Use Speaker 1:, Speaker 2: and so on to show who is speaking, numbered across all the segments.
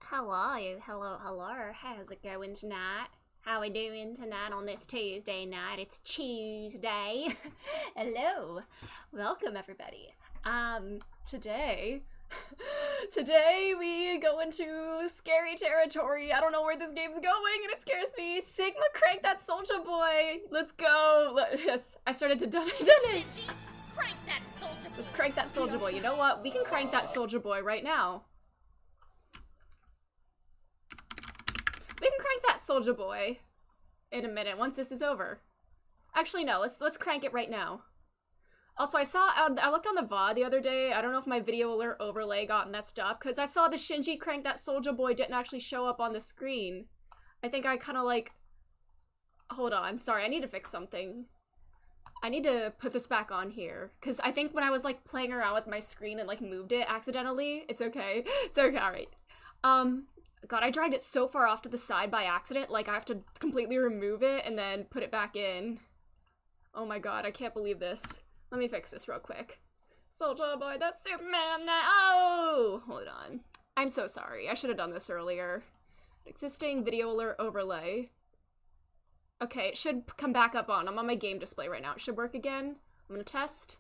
Speaker 1: Hello. How's it going tonight? How we doing tonight on this Tuesday night? It's Tuesday. Hello. Welcome everybody. Today we go into scary territory. I don't know where this game's going and it scares me. Sigma, crank that Soulja Boy. Let's go. Yes, I started to donate.
Speaker 2: Crank that Soulja Boy.
Speaker 1: Let's crank that Soulja Boy. You know what? We can crank that Soulja Boy right now. We can crank that Soulja Boy in a minute once this is over. Actually, no. Let's crank it right now. Also, I looked on the VOD the other day. I don't know if my video alert overlay got messed up because I saw the Shinji crank that Soulja Boy didn't actually show up on the screen. I think I kind of like. Hold on. Sorry, I need to fix something. I need to put this back on here because I think when I was like playing around with my screen and like moved it accidentally. It's okay. It's okay. All right. God, I dragged it so far off to the side by accident, like I have to completely remove it and then put it back in. Oh my god, I can't believe this. Let me fix this real quick. Soulja Boy, that's Superman now! Oh! Hold on. I'm so sorry, I should have done this earlier. Existing video alert overlay. Okay, it should come back up on. I'm on my game display right now. It should work again. I'm gonna test.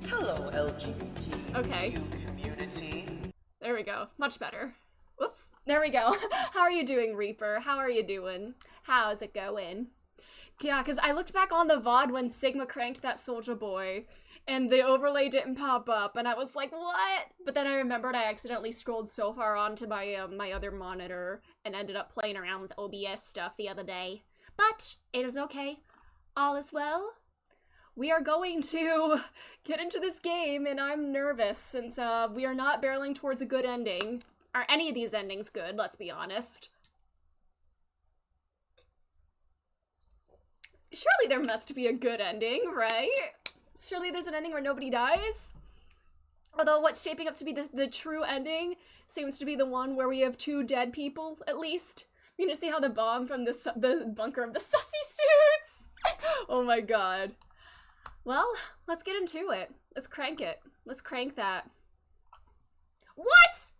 Speaker 3: Hello, LGBT
Speaker 1: okay.
Speaker 3: community.
Speaker 1: There we go. Much better. Whoops. There we go. How are you doing, Reaper? How are you doing? How's it going? Yeah, because I looked back on the VOD when Sigma cranked that Soulja Boy, and the overlay didn't pop up, and I was like, what? But then I remembered I accidentally scrolled so far onto my, my other monitor, and ended up playing around with OBS stuff the other day. But, it is okay. All is well. We are going to get into this game, and I'm nervous, since, we are not barreling towards a good ending. Are any of these endings good, let's be honest? Surely there must be a good ending, right? Surely there's an ending where nobody dies? Although what's shaping up to be the true ending seems to be the one where we have 2 dead people, at least. We're gonna see how the bomb from the bunker of the sussy suits! Oh my god. Well, let's get into it. Let's crank it. Let's crank that. What?!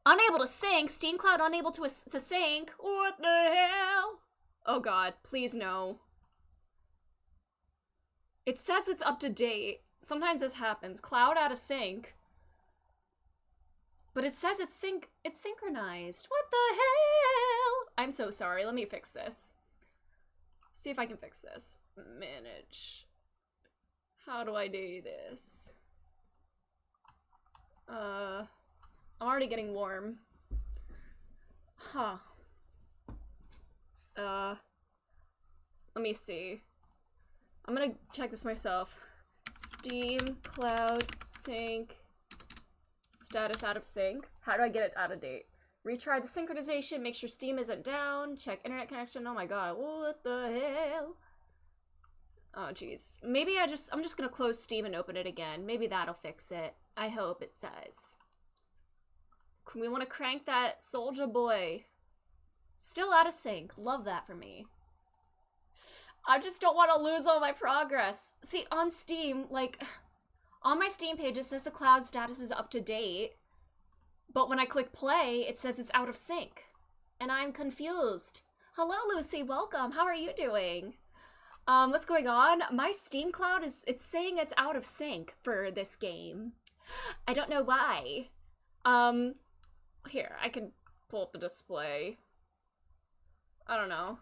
Speaker 1: Unable to sync. Steam Cloud unable to sync. What the hell? Oh god, please no. It says it's up to date. Sometimes this happens. Cloud out of sync. But it says it's synchronized. What the hell? I'm so sorry. Let me fix this. See if I can fix this. Manage. How do I do this? I'm already getting warm. Huh. Let me see. I'm gonna check this myself. Steam Cloud Sync. Status out of sync. How do I get it out of date? Retry the synchronization, make sure Steam isn't down, check internet connection. Oh my god, what the hell? Oh jeez. Maybe I'm just gonna close Steam and open it again. Maybe that'll fix it. I hope it does. We want to crank that Soulja Boy. Still out of sync. Love that for me. I just don't want to lose all my progress. See, on Steam, like, on my Steam page, it says the cloud status is up to date. But when I click play, it says it's out of sync. And I'm confused. Hello, Lucy. Welcome. How are you doing? What's going on? My Steam Cloud it's saying it's out of sync for this game. I don't know why. Here, I can pull up the display. I don't know.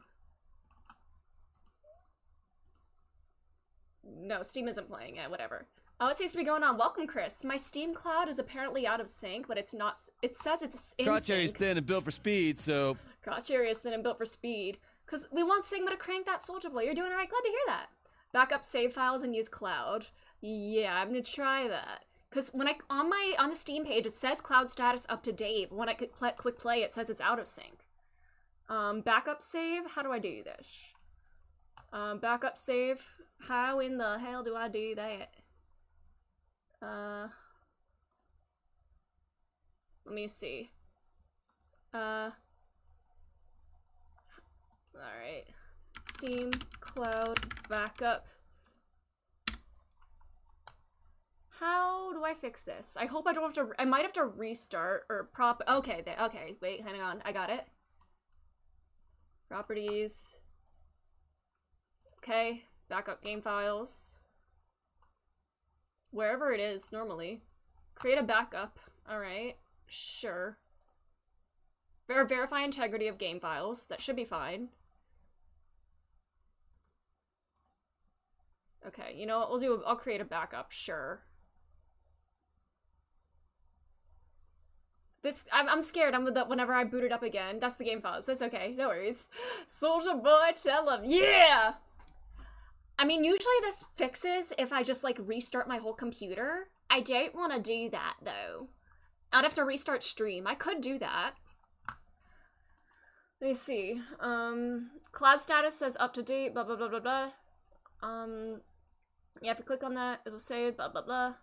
Speaker 1: No, Steam isn't playing it, whatever. Oh, it seems to be going on. Welcome, Chris. My Steam Cloud is apparently out of sync, but it's not. It says it's in
Speaker 4: Crotch area is
Speaker 1: sync.
Speaker 4: thin and built for speed, so.
Speaker 1: Crotch area is thin and built for speed. Because we want Sigma to crank that Soulja Boy. You're doing alright. Glad to hear that. Backup save files and use cloud. Yeah, I'm gonna try that. Because when on the Steam page, it says cloud status up to date, but when I click play, it says it's out of sync. Backup save? How do I do this? Backup save? How in the hell do I do that? Let me see. Alright. Steam, cloud, backup. How do I fix this? I hope I don't have to, I might have to restart or okay, okay, wait, hang on, I got it. Properties. Okay, backup game files. Wherever it is, normally. Create a backup, alright, sure. Verify integrity of game files, that should be fine. Okay, you know what, I'll create a backup, sure. I'm scared. Whenever I boot it up again. That's the game files. That's okay. No worries. Soldier Boy, tell him. Yeah! I mean, usually this fixes if I just, like, restart my whole computer. I don't want to do that, though. I'd have to restart stream. I could do that. Let me see. Cloud status says up to date, blah, blah, blah, blah, blah. Yeah, if you click on that, it'll say blah, blah, blah.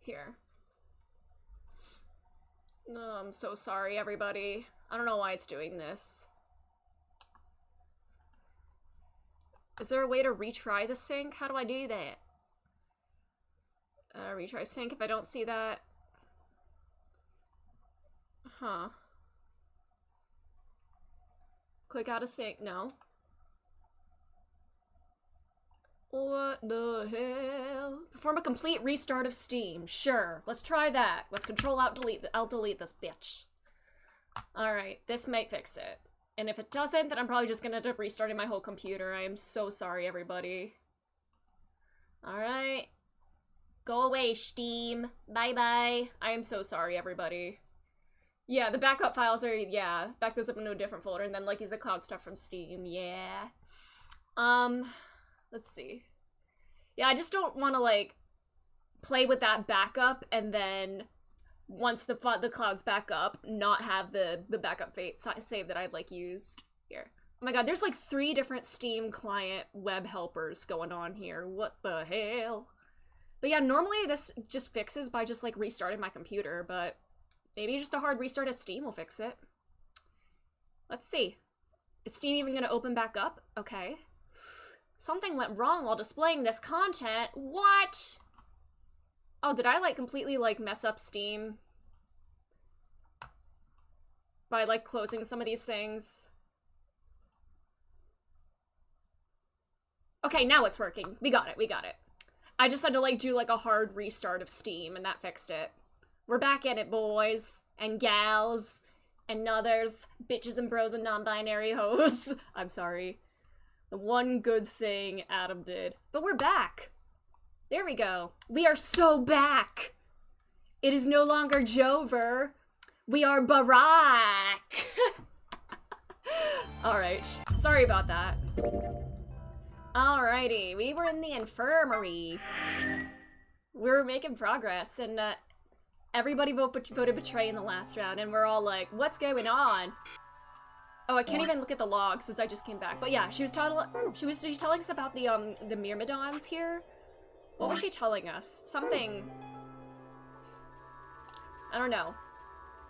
Speaker 1: Here. Oh, I'm so sorry, everybody. I don't know why it's doing this. Is there a way to retry the sync? How do I do that? Retry sync if I don't see that. Huh. Click out of sync. No. What the hell? Perform a complete restart of Steam. Sure. Let's try that. Let's Control-Alt-Delete. I'll delete this bitch. Alright. This might fix it. And if it doesn't, then I'm probably just gonna end up restarting my whole computer. I am so sorry, everybody. Alright. Go away, Steam. Bye-bye. I am so sorry, everybody. Yeah, the backup files are, yeah. Back those up into a different folder, and then, like, use the cloud stuff from Steam. Yeah. Let's see. Yeah, I just don't want to, like, play with that backup, and then once the cloud's back up, not have the backup save that I've, like, used here. Oh my god, there's, like, 3 different Steam client web helpers going on here. What the hell? But yeah, normally this just fixes by just, like, restarting my computer, but maybe just a hard restart of Steam will fix it. Let's see. Is Steam even gonna open back up? Okay. Something went wrong while displaying this content. What? Oh, did I, like, completely, like, mess up Steam? By, like, closing some of these things? Okay, now it's working. We got it, we got it. I just had to, like, do, like, a hard restart of Steam, and that fixed it. We're back at it, boys. And gals. And others. Bitches and bros and non-binary hoes. I'm sorry. The one good thing Adam did. But we're back. There we go. We are so back. It is no longer Jover. We are Barack. Alright. Sorry about that. Alrighty. We were in the infirmary. We were making progress, and everybody voted Betray in the last round, and we're all like, what's going on? Oh, I can't even look at the logs since I just came back. But yeah, she was telling us about the Myrmidons here. What was she telling us? Something. I don't know.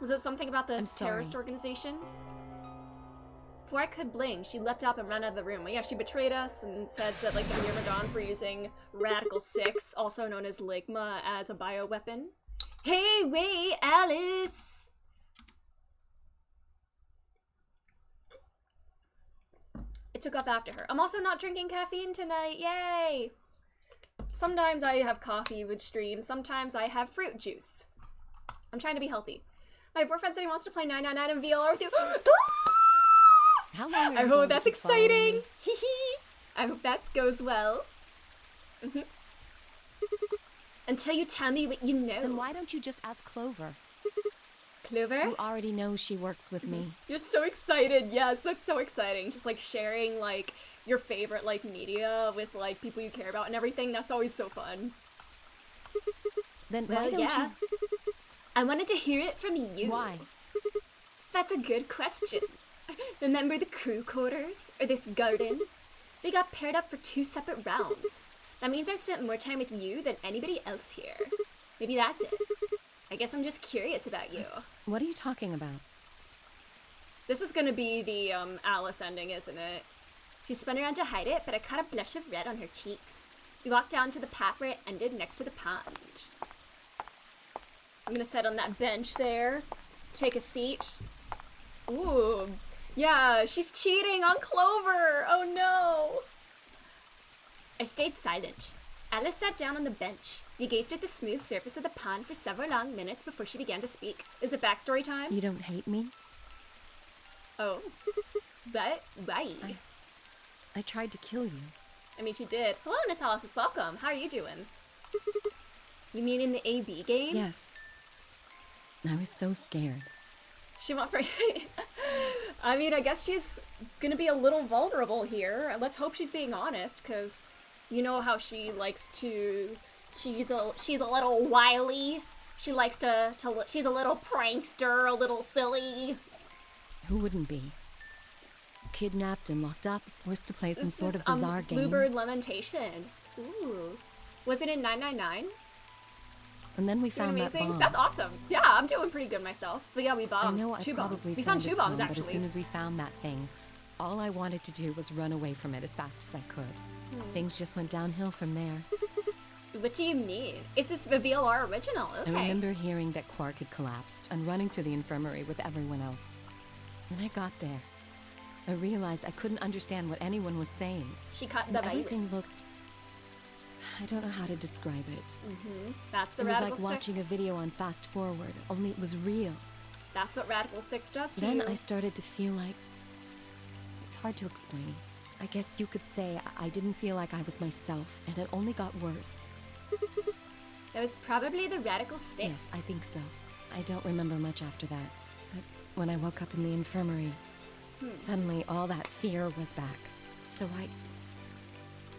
Speaker 1: Was it something about this terrorist organization? Before I could blink, she leapt up and ran out of the room. Well, yeah, she betrayed us and said that, like, the Myrmidons were using Radical 6, also known as Ligma, as a bioweapon. Hey, wait, Alice! I took off after her. I'm also not drinking caffeine tonight, yay! Sometimes I have coffee with stream, sometimes I have fruit juice. I'm trying to be healthy. My boyfriend said he wants to play 999 in VLR with you.
Speaker 4: How long
Speaker 1: I hope that's exciting. I hope that goes well. Until you tell me what you know.
Speaker 4: Then why don't you just ask Clover?
Speaker 1: Clover?
Speaker 4: You already know she works with me.
Speaker 1: You're so excited. Yes, that's so exciting. Just like sharing like your favorite like media with like people you care about and everything. That's always so fun.
Speaker 4: Then why don't you?
Speaker 1: I wanted to hear it from you.
Speaker 4: Why?
Speaker 1: That's a good question. Remember the crew quarters? Or this garden? They got paired up for 2 separate rounds. That means I've spent more time with you than anybody else here. Maybe that's it. I guess I'm just curious about you.
Speaker 4: What are you talking about?
Speaker 1: This is gonna be the Alice ending, isn't it? She spun around to hide it, but I caught a blush of red on her cheeks. We walked down to the path where it ended next to the pond. I'm gonna sit on that bench there, take a seat. Ooh, yeah, she's cheating on Clover! Oh no! I stayed silent. Alice sat down on the bench. We gazed at the smooth surface of the pond for several long minutes before she began to speak. Is it backstory time?
Speaker 4: You don't hate me?
Speaker 1: Oh. But why?
Speaker 4: I tried to kill you.
Speaker 1: I mean, she did. Hello, Miss Hollis, welcome. How are you doing? You mean in the AB game?
Speaker 4: Yes. I was so scared.
Speaker 1: She went for... I mean, I guess she's gonna be a little vulnerable here. Let's hope she's being honest, because you know how she likes to... She's a little wily. She likes to she's a little prankster, a little silly.
Speaker 4: Who wouldn't be? Kidnapped and locked up, forced to play some
Speaker 1: This
Speaker 4: sort
Speaker 1: is,
Speaker 4: of bizarre game.
Speaker 1: Bluebird Lamentation. Ooh. Was it in 999?
Speaker 4: And then we
Speaker 1: Doing
Speaker 4: found that
Speaker 1: amazing?
Speaker 4: bomb.
Speaker 1: That's awesome. Yeah, I'm doing pretty good myself. But yeah, we
Speaker 4: I
Speaker 1: bombed
Speaker 4: know I
Speaker 1: two
Speaker 4: probably
Speaker 1: bombs. We found two
Speaker 4: sounded
Speaker 1: bombs,
Speaker 4: calm, but as
Speaker 1: actually.
Speaker 4: soon as we found that thing, all I wanted to do was run away from it as fast as I could. Things just went downhill from there.
Speaker 1: What do you mean? It's this VLR original. Okay.
Speaker 4: I remember hearing that Quark had collapsed and running to the infirmary with everyone else. When I got there, I realized I couldn't understand what anyone was saying.
Speaker 1: She caught
Speaker 4: And
Speaker 1: the virus.
Speaker 4: everything looked... I don't know how to describe it.
Speaker 1: That's the
Speaker 4: It was
Speaker 1: Radical
Speaker 4: like watching
Speaker 1: 6.
Speaker 4: a video on fast forward, only it was real.
Speaker 1: That's what Radical 6 does to
Speaker 4: Then
Speaker 1: you.
Speaker 4: I started to feel like... It's hard to explain. I guess you could say I didn't feel like I was myself, and it only got worse.
Speaker 1: That was probably the Radical 6.
Speaker 4: Yes, I think so. I don't remember much after that. But when I woke up in the infirmary, suddenly all that fear was back. So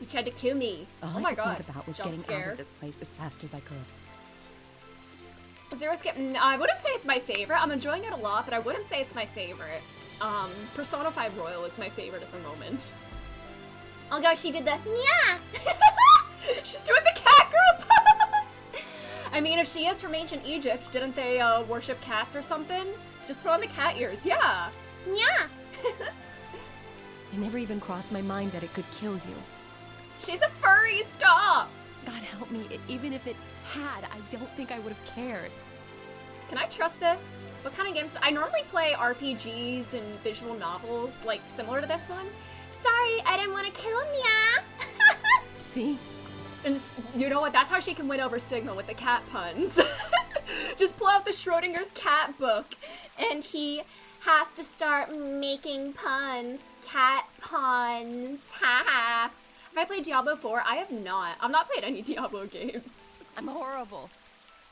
Speaker 1: You tried to kill me.
Speaker 4: all
Speaker 1: Oh
Speaker 4: I
Speaker 1: my
Speaker 4: could
Speaker 1: god.
Speaker 4: think about was
Speaker 1: Jump
Speaker 4: getting
Speaker 1: scare.
Speaker 4: out of this place as fast as I could.
Speaker 1: Zero Skip. No, I wouldn't say it's my favorite. I'm enjoying it a lot, but I wouldn't say it's my favorite. Persona 5 Royal is my favorite at the moment. Oh gosh, she did the yeah. She's doing the cat girl pose. I mean, if she is from ancient Egypt, didn't they worship cats or something? Just put on the cat ears. Yeah. Yeah.
Speaker 4: It never even crossed my mind that it could kill you.
Speaker 1: She's a furry. Stop.
Speaker 4: God help me, even if it had, I don't think I would have cared.
Speaker 1: Can I trust this? What kind of games I normally play RPGs and visual novels, like similar to this one. Sorry, I didn't want to kill Mia.
Speaker 4: See?
Speaker 1: And you know what? That's how she can win over Sigma with the cat puns. Just pull out the Schrodinger's cat book, and he has to start making puns. Cat puns. Haha. Have I played Diablo 4? I have not. I've not played any Diablo games.
Speaker 4: I'm horrible.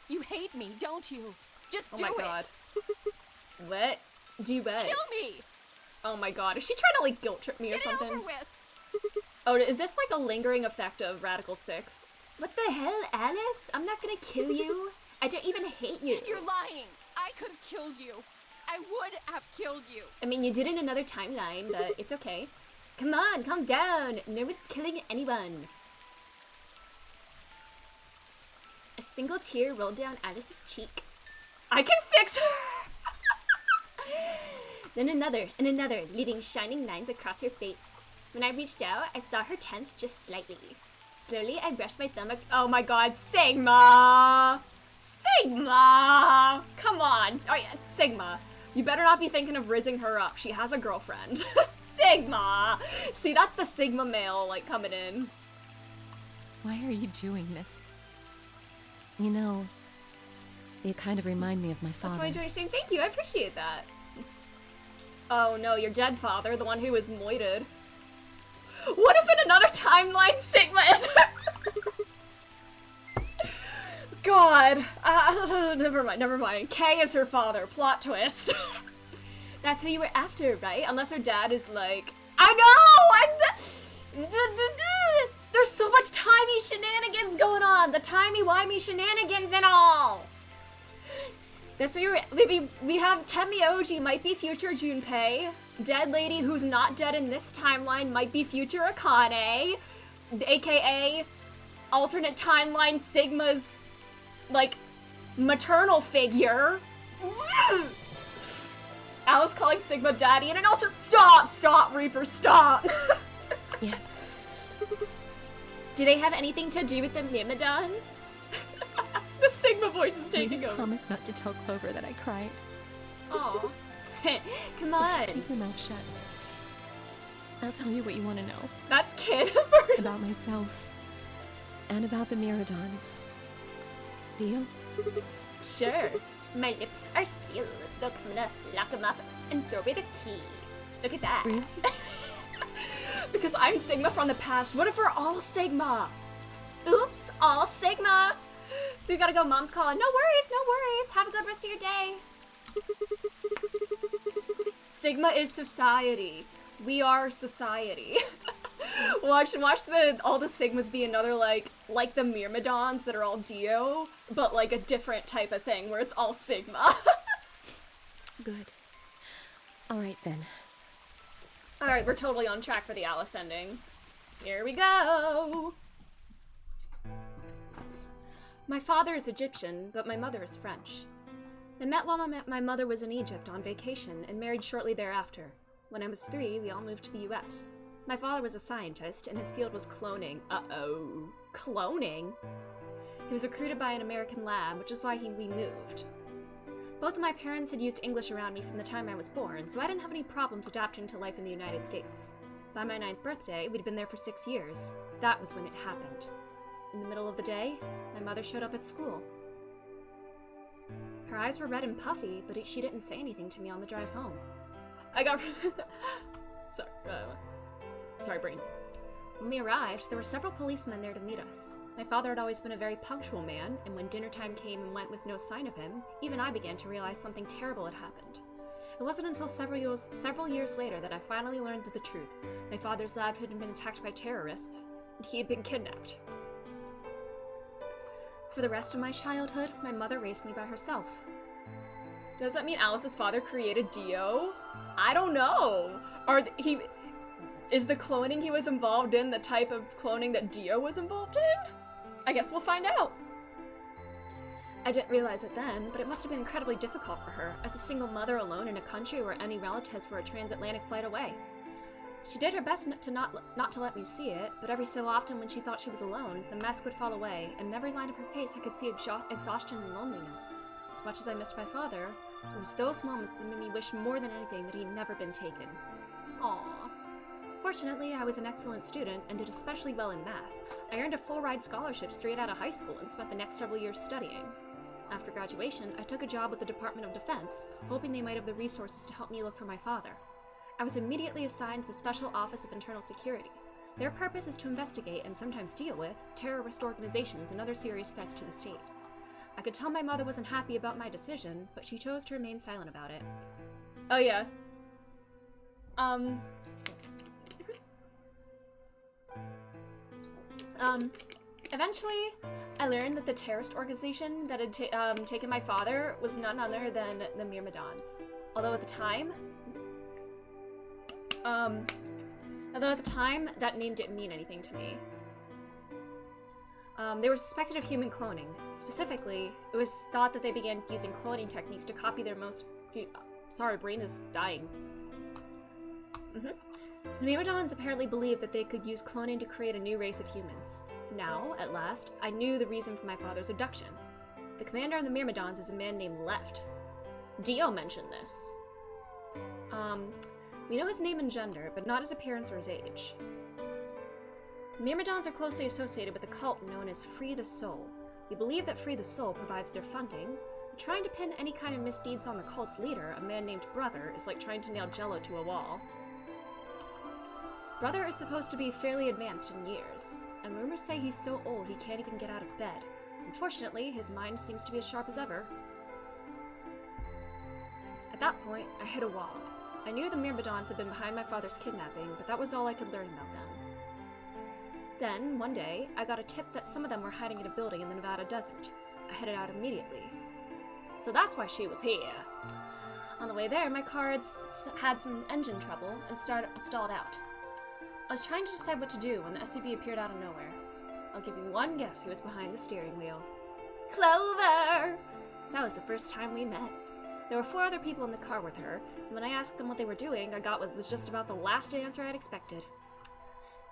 Speaker 4: You hate me, don't you? Just
Speaker 1: Oh
Speaker 4: do
Speaker 1: my
Speaker 4: it.
Speaker 1: god. What? Do what?
Speaker 4: Kill me.
Speaker 1: Oh my god. Is she trying to like guilt trip me or
Speaker 4: Get
Speaker 1: something?
Speaker 4: it over with.
Speaker 1: Oh, is this like a lingering effect of Radical 6? What the hell, Alice? I'm not gonna kill you. I don't even hate you.
Speaker 4: You're lying. I could have killed you. I would have killed you.
Speaker 1: I mean, you did in another timeline, but it's okay. Come on, calm down. No one's killing anyone. A single tear rolled down Alice's cheek. I can fix her! Then another and another, leaving shining lines across her face. When I reached out, I saw her tense just slightly. Slowly, I brushed my thumb. Oh my god, Sigma! Sigma! Come on. Oh yeah, Sigma. You better not be thinking of rizzing her up. She has a girlfriend. Sigma! See, that's the Sigma male, like, coming in.
Speaker 4: Why are you doing this? You know, you kind of remind me of my father.
Speaker 1: That's why you're saying thank you. I appreciate that. Oh no, your dead father, the one who was moited. What if in another timeline Sigma is God. Never mind. K is her father. Plot twist. That's who you were after, right? Unless her dad is like, I know! There's so much timey shenanigans going on. The timey-wimey shenanigans and all. That's what we have Temioji might be future Junpei. Dead lady who's not dead in this timeline might be future Akane. AKA alternate timeline Sigma's, like, maternal figure. Alice calling Sigma daddy and an alter- Stop, Reaper, stop.
Speaker 4: Yes.
Speaker 1: Do they have anything to do with the Myrmidons? The Sigma voice is taking
Speaker 4: You
Speaker 1: over.
Speaker 4: promise not to tell Clover that I cried.
Speaker 1: Aw. Come on.
Speaker 4: Keep your mouth shut. I'll tell you what you want to know.
Speaker 1: That's kid.
Speaker 4: About myself. And about the Myrmidons. Deal?
Speaker 1: Sure. My lips are sealed. Look, I'm gonna lock them up and throw away the key. Look at that.
Speaker 4: Really?
Speaker 1: Because I'm Sigma from the past. What if we're all Sigma? Oops, all Sigma. So you gotta go. Mom's calling. No worries, no worries. Have a good rest of your day. Sigma is society. We are society. watch all the Sigmas be another like the Myrmidons that are all Dio, but like a different type of thing where it's all Sigma.
Speaker 4: Good. Alright then.
Speaker 1: Alright, we're totally on track for the Alice ending. Here we go! My father is Egyptian, but my mother is French. They met while my mother was in Egypt on vacation and married shortly thereafter. When I was 3, we all moved to the US. My father was a scientist, and his field was cloning. Uh-oh. Cloning? He was recruited by an American lab, which is why we moved. Both of my parents had used English around me from the time I was born, so I didn't have any problems adapting to life in the United States. By my 9th birthday, we'd been there for 6 years. That was when it happened. In the middle of the day, my mother showed up at school. Her eyes were red and puffy, but she didn't say anything to me on the drive home. I got... Sorry, brain. When we arrived, there were several policemen there to meet us. My father had always been a very punctual man, and when dinner time came and went with no sign of him, even I began to realize something terrible had happened. It wasn't until several years later that I finally learned the truth. My father's lab had been attacked by terrorists, and he had been kidnapped. For the rest of my childhood, my mother raised me by herself. Does that mean Alice's father created Dio? I don't know. Is the cloning he was involved in the type of cloning that Dio was involved in? I guess we'll find out. I didn't realize it then, but it must have been incredibly difficult for her, as a single mother alone in a country where any relatives were a transatlantic flight away. She did her best not to let me see it, but every so often when she thought she was alone, the mask would fall away, and in every line of her face I could see exhaustion and loneliness. As much as I missed my father, it was those moments that made me wish more than anything that he'd never been taken. Aww. Fortunately, I was an excellent student and did especially well in math. I earned a full-ride scholarship straight out of high school and spent the next several years studying. After graduation, I took a job with the Department of Defense, hoping they might have the resources to help me look for my father. I was immediately assigned to the Special Office of Internal Security. Their purpose is to investigate, and sometimes deal with, terrorist organizations and other serious threats to the state. I could tell my mother wasn't happy about my decision, but she chose to remain silent about it. Oh yeah. Eventually, I learned that the terrorist organization that had taken my father was none other than the Myrmidons. Although at the time, that name didn't mean anything to me. They were suspected of human cloning. Specifically, it was thought that they began using cloning techniques to copy their sorry, brain is dying. The Myrmidons apparently believed that they could use cloning to create a new race of humans. Now, at last, I knew the reason for my father's abduction. The commander of the Myrmidons is a man named Left. Dio mentioned this. We know his name and gender, but not his appearance or his age. Myrmidons are closely associated with a cult known as Free the Soul. We believe that Free the Soul provides their funding, but trying to pin any kind of misdeeds on the cult's leader, a man named Brother, is like trying to nail Jello to a wall. Brother is supposed to be fairly advanced in years, and rumors say he's so old he can't even get out of bed. Unfortunately, his mind seems to be as sharp as ever. At that point, I hit a wall. I knew the Myrmidons had been behind my father's kidnapping, but that was all I could learn about them. Then, one day, I got a tip that some of them were hiding in a building in the Nevada desert. I headed out immediately. So that's why she was here. On the way there, my car had some engine trouble and stalled out. I was trying to decide what to do when the SUV appeared out of nowhere. I'll give you one guess who was behind the steering wheel. Clover! That was the first time we met. There were 4 other people in the car with her, and when I asked them what they were doing, I got what was just about the last answer I'd expected.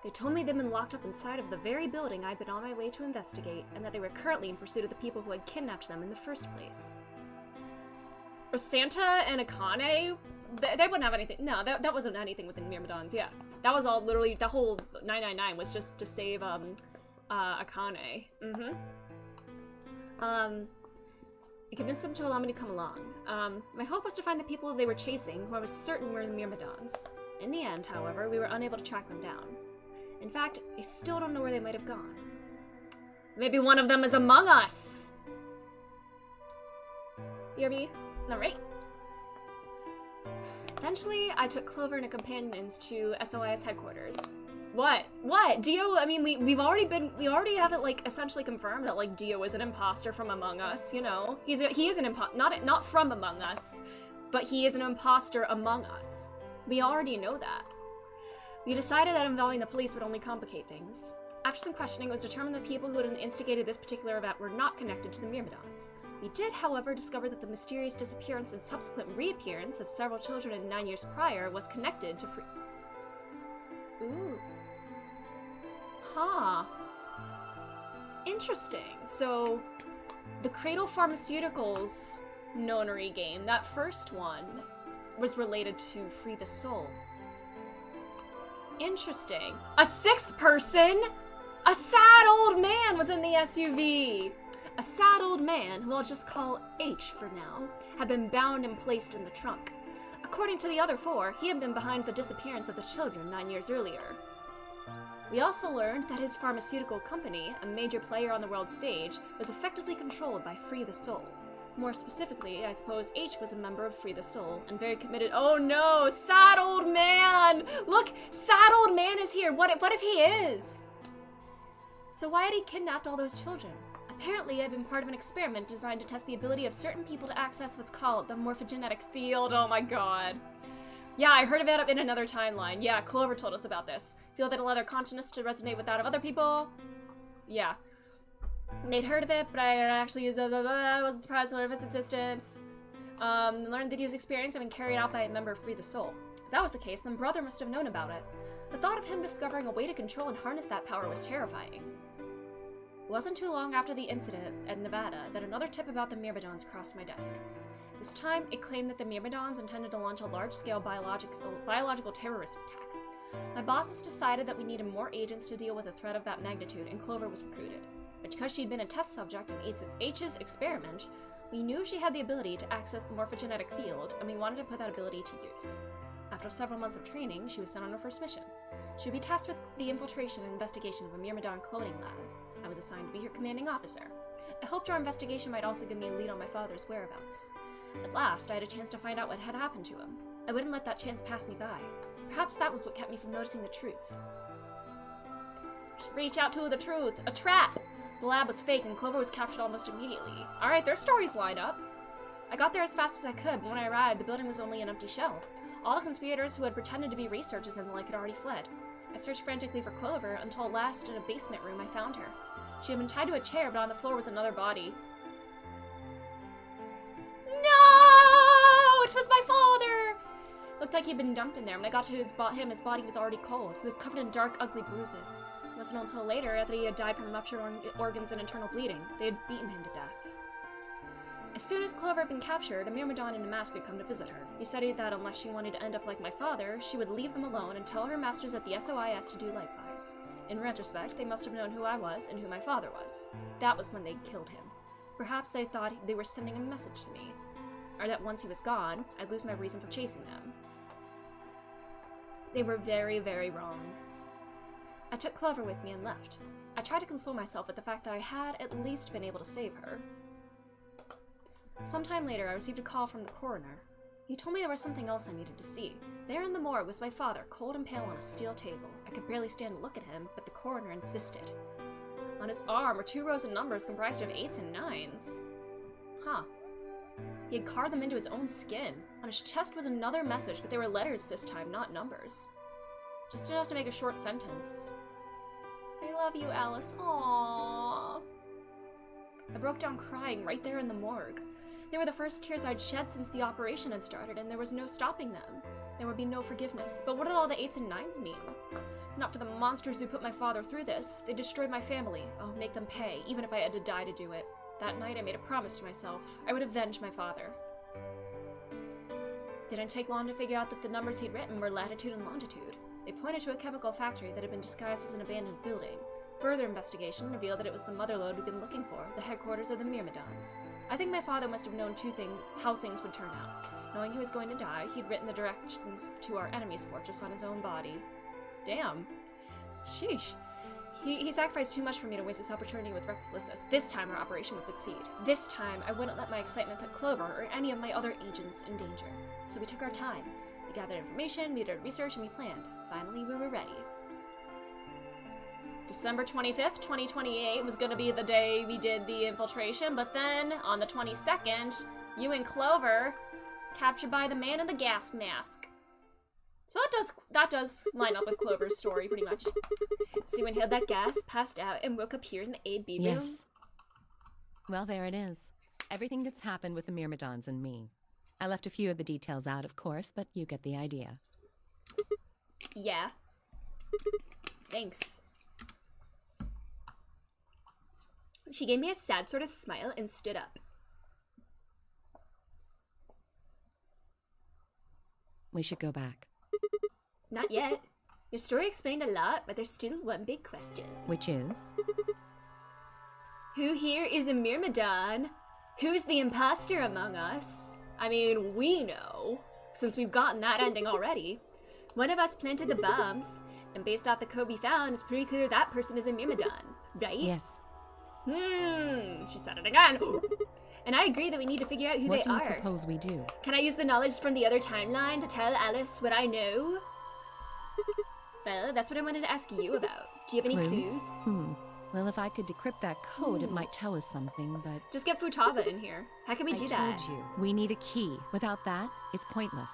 Speaker 1: They told me they'd been locked up inside of the very building I'd been on my way to investigate, and that they were currently in pursuit of the people who had kidnapped them in the first place. For Santa and Akane, they wouldn't have anything. No, that wasn't anything with the Myrmidons, yeah. That was all literally, the whole 999 was just to save, Akane. I convinced them to allow me to come along. My hope was to find the people they were chasing, who I was certain were the Myrmidons. In the end, however, we were unable to track them down. In fact, I still don't know where they might have gone. Maybe one of them is among us! You hear me? Alright. Eventually, I took Clover and her companions to SOIS headquarters. What? What? Dio, I mean, we already have it, like, essentially confirmed that, like, Dio is an imposter from among us, you know? He is an imposter, not from among us, but he is an imposter among us. We already know that. We decided that involving the police would only complicate things. After some questioning, it was determined that people who had instigated this particular event were not connected to the Myrmidons. We did, however, discover that the mysterious disappearance and subsequent reappearance of several children in 9 years prior was connected to Ooh. Huh. Interesting. So, the Cradle Pharmaceuticals nonary game, that first one, was related to Free the Soul. Interesting. A sixth person? A sad old man was in the SUV! A sad old man, who I'll just call H for now, had been bound and placed in the trunk. According to the other four, he had been behind the disappearance of the children 9 years earlier. We also learned that his pharmaceutical company, a major player on the world stage, was effectively controlled by Free the Soul. More specifically, I suppose H was a member of Free the Soul, and very committed— Oh no! Sad old man! Look! Sad old man is here! What if he is? So why had he kidnapped all those children? Apparently, I've been part of an experiment designed to test the ability of certain people to access what's called the morphogenetic field. Oh my god. Yeah, I heard about it in another timeline. Yeah, Clover told us about this. Feel that allow their consciousness to resonate with that of other people? Yeah. They'd heard of it, but I actually wasn't surprised to learn of its existence. Learned that his experience had been carried out by a member of Free the Soul. If that was the case, then Brother must have known about it. The thought of him discovering a way to control and harness that power was terrifying. It wasn't too long after the incident at Nevada that another tip about the Myrmidons crossed my desk. This time, it claimed that the Myrmidons intended to launch a large-scale biological terrorist attack. My bosses decided that we needed more agents to deal with a threat of that magnitude, and Clover was recruited. But because she'd been a test subject in H's experiment, we knew she had the ability to access the morphogenetic field, and we wanted to put that ability to use. After several months of training, she was sent on her first mission. She would be tasked with the infiltration and investigation of a Myrmidon cloning lab. I was assigned to be her commanding officer. I hoped our investigation might also give me a lead on my father's whereabouts. At last, I had a chance to find out what had happened to him. I wouldn't let that chance pass me by. Perhaps that was what kept me from noticing the truth. Reach out to the truth! A trap! The lab was fake and Clover was captured almost immediately. Alright, their stories line up. I got there as fast as I could, but when I arrived, the building was only an empty shell. All the conspirators who had pretended to be researchers and the like had already fled. I searched frantically for Clover until at last, in a basement room, I found her. She had been tied to a chair, but on the floor was another body. No! It was my father! Looked like he'd been dumped in there. When I got to his body was already cold. He was covered in dark, ugly bruises. It wasn't until later that he had died from ruptured organs and internal bleeding. They had beaten him to death. As soon as Clover had been captured, a Myrmidon in a mask had come to visit her. He said that unless she wanted to end up like my father, she would leave them alone and tell her masters at the SOIS to do likewise. In retrospect, they must have known who I was and who my father was. That was when they'd killed him. Perhaps they thought they were sending a message to me. Or that once he was gone, I'd lose my reason for chasing them. They were very, very wrong. I took Clover with me and left. I tried to console myself with the fact that I had at least been able to save her. Sometime later, I received a call from the coroner. He told me there was something else I needed to see. There in the morgue was my father, cold and pale on a steel table. I could barely stand to look at him, but the coroner insisted. On his arm were 2 rows of numbers comprised of 8s and 9s. Huh. He had carved them into his own skin. On his chest was another message, but they were letters this time, not numbers. Just enough to make a short sentence. I love you, Alice. Aww. I broke down crying right there in the morgue. They were the first tears I'd shed since the operation had started, and there was no stopping them. There would be no forgiveness. But what did all the 8s and 9s mean? Not for the monsters who put my father through this. They destroyed my family. I'll make them pay, even if I had to die to do it. That night, I made a promise to myself. I would avenge my father. Didn't take long to figure out that the numbers he'd written were latitude and longitude. They pointed to a chemical factory that had been disguised as an abandoned building. Further investigation revealed that it was the motherlode we'd been looking for, the headquarters of the Myrmidons. I think my father must have known how things would turn out. Knowing he was going to die, he'd written the directions to our enemy's fortress on his own body. Damn. Sheesh. He sacrificed too much for me to waste this opportunity with recklessness. This time our operation would succeed. This time I wouldn't let my excitement put Clover or any of my other agents in danger. So we took our time. We gathered information, we did research, and we planned. Finally, we were ready. December 25th, 2028 was gonna be the day we did the infiltration, but then, on the 22nd, you and Clover captured by the man in the gas mask. So that does line up with Clover's story, pretty much. See, when held that gas, passed out, and woke up here in the A.B. room?
Speaker 4: Yes. Well, there it is. Everything that's happened with the Myrmidons and me. I left a few of the details out, of course, but you get the idea.
Speaker 1: Yeah. Thanks. She gave me a sad sort of smile and stood up.
Speaker 4: We should go back.
Speaker 1: Not yet. Your story explained a lot, but there's still one big question.
Speaker 4: Which is?
Speaker 1: Who here is a Myrmidon? Who's the imposter among us? I mean, we know, since we've gotten that ending already. One of us planted the bombs, and based off the code we found, it's pretty clear that person is a Myrmidon, right?
Speaker 4: Yes.
Speaker 1: She said it again. And I agree that we need to figure out who
Speaker 4: What
Speaker 1: they
Speaker 4: do you
Speaker 1: are.
Speaker 4: propose we do?
Speaker 1: Can I use the knowledge from the other timeline to tell Alice what I know? Well, that's what I wanted to ask you about. Do you have any clues?
Speaker 4: Well, if I could decrypt that code, it might tell us something, but...
Speaker 1: Just get Futaba in here. How can we do that?
Speaker 4: I told you. We need a key. Without that, it's pointless.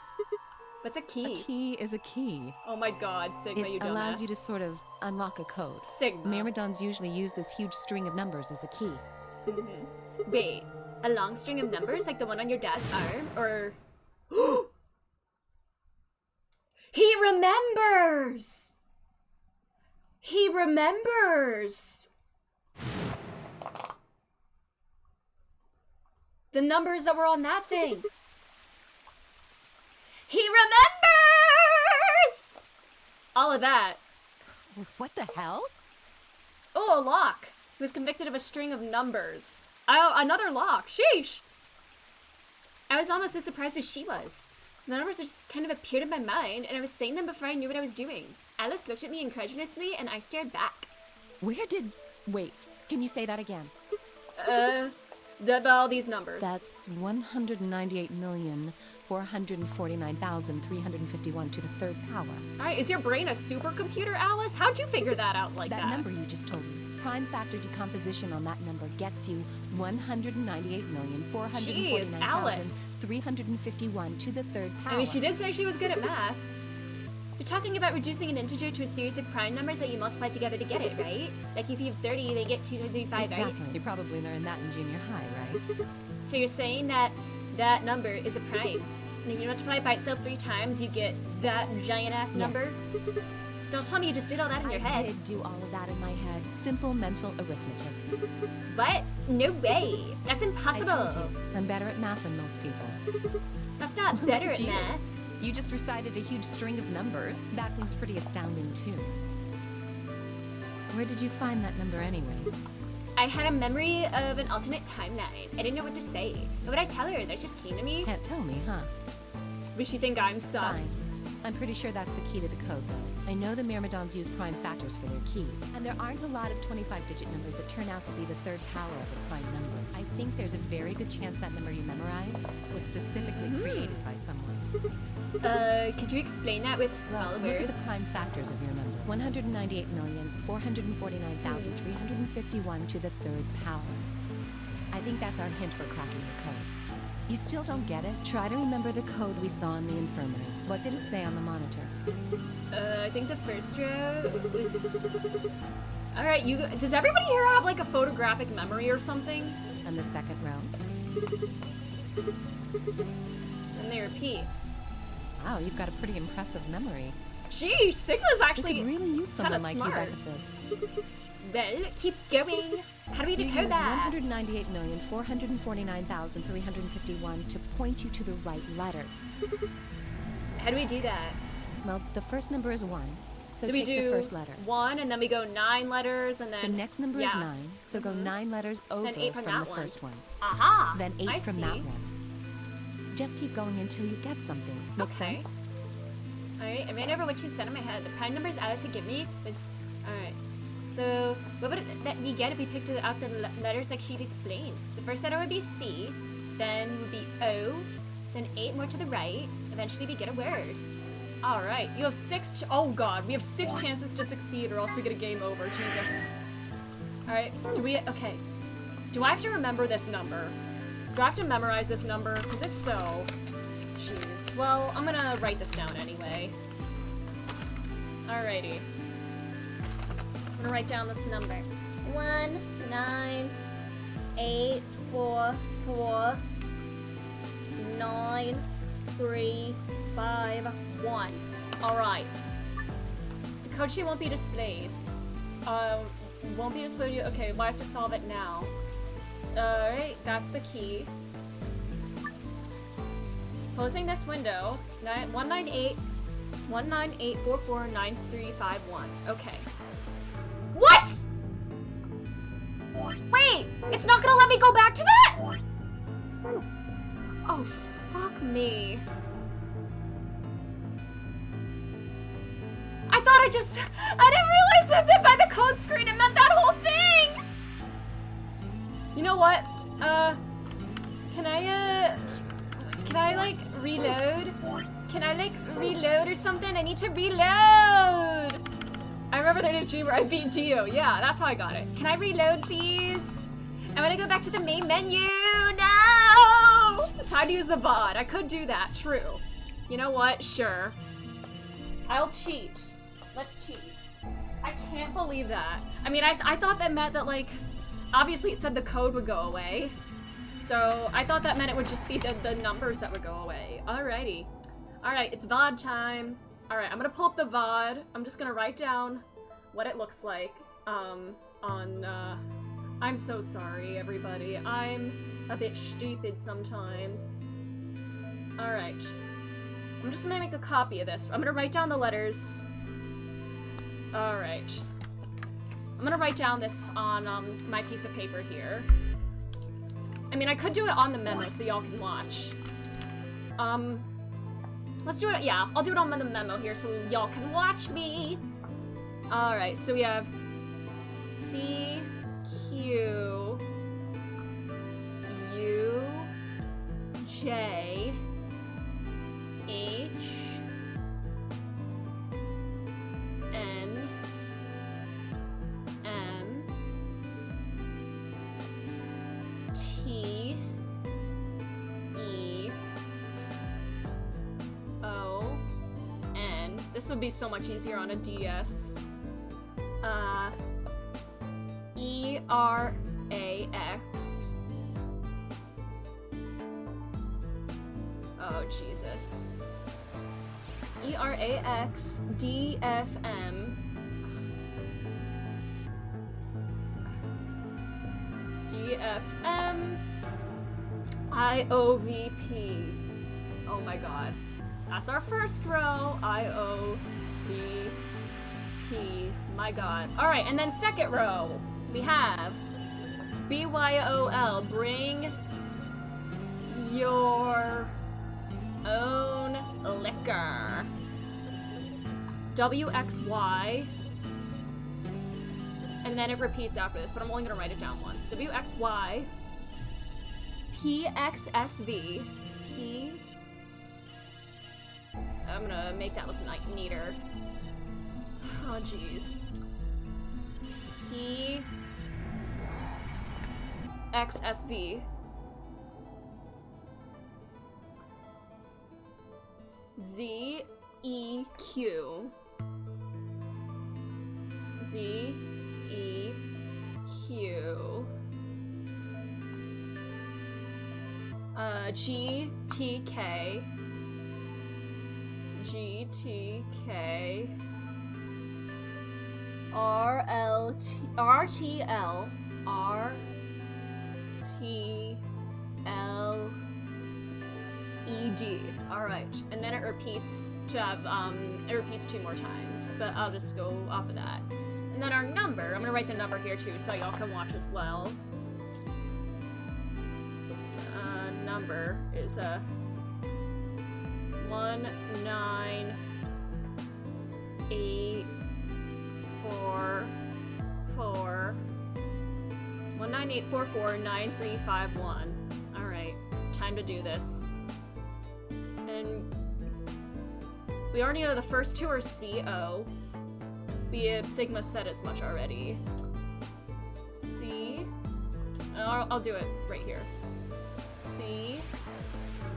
Speaker 1: What's a key?
Speaker 4: A key is a key.
Speaker 1: Oh my god, Sigma, you
Speaker 4: It
Speaker 1: dumbass.
Speaker 4: allows you to sort of unlock a code.
Speaker 1: Sigma.
Speaker 4: Myrmidons usually use this huge string of numbers as a key.
Speaker 1: Wait, a long string of numbers like the one on your dad's arm? Or... He remembers! He remembers! The numbers that were on that thing! He remembers! All of that.
Speaker 4: What the hell?
Speaker 1: Oh, a lock. He was convicted of a string of numbers. Oh, another lock. Sheesh! I was almost as surprised as she was. The numbers just kind of appeared in my mind, and I was saying them before I knew what I was doing. Alice looked at me incredulously, and I stared back.
Speaker 4: Wait, can you say that again?
Speaker 1: All these numbers.
Speaker 4: That's 198,449,351 to the third power.
Speaker 1: Alright, is your brain a supercomputer, Alice? How'd you figure that out like that?
Speaker 4: That number you just told me. Prime factor decomposition on that number gets you 198,449,351 to the third power.
Speaker 1: I mean, she did say she was good at math. You're talking about reducing an integer to a series of prime numbers that you multiply together to get it, right? Like if you have 30, they get 2 to 35,
Speaker 4: Exactly.
Speaker 1: right?
Speaker 4: You probably learned that in junior high, right?
Speaker 1: So you're saying that that number is a prime. And if you multiply it by itself 3 times, you get that giant-ass number?
Speaker 4: Yes.
Speaker 1: Don't tell me you just did all that in your head.
Speaker 4: I did do all of that in my head. Simple mental arithmetic.
Speaker 1: What? No way. That's impossible.
Speaker 4: I told you. I'm better at math than most people.
Speaker 1: That's not
Speaker 4: Look
Speaker 1: better
Speaker 4: at
Speaker 1: at
Speaker 4: you.
Speaker 1: math.
Speaker 4: You just recited a huge string of numbers. That seems pretty astounding, too. Where did you find that number anyway?
Speaker 1: I had a memory of an alternate timeline. I didn't know what to say. What would I tell her? That just came to me?
Speaker 4: Can't tell me, huh?
Speaker 1: Would she think I'm sus?
Speaker 4: Fine. I'm pretty sure that's the key to the code, though. I know the Myrmidons use prime factors for their keys, and there aren't a lot of 25-digit numbers that turn out to be the third power of a prime number. I think there's a very good chance that number you memorized was specifically created by someone.
Speaker 1: Could you explain that with small
Speaker 4: Look
Speaker 1: words?
Speaker 4: at the prime factors of your number. 198,449,351 to the third power. I think that's our hint for cracking the code. You still don't get it? Try to remember the code we saw in the infirmary. What did it say on the monitor?
Speaker 1: I think the first row was... Alright, does everybody here have like a photographic memory or something?
Speaker 4: And the second row?
Speaker 1: And they repeat.
Speaker 4: Wow, you've got a pretty impressive memory.
Speaker 1: Gee, Sigma's
Speaker 4: We
Speaker 1: actually
Speaker 4: could really use
Speaker 1: kinda
Speaker 4: someone like you back
Speaker 1: smart.
Speaker 4: at the...
Speaker 1: Well, keep going. How do we
Speaker 4: You
Speaker 1: decode
Speaker 4: use
Speaker 1: that?
Speaker 4: 198,449,351 to point you to the right letters.
Speaker 1: How do we do that?
Speaker 4: Well, the first number is 1, so
Speaker 1: Do we
Speaker 4: take
Speaker 1: do
Speaker 4: the first letter.
Speaker 1: 1 and then we go 9 letters and then
Speaker 4: The next number is 9, so go 9 letters over
Speaker 1: 8 from
Speaker 4: from
Speaker 1: that
Speaker 4: the
Speaker 1: one.
Speaker 4: first one.
Speaker 1: Aha!
Speaker 4: Then 8
Speaker 1: I
Speaker 4: from
Speaker 1: see.
Speaker 4: that one. Just keep going until you get something. Make
Speaker 1: Okay.
Speaker 4: sense?
Speaker 1: Alright, I ran over what she said in my head. The prime numbers Alice had given me was... Alright. So, what would that we get if we picked out the letters like she'd explained? The first letter would be C, then would be O, then 8 more to the right. Eventually we get a word. Alright, you have 6 oh god, we have 6 chances to succeed or else we get a game over, Jesus. Alright, okay. Do I have to remember this number? Do I have to memorize this number? Because if so, jeez. Well, I'm gonna write this down anyway. Alrighty. I'm gonna write down this number. 1 9 8 4 4 9 3 5 1. Alright. The code sheet won't be displayed. Won't be displayed. Okay, why is to solve it now? Alright, that's the key. Closing this window. 198 198449351. Okay. What? Wait! It's not gonna let me go back to that? Oh, fuck me. I thought I didn't realize that by the code screen it meant that whole thing! You know what? Can I, like, reload? Can I, like, reload or something? I need to reload! I remember there was a dream where I beat Dio. Yeah, that's how I got it. Can I reload, please? I want to go back to the main menu. No! Time to use the VOD. I could do that. True. You know what? Sure. I'll cheat. Let's cheat. I can't believe that. I mean, I thought that meant that, like, obviously it said the code would go away. So I thought that meant it would just be the numbers that would go away. Alrighty. Alright, it's VOD time. Alright, I'm gonna pull up the VOD. I'm just gonna write down what it looks like, I'm so sorry, everybody. I'm a bit stupid sometimes. Alright. I'm just gonna make a copy of this. I'm gonna write down the letters. Alright. I'm gonna write down this on, my piece of paper here. I mean, I could do it on the memo so y'all can watch. Let's do it, yeah, I'll do it on the memo here so y'all can watch me. Alright, so we have C, Q, U, J, H, N, M, T, E, O, N. This would be so much easier on a DS. E, R, A, X. Oh, Jesus. E, R, A, X, D, F, M. D, F, M. I, O, V, P. Oh my god. That's our first row. I, O, V, P. My god. Alright, and then second row. We have BYOL. Bring your own liquor. WXY. And then it repeats after this, but I'm only gonna write it down once. WXY. PXSV. P. I'm gonna make that look neater. Oh, jeez. P. XSV. Z. E. Q. Z. E. Q. G. T. K. GTK RTL ED. Alright. And then it repeats to have, it repeats 2 more times, but I'll just go off of that. And then our number, I'm gonna write the number here too, so y'all can watch as well. Oops, number is, 198449351. Alright, it's time to do this. And we already know the first 2 are CO. Sigma said as much already. C. I'll do it right here. C.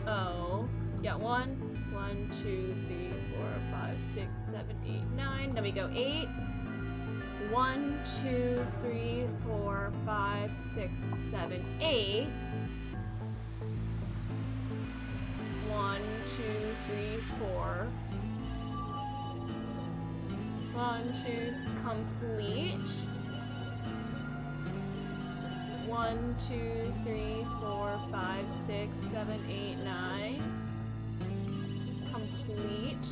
Speaker 1: O. Yeah, 1, 2, 3, 4, 5, 6, 7, 8, 9. Then we go 8. 1, 2, 3, 4, 5, 6, 7, 8. 1, 2, 3, 4. 1, 2, complete. 1, 2, 3, 4, 5, 6, 7, 8, 9. Complete.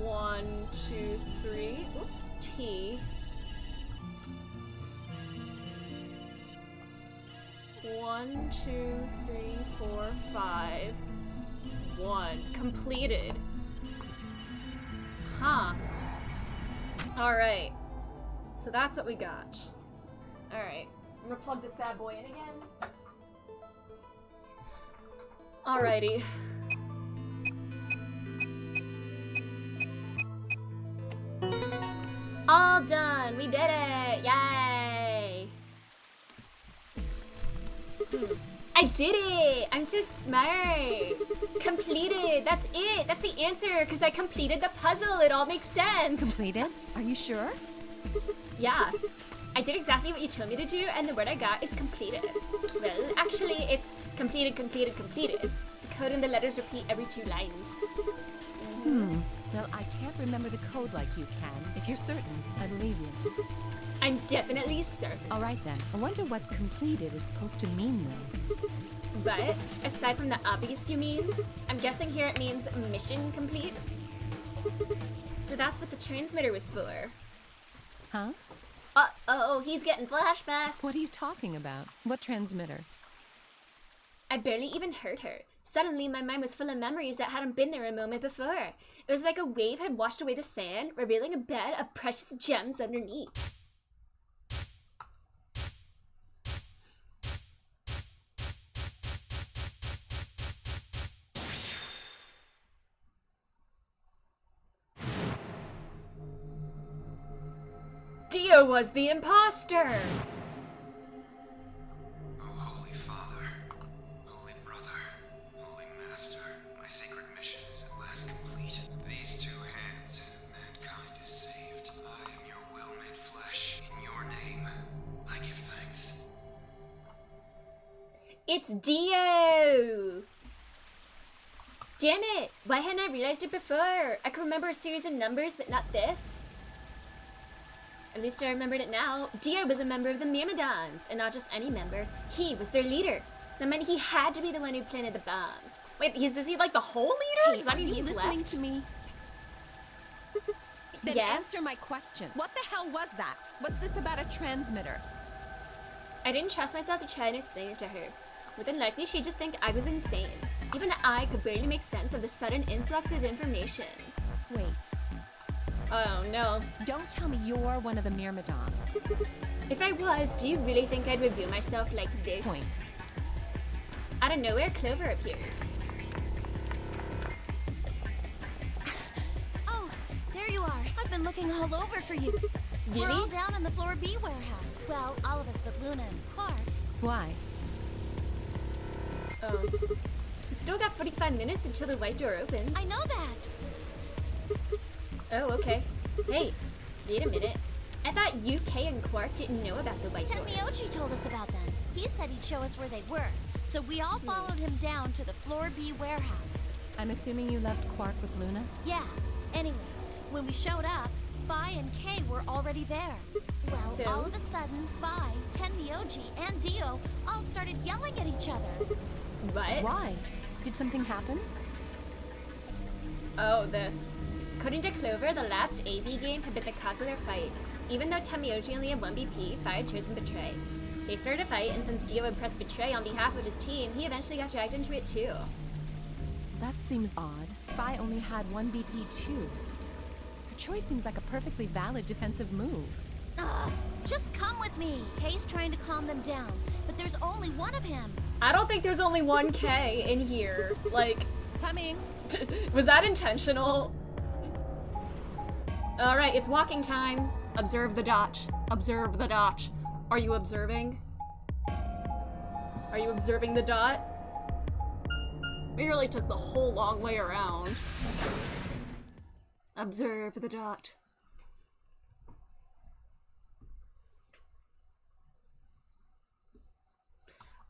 Speaker 1: 1, 2, 3. Oops, T. 1, 2, 3, 4, 5. 1. Completed. Huh. Alright. So that's what we got. Alright. I'm gonna plug this bad boy in again. Alrighty. All done! We did it! Yay! I did it! I'm so smart! Completed! That's it! That's the answer! Because I completed the puzzle! It all makes sense!
Speaker 4: Completed? Are you sure?
Speaker 1: Yeah. I did exactly what you told me to do, and the word I got is completed. Well, actually, it's completed, completed, completed. The code and the letters repeat every 2 lines.
Speaker 4: Well, I can't remember the code like you can. If you're certain, I believe you.
Speaker 1: I'm definitely certain.
Speaker 4: All right then. I wonder what completed is supposed to mean though.
Speaker 1: But, aside from the obvious you mean, I'm guessing here it means mission complete. So that's what the transmitter was for.
Speaker 4: Huh?
Speaker 1: Uh-oh, he's getting flashbacks.
Speaker 4: What are you talking about? What transmitter?
Speaker 1: I barely even heard her. Suddenly, my mind was full of memories that hadn't been there a moment before. It was like a wave had washed away the sand, revealing a bed of precious gems underneath. Dio was the imposter!
Speaker 5: O Holy Father, Holy Brother, Holy Master, my sacred mission is at last complete. With these 2 hands, mankind is saved. I am your will made flesh. In your name, I give thanks.
Speaker 1: It's Dio! Damn it! Why hadn't I realized it before? I could remember a series of numbers, but not this. At least I remembered it now. Dio was a member of the Myrmidons, and not just any member. He was their leader. That meant he had to be the one who planted the bombs. Wait, is he like the whole leader? Does that mean he's
Speaker 4: listening
Speaker 1: left?
Speaker 4: to me? Then
Speaker 1: Yeah?
Speaker 4: answer my question. What the hell was that? What's this about a transmitter?
Speaker 1: I didn't trust myself to try and explain it to her. More than likely, she'd just think I was insane. Even I could barely make sense of the sudden influx of information.
Speaker 4: Wait.
Speaker 1: Oh no.
Speaker 4: Don't tell me you're one of the Myrmidons.
Speaker 1: If I was, do you really think I'd reveal myself like this?
Speaker 4: Point.
Speaker 1: Out of nowhere, Clover appeared.
Speaker 2: Oh, there you are. I've been looking all over for you. We're all
Speaker 1: Really?
Speaker 2: down in the Floor B warehouse. Well, all of us but Luna and Clark.
Speaker 4: Why?
Speaker 1: Oh. We still got 45 minutes until the white door opens.
Speaker 2: I know that.
Speaker 1: Oh, okay. Hey, wait a minute. I thought UK and Quark didn't know about the white doors.
Speaker 2: Tenmyoji told us about them. He said he'd show us where they were. So we all followed him down to the Floor B warehouse.
Speaker 4: I'm assuming you left Quark with Luna?
Speaker 2: Yeah. Anyway, when we showed up, Vi and Kay were already there. Well,
Speaker 1: So?
Speaker 2: all of a sudden, Vi, Tenmyoji, and Dio all started yelling at each other.
Speaker 1: What?
Speaker 4: Why? Did something happen?
Speaker 1: Oh, this. According to Clover, the last AV game had been the cause of their fight. Even though Tenmyoji only had 1 BP, Vi had chosen Betray. They started a fight, and since Dio had pressed Betray on behalf of his team, he eventually got dragged into it too.
Speaker 4: That seems odd. Vi only had 1 BP too. Her choice seems like a perfectly valid defensive move.
Speaker 2: Ugh, just come with me. Kay's trying to calm them down, but there's only one of him.
Speaker 1: I don't think there's only 1 K in here. Like,
Speaker 4: Coming.
Speaker 1: was that intentional? Alright, it's walking time. Observe the dot. Observe the dot. Are you observing? Are you observing the dot? We really took the whole long way around. Observe the dot.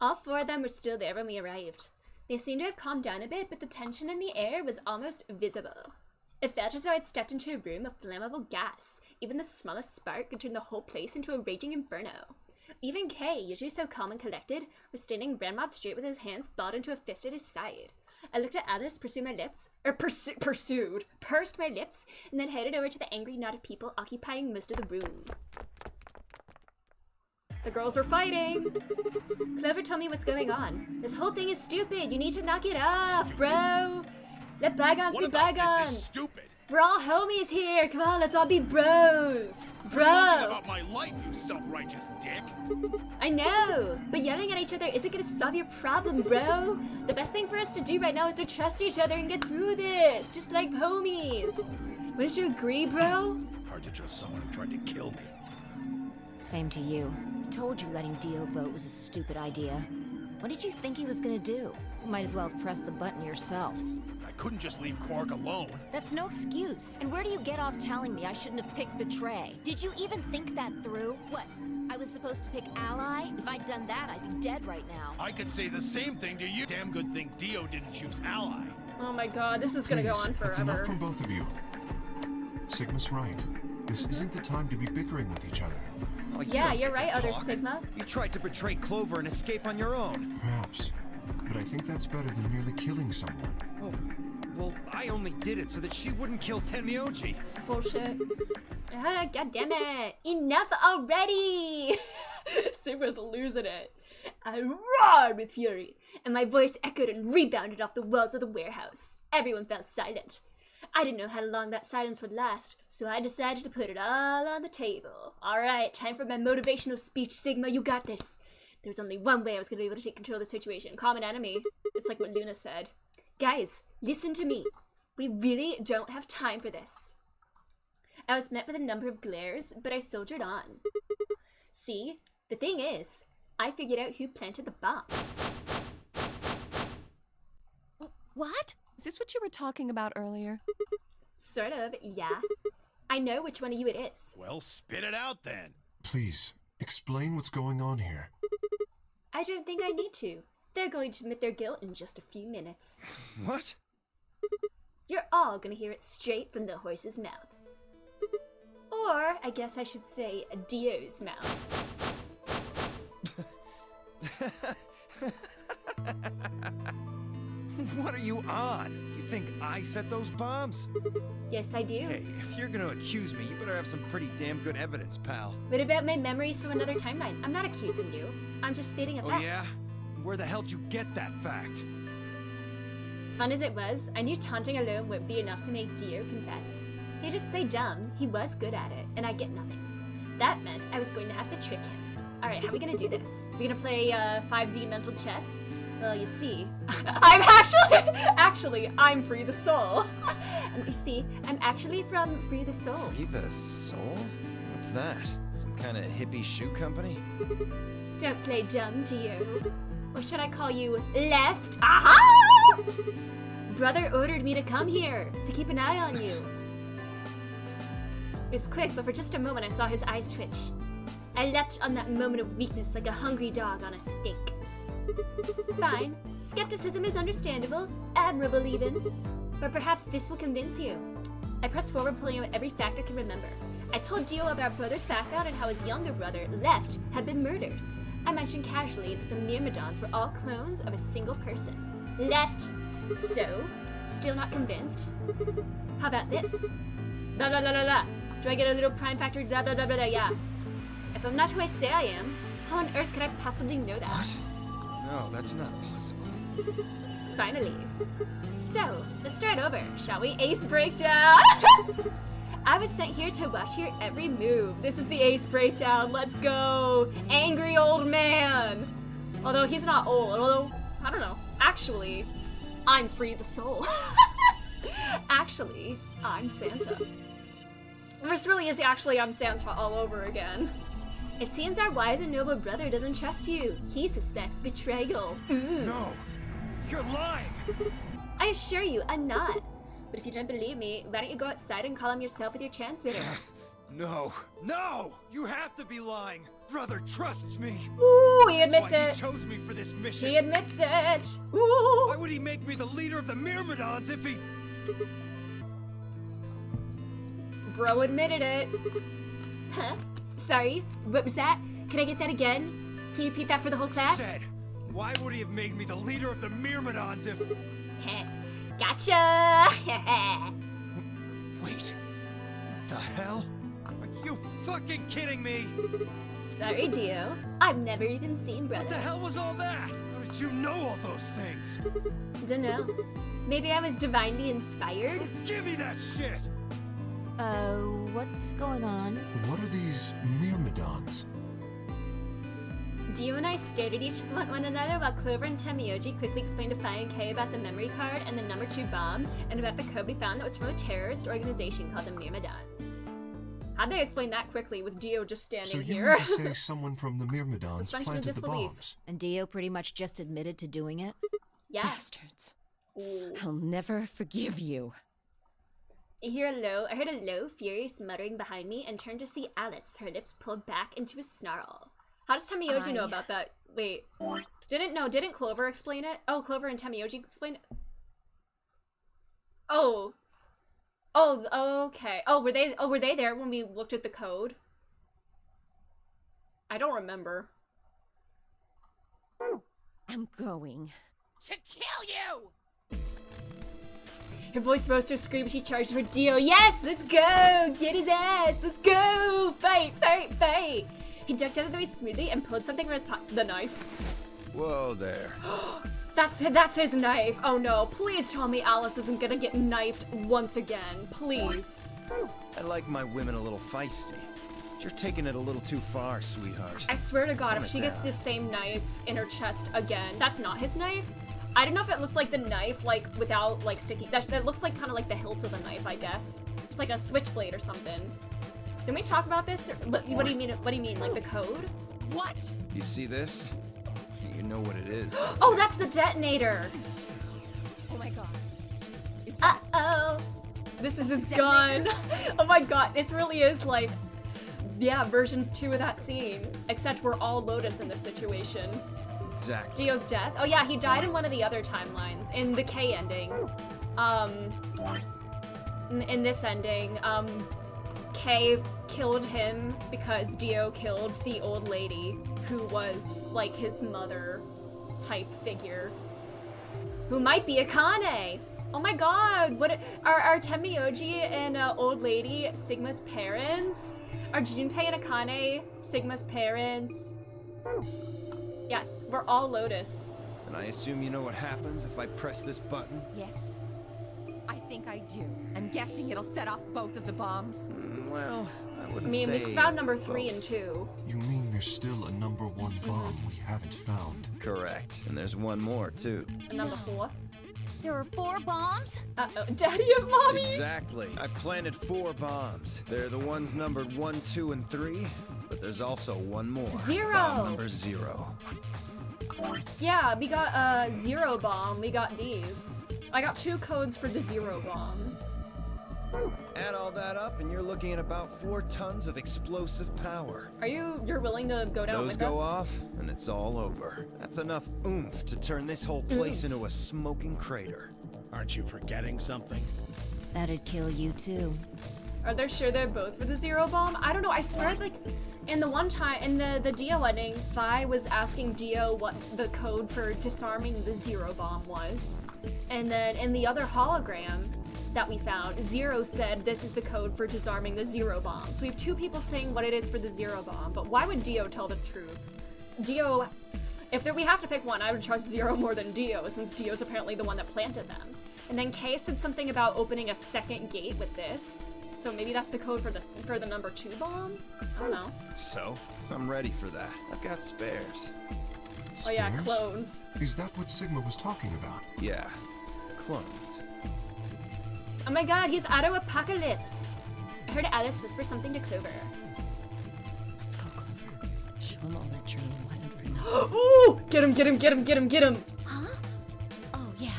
Speaker 1: All 4 of them were still there when we arrived. They seemed to have calmed down a bit, but the tension in the air was almost visible. It felt as though I'd stepped into a room of flammable gas. Even the smallest spark could turn the whole place into a raging inferno. Even Kay, usually so calm and collected, was standing ramrod straight with his hands balled into a fist at his side. I looked at Alice, pursed my lips, and then headed over to the angry knot of people occupying most of the room. The girls are fighting! Clover told me what's going on. This whole thing is stupid. You need to knock it off, bro! Let bygones be bygones!
Speaker 6: This is stupid.
Speaker 1: We're all homies here. Come on, let's all be bros. Bro.
Speaker 6: Talking about my life, you self-righteous dick.
Speaker 1: I know, but yelling at each other isn't gonna solve your problem, bro. The best thing for us to do right now is to trust each other and get through this, just like homies. Wouldn't you agree, bro?
Speaker 6: Hard to trust someone who tried to kill me.
Speaker 7: Same to you. Told you letting Dio vote was a stupid idea. What did you think he was gonna do? You might as well have pressed the button yourself.
Speaker 6: I couldn't just leave Quark alone.
Speaker 7: That's no excuse. And where do you get off telling me I shouldn't have picked Betray? Did you even think that through? What? I was supposed to pick Ally? If I'd done that, I'd be dead right now.
Speaker 6: I could say the same thing to you. Damn good thing Dio didn't choose Ally.
Speaker 1: Oh my god, this is gonna go on
Speaker 8: That's enough
Speaker 1: forever.
Speaker 8: from both of you. Sigma's right. This isn't the time to be bickering with each other.
Speaker 9: Oh, you
Speaker 1: Yeah,
Speaker 9: don't
Speaker 1: you're
Speaker 9: get to
Speaker 1: right, other
Speaker 9: talk.
Speaker 1: Sigma.
Speaker 9: You tried to betray Clover and escape on your own.
Speaker 8: Perhaps. But I think that's better than merely killing someone.
Speaker 9: Oh, well, I only did it so that she wouldn't kill Tenmyoji.
Speaker 1: Bullshit. Ah, god damn it. Enough already! Sigma's losing it. I roared with fury, and my voice echoed and rebounded off the walls of the warehouse. Everyone fell silent. I didn't know how long that silence would last, so I decided to put it all on the table. Alright, time for my motivational speech, Sigma, you got this. There was only one way I was going to be able to take control of the situation. Common enemy. It's like what Luna said. Guys, listen to me. We really don't have time for this. I was met with a number of glares, but I soldiered on. See, the thing is, I figured out who planted the bombs.
Speaker 2: What?
Speaker 4: Is this what you were talking about earlier?
Speaker 1: Sort of, yeah. I know which one of you it is.
Speaker 6: Well, spit it out then.
Speaker 8: Please, explain what's going on here.
Speaker 1: I don't think I need to. They're going to admit their guilt in just a few minutes.
Speaker 9: What?
Speaker 1: You're all gonna hear it straight from the horse's mouth. Or, I guess I should say, Dio's mouth.
Speaker 9: What are you on? You think I set those bombs?
Speaker 1: Yes, I do.
Speaker 9: Hey, if you're gonna accuse me, you better have some pretty damn good evidence, pal.
Speaker 1: What about my memories from another timeline? I'm not accusing you. I'm just stating a
Speaker 9: Oh
Speaker 1: fact.
Speaker 9: yeah? Where the hell'd you get that fact?
Speaker 1: Fun as it was, I knew taunting alone wouldn't be enough to make Dio confess. He just played dumb, he was good at it, and I get nothing. That meant I was going to have to trick him. Alright, how are we gonna do this? We gonna play 5D mental chess? Well, you see, I'm actually, I'm Free the Soul. And you see, I'm actually from Free the Soul.
Speaker 9: Free the Soul? What's that? Some kind of hippie shoe company?
Speaker 1: Don't play dumb, Dio. Or should I call you Left? Aha! Brother ordered me to come here, to keep an eye on you. It was quick, but for just a moment I saw his eyes twitch. I leapt on that moment of weakness like a hungry dog on a steak. Fine. Skepticism is understandable, admirable even. But perhaps this will convince you. I pressed forward, pulling out every fact I could remember. I told Dio about our brother's background and how his younger brother, Left, had been murdered. I mentioned casually that the Myrmidons were all clones of a single person. Left. So, still not convinced? How about this? Blah blah blah blah blah. Do I get a little prime factor? Blah blah blah blah blah, yeah. If I'm not who I say I am, how on earth could I possibly know that?
Speaker 9: What? No, that's not possible.
Speaker 1: Finally. So, let's start over, shall we? Ace breakdown! I was sent here to watch your every move. This is the ace breakdown. Let's go! Angry old man! Although he's not old, although, I don't know. Actually, I'm Free the Soul. Actually, I'm Santa. This really is actually I'm Santa all over again. It seems our wise and noble brother doesn't trust you. He suspects betrayal.
Speaker 6: No! You're lying!
Speaker 1: I assure you, I'm not. But if you don't believe me, why don't you go outside and call him yourself with your transmitter?
Speaker 6: No! No! You have to be lying! Brother trusts me!
Speaker 1: Ooh, he admits
Speaker 6: That's why
Speaker 1: it.
Speaker 6: he chose me for this mission!
Speaker 1: He admits it. Ooh.
Speaker 6: Why would he make me the leader of the Myrmidons if he...
Speaker 1: Bro admitted it. Huh? Sorry, what was that? Can I get that again? Can you repeat that for the whole class?
Speaker 6: Said, why would he have made me the leader of the Myrmidons if...
Speaker 1: Heh. Gotcha!
Speaker 6: Wait. What the hell? Are you fucking kidding me?
Speaker 1: Sorry, Dio. I've never even seen brother.
Speaker 6: What the hell was all that? How did you know all those things?
Speaker 1: Dunno. Maybe I was divinely inspired?
Speaker 6: Give me that shit!
Speaker 7: What's going on?
Speaker 8: What are these Myrmidons?
Speaker 1: Dio and I stared at one another while Clover and Tamioji quickly explained to Fi and Kay about the memory card and the number 2 bomb, and about the code we found that was from a terrorist organization called the Myrmidons. How'd they explain that quickly with Dio just standing
Speaker 8: So you
Speaker 1: here?
Speaker 8: mean to say someone from the Myrmidons
Speaker 1: Suspension of
Speaker 8: planted the
Speaker 1: disbelief.
Speaker 8: bombs?
Speaker 7: And Dio pretty much just admitted to doing it?
Speaker 1: Yeah.
Speaker 4: Bastards.
Speaker 1: Ooh.
Speaker 4: I'll never forgive you.
Speaker 1: I heard a low, furious muttering behind me and turned to see Alice, her lips pulled back into a snarl. How does Tamioji know about that? Wait. Didn't Clover explain it? Oh, Clover and Tamioji explained it? Oh. Oh, okay. Oh, were they there when we looked at the code? I don't remember.
Speaker 4: I'm going
Speaker 10: to kill you!
Speaker 1: Her voice rose to a scream as she charged for Dio. Yes, let's go! Get his ass! Let's go! Fight, fight, fight! He ducked out of the way smoothly and pulled something from his pocket. The knife.
Speaker 9: Whoa there.
Speaker 1: That's his knife. Oh no, please tell me Alice isn't gonna get knifed once again. Please.
Speaker 9: I like my women a little feisty. But you're taking it a little too far, sweetheart.
Speaker 1: I swear to God,
Speaker 9: Calm
Speaker 1: if she
Speaker 9: it
Speaker 1: gets
Speaker 9: down.
Speaker 1: the same knife in her chest again, that's not his knife. I don't know if it looks like the knife, like, without, like, sticky. That looks like kind of like the hilt of the knife, I guess. It's like a switchblade or something. Can we talk about this? What do you mean? What do you mean? Like the code?
Speaker 10: What?
Speaker 9: You see this? You know what it is.
Speaker 1: Oh, that's the detonator.
Speaker 10: Oh my god.
Speaker 1: Uh-oh. This is his gun. Oh my god, this really is like, yeah, version 2 of that scene. Except we're all Lotus in this situation.
Speaker 9: Exactly.
Speaker 1: Dio's death. Oh yeah, he died in one of the other timelines. In the K ending. In this ending, Kay killed him because Dio killed the old lady who was like his mother type figure. Who might be Akane! Oh my god, what are Tamioji and old lady Sigma's parents? Are Junpei and Akane Sigma's parents? Yes, we're all Lotus.
Speaker 9: And I assume you know what happens if I press this button?
Speaker 10: Yes. I think I do. I'm guessing it'll set off both of the bombs.
Speaker 9: Well, I
Speaker 1: I
Speaker 9: wouldn't
Speaker 1: mean,
Speaker 9: say
Speaker 1: we found number 3
Speaker 9: both.
Speaker 1: and 2.
Speaker 8: You mean there's still a number 1 bomb we haven't found?
Speaker 9: Correct. And there's one more, too.
Speaker 1: And number 4.
Speaker 2: There are 4 bombs?
Speaker 1: Uh-oh, Daddy of Mommy!
Speaker 9: Exactly. I planted 4 bombs. They're the ones numbered 1, 2, and 3. But there's also one more.
Speaker 1: 0.
Speaker 9: Bomb number 0.
Speaker 1: Yeah, we got 0 bomb. We got these. I got 2 codes for the 0 bomb.
Speaker 9: Add all that up, and you're looking at about 4 tons of explosive power.
Speaker 1: You're willing to go down
Speaker 9: Those
Speaker 1: with us?
Speaker 9: go off, and it's all over. That's enough oomph to turn this whole place into a smoking crater.
Speaker 6: Aren't you forgetting something?
Speaker 7: That'd kill you too.
Speaker 1: Are they sure they're both for the zero bomb? I don't know. I swear, like, in the one time, in the Dio ending, Fi was asking Dio what the code for disarming the zero bomb was. And then in the other hologram that we found, Zero said this is the code for disarming the zero bomb. So we have 2 people saying what it is for the zero bomb, but why would Dio tell the truth? Dio, we have to pick one, I would trust Zero more than Dio, since Dio's apparently the one that planted them. And then Kay said something about opening a second gate with this. So maybe that's the code for the number 2 bomb? I don't know.
Speaker 9: So, I'm ready for that. I've got spares.
Speaker 1: Oh yeah,
Speaker 8: Spares?
Speaker 1: clones.
Speaker 8: Is that what Sigma was talking about?
Speaker 9: Yeah, clones.
Speaker 1: Oh my god, he's Auto-Apocalypse! I heard Alice whisper something to Clover.
Speaker 4: Let's go, Clover. Show him all that training wasn't for nothing.
Speaker 1: Ooh! Get him, get him, get him, get him, get him!
Speaker 2: Huh? Oh, yeah.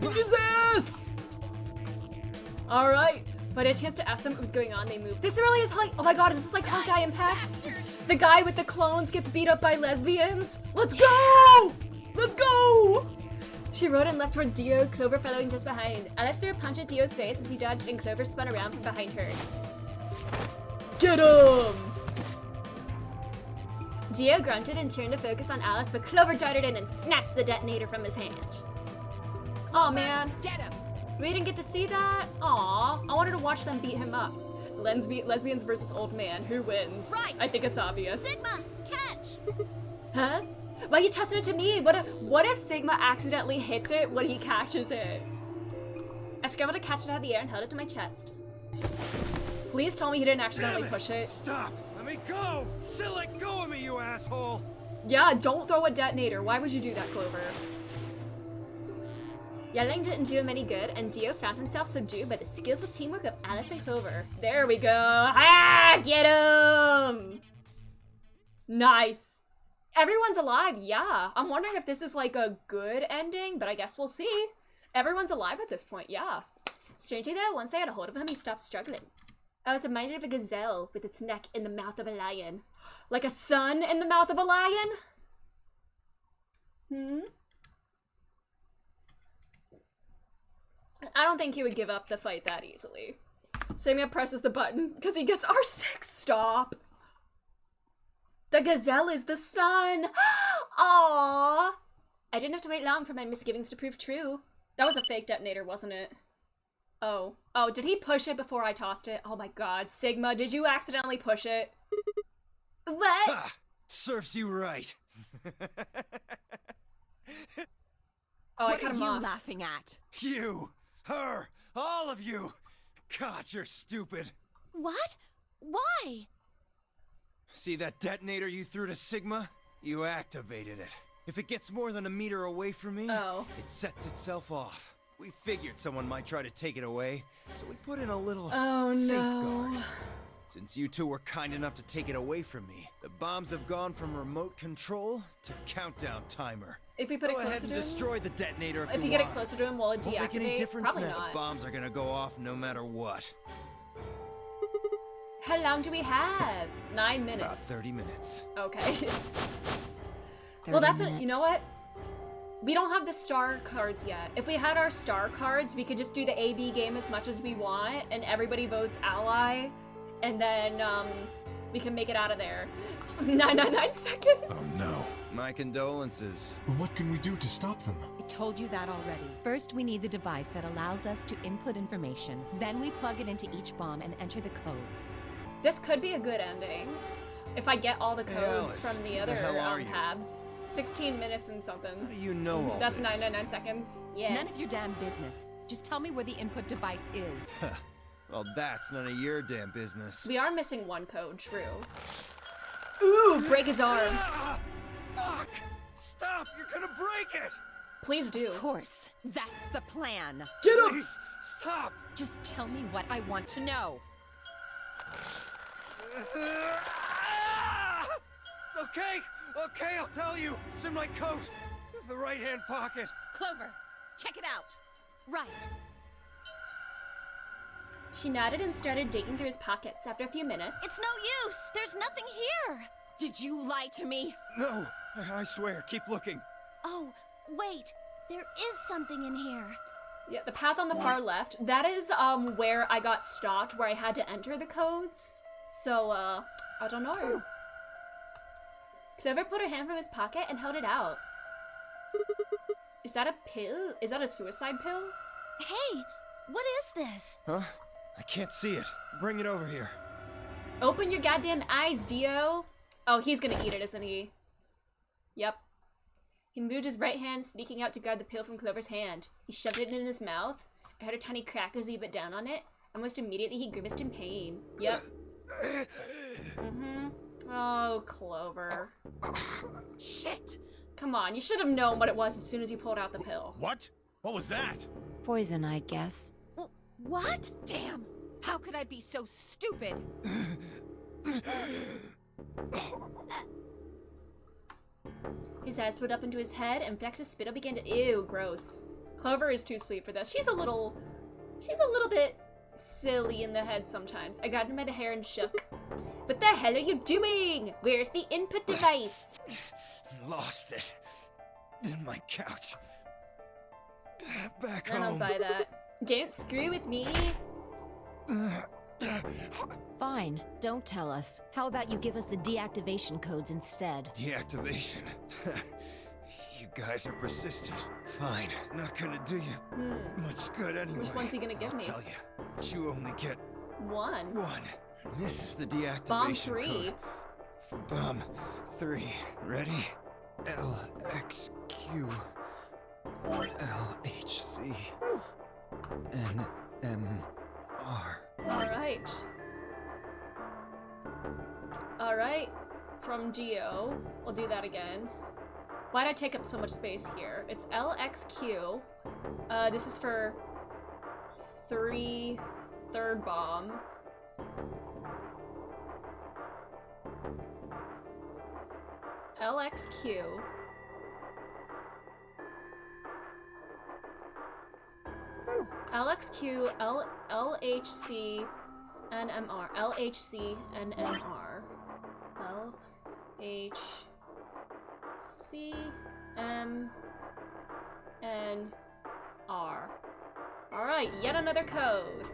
Speaker 1: Jesus! Alright. If I had a chance to ask them what was going on, they moved. This really is like, oh my god, is this like Hawkeye Impact? The guy with the clones gets beat up by lesbians? Let's go! Let's go! She rode and left toward Dio, Clover following just behind. Alice threw a punch at Dio's face as he dodged and Clover spun around from behind her. Get him! Dio grunted and turned to focus on Alice, but Clover darted in and snatched the detonator from his hand. Oh man.
Speaker 10: Get him!
Speaker 1: We didn't get to see that? Aw, I wanted to watch them beat him up. Lesbians versus old man, who wins?
Speaker 2: Right.
Speaker 1: I think it's obvious.
Speaker 2: Sigma, catch!
Speaker 1: Huh? Why are you tossing it to me? What if Sigma accidentally hits it when he catches it? I scrambled to catch it out of the air and held it to my chest. Please tell me he didn't accidentally push it.
Speaker 6: Stop! Let me go! Still let go of me, you asshole!
Speaker 1: Yeah, don't throw a detonator. Why would you do that, Clover? Yelling didn't do him any good, and Dio found himself subdued by the skillful teamwork of Alice and Clover. There we go. Ah, get him! Nice. Everyone's alive, yeah. I'm wondering if this is like a good ending, but I guess we'll see. Everyone's alive at this point, yeah. Strangely though, once they had a hold of him, he stopped struggling. I was reminded of a gazelle with its neck in the mouth of a lion. Like a sun in the mouth of a lion? I don't think he would give up the fight that easily. Sigma presses the button because he gets R6. Stop. The gazelle is the sun. Aww. I didn't have to wait long for my misgivings to prove true. That was a fake detonator, wasn't it? Oh. Oh, did he push it before I tossed it? Oh my god. Sigma, did you accidentally push it? What?
Speaker 6: Ha! Serves you right.
Speaker 1: Oh, I
Speaker 10: What
Speaker 1: cut
Speaker 10: are
Speaker 1: him
Speaker 10: you
Speaker 1: off.
Speaker 10: laughing at?
Speaker 6: You, her, all of you. God, you're stupid.
Speaker 2: What? Why?
Speaker 9: See that detonator you threw to Sigma? You activated it. If it gets more than a meter away from me, it sets itself off. We figured someone might try to take it away, so we put in a little safeguard. Since you two were kind enough to take it away from me, the bombs have gone from remote control to countdown timer.
Speaker 1: If we put it
Speaker 9: Go ahead
Speaker 1: closer
Speaker 9: and
Speaker 1: to him?
Speaker 9: destroy the detonator
Speaker 1: If you get it closer to him, will it deactivate?
Speaker 9: Won't make any difference
Speaker 1: Probably
Speaker 9: now.
Speaker 1: not.
Speaker 9: Bombs are gonna go off no matter what.
Speaker 1: How long do we have? 9 minutes.
Speaker 9: About 30 minutes.
Speaker 1: Okay. Well, that's it. You know what? We don't have the star cards yet. If we had our star cards, we could just do the AB game as much as we want, and everybody votes ally, and then we can make it out of there. 999 seconds.
Speaker 8: Oh no.
Speaker 9: My condolences.
Speaker 8: What can we do to stop them?
Speaker 10: I told you that already.
Speaker 4: First, we need the device that allows us to input information. Then we plug it into each bomb and enter the codes.
Speaker 1: This could be a good ending. If I get all the
Speaker 9: Hey,
Speaker 1: codes
Speaker 9: Alice,
Speaker 1: from the
Speaker 9: where
Speaker 1: other
Speaker 9: the hell are you?
Speaker 1: tabs. 16 minutes and something.
Speaker 9: How do you know all
Speaker 1: That's
Speaker 9: this?
Speaker 1: 999 seconds. Yeah.
Speaker 10: None of your damn business. Just tell me where the input device is.
Speaker 9: Well, that's none of your damn business.
Speaker 1: We are missing one code, true. Ooh, break his arm.
Speaker 6: Ah, fuck! Stop! You're gonna break it!
Speaker 1: Please do.
Speaker 10: Of course. That's the plan.
Speaker 6: Get him! Please, stop!
Speaker 10: Just tell me what I want to know.
Speaker 6: Okay, I'll tell you. It's in my coat. The right-hand pocket.
Speaker 10: Clover, check it out. Right.
Speaker 1: She nodded and started digging through his pockets. After a few minutes...
Speaker 2: It's no use! There's nothing here!
Speaker 10: Did you lie to me?
Speaker 9: No! I swear, keep looking.
Speaker 2: Oh, wait. There is something in here.
Speaker 1: Yeah, the path on the far left. That is, where I got stopped, where I had to enter the codes. So, I don't know. Clover put her hand from his pocket and held it out. Is that a pill? Is that a suicide pill?
Speaker 2: Hey, what is this?
Speaker 9: Huh? I can't see it. Bring it over here.
Speaker 1: Open your goddamn eyes, Dio. Oh, he's gonna eat it, isn't he? Yep. He moved his right hand, sneaking out to grab the pill from Clover's hand. He shoved it in his mouth. I heard a tiny crack as he bit down on it. Almost immediately, he grimaced in pain. Yep. Oh, Clover.
Speaker 10: Shit!
Speaker 1: Come on, you should have known what it was as soon as you pulled out the pill.
Speaker 6: What? What was that?
Speaker 7: Poison, I guess.
Speaker 2: What?
Speaker 10: Damn! How could I be so stupid?
Speaker 1: His eyes put up into his head, and Vex's spittle began to— Ew, gross. Clover is too sweet for this. She's a little bit silly in the head sometimes. I grabbed him by the hair and shook. What the hell are you doing? Where's the input device?
Speaker 9: Lost it. In my couch. Back
Speaker 1: I don't
Speaker 9: home.
Speaker 1: buy that. Don't screw with me.
Speaker 7: Fine, don't tell us. How about you give us the deactivation codes instead?
Speaker 9: Deactivation? You guys are persistent. Fine, not gonna do you much good anyway.
Speaker 1: Which one's he gonna give
Speaker 9: I'll
Speaker 1: me?
Speaker 9: tell you. You only get
Speaker 1: one.
Speaker 9: This is the deactivation
Speaker 1: Bomb 3.
Speaker 9: code for bomb 3. Ready? LXQ LHC NMR.
Speaker 1: Alright. From Geo. We'll do that again. Why'd I take up so much space here? It's LXQ. This is for 3 third bomb. LXQ. LXQ, LHC, NMR. LHC, NMR. LHC, MNR. Alright, yet another code.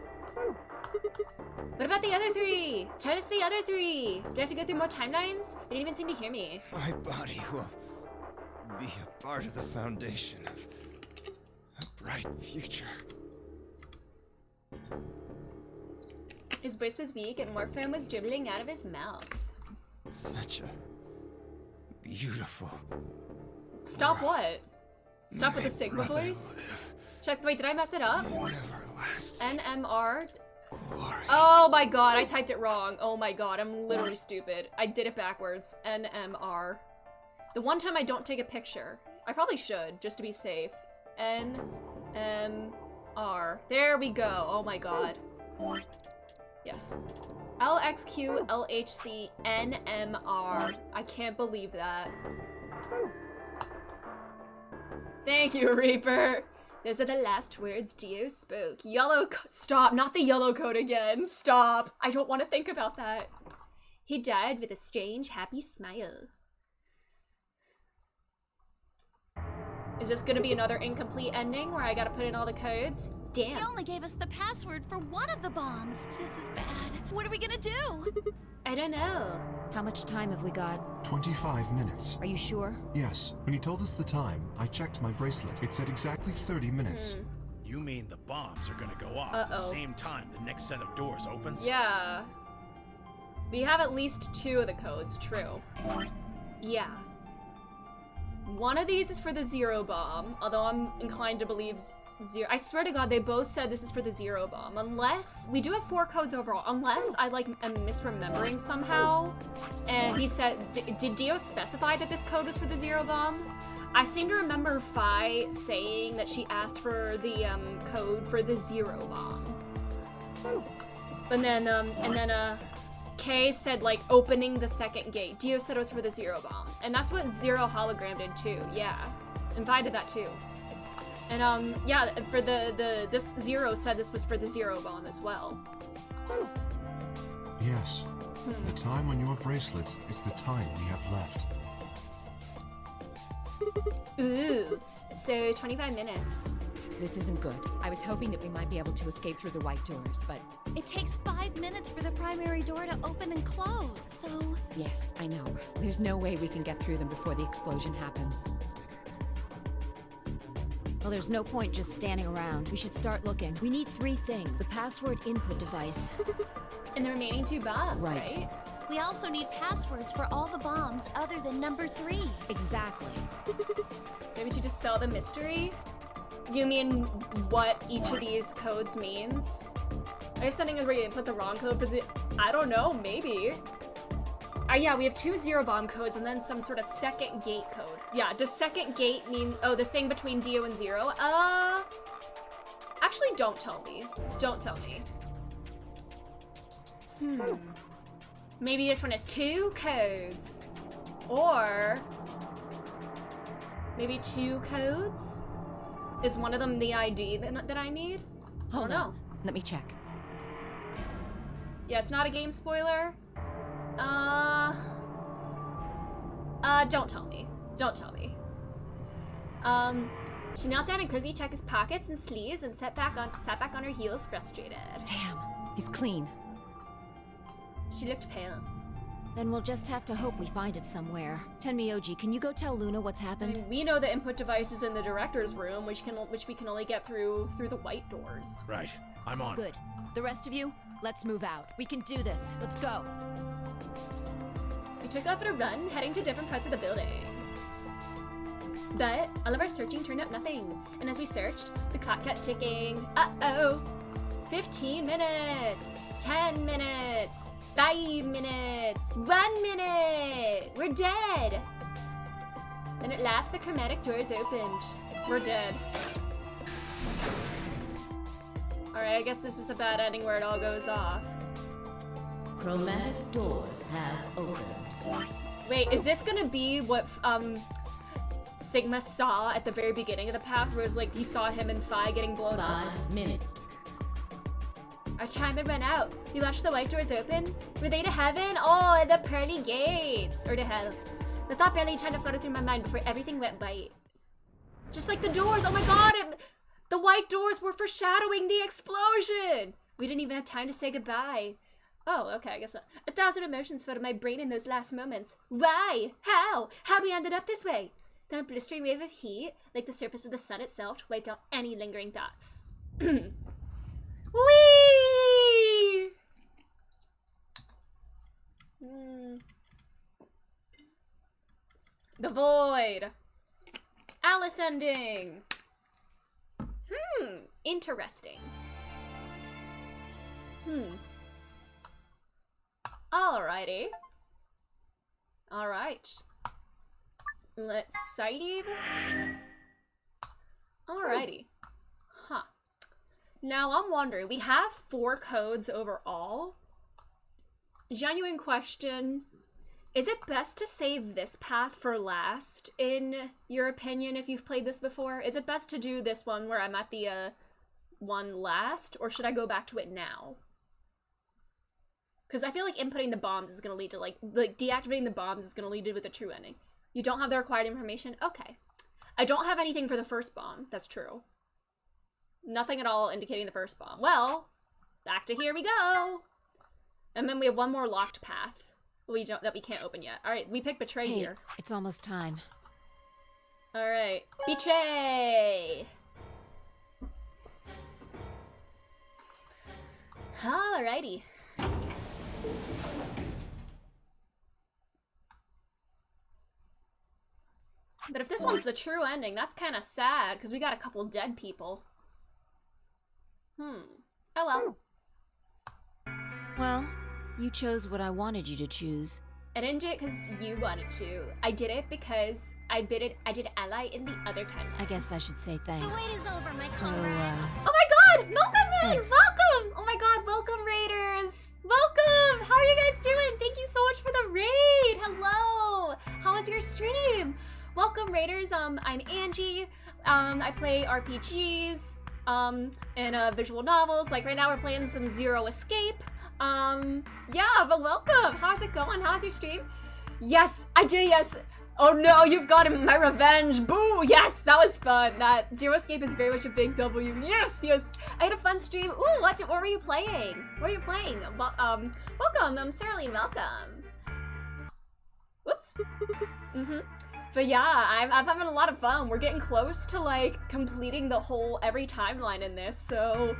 Speaker 1: What about the other 3? Tell us the other 3. Do I have to go through more timelines? They didn't even seem to hear me.
Speaker 9: My body will be a part of the foundation of a bright future.
Speaker 1: His voice was weak and morphine was dribbling out of his mouth.
Speaker 9: Such a beautiful.
Speaker 1: Stop what? Stop with the Sigma voice? Check, wait, did I mess it up? NMR? Oh my god, I typed it wrong. Oh my god, I'm literally stupid. I did it backwards. NMR. The one time I don't take a picture. I probably should, just to be safe. NMR. There we go. Oh my god. Yes. LXQ, LHC, NMR. I can't believe that. Thank you, Reaper. Those are the last words Geo spoke. Yellow stop, not the yellow code again. Stop. I don't want to think about that. He died with a strange, happy smile. Is this gonna be another incomplete ending where I gotta put in all the codes? Damn.
Speaker 2: He only gave us the password for one of the bombs. This is bad. What are we gonna do?
Speaker 1: I don't know.
Speaker 7: How much time have we got?
Speaker 8: 25 minutes.
Speaker 7: Are you sure?
Speaker 8: Yes. When he told us the time, I checked my bracelet. It said exactly 30 minutes.
Speaker 6: You mean the bombs are gonna go off the same time the next set of doors opens?
Speaker 1: Yeah. We have at least 2 of the codes, true. Yeah. One of these is for the 0 bomb, although I'm inclined to believe 0. I swear to god, they both said this is for the 0 bomb. Unless, we do have 4 codes overall, unless I like am misremembering somehow. And he said, did Dio specify that this code was for the 0 bomb? I seem to remember Fi saying that she asked for the code for the 0 bomb. And then Kay said like opening the second gate. Dio said it was for the 0 bomb. And that's what 0 hologram did too, yeah. And Vi did that too. And yeah, for this Zero said this was for the Zero bomb as well.
Speaker 8: Yes. The time on your bracelet is the time we have left.
Speaker 1: Ooh, so 25 minutes.
Speaker 10: This isn't good. I was hoping that we might be able to escape through the white doors, but...
Speaker 2: It takes 5 minutes for the primary door to open and close, so...
Speaker 10: Yes, I know. There's no way we can get through them before the explosion happens.
Speaker 7: Well, there's no point just standing around. We should start looking. We need 3 things. The password input device.
Speaker 1: And the remaining 2 bombs, right?
Speaker 2: We also need passwords for all the bombs other than number 3.
Speaker 7: Exactly.
Speaker 1: Maybe to dispel the mystery? Do you mean what each of these codes means? Are you sending us where you put the wrong code? I don't know, maybe. Yeah, we have 2 Zero bomb codes and then some sort of second gate code. Yeah, does second gate mean, oh, the thing between Dio and Zero? Actually, don't tell me. Don't tell me. Maybe this one has 2 codes. Or maybe 2 codes? Is one of them the ID that I need?
Speaker 10: Hold on. Let me check.
Speaker 1: Yeah, it's not a game spoiler. Don't tell me. Don't tell me. She knelt down and quickly checked his pockets and sleeves and sat back on her heels, frustrated.
Speaker 10: Damn, he's clean.
Speaker 1: She looked pale.
Speaker 7: Then we'll just have to hope we find it somewhere. Tenmyoji, can you go tell Luna what's happened?
Speaker 1: I mean, we know the input device is in the director's room, which we can only get through the white doors.
Speaker 6: Right, I'm on.
Speaker 7: Good. The rest of you, let's move out. We can do this. Let's go.
Speaker 1: We took off at a run, heading to different parts of the building. But all of our searching turned up nothing. And as we searched, the clock kept ticking. Uh-oh. 15 minutes. 10 minutes. 5 minutes. 1 minute. We're dead. Then at last the chromatic doors opened. We're dead. Alright, I guess this is a bad ending where it all goes off.
Speaker 11: Chromatic doors have opened.
Speaker 1: Wait, is this gonna be what Sigma saw at the very beginning of the path, where it was like he saw him and Phi getting blown up?
Speaker 11: 5 minutes.
Speaker 1: Our time had run out. We watched the white doors open. Were they to heaven? Oh, the pearly gates! Or to hell. The thought barely trying to flutter through my mind before everything went white. Just like the doors! Oh my god! The white doors were foreshadowing the explosion! We didn't even have time to say goodbye. Oh, okay, I guess not. 1,000 emotions flooded my brain in those last moments. Why? How? How'd we ended up this way? Then a blistering wave of heat, like the surface of the sun itself, wiped out any lingering thoughts. Whee! The void. Alice ending. Interesting. Alrighty. Alright. Let's save. Alrighty. Huh. Now I'm wondering, we have 4 codes overall. Genuine question. Is it best to save this path for last, in your opinion, if you've played this before? Is it best to do this one where I'm at the one last, or should I go back to it now? Because I feel like inputting the bombs is going to lead to, like deactivating the bombs is going to lead to the true ending. You don't have the required information? Okay. I don't have anything for the first bomb. That's true. Nothing at all indicating the first bomb. Well, back to here we go. And then we have one more locked path that we can't open yet. All right, we picked Betray here.
Speaker 7: It's almost time.
Speaker 1: All right, Betray. Alrighty. But if this one's the true ending, that's kind of sad, because we got a couple dead people. Oh well.
Speaker 7: Well, you chose what I wanted you to choose.
Speaker 1: I didn't do it because you wanted to. I did it because I did ally in the other timeline.
Speaker 7: I guess I should say thanks.
Speaker 2: The wait is over, my
Speaker 1: comrade. Oh my god! Milkman! Welcome! Oh my god, welcome, Raiders! Welcome! How are you guys doing? Thank you so much for the raid! Hello! How was your stream? Welcome, Raiders. I'm Angie. I play RPGs, and visual novels. Like right now we're playing some Zero Escape. Yeah, but welcome. How's it going? How's your stream? Yes, I did, yes. Oh no, you've gotten my revenge. Boo, yes, that was fun. That Zero Escape is very much a big W. Yes, yes. I had a fun stream. Ooh, what were you playing? What are you playing? Well, welcome, Cerealine, welcome. Whoops. But yeah, I'm having a lot of fun. We're getting close to like completing the whole every timeline in this. So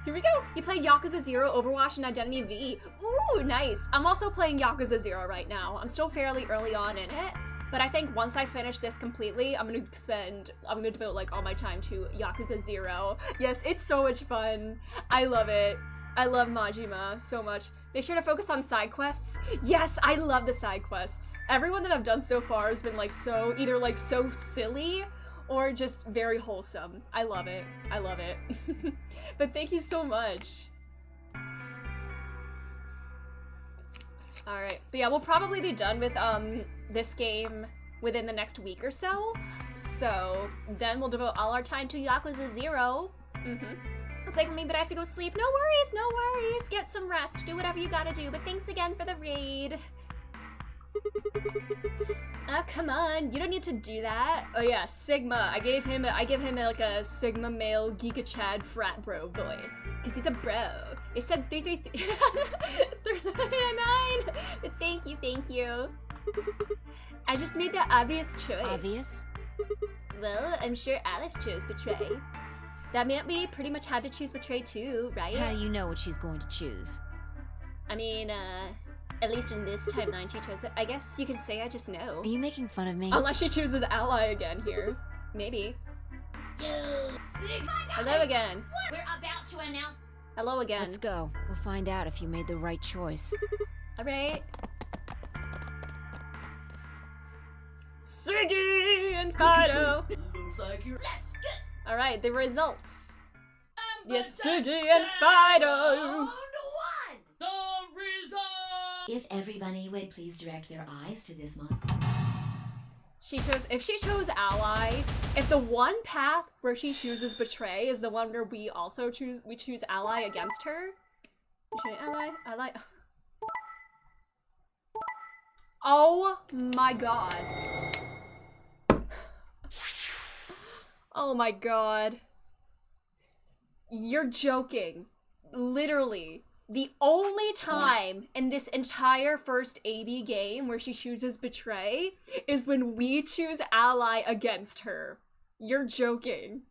Speaker 1: here we go. You played Yakuza 0, Overwatch, and Identity V. Ooh, nice. I'm also playing Yakuza 0 right now. I'm still fairly early on in it. But I think once I finish this completely, I'm gonna devote like all my time to Yakuza 0. Yes, it's so much fun. I love it. I love Majima so much. Make sure to focus on side quests. Yes, I love the side quests. Everyone that I've done so far has been like either like so silly or just very wholesome. I love it. I love it. But thank you so much. Alright, but yeah, we'll probably be done with this game within the next week or so. So then we'll devote all our time to Yakuza 0. It's like for me, but I have to go sleep. No worries, no worries. Get some rest. Do whatever you gotta do. But thanks again for the raid. Oh, come on. You don't need to do that. Oh yeah, Sigma. I give him like a Sigma male Giga Chad frat bro voice. Cause he's a bro. It said 339. But thank you. I just made the obvious choice.
Speaker 7: Obvious?
Speaker 1: Well, I'm sure Alice chose Betray. That meant we pretty much had to choose Betray too, right?
Speaker 7: How do you know what she's going to choose?
Speaker 1: I mean, at least in this timeline she chose it. I guess you could say I just know.
Speaker 7: Are you making fun of me?
Speaker 1: Unless she chooses Ally again here. Maybe. Hello again.
Speaker 2: We're about to announce.
Speaker 1: Hello again.
Speaker 7: Let's go. We'll find out if you made the right choice.
Speaker 1: Alright. Siggy and Fido.
Speaker 11: Looks like you're. Let's get.
Speaker 1: Alright, the results. Yes, Siggy and Fido.
Speaker 11: The result.
Speaker 12: If everybody would please direct their eyes to this one.
Speaker 1: If she chose Ally, if the one path where she chooses Betray is the one where we also choose Ally against her. Betray Ally. Oh my god. Oh my god. You're joking. Literally. The only time in this entire first AB game where she chooses Betray is when we choose Ally against her. You're joking.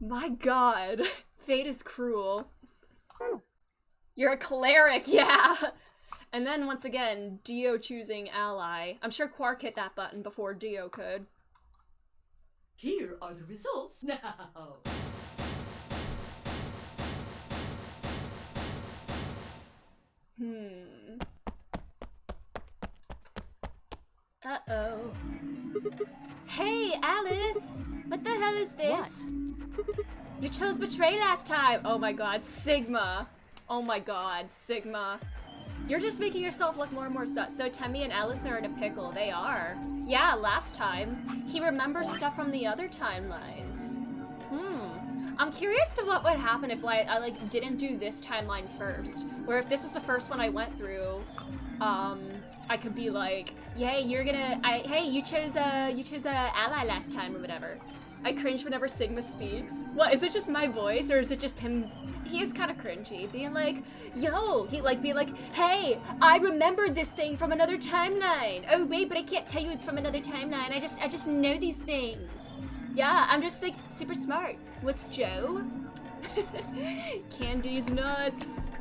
Speaker 1: My god. Fate is cruel. You're a cleric, yeah! And then once again, Dio choosing Ally. I'm sure Quark hit that button before Dio could.
Speaker 11: Here are the results now.
Speaker 1: Uh-oh. Hey, Alice! What the hell is this? What? You chose Betray last time! Oh my god, Sigma. Oh my god, Sigma. You're just making yourself look more and more sus. So Temmie and Alice are in a pickle. They are. Yeah, last time. He remembers stuff from the other timelines. I'm curious to what would happen if I didn't do this timeline first. Where if this was the first one I went through, I could be like, yay, hey, you chose Ally last time or whatever. I cringe whenever Sigma speaks. What, is it just my voice or is it just him? He is kind of cringy, being like, yo, being like, hey, I remembered this thing from another timeline. Oh wait, but I can't tell you it's from another timeline. I just know these things. Yeah, I'm just like super smart. What's Joe? Candy's nuts.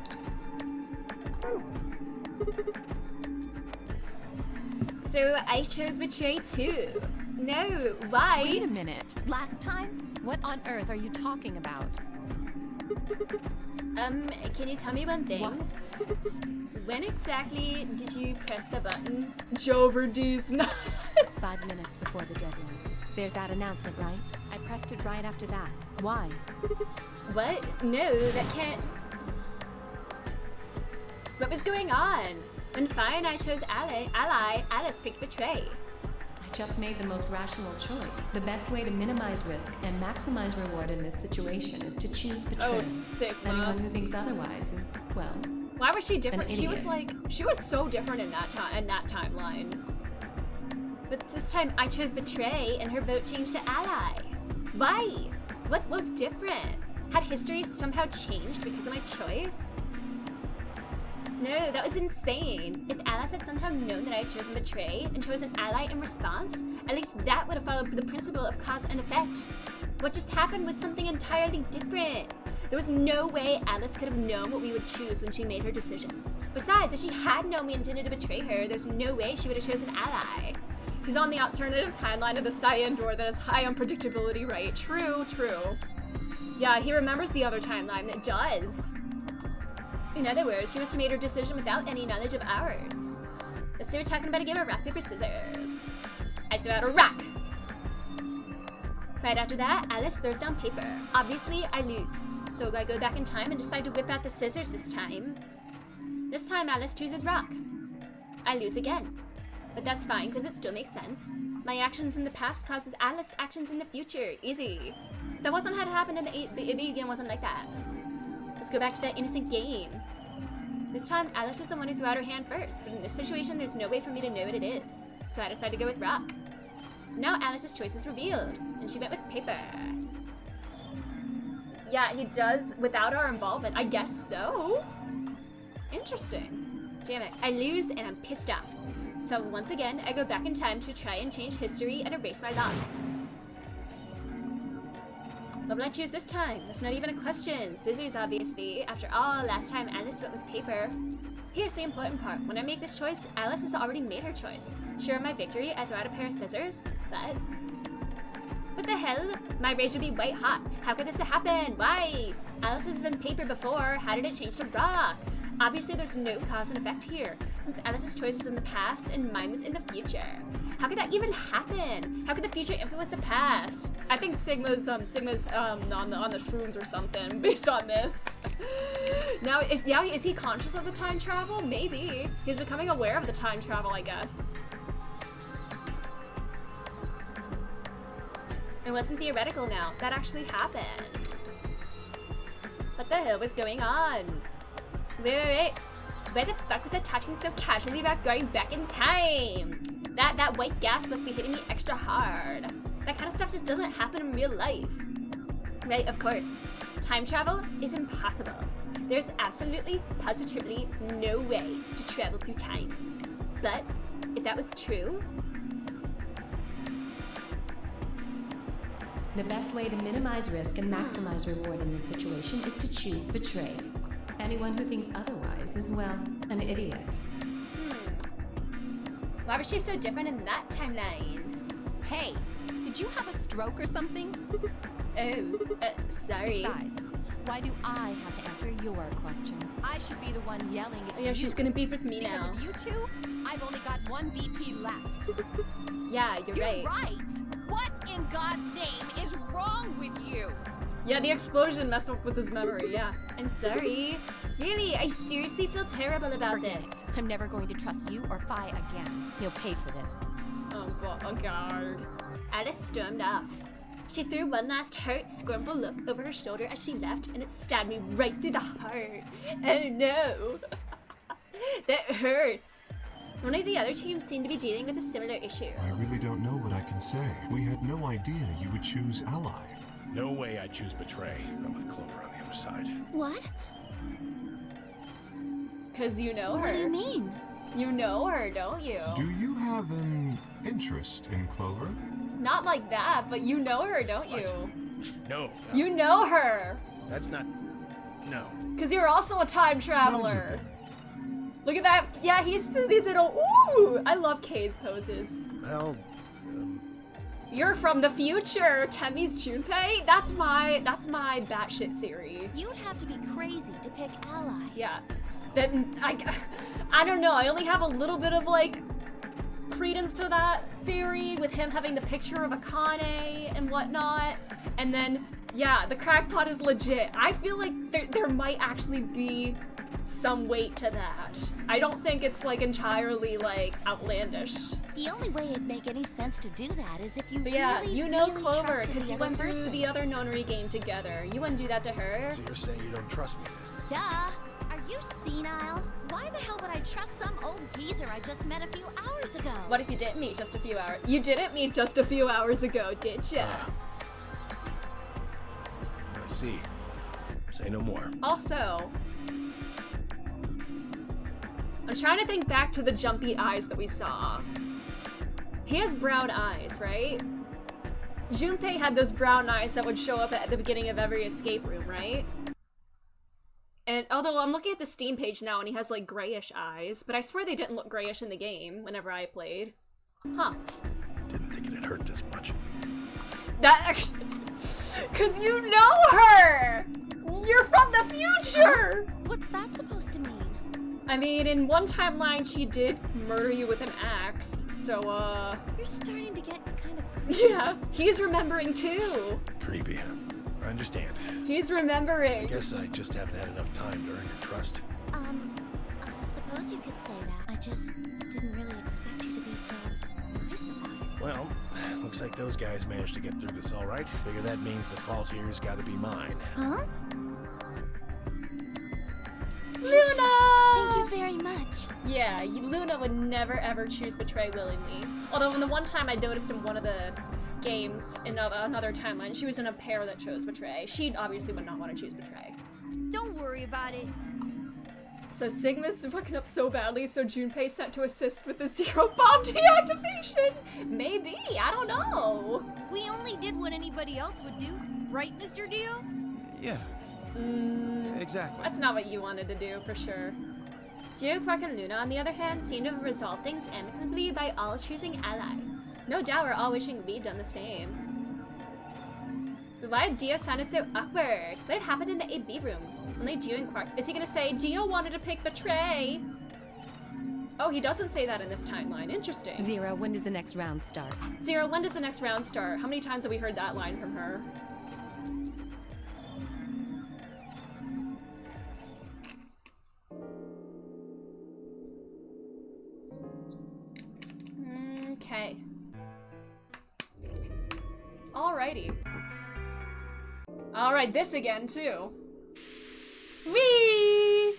Speaker 1: So I chose Betray too. No, why?
Speaker 4: Wait a minute. Last time? What on earth are you talking about?
Speaker 1: Can you tell me one thing?
Speaker 4: What?
Speaker 1: When exactly did you press the button? Joverdy's nuts.
Speaker 4: 5 minutes before the deadline. There's that announcement, right? I pressed it right after that. Why?
Speaker 1: What? No, that can't... What was going on? When fine, I chose Ally, Alice picked Betray.
Speaker 4: I just made the most rational choice. The best way to minimize risk and maximize reward in this situation is to choose betray.
Speaker 1: Oh, Sigma.
Speaker 4: Anyone who thinks otherwise is, well,
Speaker 1: why was she different?
Speaker 4: an
Speaker 1: She was
Speaker 4: idiot.
Speaker 1: like, she was so different in that timeline. But this time I chose betray and her vote changed to ally. Why? What was different? Had history somehow changed because of my choice? No, that was insane. If Alice had somehow known that I had chosen betray and chosen ally in response, at least that would have followed the principle of cause and effect. What just happened was something entirely different. There was no way Alice could have known what we would choose when she made her decision. Besides, if she had known we intended to betray her, there's no way she would have chosen ally. He's on the alternative timeline of the cyan door that is high on predictability, right? True, true. Yeah, he remembers the other timeline that does. In other words, she must have made her decision without any knowledge of ours. So we're talking about a game of rock, paper, scissors. I throw out a rock. Right after that, Alice throws down paper. Obviously, I lose. So I go back in time and decide to whip out the scissors this time. This time, Alice chooses rock. I lose again. But that's fine, because it still makes sense. My actions in the past causes Alice's actions in the future. Easy. That wasn't how it happened in the game wasn't like that. Let's go back to that innocent game. This time, Alice is the one who threw out her hand first, but in this situation, there's no way for me to know what it is. So I decided to go with rock. Now Alice's choice is revealed, and she went with paper. Yeah, he does without our involvement. I guess so. Interesting. Damn it, I lose and I'm pissed off. So once again, I go back in time to try and change history and erase my loss. What will I choose this time? That's not even a question. Scissors, obviously. After all, last time Alice went with paper. Here's the important part. When I make this choice, Alice has already made her choice. Sure, my victory, I throw out a pair of scissors, but... What the hell? My rage would be white hot. How could this have happened? Why? Alice has been paper before. How did it change to rock? Obviously, there's no cause and effect here, since Alice's choice was in the past and mine was in the future. How could that even happen? How could the future influence the past? I think Sigma's on the shrooms or something based on this. Now is he conscious of the time travel? Maybe. He's becoming aware of the time travel, I guess. It wasn't theoretical now. That actually happened. What the hell was going on? Wait. Where the fuck was I talking so casually about going back in time? That white gas must be hitting me extra hard. That kind of stuff just doesn't happen in real life. Right, of course. Time travel is impossible. There's absolutely, positively no way to travel through time. But if that was true...
Speaker 4: The best way to minimize risk and maximize reward in this situation is to choose betray. Anyone who thinks otherwise is, well, an idiot.
Speaker 1: Why was she so different in that timeline?
Speaker 10: Hey, did you have a stroke or something?
Speaker 1: Sorry.
Speaker 10: Besides, why do I have to answer your questions? I should be the one yelling at you.
Speaker 1: Yeah, she's gonna beef with me now.
Speaker 10: Because of you two, I've only got one BP left.
Speaker 1: Yeah, you're right.
Speaker 10: You're right! What in God's name is wrong with you?
Speaker 1: Yeah, the explosion messed up with his memory, yeah. I'm sorry. Really, I seriously feel terrible about this.
Speaker 10: I'm never going to trust you or Phi again. You'll pay for this.
Speaker 1: Oh god. Alice stormed off. She threw one last hurt, scornful look over her shoulder as she left, and it stabbed me right through the heart. Oh no. That hurts. One of the other teams seemed to be dealing with a similar issue.
Speaker 8: I really don't know what I can say. We had no idea you would choose ally.
Speaker 13: No way I'd choose betray. I'm with Clover on the other side.
Speaker 2: What?
Speaker 1: Cause you know her.
Speaker 2: What do you mean?
Speaker 1: You know her, don't you?
Speaker 8: Do you have an interest in Clover?
Speaker 1: Not like that, but you know her, don't you?
Speaker 13: What? No.
Speaker 1: You know her!
Speaker 13: That's not... No.
Speaker 1: Cause you're also a time traveler.
Speaker 8: What is it then?
Speaker 1: Look at that. Yeah, he's these little... Ooh! I love Kei's poses.
Speaker 13: Well,
Speaker 1: You're from the future, Temmie's Junpei? That's my batshit theory.
Speaker 2: You would have to be crazy to pick ally.
Speaker 1: Yeah. Then, I don't know, I only have a little bit of, like, credence to that theory with him having the picture of Akane and whatnot. And then Yeah, the crackpot is legit. I feel like there might actually be some weight to that. I don't think it's like entirely like outlandish.
Speaker 2: The only way it'd make any sense to do that is if you
Speaker 1: But yeah, you know
Speaker 2: really
Speaker 1: Clover
Speaker 2: trusted
Speaker 1: because
Speaker 2: the
Speaker 1: you
Speaker 2: other
Speaker 1: went through
Speaker 2: person.
Speaker 1: the other nonary game together. You wouldn't do that to her.
Speaker 13: So you're saying you don't trust me then?
Speaker 2: Duh. Are you senile? Why the hell would I trust some old geezer I just met a few hours ago?
Speaker 1: What if you didn't meet just a few hours? You didn't meet just a few hours ago, did ya?
Speaker 13: I see. Say no more.
Speaker 1: Also, I'm trying to think back to the jumpy eyes that we saw. He has brown eyes, right? Junpei had those brown eyes that would show up at the beginning of every escape room, right? And although I'm looking at the Steam page now and he has like grayish eyes, but I swear they didn't look grayish in the game whenever I played. Huh.
Speaker 13: Didn't think it'd hurt this much.
Speaker 1: That... Cause you know her! You're from the future!
Speaker 2: What's that supposed to mean?
Speaker 1: I mean, in one timeline she did murder you with an axe, so
Speaker 2: You're starting to get kind of
Speaker 1: yeah, he's remembering too!
Speaker 13: Creepy. I understand.
Speaker 1: He's remembering!
Speaker 13: I guess I just haven't had enough time to earn your trust.
Speaker 2: I suppose you could say that. I just didn't really expect you to be so nice about it.
Speaker 13: Well, looks like those guys managed to get through this all right. Figure that means the fault here's got to be mine.
Speaker 2: Huh?
Speaker 1: Luna!
Speaker 2: Thank you very much.
Speaker 1: Yeah, Luna would never ever choose Betray willingly. Although in the one time I noticed in one of the games in another timeline, she was in a pair that chose Betray. She obviously would not want to choose Betray.
Speaker 2: Don't worry about it.
Speaker 1: So Sigma's fucking up so badly, so Junpei sent to assist with the zero bomb deactivation. Maybe, I don't know.
Speaker 2: We only did what anybody else would do, right, Mr. Dio?
Speaker 9: Yeah. Exactly.
Speaker 1: That's not what you wanted to do, for sure. Dio, Quark, and Luna, on the other hand, seem to have resolved things amicably by all choosing ally. No doubt we're all wishing we'd done the same. Why did Dio sound so awkward? What had happened in the AB room? Only Dio and Quark. Is he gonna say Dio wanted to pick Betray? Oh, he doesn't say that in this timeline. Interesting.
Speaker 4: Zero, when does the next round start?
Speaker 1: Zero, when does the next round start? How many times have we heard that line from her? Okay. Alrighty. Alright, this again, too. Whee!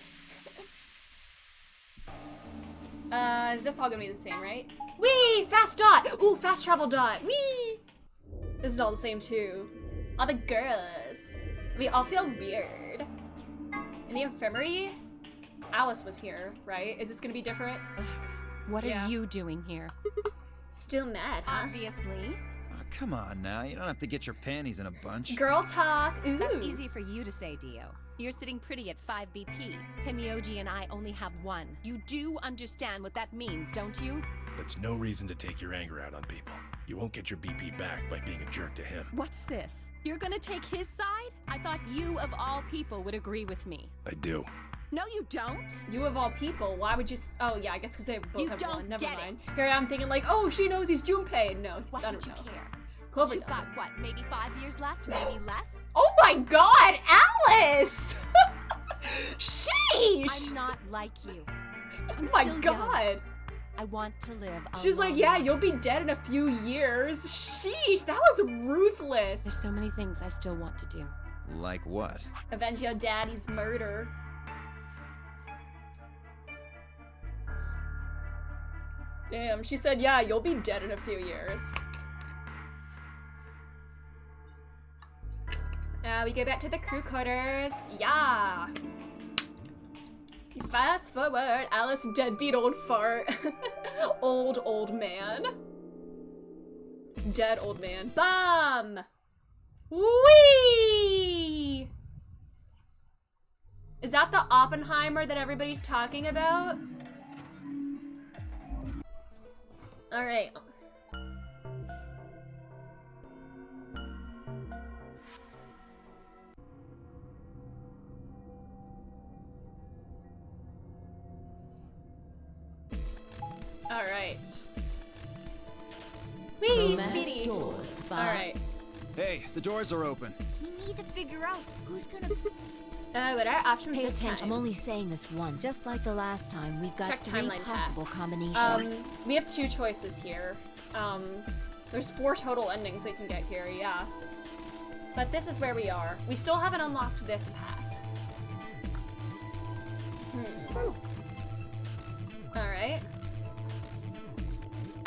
Speaker 1: Is this all gonna be the same, right? Whee! Fast dot! Ooh, fast travel dot! Whee! This is all the same, too. All the girls. We all feel weird. In the infirmary, Alice was here, right? Is this gonna be different?
Speaker 4: What are you doing here?
Speaker 1: Still mad, huh?
Speaker 10: Obviously.
Speaker 9: Oh, come on now, you don't have to get your panties in a bunch.
Speaker 1: Girl talk, ooh.
Speaker 4: That's easy for you to say, Dio. You're sitting pretty at 5 BP. Tenmyoji and I only have 1. You do understand what that means, don't you?
Speaker 13: That's no reason to take your anger out on people. You won't get your BP back by being a jerk to him.
Speaker 4: What's this? You're gonna take his side? I thought you, of all people, would agree with me.
Speaker 13: I do.
Speaker 4: No, you don't.
Speaker 1: You of all people, why would you oh yeah, I guess because they both
Speaker 4: You
Speaker 1: have
Speaker 4: don't
Speaker 1: one. Never
Speaker 4: get
Speaker 1: mind.
Speaker 4: it.
Speaker 1: Here I'm thinking like, oh, she knows he's Junpei. No,
Speaker 4: Why
Speaker 1: I don't
Speaker 4: would you
Speaker 1: know.
Speaker 4: care?
Speaker 1: Clover
Speaker 4: You've
Speaker 1: doesn't.
Speaker 4: got, what, maybe 5 years left? Maybe less?
Speaker 1: Oh my god, Alice! Sheesh!
Speaker 4: I'm not like you.
Speaker 1: Oh
Speaker 4: I'm
Speaker 1: my
Speaker 4: still
Speaker 1: god.
Speaker 4: young. I want to live a
Speaker 1: She's like,
Speaker 4: long
Speaker 1: yeah,
Speaker 4: life.
Speaker 1: you'll be dead in a few years. Sheesh, that was ruthless.
Speaker 4: There's so many things I still want to do.
Speaker 9: Like what?
Speaker 1: Avenge your daddy's murder. Damn, she said, yeah, you'll be dead in a few years. We go back to the crew quarters. Yeah. Fast forward, Alice deadbeat old fart. old man. Dead old man. Bum! Whee! Is that the Oppenheimer that everybody's talking about? Alright. Alright. Whee, Speedy! Alright.
Speaker 9: Hey, the doors are open.
Speaker 7: We need to figure out who's gonna...
Speaker 1: What are options
Speaker 7: Pay
Speaker 1: this
Speaker 7: attention.
Speaker 1: time?
Speaker 7: I'm only saying this once. Just like the last time, we've got
Speaker 1: Check
Speaker 7: 3
Speaker 1: timeline
Speaker 7: possible
Speaker 1: path.
Speaker 7: combinations.
Speaker 1: We have 2 choices here. There's 4 total endings they can get here, yeah. But this is where we are. We still haven't unlocked this path. Alright.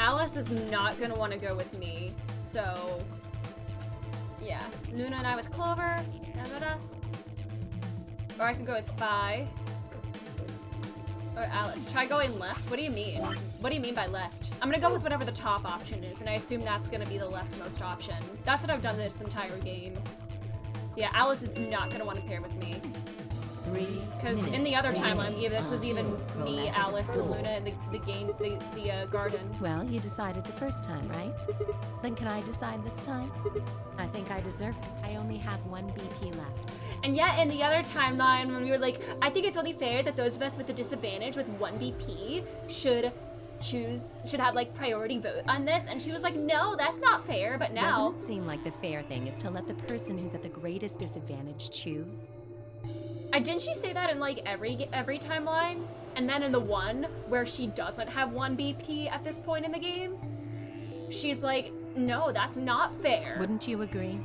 Speaker 1: Alice is not gonna want to go with me, so... yeah. Luna and I with Clover. Da-da-da. Or I could go with Fi. Or Alice. Try going left? What do you mean? What do you mean by left? I'm gonna go with whatever the top option is, and I assume that's gonna be the leftmost option. That's what I've done this entire game. Yeah, Alice is not gonna want to pair with me. Because in the other timeline, this was even me, Alice, and Luna in the game, the garden.
Speaker 4: Well, you decided the first time, right? Then can I decide this time? I think I deserve it. I only have 1 BP left.
Speaker 1: And yet, in the other timeline, when we were like, I think it's only fair that those of us with the disadvantage with 1 BP should have like priority vote on this, and she was like, no, that's not fair. But now,
Speaker 4: doesn't it seem like the fair thing is to let the person who's at the greatest disadvantage choose?
Speaker 1: Didn't she say that in like every timeline? And then in the one where she doesn't have 1 BP at this point in the game, she's like, no, that's not fair.
Speaker 4: Wouldn't you agree?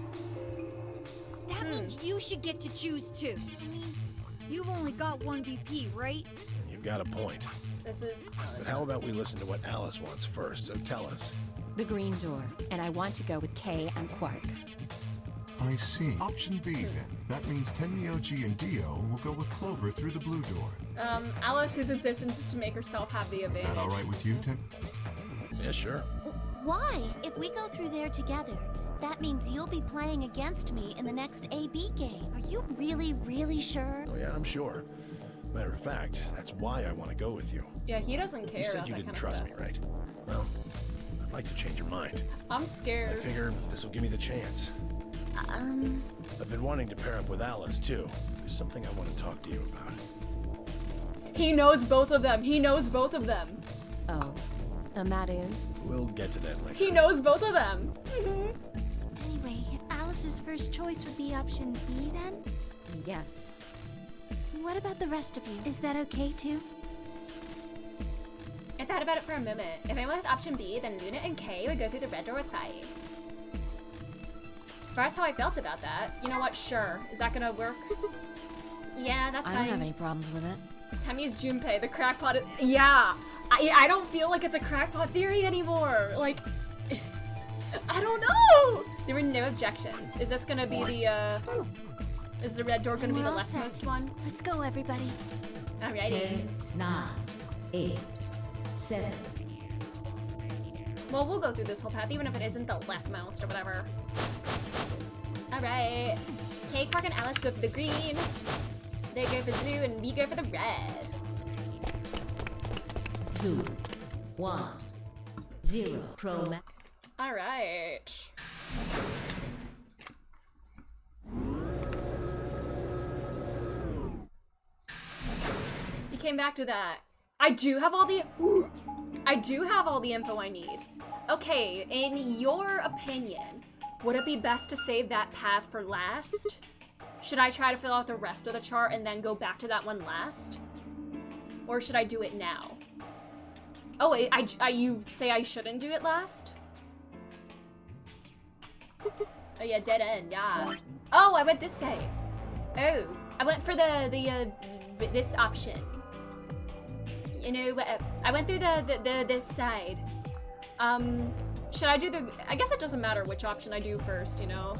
Speaker 7: That means you should get to choose too. I mean, you've only got 1 BP, right?
Speaker 13: You've got a point.
Speaker 1: This is...
Speaker 13: But how about we listen to what Alice wants first, so tell us.
Speaker 4: The green door, and I want to go with Kay and Quark.
Speaker 8: I see. Option B, then. That means Tenmyoji and Dio will go with Clover through the blue door.
Speaker 1: Alice is insistent just to make herself have the advantage.
Speaker 8: Is that all right with you, Ten?
Speaker 13: Yeah, sure.
Speaker 2: Why? If we go through there together, that means you'll be playing against me in the next AB game. Are you really, really sure?
Speaker 13: Oh, yeah, I'm sure. Matter of fact, that's why I want to go with you.
Speaker 1: Yeah, he doesn't care.
Speaker 13: You said
Speaker 1: about
Speaker 13: you
Speaker 1: that
Speaker 13: didn't
Speaker 1: kind
Speaker 13: trust
Speaker 1: of
Speaker 13: me,
Speaker 1: stuff.
Speaker 13: right? Well, I'd like to change your mind.
Speaker 1: I'm scared.
Speaker 13: I figure this will give me the chance. I've been wanting to pair up with Alice, too. There's something I want to talk to you about.
Speaker 1: He knows both of them. He knows both of them.
Speaker 4: Oh, and that is?
Speaker 13: We'll get to that later.
Speaker 1: He knows both of them.
Speaker 2: Anyway, Alice's first choice would be option B then?
Speaker 4: Yes.
Speaker 2: What about the rest of you? Is that okay too?
Speaker 1: I thought about it for a moment. If I went with option B, then Luna and Kay would go through the red door with Fi. As far as how I felt about that, you know what? Sure. Is that gonna work? Yeah, that's fine.
Speaker 7: I don't have any problems with it.
Speaker 1: Temmie's Junpei, the crackpot. Yeah, I don't feel like it's a crackpot theory anymore. Like, I don't know. There were no objections. Is this gonna be the Is the red door gonna be the leftmost one?
Speaker 2: Let's go, everybody.
Speaker 1: Alrighty.
Speaker 12: 10, 9, 8, 7.
Speaker 1: Well, we'll go through this whole path, even if it isn't the leftmost or whatever. Alright. Kay, Quark, and Alice go for the green. They go for the blue, and we go for the red.
Speaker 12: 2, 1, 0. Chroma.
Speaker 1: Alright. You came back to that. I do have all the info I need. Okay, in your opinion, would it be best to save that path for last? Should I try to fill out the rest of the chart and then go back to that one last? Or should I do it now? Oh wait, you say I shouldn't do it last? Oh yeah, dead end, yeah. Oh, I went this way. Oh, I went for this option. You know, I went through this side. Should I do I guess it doesn't matter which option I do first, you know?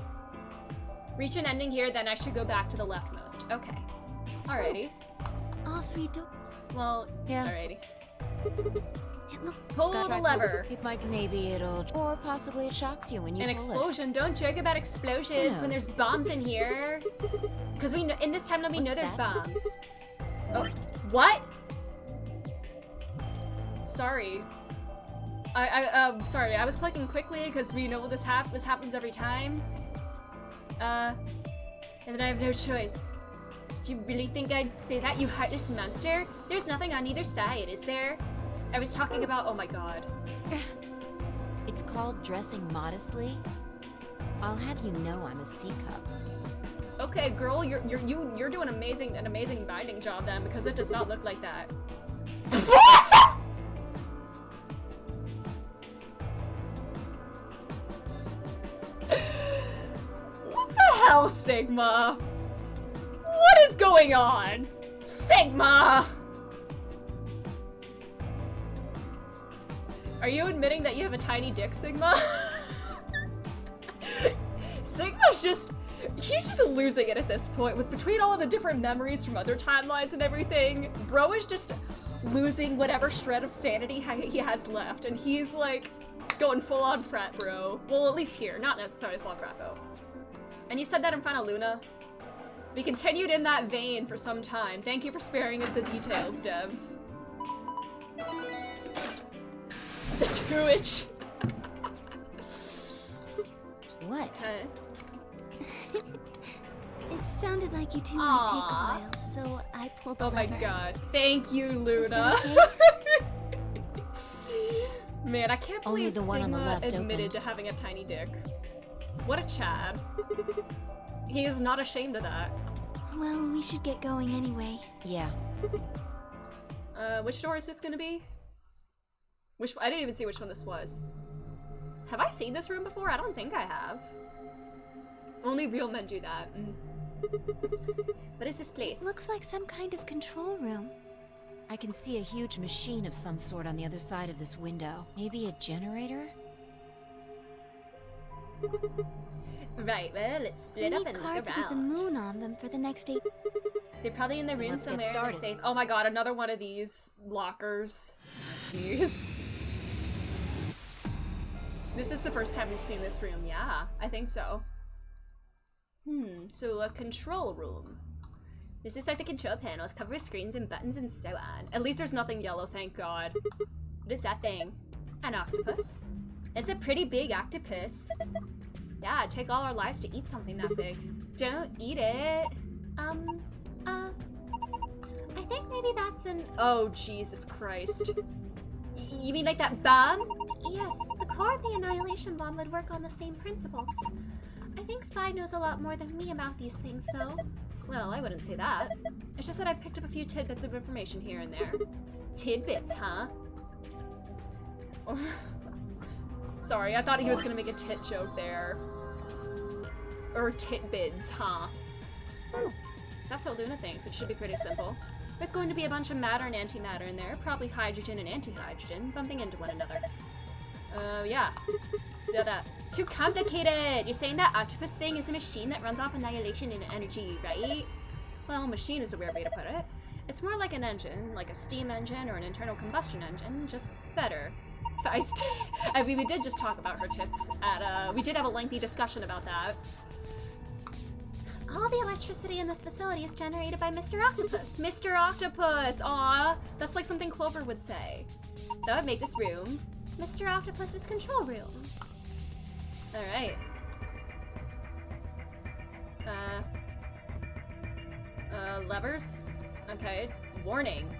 Speaker 1: Reach an ending here, then I should go back to the leftmost. Okay. Alrighty.
Speaker 2: All 3 doors.
Speaker 1: Well,
Speaker 7: yeah.
Speaker 1: Alrighty.
Speaker 2: Look,
Speaker 1: pull the lever.
Speaker 7: It might, maybe it'll, or possibly it shocks you when you
Speaker 1: An
Speaker 7: pull
Speaker 1: explosion. Don't joke about explosions when there's bombs in here. Because we know, in this timeline we know there's bombs. Oh, what? Sorry. Sorry. I was clicking quickly because we know this happens every time. And then I have no choice. Did you really think I'd say that, you heartless monster? There's nothing on either side, is there? I was talking about, oh my god.
Speaker 7: It's called dressing modestly. I'll have you know I'm a C-cup.
Speaker 1: Okay, girl, you're doing an amazing binding job then, because it does not look like that. What the hell, Sigma? What is going on? Sigma! Are you admitting that you have a tiny dick, Sigma? Sigma's just... He's just losing it at this point. With between all of the different memories from other timelines and everything, bro is just losing whatever shred of sanity he has left. And he's like going full on frat bro. Well, at least here, not necessarily full on frat bro. And you said that in front of Luna? We continued in that vein for some time. Thank you for sparing us the details, devs. The Twitch.
Speaker 7: What?
Speaker 2: It sounded like you two might take a while, so I pulled the lever.
Speaker 1: Oh my god. Thank you, Luna. Man, I can't believe
Speaker 2: the one on the
Speaker 1: Sigma
Speaker 2: left
Speaker 1: admitted to having a tiny dick. What a Chad. He is not ashamed of that.
Speaker 2: Well, we should get going anyway.
Speaker 7: Yeah.
Speaker 1: Which door is this gonna be? I didn't even see which one this was. Have I seen this room before? I don't think I have. Only real men do that. What is this place?
Speaker 2: Looks like some kind of control room.
Speaker 7: I can see a huge machine of some sort on the other side of this window. Maybe a generator?
Speaker 1: Right, well, let's split up and look
Speaker 2: cards
Speaker 1: around.
Speaker 2: with the moon on them for the next 8.
Speaker 1: They're probably in the room
Speaker 7: let's get
Speaker 1: somewhere in the
Speaker 7: started.
Speaker 1: safe. Oh my god, another one of these lockers. Jeez. This is the first time we've seen this room, yeah, I think so. So a control room. This is like the control panels, covered with screens and buttons and so on. At least there's nothing yellow, thank god. What is that thing? An octopus? It's a pretty big octopus. Yeah, it'd take all our lives to eat something that big. Don't eat it. I think maybe that's an... Oh, Jesus Christ. You mean like that bomb?
Speaker 14: Yes, the core of the Annihilation Bomb would work on the same principles. I think Fi knows a lot more than me about these things, though.
Speaker 1: Well, I wouldn't say that. It's just that I picked up a few tidbits of information here and there. Tidbits, huh? Sorry, I thought he was gonna make a tit joke there. Or titbids, huh? That's what Luna thinks. It should be pretty simple. There's going to be a bunch of matter and antimatter in there, probably hydrogen and antihydrogen, bumping into one another. Yeah. Too complicated! You're saying that octopus thing is a machine that runs off annihilation and energy, right? Well, machine is a weird way to put it. It's more like an engine, like a steam engine or an internal combustion engine, just better. I mean, we did just talk about her tits at, we did have a lengthy discussion about that.
Speaker 14: All the electricity in this facility is generated by Mr. Octopus.
Speaker 1: Mr. Octopus! Aw, that's like something Clover would say. That would make this room
Speaker 14: Mr. Octopus's control room.
Speaker 1: Alright. Levers? Okay. Warning.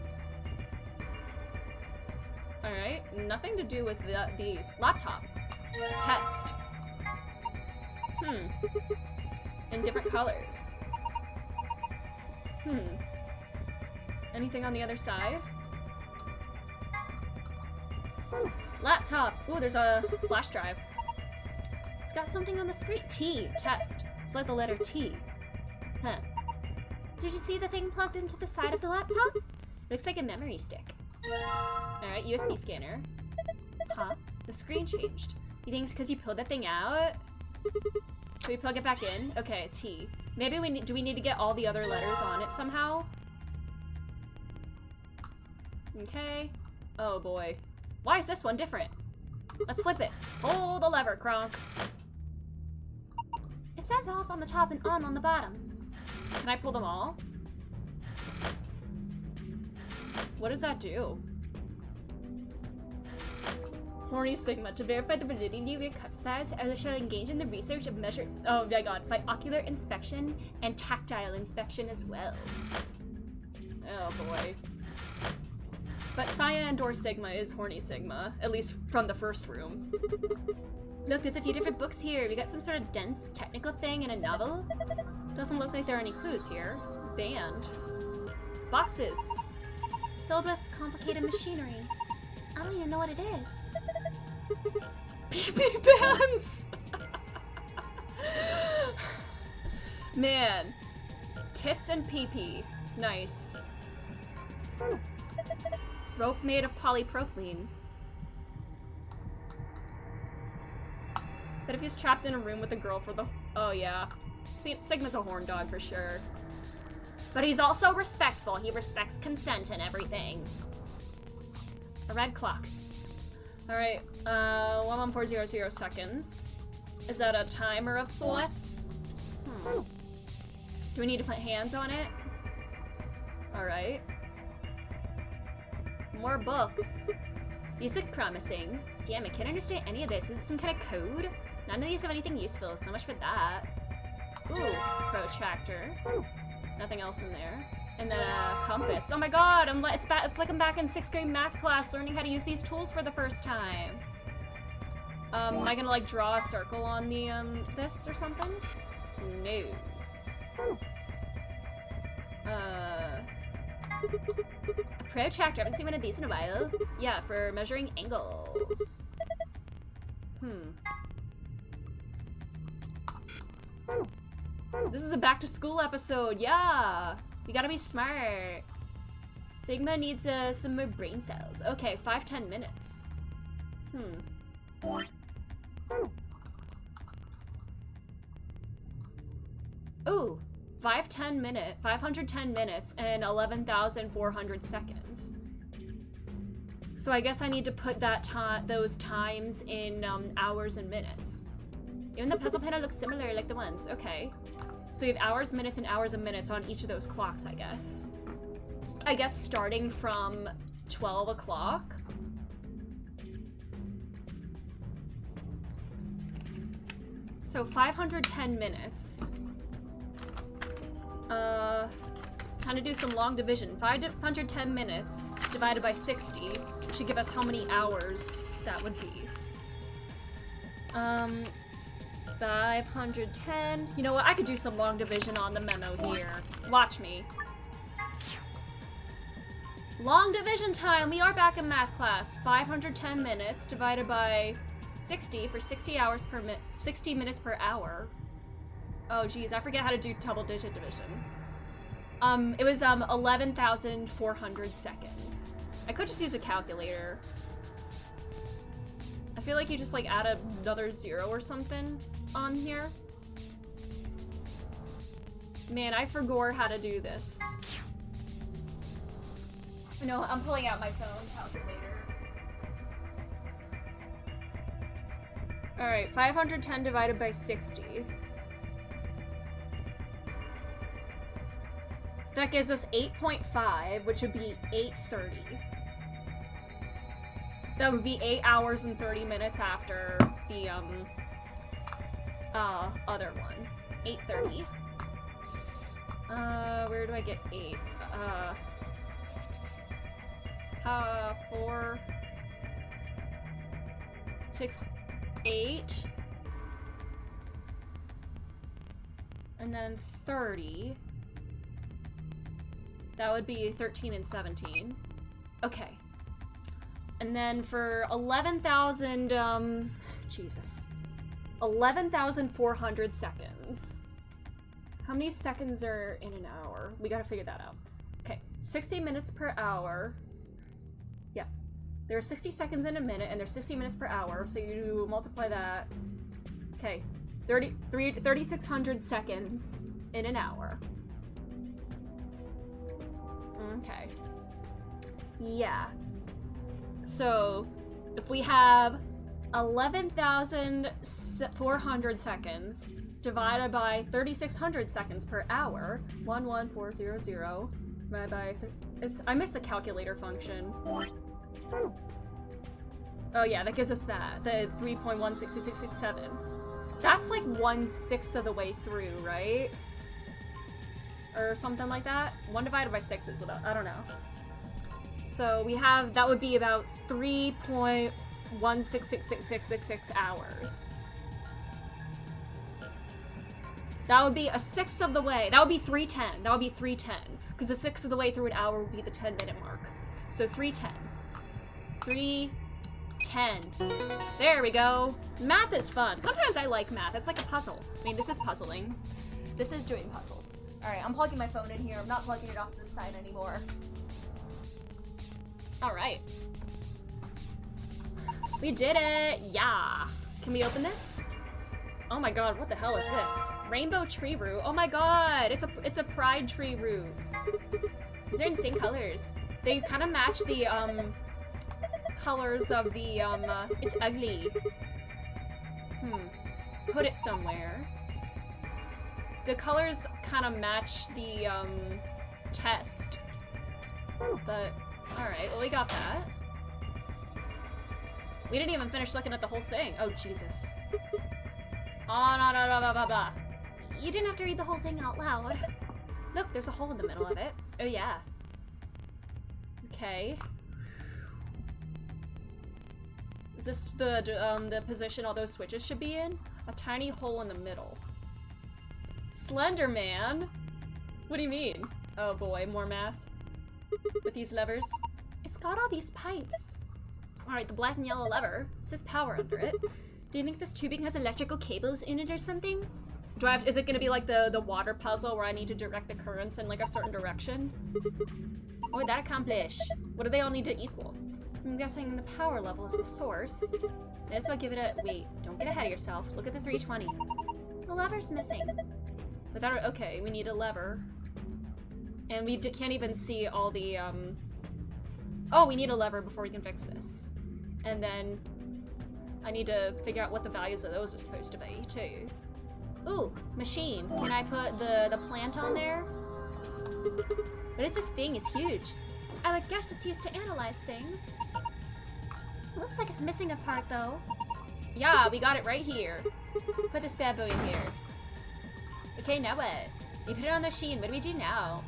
Speaker 1: Alright. Nothing to do with these. Laptop. Test. In different colors. Anything on the other side? Laptop! Ooh, there's a flash drive. It's got something on the screen. T. Test. It's like the letter T. Huh.
Speaker 14: Did you see the thing plugged into the side of the laptop?
Speaker 1: Looks like a memory stick. Alright, USB scanner. Huh? The screen changed. You think it's because you pulled that thing out? Can we plug it back in? Okay, T. Maybe do we need to get all the other letters on it somehow? Okay. Oh boy. Why is this one different? Let's flip it. Pull the lever, Kronk.
Speaker 14: It says off on the top and on the bottom.
Speaker 1: Can I pull them all? What does that do? Horny Sigma, to verify the validity of your cup size, I shall engage in the research of oh my god, by ocular inspection and tactile inspection as well. Oh boy. But Cyan or Sigma is horny Sigma, at least from the first room. Look, there's a few different books here. We got some sort of dense technical thing and a novel. Doesn't look like there are any clues here. Banned. Boxes.
Speaker 14: Filled with complicated machinery. I don't even know what it is.
Speaker 1: PP bands! Man. Tits and PP. Nice. Rope made of polypropylene. But if he's trapped in a room with a girl for the... Oh, yeah. Sigma's a horn dog for sure. But he's also respectful. He respects consent and everything. A red clock. Alright, 11400 seconds. Is that a timer of sorts? Do we need to put hands on it? Alright. More books. These look promising. Damn, I can't understand any of this. Is it some kind of code? None of these have anything useful, so much for that. Ooh, protractor. Nothing else in there. And then a compass. Oh my god, it's like I'm back in 6th grade math class learning how to use these tools for the first time. Am I gonna like draw a circle on the this or something? No. A protractor. I haven't seen one of these in a while. Yeah, for measuring angles. This is a back to school episode. Yeah. We gotta be smart. Sigma needs some more brain cells. Okay, 5-10 minutes. Ooh, 510 minutes and 11,400 seconds. So I guess I need to put that those times in hours and minutes. Even the puzzle panel looks similar like the ones. Okay. So we have hours, minutes, and hours and minutes on each of those clocks, I guess. I guess starting from 12 o'clock. So 510 minutes. Time to do some long division. 510 minutes divided by 60 should give us how many hours that would be. 510. You know what? I could do some long division on the memo here. Watch me. Long division time. We are back in math class. 510 minutes divided by 60 for 60 hours per 60 minutes per hour. Oh geez, I forget how to do double-digit division. It was 11,400 seconds. I could just use a calculator. I feel like you just like add another 0 or something on here. Man, I forgot how to do this. No, I'm pulling out my phone calculator. Alright, 510 divided by 60. That gives us 8.5, which would be 8:30. That would be 8 hours and 30 minutes after the, other one. 8:30. Where do I get 8? 4, 6, 8. And then 30. That would be 13 and 17. Okay. And then for 11,000, Jesus. 11,400 seconds. How many seconds are in an hour? We gotta figure that out. Okay, 60 minutes per hour. Yeah. There are 60 seconds in a minute, and there's 60 minutes per hour, so you multiply that. Okay, 3,600 seconds in an hour. Okay. Yeah. So, if we have 11,400 seconds divided by 3,600 seconds per hour, 11400 divided by I missed the calculator function. Oh yeah, that gives us that. The 3.16667. That's like 1/6 of the way through, right? Or something like that. 1 divided by 6 is about, I don't know. So we have, that would be about 3.1666666 hours. That would be a sixth of the way. That would be 3:10. That would be 3:10. Because a sixth of the way through an hour would be the 10-minute mark. So 3:10. 3:10. There we go. Math is fun. Sometimes I like math. It's like a puzzle. I mean, this is puzzling. This is doing puzzles. Alright, I'm plugging my phone in here. I'm not plugging it off this side anymore. Alright. We did it! Yeah! Can we open this? Oh my god, what the hell is this? Rainbow tree root. Oh my god! It's a pride tree root. These are insane colors. They kind of match the, colors of the, it's ugly. Put it somewhere. The colors kind of match the, chest. But, alright, well we got that. We didn't even finish looking at the whole thing. Oh, Jesus. Oh, no, no, no, blah, blah, blah.
Speaker 14: You didn't have to read the whole thing out loud.
Speaker 1: Look, there's a hole in the middle of it. Oh, yeah. Okay. Is this the position all those switches should be in? A tiny hole in the middle. Slender Man? What do you mean? Oh boy, more math. With these levers.
Speaker 14: It's got all these pipes.
Speaker 1: Alright, the black and yellow lever. It says power under it. Do you think this tubing has electrical cables in it or something? Do I have, is it gonna be like the water puzzle where I need to direct the currents in like a certain direction? What would that accomplish? What do they all need to equal? I'm guessing the power level is the source. May as well give it a, wait, don't get ahead of yourself. Look at the 320.
Speaker 14: The lever's missing.
Speaker 1: Without, okay, we need a lever. And we can't even see all the, oh, we need a lever before we can fix this. And then I need to figure out what the values of those are supposed to be, too. Ooh, machine. Can I put the plant on there? What is this thing? It's huge.
Speaker 14: I would guess it's used to analyze things. Looks like it's missing a part, though.
Speaker 1: Yeah, we got it right here. Put this bad boy in here. Okay, now what? We put it on the machine. What do we do now?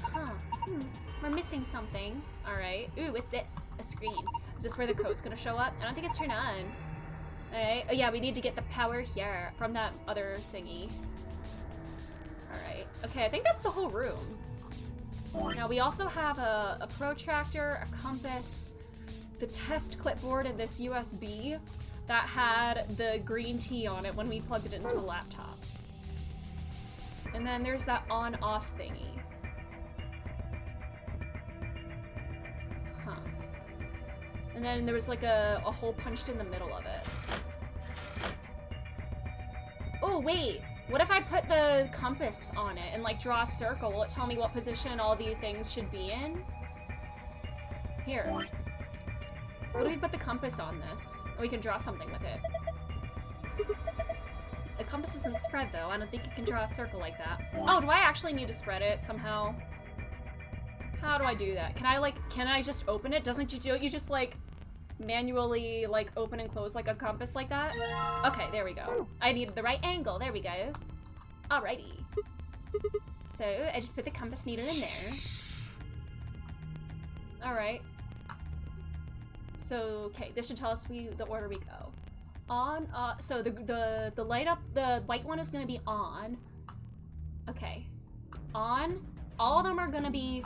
Speaker 1: Huh.
Speaker 14: We're missing something.
Speaker 1: Alright. Ooh, what's this? A screen. Is this where the code's gonna show up? I don't think it's turned on. Alright. Oh yeah, we need to get the power here from that other thingy. Alright. Okay, I think that's the whole room. Now we also have a protractor, a compass, the test clipboard, and this USB that had the green tea on it when we plugged it into the laptop. And then there's that on-off thingy. Huh. And then there was like a hole punched in the middle of it. Oh, wait! What if I put the compass on it and like draw a circle? Will it tell me what position all the things should be in? Here. What do we put the compass on this? Oh, we can draw something with it. The compass isn't spread though. I don't think you can draw a circle like that. Oh, do I actually need to spread it somehow? How do I do that? Can I just open it? Doesn't you just like manually like open and close like a compass like that? Okay, there we go. I needed the right angle. There we go. Alrighty. So I just put the compass needle in there. Alright. So okay, this should tell us the order we go. On, so the light up, the white one is gonna be on. Okay. On. All of them are gonna be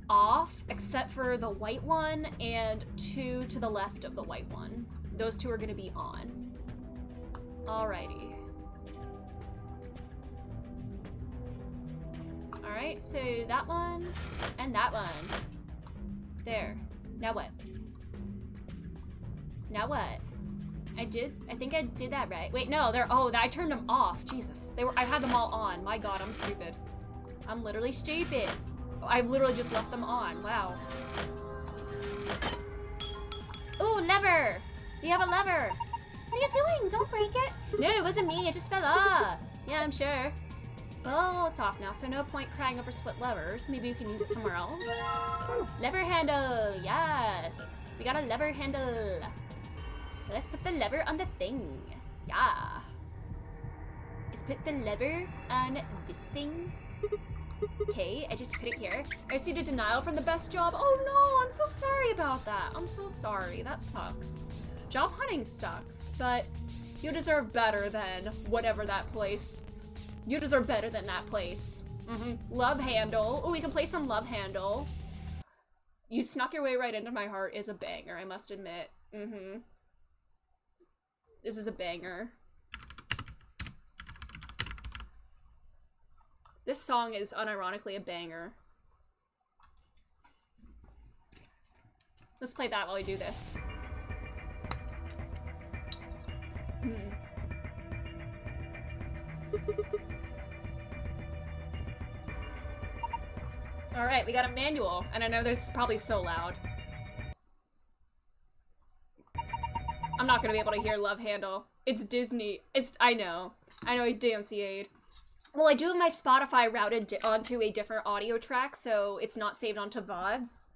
Speaker 1: off, except for the white one and 2 to the left of the white one. Those 2 are gonna be on. Alrighty. Alright, so that one and that one. There. Now what? Now what? I think I did that right. Wait, no, I turned them off. Jesus. I had them all on. My god, I'm stupid. I'm literally stupid. I literally just left them on. Wow. Ooh, lever! We have a lever!
Speaker 14: What are you doing? Don't break it!
Speaker 1: No, it wasn't me. It just fell off. Yeah, I'm sure. Well, it's off now, so no point crying over split levers. Maybe we can use it somewhere else. Lever handle! Yes! We got a lever handle. Let's put the lever on the thing. Yeah. Let's put the lever on this thing. Okay, I just put it here. I received a denial from the best job. Oh no, I'm so sorry about that. I'm so sorry. That sucks. Job hunting sucks, but you deserve better than whatever that place. You deserve better than that place. Love Handle. Oh, we can play some Love Handle. You snuck your way right into my heart is a banger, I must admit. This is a banger. This song is unironically a banger. Let's play that while we do this. Alright, we got a manual, and I know this is probably so loud. I'm not gonna be able to hear Love Handle. It's Disney. I know I DMCA'd. Well, I do have my Spotify routed onto a different audio track, so it's not saved onto VODs.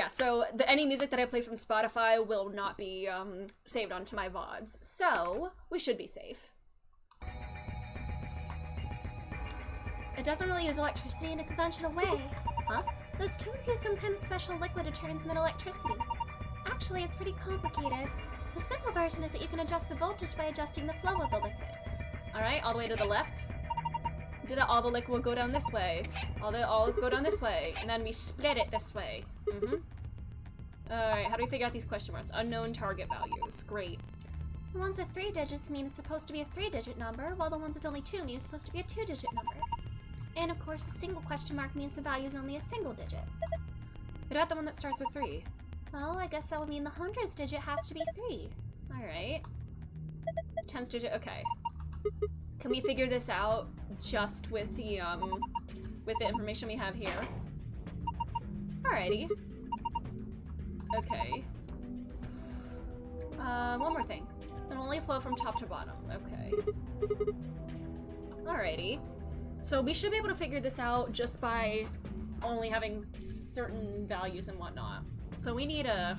Speaker 1: So any music that I play from Spotify will not be saved onto my VODs. So, we should be safe.
Speaker 14: It doesn't really use electricity in a conventional way. Huh? Those tubes use some kind of special liquid to transmit electricity. Actually, it's pretty complicated. The simple version is that you can adjust the voltage by adjusting the flow of the liquid.
Speaker 1: Alright, all the way to the left. Do that, all the liquid will go down this way. All go down this way. And then we split it this way. Alright, how do we figure out these question marks? Unknown target values. Great.
Speaker 14: The ones with 3 digits mean it's supposed to be a 3-digit number, while the ones with only 2 mean it's supposed to be a 2-digit number. And of course, a single question mark means the value is only a single digit.
Speaker 1: What about the one that starts with 3?
Speaker 14: Well, I guess that would mean the hundreds digit has to be 3.
Speaker 1: Alright. Tens digit, okay. Can we figure this out just with the information we have here? Alrighty. Okay. One more thing. It'll only flow from top to bottom. Okay. Alrighty. So we should be able to figure this out just by only having certain values and whatnot. So we need a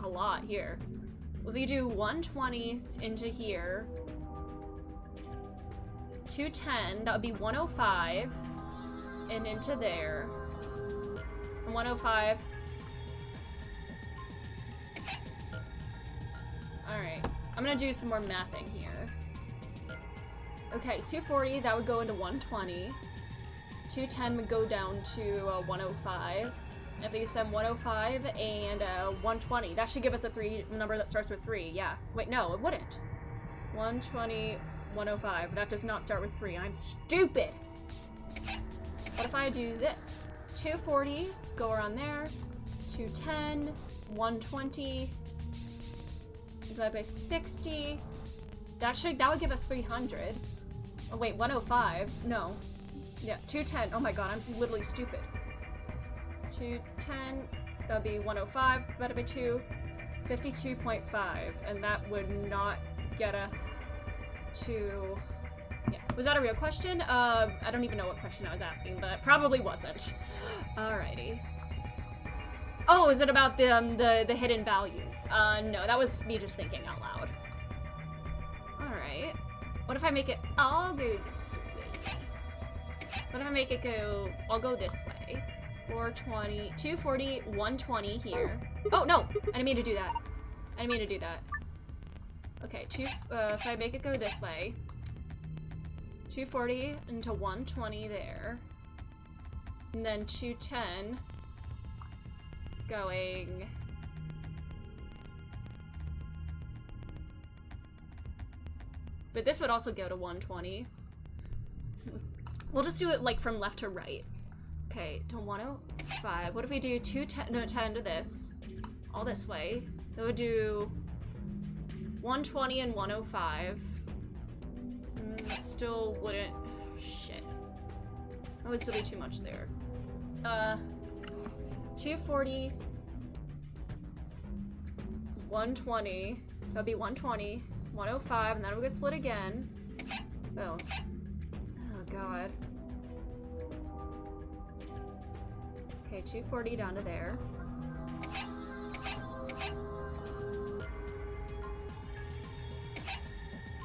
Speaker 1: lot here. If we do 120 into here, 210, that would be 105, and into there, 105. Alright, I'm gonna do some more mathing here. Okay, 240, that would go into 120. 210 would go down to 105. If you said 105 and 120, that should give us a number that starts with 3, yeah. Wait, no, it wouldn't. 120, 105, that does not start with 3. I'm stupid! What if I do this? 240, go around there. 210, 120, divided by 60. That would give us 300. Oh wait, 105, no. Yeah, 210, oh my god, I'm literally stupid. 210, that would be 105 divided by 2, 52.5, and that would not get us to... Yeah. Was that a real question? I don't even know what question I was asking, but it probably wasn't. Alrighty. Oh, is it about the hidden values? No, that was me just thinking out loud. Alright. What if I make it... I'll go this way. What if I make it go... I'll go this way. 420... 240, 120 here. Oh, no! I didn't mean to do that. I didn't mean to do that. Okay, if I make it go this way. 240 into 120 there. And then 210 going... But this would also go to 120. We'll just do it like from left to right. Okay, to 105. What if we do 210 to this? All this way. That would do 120 and 105. That still wouldn't... Shit. That would still be too much there. 240. 120. That'd be 120. 105, and then we'll get split again. Oh. Oh, God. Okay, 240 down to there.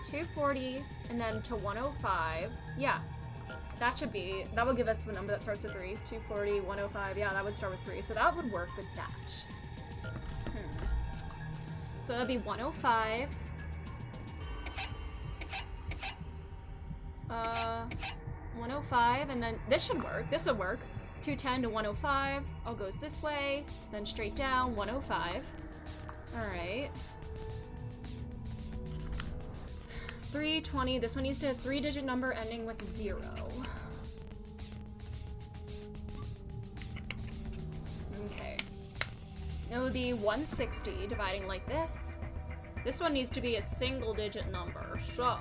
Speaker 1: $240, and then to 105. Yeah. That would give us a number that starts with 3. 240, 105, yeah, that would start with 3. So that would work with that. So that'd be 105. 105, and then this should work. This would work. 210 to 105. All goes this way, then straight down, 105. Alright. 320. This one needs to 3-digit number ending with 0. Okay. It would be 160 dividing like this. This one needs to be a single-digit number, so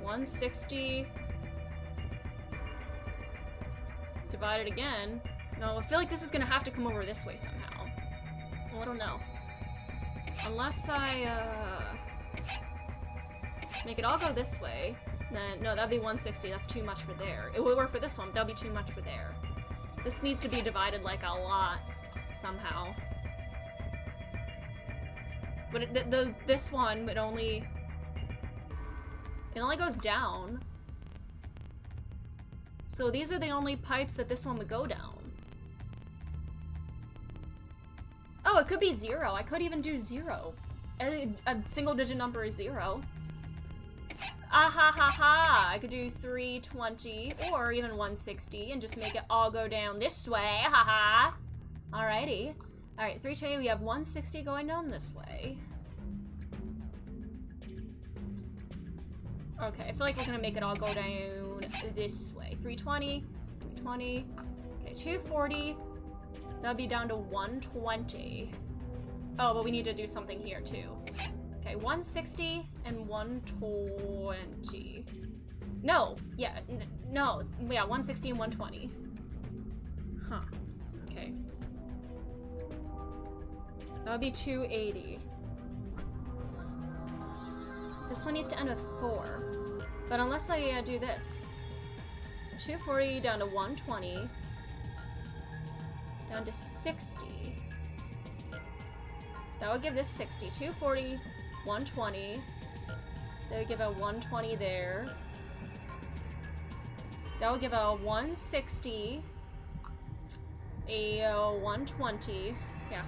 Speaker 1: 160 divided again. No, I feel like this is gonna have to come over this way somehow. Well, I don't know. Unless I make it all go this way, then no, that'd be 160. That's too much for there. It would work for this one, but that'd be too much for there. This needs to be divided like a lot somehow. But this one, it only goes down. So these are the only pipes that this one would go down. Oh, it could be 0. I could even do 0. A single-digit number is 0. Ah ha ha ha! I could do 320 or even 160 and just make it all go down this way. Ha ha! Alrighty. Alright, 320, we have 160 going down this way. Okay, I feel like we're gonna make it all go down this way. 320, 320. Okay, 240. That'll be down to 120. Oh, but we need to do something here too. Okay, 160 and 120. No, yeah, no, yeah, 160 and 120. Huh, okay. That would be 280. This one needs to end with 4. But unless I do this. 240 down to 120. Down to 60. That would give this 60. 240, 120. That would give a 120 there. That would give a 160. A 120. Yeah.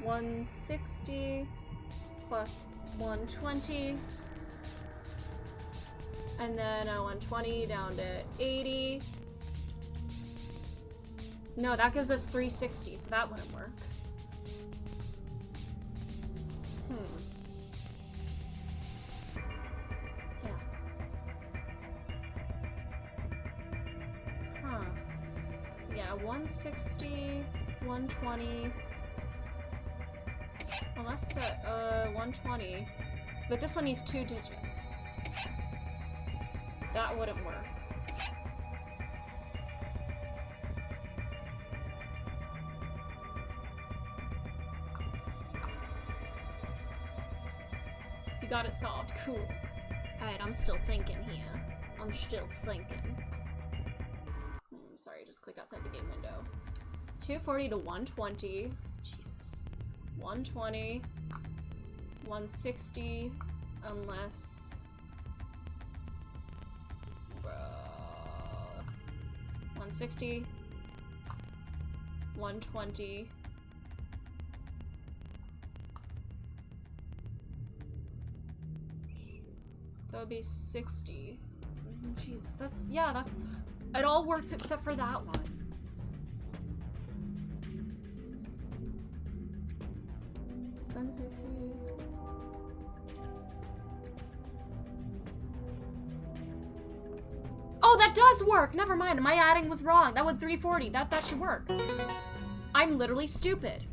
Speaker 1: 160 plus 120. And then a 120 down to 80. No, that gives us 360, so that wouldn't work. Yeah. Huh. Yeah, 160, 120. Well, that's 120. But this one needs 2 digits. That wouldn't work. You got it solved. Cool. Alright, I'm still thinking here. I'm still thinking. Sorry, just click outside the game window. 240 to 120. Jesus. 120. 160. Unless... 160, 120, that would be 60. Jesus, that's, yeah, that's, it all works except for that one. Oh, that does work! Never mind, my adding was wrong. That went 340. That should work. I'm literally stupid.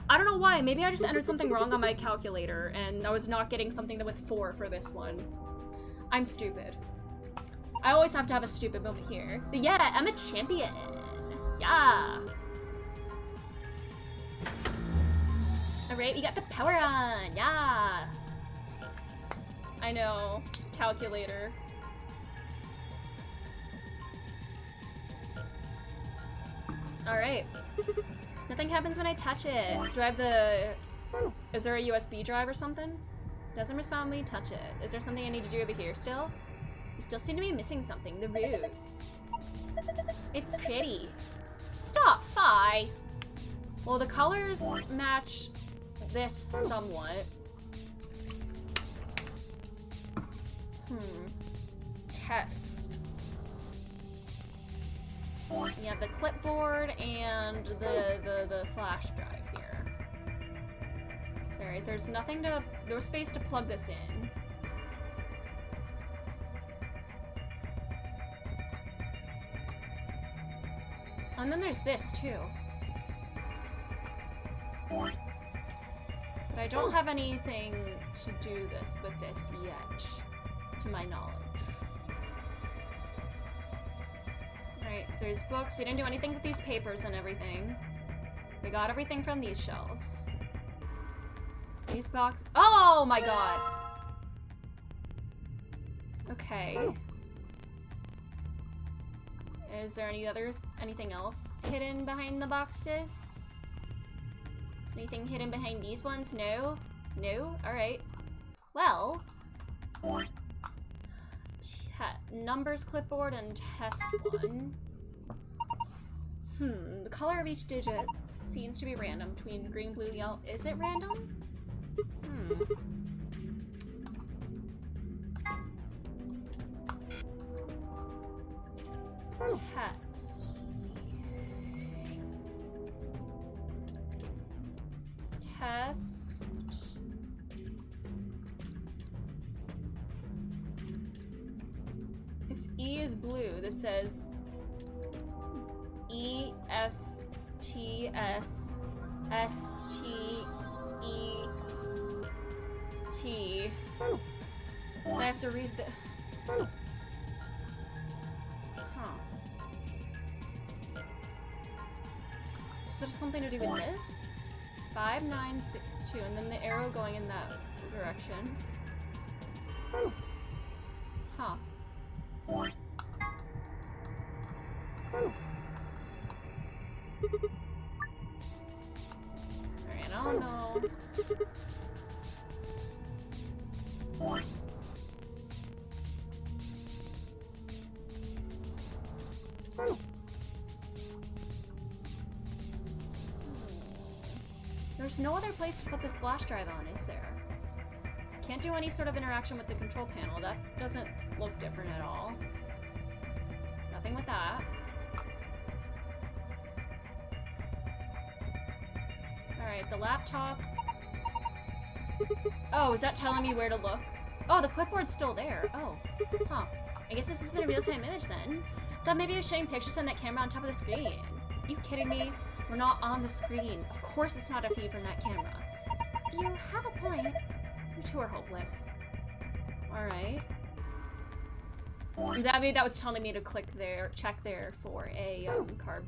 Speaker 1: I don't know why. Maybe I just entered something wrong on my calculator and I was not getting something that with 4 for this one. I'm stupid. I always have to have a stupid moment here. But yeah, I'm a champion. Yeah. Alright, we got the power on. Yeah. I know. Calculator. Alright. Nothing happens when I touch it. Do I have the... Is there a USB drive or something? Doesn't respond when we touch it. Is there something I need to do over here still? You still seem to be missing something. The root. It's pretty. Stop, Fi! Well, the colors match this somewhat. Test. Yeah, the clipboard and the flash drive here. Alright, there's nothing to... no space to plug this in. And then there's this, too. But I don't have anything to do with this yet, to my knowledge. Alright, there's books. We didn't do anything with these papers and everything. We got everything from these shelves. These boxes. Oh my god! Okay. Is there anything else hidden behind the boxes? Anything hidden behind these ones? No? No? Alright. Well. Numbers clipboard and test one. The color of each digit seems to be random between green, blue, yellow. Is it random? Test. If E is blue, this says E S T S S T E T. I have to read the. Does it have something to do with this? 5962, and then the arrow going in that direction. Huh. Alright, I don't know. There's no other place to put this flash drive on, is there? Can't do any sort of interaction with the control panel. That doesn't look different at all. Nothing with that. Alright, the laptop. Oh, is that telling me where to look? Oh, the clipboard's still there. Oh. Huh. I guess this isn't a real-time image then. Thought maybe it was showing pictures on that camera on top of the screen. Are you kidding me? We're not on the screen. Of course it's not a feed from that camera.
Speaker 14: You have a point.
Speaker 1: You two are hopeless. Alright. That was telling me to click there, check there for a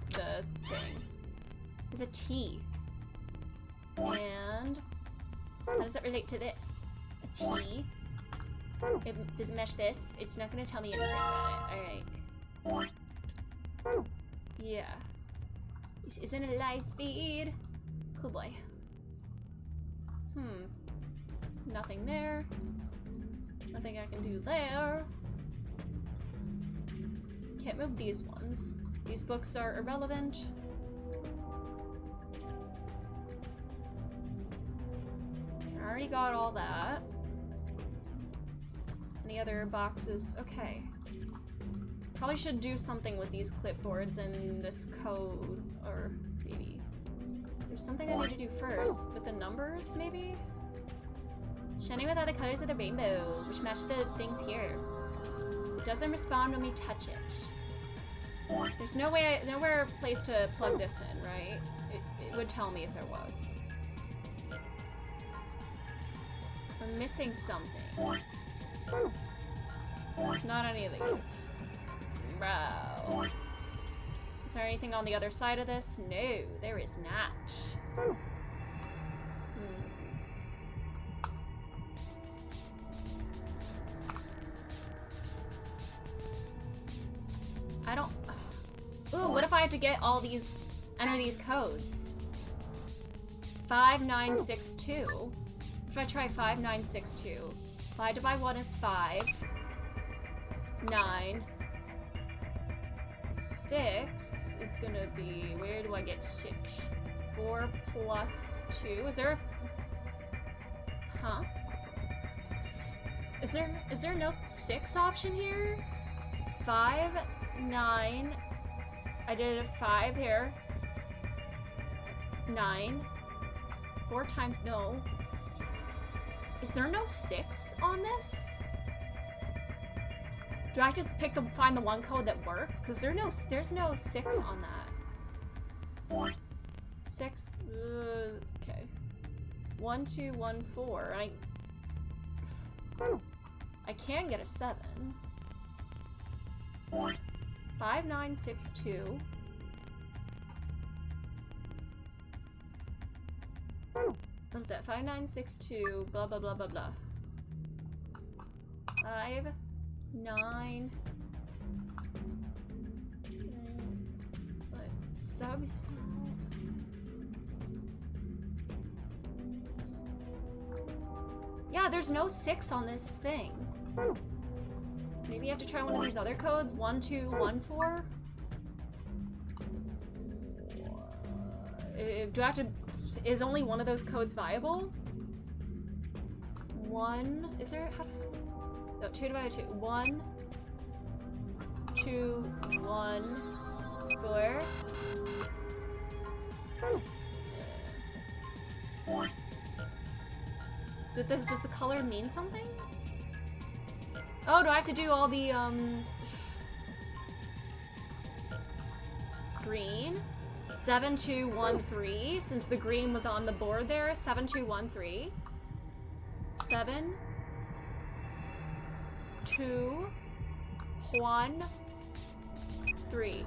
Speaker 1: the thing. There's a T. And how does that relate to this? A T. Does it mesh this? It's not gonna tell me anything about it. Alright. Yeah. This isn't a live feed. Cool boy. Nothing there. Nothing I can do there. Can't move these ones. These books are irrelevant. I already got all that. Any other boxes? Okay. Probably should do something with these clipboards and this code, or maybe there's something I need to do first with the numbers, maybe? Shining with all the colors of the rainbow, which match the things here. It doesn't respond when we touch it. There's nowhere place to plug this in, right? It would tell me if there was. We're missing something. It's not any of these. Bro. Is there anything on the other side of this? No, there is not. I don't... Ooh, what if I have to get all these... enter these codes? 5962. What if I try 5962? 5 divided by 1 is 5. 9. 6 is gonna be, where do I get 6? 4 plus 2, is there a, huh? Is there no 6 option here? 5, 9, I did a 5 here. It's 9. 4 times, no. Is there no 6 on this? Do I just find the one code that works? Because there's no 6 on that. 6, okay. 1, 2, 1, 4. I can get a 7. 5, 9, 6, 2. What is that? 5, 9, 6, 2, blah, blah, blah, blah, blah. 5, 9. That would be... Yeah, there's no 6 on this thing. Maybe you have to try one of these other codes. 1, 2, 1, 4. Do I have to... Is only one of those codes viable? 1... Is there... How do I... No, 2 divided 2. 1... 2... 1... 4... Does the color mean something? Oh, do I have to do all the, green? 7, 2, 1, 3, since the green was on the board there. 7, 2, 1, 3. 7, 2, 1, 3.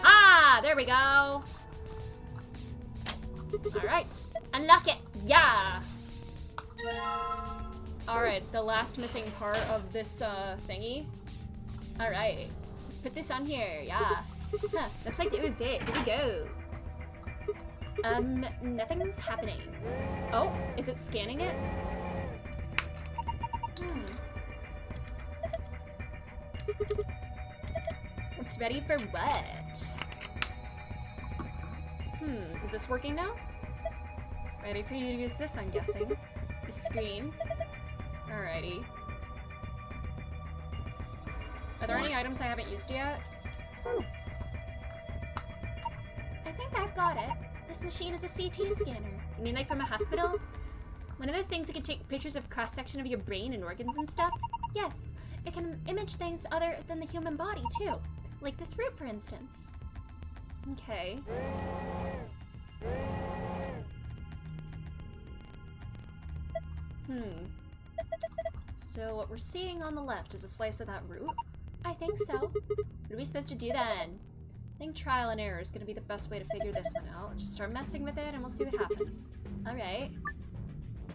Speaker 1: Ah! There we go! Alright. Unlock it! Yeah! Alright, the last missing part of this, thingy. Alright. Let's put this on here, yeah. Huh, looks like it would fit. Here we go. Nothing's happening. Oh, is it scanning it? It's ready for what? Is this working now? Ready for you to use this, I'm guessing. The screen. Alrighty. Are there any items I haven't used yet?
Speaker 14: I think I've got it. This machine is a CT scanner.
Speaker 1: You mean like from a hospital? One of those things that can take pictures of cross-section of your brain and organs and stuff?
Speaker 14: Yes, it can image things other than the human body, too. Like this root, for instance.
Speaker 1: Okay. So what we're seeing on the left is a slice of that root?
Speaker 14: I think so.
Speaker 1: What are we supposed to do then? I think trial and error is going to be the best way to figure this one out. Just start messing with it and we'll see what happens. Alright.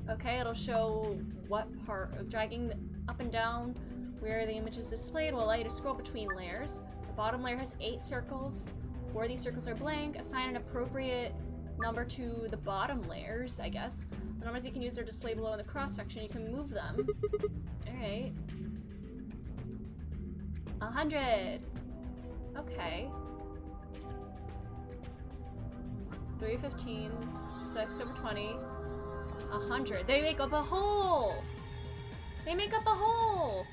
Speaker 1: Okay, it'll show what part, dragging up and down where the image is displayed will allow you to scroll between layers. The bottom layer has 8 circles. 4 of these circles are blank. Assign an appropriate number to the bottom layers, I guess. The numbers you can use are displayed below in the cross-section. You can move them. Alright. 100! Okay. 3 15s, 6 over 20, 100. They make up a whole! They make up a whole!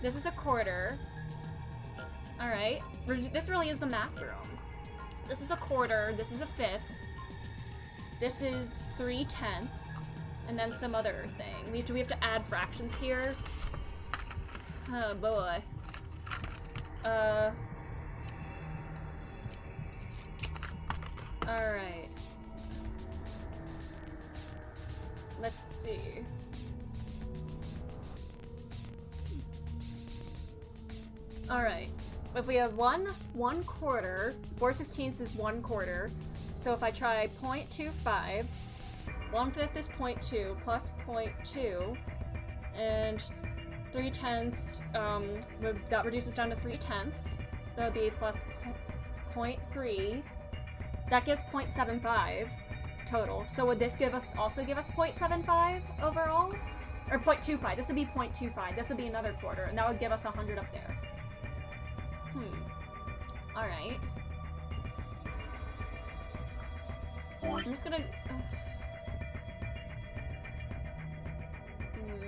Speaker 1: This is a quarter. Alright. This really is the math room. This is a quarter, this is a fifth. This is 3/10, and then some other thing. Do we have to add fractions here? Oh boy. Alright. Let's see. Alright. If we have 1 quarter, 4/16 is 1 quarter. So if I try 0.25, 1/5 is 0.2 plus 0.2, and 3/10, that reduces down to 3/10. That would be plus 0.3. That gives 0.75 total. So would this also give us 0.75 overall? Or 0.25, this would be 0.25, this would be another quarter, and that would give us 100 up there. Alright. I'm just gonna...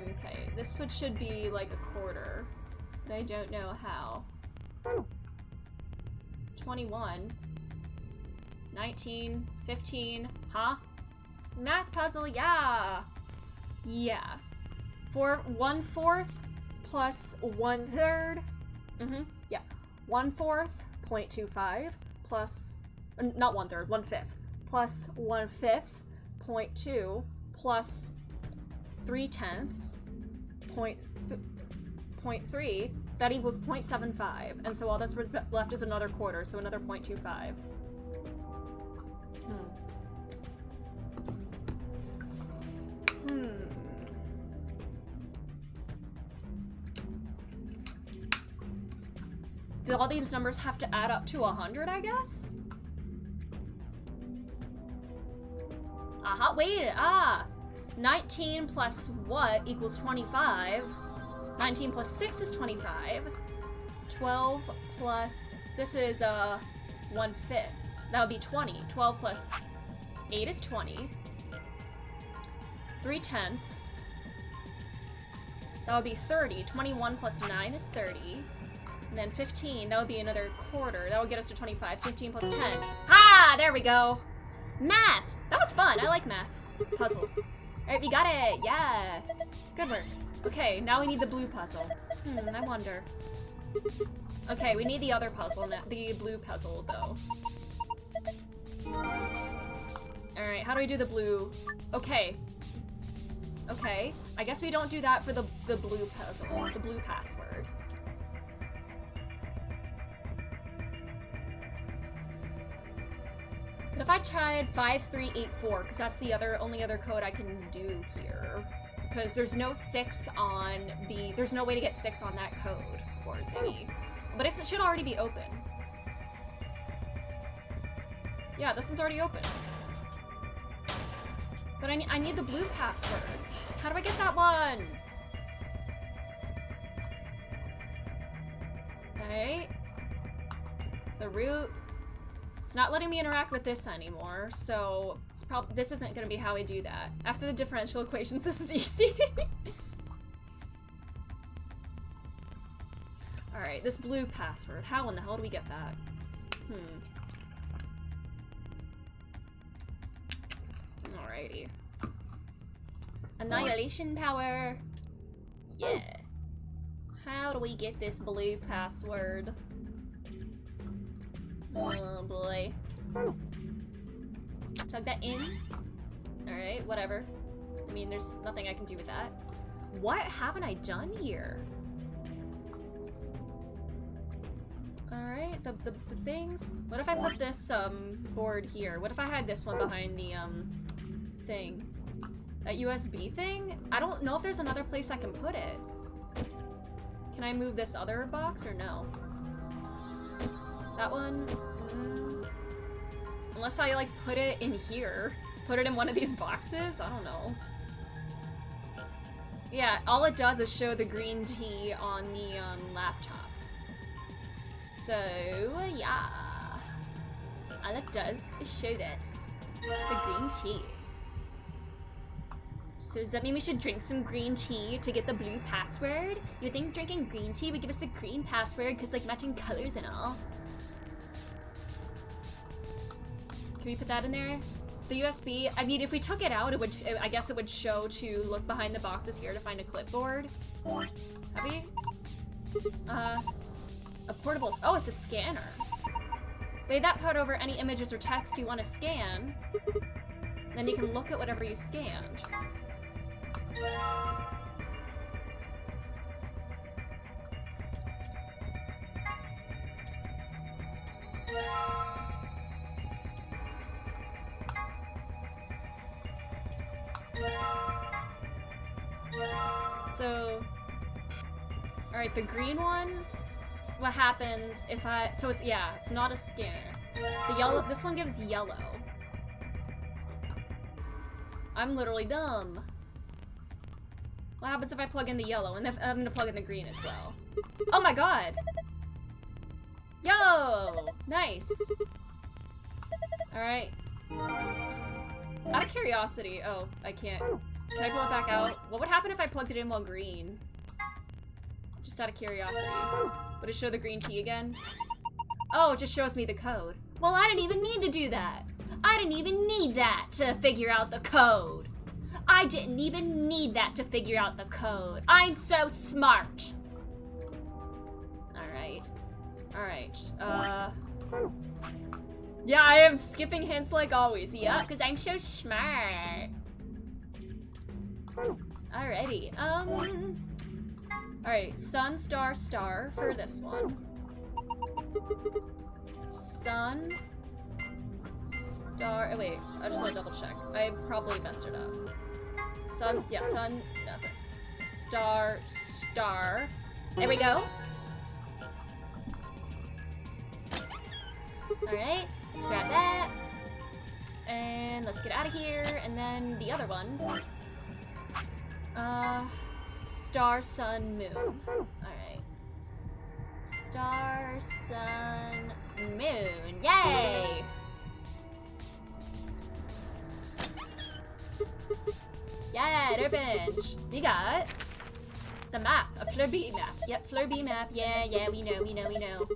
Speaker 1: Okay, this should be like a quarter, but I don't know how. 21. 19. 15. Huh? Math puzzle, yeah! Yeah. For 1/4 plus 1/3. Yeah. 1/4, 0.25, plus, not 1/3, 1/5, plus 1/5, 0.2, plus 3/10, 0.3, that equals 0.75, and so all that's left is another quarter, so another 0.25. Do all these numbers have to add up to 100, I guess? Aha, wait, 19 plus what equals 25? 19 plus 6 is 25. 12 plus, this is 1/5. That would be 20. 12 plus 8 is 20. 3/10. That would be 30. 21 plus 9 is 30. And then 15, that would be another quarter. That would get us to 25. 15 plus 10. Ah, there we go. Math! That was fun. I like math. Puzzles. Alright, we got it. Yeah. Good work. Okay, now we need the blue puzzle. I wonder. Okay, we need the other puzzle now. The blue puzzle, though. Alright, how do we do the blue? Okay. Okay. I guess we don't do that for the blue puzzle. The blue password. But if I tried 5384, because that's the only other code I can do here, because there's no 6 on the, there's no way to get 6 on that code or thingy, but it should already be open. Yeah, this one's already open. But I need the blue password. How do I get that one? Okay. The root. It's not letting me interact with this anymore, so it's this isn't gonna be how I do that. After the differential equations, this is easy. Alright, this blue password. How in the hell do we get that? Alrighty. Annihilation power! Yeah. How do we get this blue password? Oh boy. Plug that in. Alright, whatever. I mean, there's nothing I can do with that. What haven't I done here? Alright, the things. What if I put this board here? What if I had this one behind the thing? That USB thing? I don't know if there's another place I can put it. Can I move this other box or no? That one? Unless I like put it in here. Put it in one of these boxes? I don't know. Yeah, all it does is show the green tea on the laptop. So, yeah. All it does is show this. The green tea. So does that mean we should drink some green tea to get the blue password? You think drinking green tea would give us the green password because like matching colors and all? Can we put that in there? The USB, I mean, if we took it out, it would, I guess it would show to look behind the boxes here to find a clipboard. Have we? A portable, oh, it's a scanner. Lay that part over any images or text you want to scan. Then you can look at whatever you scanned. So, alright, the green one, what happens if I, so it's, yeah, it's not a scanner. The yellow, this one gives yellow. I'm literally dumb. What happens if I plug in the yellow? And if I'm gonna plug in the green as well. Oh my god! Yo! Nice. Alright. Out of curiosity. Oh, I can't. Can I pull it back out? What would happen if I plugged it in while green? Just out of curiosity. Would it show the green tea again? Oh, it just shows me the code. Well, I didn't even need to do that. I didn't even need that to figure out the code. I didn't even need that to figure out the code. I'm so smart. Alright. Alright. Yeah, I am skipping hints like always. Yup, because I'm so smart. Alrighty. Alright, sun, star, star for this one. Sun, star. Oh, wait, I just want to double check. I probably messed it up. Sun, yeah, sun, nothing. Star, star. There we go. Alright, let's grab that. And let's get out of here. And then the other one. Star, sun, moon. Alright. Star, sun, moon. Yay! Yeah, it opened. We got the map, a Fleur B map. Yep, Fleur B map. Yeah, yeah, we know.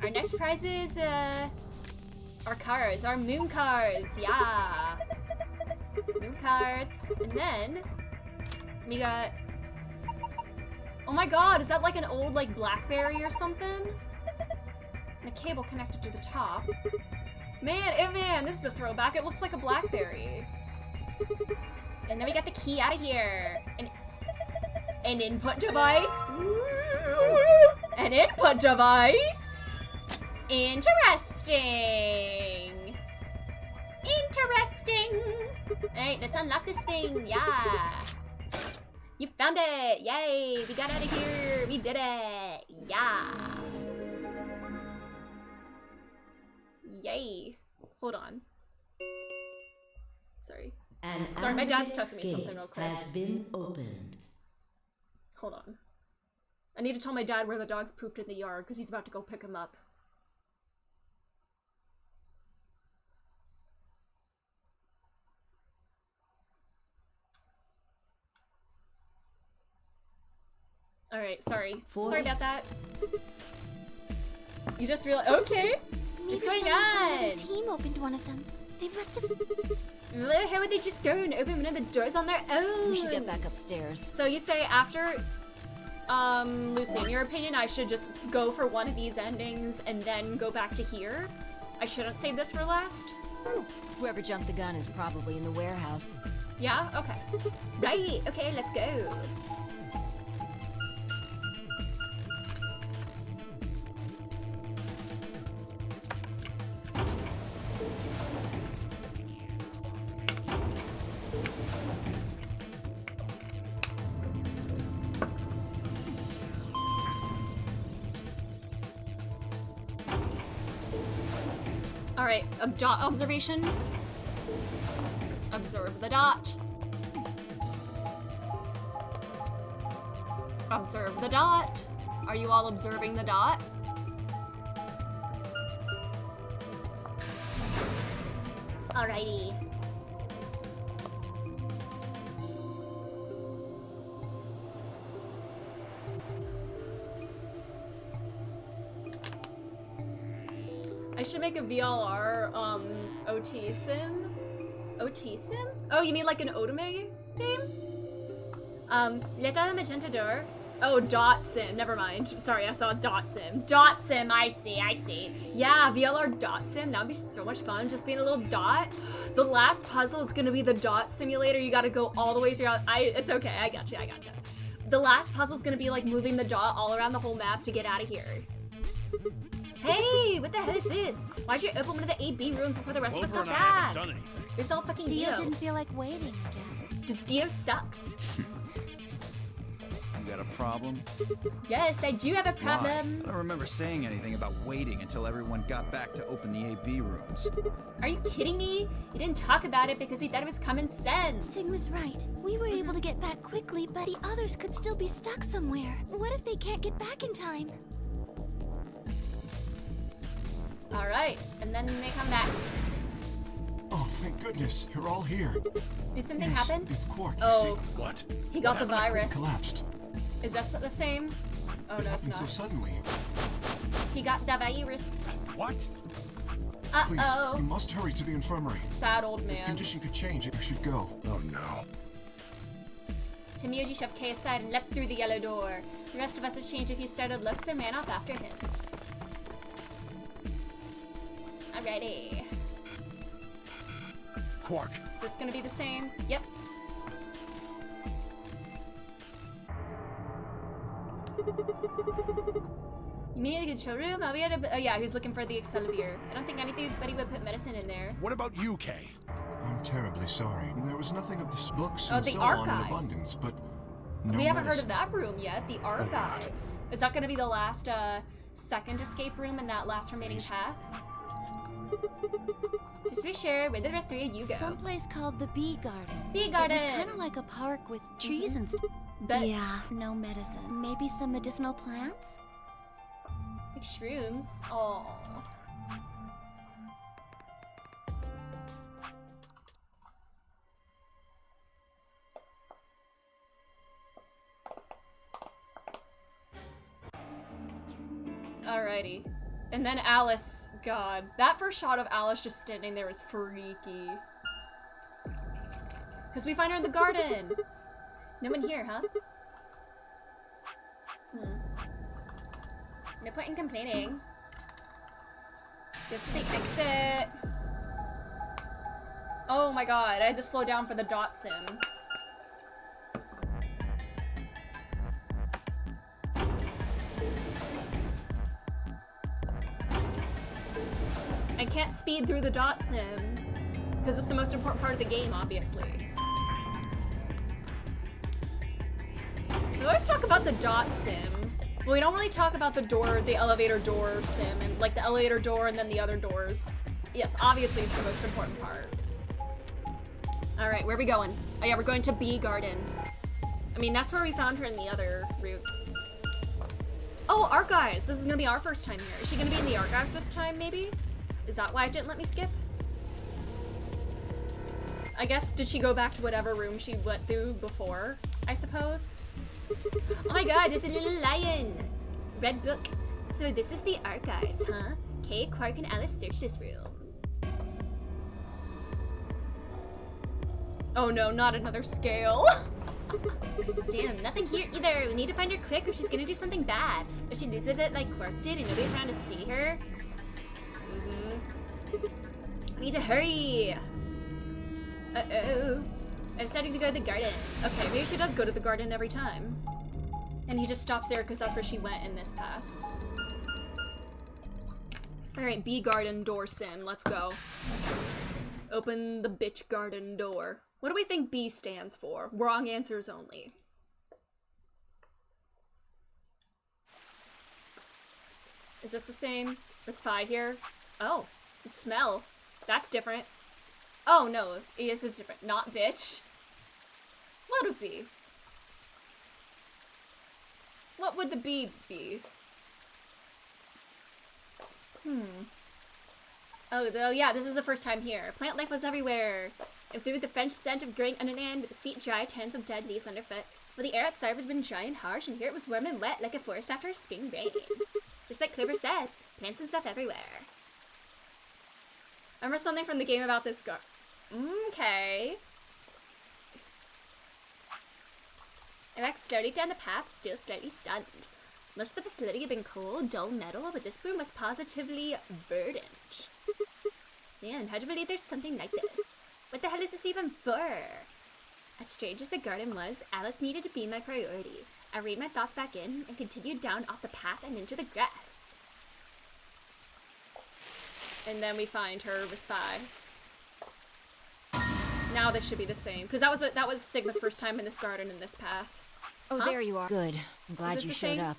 Speaker 1: Our next prize is, our cards, our moon cards. Yeah. Moon cards. And then we got, oh my god, is that like an old like BlackBerry or something? And a cable connected to the top. Man, this is a throwback. It looks like a BlackBerry. And then we got the key out of here. An input device. An input device. Interesting. Alright, let's unlock this thing. Yeah. You found it. Yay. We got out of here. We did it. Yeah. Yay. Hold on. Sorry. Sorry, my dad's testing me something real quick.
Speaker 12: Has been opened.
Speaker 1: Hold on. I need to tell my dad where the dog's pooped in the yard because he's about to go pick him up. Alright, sorry. Sorry about that. You just realized. Okay! What's going on?
Speaker 2: The team opened one of them. They must have.
Speaker 1: How would they just go and open one of the doors on their own?
Speaker 7: We should get back upstairs.
Speaker 1: So you say after, Lucy, in your opinion, I should just go for one of these endings and then go back to here? I shouldn't save this for last?
Speaker 7: Whoever jumped the gun is probably in the warehouse.
Speaker 1: Yeah? Okay. Right, okay, let's go. Alright, dot observation. Observe the dot. Observe the dot. Are you all observing the dot? Alrighty. I should make a VLR, OT sim? OT sim? Oh, you mean like an Otome game? Little magenta door. Oh, dot sim, never mind. Sorry, I saw dot sim. Dot sim, I see. Yeah, VLR dot sim, that'd be so much fun, just being a little dot. The last puzzle is gonna be the dot simulator. You gotta go all the way throughout. It's okay, I gotcha. The last puzzle is gonna be like moving the dot all around the whole map to get out of here. Hey, what the hell is this? Why'd you open one of the AB rooms before the rest of us got back? It's all fucking Dio.
Speaker 2: Dio didn't feel like waiting, I guess.
Speaker 1: Just Dio sucks.
Speaker 6: You got a problem?
Speaker 1: Yes, I do have a problem.
Speaker 6: Why? I don't remember saying anything about waiting until everyone got back to open the AB rooms.
Speaker 1: Are you kidding me? We didn't talk about it because we thought it was common sense.
Speaker 2: Sigma's right. We were able to get back quickly, but the others could still be stuck somewhere. What if they can't get back in time?
Speaker 1: Alright, and then they come back.
Speaker 8: Oh, thank goodness, you're all here.
Speaker 1: Did something
Speaker 8: Yes,
Speaker 1: happen?
Speaker 8: It's Quark, you
Speaker 1: Oh.
Speaker 8: see.
Speaker 13: What?
Speaker 1: He got the virus.
Speaker 8: Collapsed.
Speaker 1: Is that the same? Oh, no, it's
Speaker 8: Happened so
Speaker 1: not.
Speaker 8: suddenly.
Speaker 1: He got the virus.
Speaker 13: What?
Speaker 8: Please,
Speaker 1: Uh-oh.
Speaker 8: you must hurry to the infirmary.
Speaker 1: Sad old
Speaker 8: His
Speaker 1: man.
Speaker 8: condition could change if you should go.
Speaker 13: Oh no.
Speaker 1: Tamiyoji shoved Kay aside and leapt through the yellow door. The rest of us had changed a few startled looks, then ran off after him. Alrighty.
Speaker 13: Quark.
Speaker 1: Is this gonna be the same? Yep. You mean in the control room? Oh, oh yeah, he was looking for the Excalibur. I don't think anybody would put medicine in there.
Speaker 13: What about you, Kay?
Speaker 8: I'm terribly sorry. There was nothing of the books
Speaker 1: Oh,
Speaker 8: and
Speaker 1: the
Speaker 8: so on in
Speaker 1: archives.
Speaker 8: abundance, but no
Speaker 1: We haven't heard
Speaker 8: medicine.
Speaker 1: of that room yet. The archives. Is that gonna be the last second escape room in that last remaining path? Just to be sure, where did the rest three of you go?
Speaker 2: Someplace called the Bee Garden.
Speaker 1: Bee Garden!
Speaker 2: It was kind of like a park with trees and stuff.
Speaker 1: But
Speaker 2: Yeah, no medicine. Maybe some medicinal plants?
Speaker 1: like shrooms. Oh. Alrighty. And then Alice, God, that first shot of Alice just standing there is freaky. Because we find her in the garden. No one here, huh? No point in complaining. Get to the exit. Oh my god, I had to slow down for the dot sim. I can't speed through the dot sim because it's the most important part of the game, obviously. We always talk about the dot sim, but we don't really talk about the elevator door sim, and like the elevator door and then the other doors. Yes, obviously it's the most important part. Alright, where are we going? Oh yeah, we're going to Bee Garden. I mean, that's where we found her in the other routes. Oh, archives! This is gonna be our first time here. Is she gonna be in the archives this time, maybe? Is that why it didn't let me skip? I guess, did she go back to whatever room she went through before, I suppose? Oh my god, there's a little lion! Red book. So this is the archives, huh? Kay, Quark, and Alice search this room. Oh no, not another scale. Damn, nothing here either. We need to find her quick or she's gonna do something bad. If she loses it like Quark did and nobody's around to see her. I need to hurry. Uh-oh. I decided to go to the garden. Okay, maybe she does go to the garden every time. And he just stops there because that's where she went in this path. Alright, Bee Garden door sim. Let's go. Open the bitch garden door. What do we think B stands for? Wrong answers only. Is this the same with Phi here? Oh, the smell. That's different. Oh no, this is different. Not bitch. What would it be? What would the B be? Oh, yeah, this is the first time here. Plant life was everywhere. It flew with the French scent of growing underland with the sweet, dry tans of dead leaves underfoot. Well, the air outside had been dry and harsh, and here it was warm and wet like a forest after a spring rain. Just like Clover said, plants and stuff everywhere. I remember something from the game about this Okay. I walked slowly down the path, still slightly stunned. Most of the facility had been cold, dull metal, but this room was positively verdant. Man, how'd you believe there's something like this? What the hell is this even for? As strange as the garden was, Alice needed to be my priority. I reined my thoughts back in and continued down off the path and into the grass. And then we find her with Phi. Now this should be the same, because that was Sigma's first time in this garden in this path.
Speaker 7: Oh, there you are. Good. I'm glad you showed up.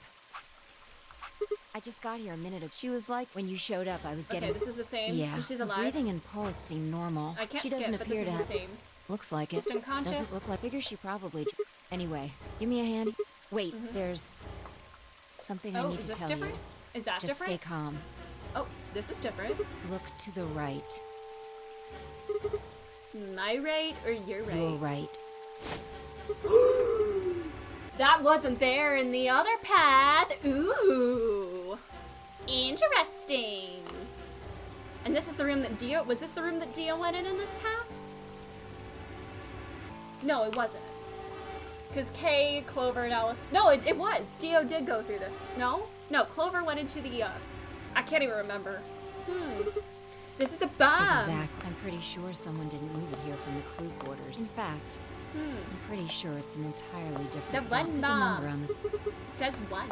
Speaker 4: I just got here a minute ago. She was like, when you showed up, I was getting...
Speaker 1: Okay, this is the same.
Speaker 4: Yeah,
Speaker 1: She's
Speaker 4: her
Speaker 1: alive.
Speaker 4: breathing and pulse seem normal.
Speaker 1: I can't
Speaker 4: she
Speaker 1: skip,
Speaker 4: doesn't
Speaker 1: but
Speaker 4: appear
Speaker 1: this
Speaker 4: to
Speaker 1: is the
Speaker 4: have...
Speaker 1: same.
Speaker 4: Looks like
Speaker 1: Just
Speaker 4: it.
Speaker 1: unconscious.
Speaker 4: Doesn't look like... Figure she probably... Anyway, give me a hand. Wait, there's... something I need
Speaker 1: is
Speaker 4: to
Speaker 1: this
Speaker 4: tell
Speaker 1: different?
Speaker 4: you.
Speaker 1: Is that
Speaker 4: Just
Speaker 1: different?
Speaker 4: stay calm.
Speaker 1: Oh, this is different.
Speaker 4: Look to the right.
Speaker 1: My right or your right?
Speaker 4: Your right.
Speaker 1: That wasn't there in the other path. Ooh. Interesting. And this is the room that Dio... Was this the room that Dio went in this path? No, it wasn't. Because Kay, Clover, and Alice... No, it was. Dio did go through this. No? No, Clover went into the, I can't even remember. This is a bomb.
Speaker 4: Exactly. I'm pretty sure someone didn't move it here from the crew quarters. In fact, I'm pretty sure it's an entirely different
Speaker 1: The one
Speaker 4: Put the
Speaker 1: bomb.
Speaker 4: number on this.
Speaker 1: It says 1.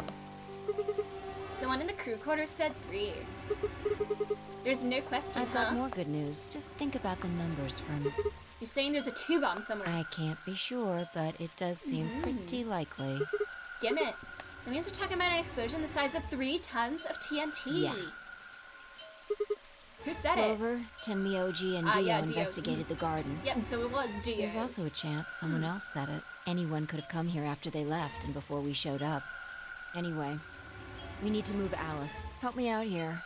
Speaker 1: The one in the crew quarters said 3. There's no question,
Speaker 4: I've got more good news. Just think about the numbers for a minute.
Speaker 1: You're saying there's a 2 bomb somewhere.
Speaker 4: I can't be sure, but it does seem pretty likely.
Speaker 1: Damn it. That means we're talking about an explosion the size of 3 tons of TNT.
Speaker 4: Yeah.
Speaker 1: Who said
Speaker 4: Clover, Tenmyoji, and Dio
Speaker 1: Dio.
Speaker 4: investigated the garden.
Speaker 1: Yep, so it was Dio.
Speaker 4: There's also a chance someone else said it. Anyone could have come here after they left and before we showed up. Anyway, we need to move Alice. Help me out here.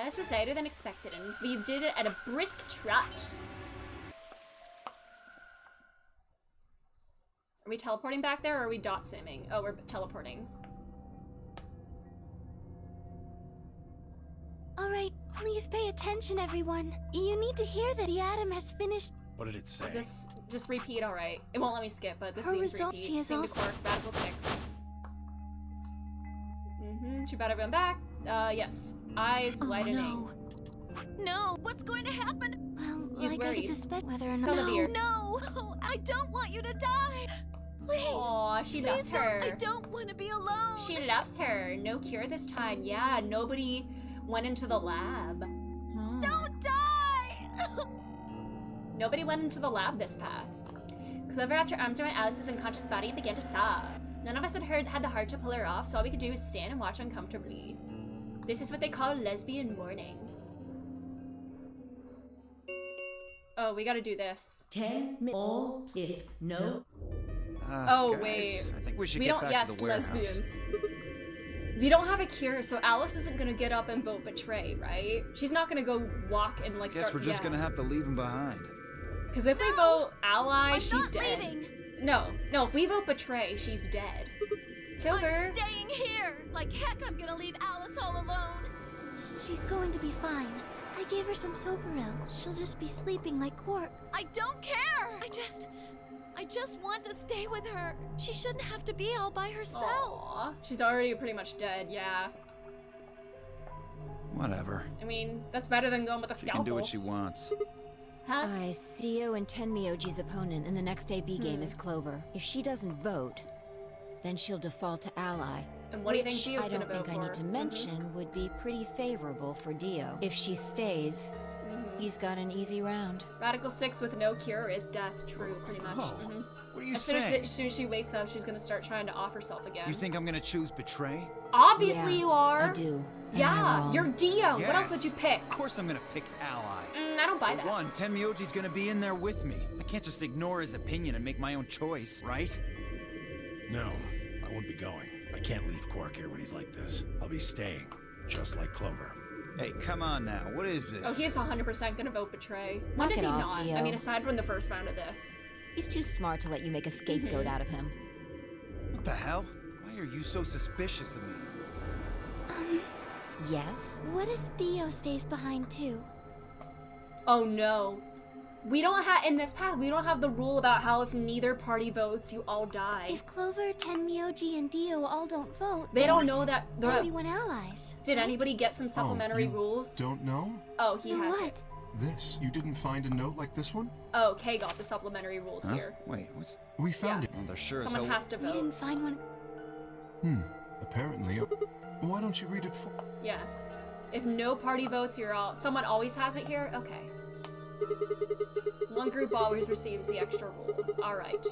Speaker 1: This was later than expected, and we did it at a brisk trot. Are we teleporting back there, or are we dot simming? Oh, we're teleporting.
Speaker 2: Alright, please pay attention, everyone. You need to hear that the atom has finished.
Speaker 13: What did it say?
Speaker 1: Is this just repeat? Alright. It won't let me skip, but this
Speaker 2: Her
Speaker 1: seems
Speaker 2: result,
Speaker 1: repeat.
Speaker 2: she has
Speaker 1: Sing
Speaker 2: also-
Speaker 1: to Quark, Radical 6. Too bad everyone back. Yes. Eyes widening.
Speaker 2: No, what's going to happen? Well,
Speaker 1: He's
Speaker 2: I
Speaker 1: worried.
Speaker 2: get to suspect whether or not.
Speaker 1: Celebier.
Speaker 2: No, I don't want you to die. Please.
Speaker 1: Aw, she
Speaker 2: Please
Speaker 1: loves her.
Speaker 2: I don't want to be alone.
Speaker 1: She loves her. No cure this time. Yeah, nobody went into the lab.
Speaker 2: Don't die.
Speaker 1: Nobody went into the lab this path. Clover wrapped her arms around Alice's unconscious body and began to sob. None of us had the heart to pull her off, so all we could do was stand and watch uncomfortably. This is what they call lesbian mourning. Oh, we gotta do this.
Speaker 12: 10 more if no.
Speaker 1: Oh,
Speaker 9: Guys,
Speaker 1: wait.
Speaker 9: I think we should
Speaker 1: We
Speaker 9: get
Speaker 1: don't,
Speaker 9: back
Speaker 1: yes,
Speaker 9: to the warehouse.
Speaker 1: lesbians. We don't have a cure, so Alice isn't gonna get up and vote betray, right? She's not gonna go walk and like
Speaker 6: Guess
Speaker 1: start.
Speaker 6: we're just gonna have to leave him behind.
Speaker 1: Because if we vote ally, she's
Speaker 2: not
Speaker 1: dead.
Speaker 2: leaving.
Speaker 1: No, if we vote betray, she's dead. Kill her.
Speaker 2: I'm staying here. Like heck, I'm gonna leave Alice all alone. She's going to be fine. I gave her some Soparil. She'll just be sleeping like Quark. I don't care. I just want to stay with her. She shouldn't have to be all by herself.
Speaker 1: Aw, she's already pretty much dead, yeah.
Speaker 6: Whatever.
Speaker 1: I mean, that's better than going with a
Speaker 6: She
Speaker 1: scalpel.
Speaker 6: can do what she wants.
Speaker 1: Huh?
Speaker 4: Dio and Tenmyoji's opponent in the next AB game is Clover. If she doesn't vote, then she'll default to ally.
Speaker 1: And what do you think
Speaker 4: which
Speaker 1: Dio's
Speaker 4: I don't
Speaker 1: gonna
Speaker 4: think
Speaker 1: vote
Speaker 4: I need
Speaker 1: for?
Speaker 4: to mention would be pretty favorable for Dio. If she stays, he's got an easy round.
Speaker 1: Radical 6 with no cure is death. True, pretty much.
Speaker 6: Whoa. What are you
Speaker 1: As soon
Speaker 6: saying?
Speaker 1: as she wakes up, she's gonna start trying to off herself again.
Speaker 6: You think I'm gonna choose betray?
Speaker 1: Obviously
Speaker 4: Yeah,
Speaker 1: you are.
Speaker 4: I do. Am I
Speaker 1: Yeah,
Speaker 4: wrong?
Speaker 1: you're Dio. What else
Speaker 6: Yes.
Speaker 1: would you pick?
Speaker 6: Of course I'm gonna pick ally.
Speaker 1: I don't buy
Speaker 6: For
Speaker 1: that.
Speaker 6: one, Tenmyoji's gonna be in there with me. I can't just ignore his opinion and make my own choice, right?
Speaker 13: No, I won't be going. I can't leave Quark here when he's like this. I'll be staying, just like Clover.
Speaker 6: Hey, come on now. What is this?
Speaker 1: Oh, he's 100% gonna vote betray. When
Speaker 4: Knock
Speaker 1: does
Speaker 4: it
Speaker 1: he
Speaker 4: off,
Speaker 1: not?
Speaker 4: Dio.
Speaker 1: I mean, aside from the first round of this.
Speaker 4: He's too smart to let you make a scapegoat out of him.
Speaker 6: What the hell? Why are you so suspicious of me?
Speaker 4: Yes?
Speaker 2: What if Dio stays behind too?
Speaker 1: Oh no. We don't have, in this path, we don't have the rule about how if neither party votes, you all die.
Speaker 2: If Clover, Tenmyoji, and Dio all don't vote,
Speaker 1: They
Speaker 2: then
Speaker 1: don't know that.
Speaker 2: everyone allies.
Speaker 1: Did anybody get some supplementary
Speaker 8: you
Speaker 1: rules?
Speaker 8: Don't know?
Speaker 1: Oh, he has
Speaker 2: What?
Speaker 1: it.
Speaker 8: This? You didn't find a note like this one?
Speaker 1: Oh, Kay got the supplementary rules
Speaker 6: Huh?
Speaker 1: here.
Speaker 6: Wait, what's...
Speaker 8: We found
Speaker 6: Well, there sure as
Speaker 1: Someone
Speaker 6: hell...
Speaker 1: has to
Speaker 2: We
Speaker 1: vote.
Speaker 2: didn't find one.
Speaker 8: Apparently. Why don't you read it for...
Speaker 1: Yeah. If no party votes, you're all. Someone always has it here? Okay. One group always receives the extra rules. Alright.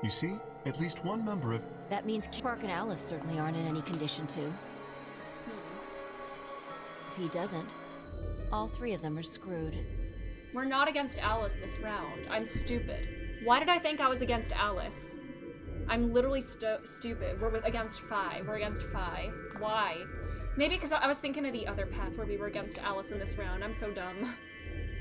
Speaker 8: You see? At least one member of...
Speaker 4: That means Quark and Alice certainly aren't in any condition to. If he doesn't, all 3 of them are screwed.
Speaker 1: We're not against Alice this round. I'm stupid. Why did I think I was against Alice? I'm literally stupid. We're against Fi. We're against Fi. Why? Maybe because I was thinking of the other path where we were against Alice in this round. I'm so dumb.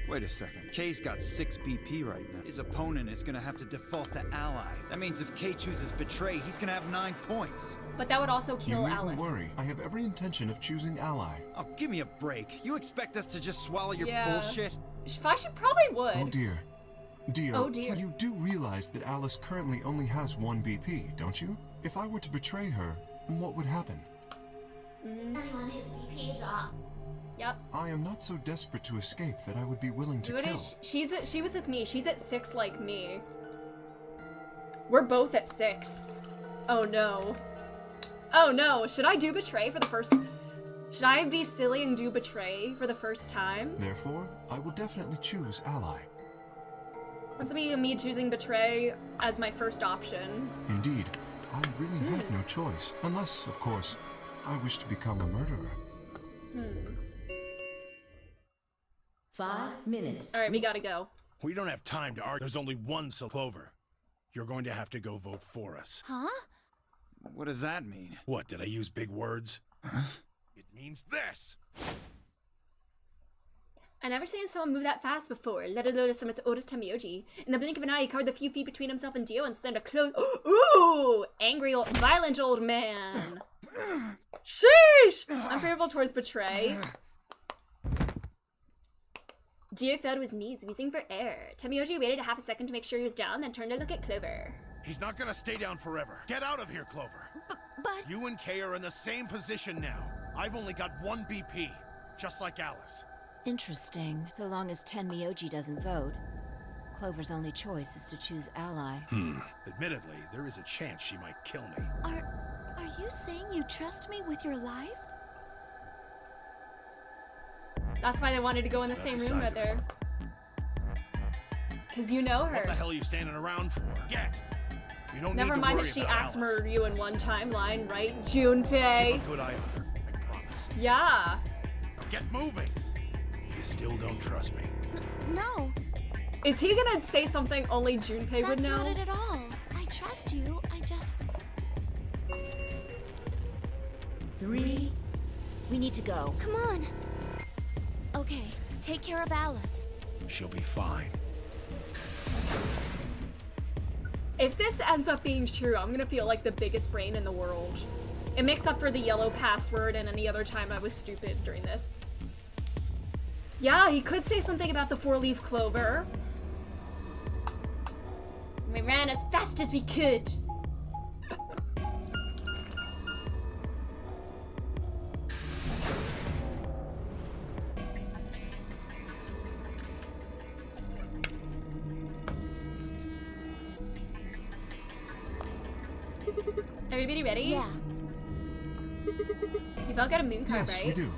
Speaker 6: Wait a second. Kay's got 6 BP right now. His opponent is gonna have to default to Ally. That means if Kay chooses Betray, he's gonna have 9 points.
Speaker 1: But that would also kill Alice.
Speaker 8: Don't worry. I have every intention of choosing Ally.
Speaker 6: Oh, give me a break. You expect us to just swallow your bullshit?
Speaker 1: She probably would.
Speaker 8: Oh dear. Dio,
Speaker 1: oh dear.
Speaker 8: You do realize that Alice currently only has 1 BP, don't you? If I were to betray her, what would happen?
Speaker 14: Anyone his BP drop.
Speaker 1: Yep.
Speaker 8: I am not so desperate to escape that I would be willing to kill.
Speaker 1: She was with me. She's at 6 like me. We're both at 6. Oh no. Oh no. Should I do Betray for the first... Should I be silly and do Betray for the first time?
Speaker 8: Therefore, I will definitely choose Ally.
Speaker 1: This will be me choosing Betray as my first option.
Speaker 8: Indeed. I really have no choice. Unless, of course, I wish to become a murderer.
Speaker 12: 5 minutes.
Speaker 1: Alright, we gotta go.
Speaker 13: We don't have time to argue. There's only one Clover. You're going to have to go vote for us.
Speaker 2: Huh?
Speaker 6: What does that mean?
Speaker 13: What, did I use big words? It means this!
Speaker 14: I never seen someone move that fast before, let alone some of its oldest Tamioji. In the blink of an eye, he covered the few feet between himself and Dio and slammed a close— Ooh! Angry old, violent old man. Sheesh! Unfavorable towards Betray. Dio fell to his knees, wheezing for air. Tamioji waited a half a second to make sure he was down, then turned to look at Clover.
Speaker 13: He's not gonna stay down forever. Get out of here, Clover.
Speaker 2: But...
Speaker 13: You and Kay are in the same position now. I've only got 1 BP, just like Alice.
Speaker 7: Interesting. So long as Tenmyoji doesn't vote, Clover's only choice is to choose Ally.
Speaker 13: Admittedly, there is a chance she might kill me.
Speaker 2: Are you saying you trust me with your life?
Speaker 1: That's why they wanted to go in the same room with her. Because you know her.
Speaker 13: What the hell are you standing around for? Get! You don't
Speaker 1: Never
Speaker 13: need to
Speaker 1: mind
Speaker 13: worry
Speaker 1: that she
Speaker 13: about
Speaker 1: axe
Speaker 13: Alice.
Speaker 1: murdered you in one timeline, right, Junpei?
Speaker 13: Keep a good eye on her, I promise.
Speaker 1: Yeah.
Speaker 13: Now get moving! You still don't trust me.
Speaker 2: No.
Speaker 1: Is he gonna say something only Junpei would know?
Speaker 2: That's not it at all. I trust you. I just...
Speaker 12: 3.
Speaker 7: We need to go.
Speaker 2: Come on. Okay, take care of Alice.
Speaker 13: She'll be fine.
Speaker 1: If this ends up being true, I'm gonna feel like the biggest brain in the world. It makes up for the yellow password and any other time I was stupid during this. Yeah, he could say something about the 4-leaf clover.
Speaker 14: We ran as fast as we could. Everybody ready?
Speaker 2: Yeah.
Speaker 14: You've all got a moon card,
Speaker 8: Yes,
Speaker 14: right?
Speaker 8: we do.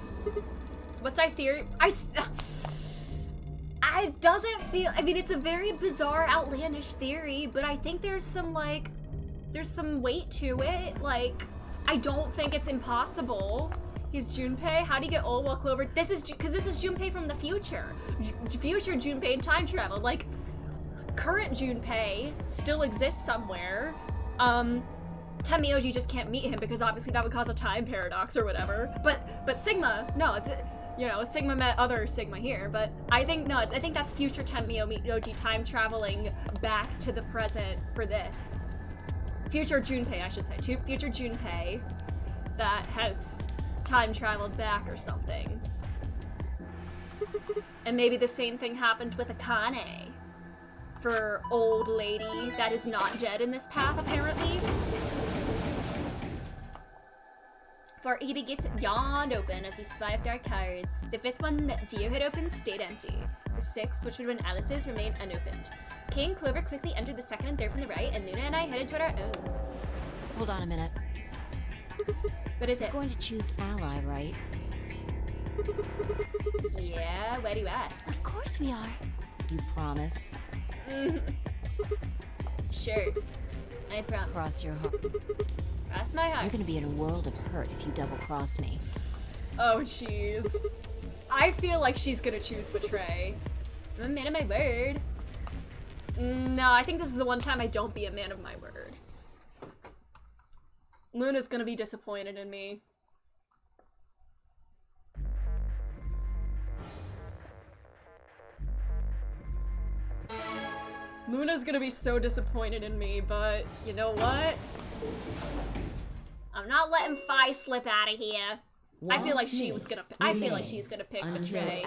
Speaker 1: So what's our theory? I doesn't feel, I mean, it's a very bizarre, outlandish theory, but I think there's some, like, there's some weight to it. Like, I don't think it's impossible. He's Junpei. How do you get old while Clover? This is, because this is Junpei from the future. Future Junpei in time travel. Like, current Junpei still exists somewhere. Tenmyoji just can't meet him because obviously that would cause a time paradox or whatever. But Sigma, no, you know, Sigma met other Sigma here, but I think, no, I think that's future Tenmyoji time traveling back to the present for this. Future Junpei, I should say. Future Junpei that has time traveled back or something. And maybe the same thing happened with Akane. For old lady that is not dead in this path, apparently. For EB gets yawned open as we swiped our cards. The 5th one that Dio had opened stayed empty. The 6th, which would have been Alice's, remained unopened. Kay and Clover quickly entered the 2nd and 3rd from the right, and Luna and I headed toward our own.
Speaker 7: Hold on a minute.
Speaker 1: What is it?
Speaker 7: You're going to choose Ally, right?
Speaker 1: Yeah, why do you ask?
Speaker 2: Of course we are.
Speaker 7: You promise?
Speaker 1: Sure. I promise.
Speaker 7: Cross your heart.
Speaker 1: Cross my heart.
Speaker 7: You're gonna be in a world of hurt if you double-cross me.
Speaker 1: Oh, jeez. I feel like she's gonna choose Betray. I'm a man of my word. No, I think this is the one time I don't be a man of my word. Luna's gonna be disappointed in me. Luna's gonna be so disappointed in me, but you know what? I'm not letting Fi slip out of here. I feel like she was gonna. I feel like she's gonna pick Betray.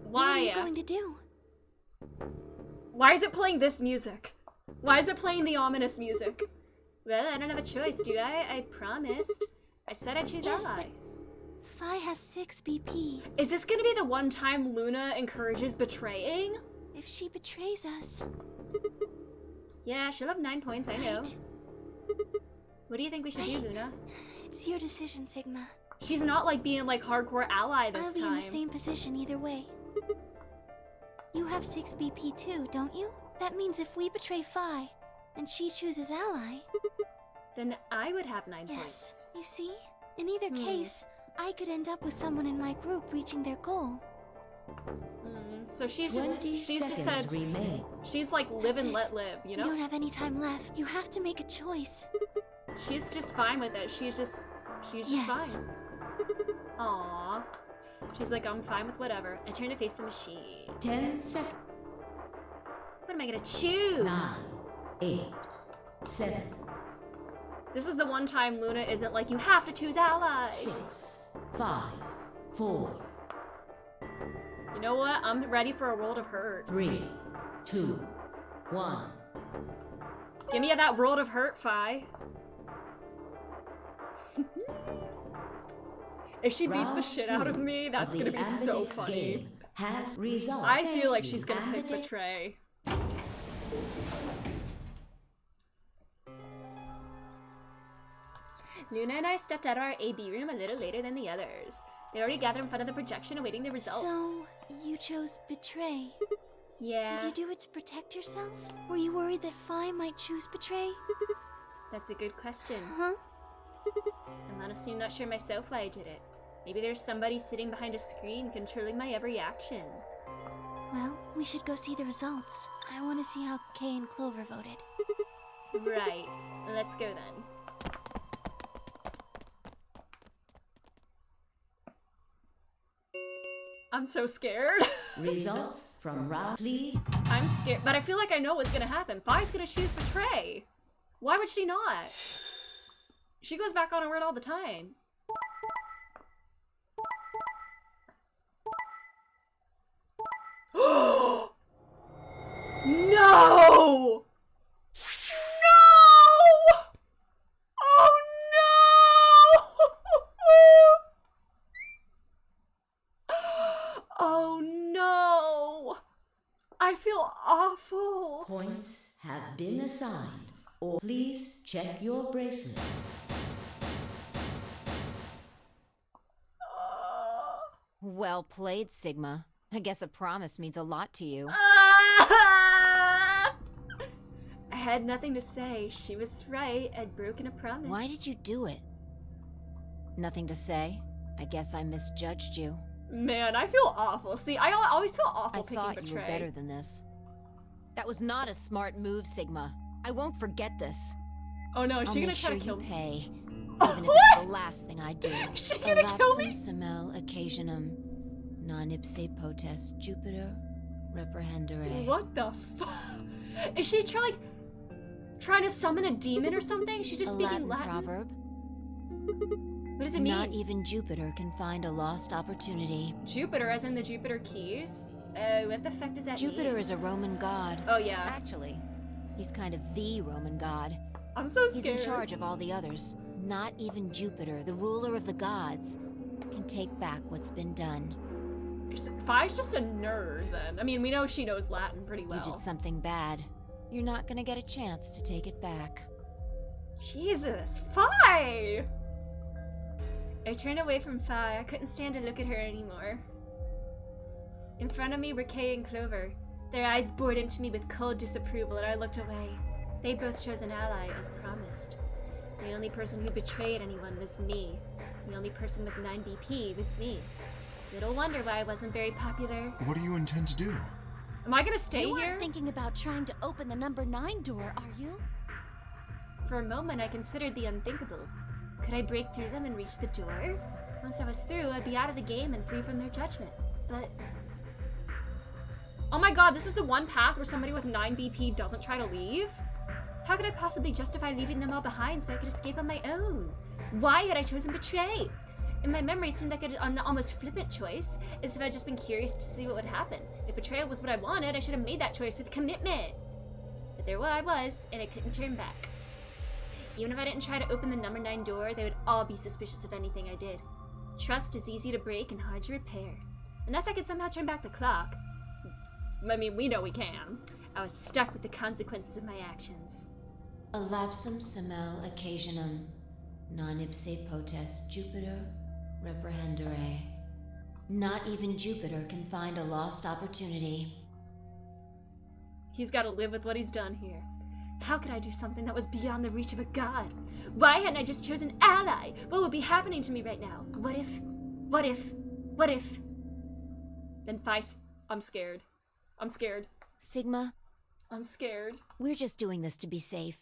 Speaker 1: Why?
Speaker 2: What are you going to do?
Speaker 1: Why is it playing this music? Why is it playing the ominous music? Well, I don't have a choice, do I? I promised. I said I'd choose Ally.
Speaker 2: Fi has 6 BP.
Speaker 1: Is this gonna be the one time Luna encourages betraying?
Speaker 2: If she betrays us...
Speaker 1: Yeah, she'll have 9 points, I know. What do you think we should do, Luna?
Speaker 2: It's your decision, Sigma.
Speaker 1: She's not like being like hardcore ally this
Speaker 2: I'll
Speaker 1: time.
Speaker 2: be in the same position either way. You have 6 BP too, don't you? That means if we betray Fi, and she chooses Ally...
Speaker 1: Then I would have 9
Speaker 2: yes,
Speaker 1: points.
Speaker 2: You see? In either case, I could end up with someone in my group reaching their goal.
Speaker 1: So she's just said,
Speaker 12: remain.
Speaker 1: She's like live and let live, you know?
Speaker 2: You don't have any time left. You have to make a choice.
Speaker 1: She's just fine with it. She's just fine. Aww. She's like, I'm fine with whatever. I turn to face the machine.
Speaker 12: 10 seconds.
Speaker 1: What am I gonna choose?
Speaker 12: 9, 8, 7.
Speaker 1: This is the one time Luna isn't like, you have to choose allies.
Speaker 12: 6, 5, 4.
Speaker 1: You know what? I'm ready for a world of hurt.
Speaker 12: 3, 2, 1.
Speaker 1: Give me that world of hurt, Fi. If she beats the shit out of me, that's gonna be so funny.
Speaker 12: Has resolved.
Speaker 1: I feel like she's gonna pick Betray. Luna and I stepped out of our AB room a little later than the others. They already gathered in front of the projection awaiting the results.
Speaker 2: So, you chose Betray.
Speaker 1: Yeah.
Speaker 2: Did you do it to protect yourself? Were you worried that Fi might choose Betray?
Speaker 1: That's a good question.
Speaker 2: Huh?
Speaker 1: I'm honestly not sure myself why I did it. Maybe there's somebody sitting behind a screen controlling my every action.
Speaker 2: Well, we should go see the results. I want to see how Kay and Clover voted.
Speaker 1: Right. Let's go then. I'm so scared.
Speaker 12: Results from round, please.
Speaker 1: I'm scared, but I feel like I know what's gonna happen. Fi's gonna choose Betray. Why would she not? She goes back on her word all the time. No! Oh no! I feel awful!
Speaker 12: Points have been assigned, or please check your bracelet.
Speaker 7: Well played, Sigma. I guess a promise means a lot to you.
Speaker 1: I had nothing to say. She was right. I'd broken a promise.
Speaker 7: Why did you do it? Nothing to say? I guess I misjudged you.
Speaker 1: Man, I feel awful. See, I always feel awful picking Betray.
Speaker 7: I thought you were better than this. That was not a smart move, Sigma. I won't forget this.
Speaker 1: Oh no, is she gonna try to kill
Speaker 7: me?
Speaker 1: me?
Speaker 7: Even if it's the last thing I do.
Speaker 1: Is she gonna kill me?
Speaker 7: Semel occasionum, non ipse potest Jupiter reprehendere.
Speaker 1: What the fuck? Is she trying to summon a demon or something? She's just speaking Latin.
Speaker 7: Proverb.
Speaker 1: What does it mean?
Speaker 7: Not even Jupiter can find a lost opportunity.
Speaker 1: Jupiter, as in the Jupiter keys? What the fuck does that mean?
Speaker 7: Jupiter is a Roman god.
Speaker 1: Oh yeah.
Speaker 7: Actually, he's kind of the Roman god.
Speaker 1: I'm so scared.
Speaker 7: He's in charge of all the others. Not even Jupiter, the ruler of the gods, can take back what's been done.
Speaker 1: Fi's just a nerd then. I mean, we know she knows Latin pretty well.
Speaker 7: You did something bad. You're not gonna get a chance to take it back.
Speaker 1: Jesus, Fi! I turned away from Fi. I couldn't stand to look at her anymore. In front of me were Kay and Clover. Their eyes bored into me with cold disapproval, and I looked away. They both chose an ally, as promised. The only person who betrayed anyone was me. The only person with 9 BP was me. Little wonder why I wasn't very popular.
Speaker 8: What do you intend to do?
Speaker 1: Am I gonna stay
Speaker 2: you
Speaker 1: here?
Speaker 2: You aren't thinking about trying to open the number 9 door, are you?
Speaker 14: For a moment, I considered the unthinkable. Could I break through them and reach the door? Once I was through, I'd be out of the game and free from their judgment. But...
Speaker 1: Oh my god, this is the one path where somebody with 9 BP doesn't try to leave?
Speaker 14: How could I possibly justify leaving them all behind so I could escape on my own? Why had I chosen Betray? In my memory, it seemed like an almost flippant choice, as if I'd just been curious to see what would happen. If betrayal was what I wanted, I should have made that choice with commitment. But there I was, and I couldn't turn back. Even if I didn't try to open the number 9 door, they would all be suspicious of anything I did. Trust is easy to break and hard to repair. Unless I could somehow turn back the clock.
Speaker 1: I mean, we know we can.
Speaker 14: I was stuck with the consequences of my actions.
Speaker 12: Elapsum semel occasionum, non ipse potest Jupiter reprehendere. Not even Jupiter can find a lost opportunity.
Speaker 1: He's got to live with what he's done here.
Speaker 14: How could I do something that was beyond the reach of a god? Why hadn't I just chosen Ally? What would be happening to me right now? What if?
Speaker 1: Then Feist, I'm scared. I'm scared.
Speaker 7: Sigma?
Speaker 1: I'm scared.
Speaker 7: We're just doing this to be safe.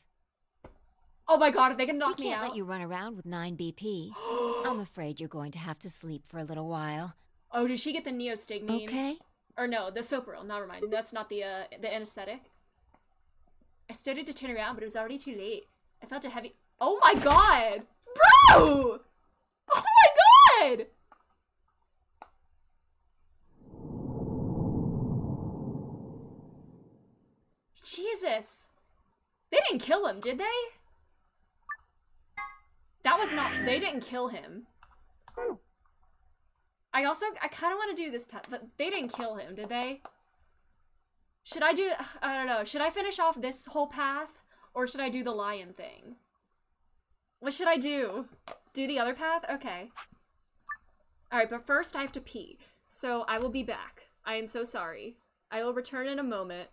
Speaker 1: Oh my god, are they gonna knock me out?
Speaker 7: We can't let you run around with 9 BP. I'm afraid you're going to have to sleep for a little while.
Speaker 1: Oh, did she get the neostigmine?
Speaker 7: Okay.
Speaker 1: Or no, the Soparil, never mind. That's not the anesthetic. I started to turn around, but it was already too late. I felt a heavy... Oh my god! Bro! Oh my god! Jesus! They didn't kill him, did they? That was not... They didn't kill him. I kind of want to do this pet, but they didn't kill him, did they? Should I do... I don't know. Should I finish off this whole path? Or should I do the lion thing? What should I do? Do the other path? Okay. Alright, but first I have to pee. So I will be back. I am so sorry. I will return in a moment.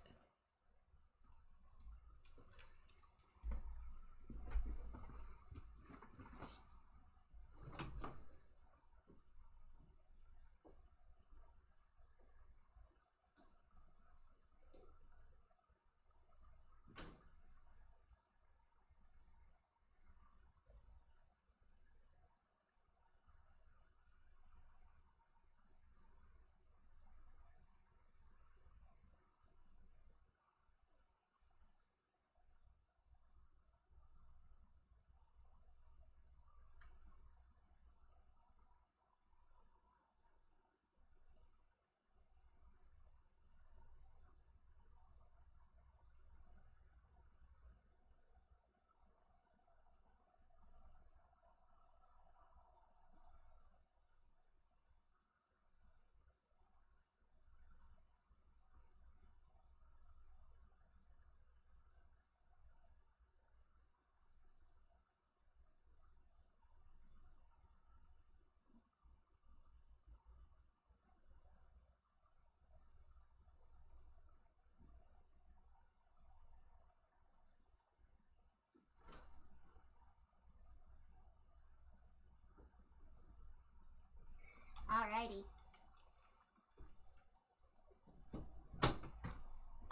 Speaker 14: Alrighty.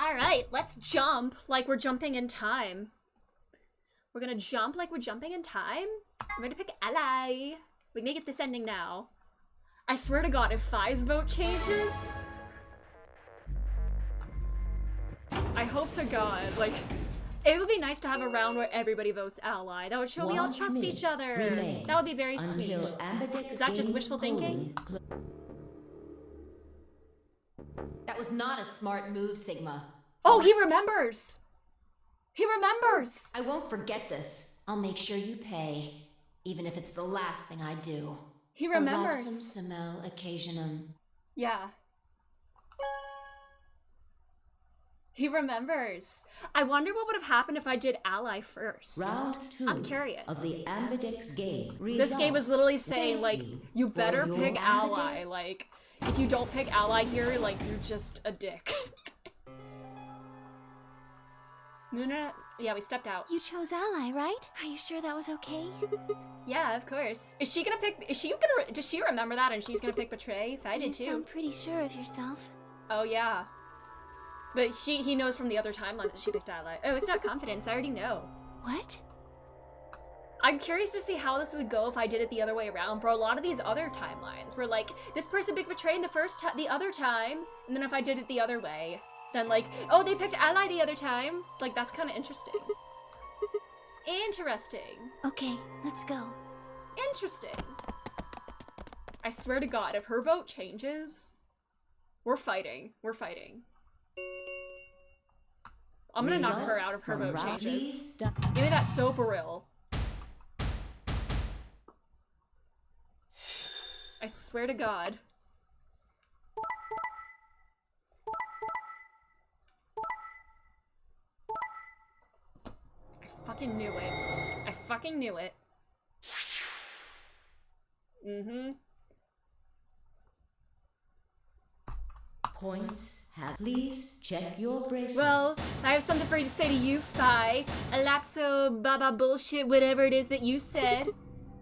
Speaker 14: Alright, let's jump like we're jumping in time. We're gonna jump like we're jumping in time. I'm gonna pick Ally. We're gonna get this ending now. I swear to god, if Phi's vote changes... I hope to god, like... It would be nice to have a round where everybody votes Ally. That would show we all trust each other. That would be very sweet. Is that just wishful thinking?
Speaker 12: That was not a smart move, Sigma.
Speaker 14: Oh, he remembers! He remembers!
Speaker 12: I won't forget this. I'll make sure you pay, even if it's the last thing I do.
Speaker 14: He remembers.
Speaker 12: Elapsum semel occasionum.
Speaker 14: Yeah. He remembers. I wonder what would have happened if I did Ally first.
Speaker 12: Round 2.
Speaker 14: I'm curious.
Speaker 12: Of the Ambidex game.
Speaker 14: This game was literally saying, like, you better pick Ally. Like, if you don't pick Ally here, like, you're just a dick. No. Yeah, we stepped out.
Speaker 2: You chose Ally, right? Are you sure that was okay?
Speaker 14: Yeah, of course. Is she gonna pick... Does she remember that and she's gonna pick Betray? I did too.
Speaker 2: You sound pretty sure of yourself.
Speaker 14: Oh, yeah. But he knows from the other timeline that she picked Ally. Oh, it's not confidence. I already know.
Speaker 2: What?
Speaker 1: I'm curious to see how this would go if I did it the other way around. For a lot of these other timelines, where like this person picked Betray the other time, and then if I did it the other way, then like, oh, they picked Ally the other time. Like, that's kind of interesting. Interesting.
Speaker 2: Okay, let's go.
Speaker 1: Interesting. I swear to God, if her vote changes, we're fighting. We're fighting. I'm gonna knock her out if her vote changes. Give me that Soparil. I swear to God. I fucking knew it. I fucking knew it. Mm-hmm.
Speaker 12: Points have. Please check your bracelet.
Speaker 1: Well, I have something for you to say to you, Fi. A lapso baba bullshit, whatever it is that you said.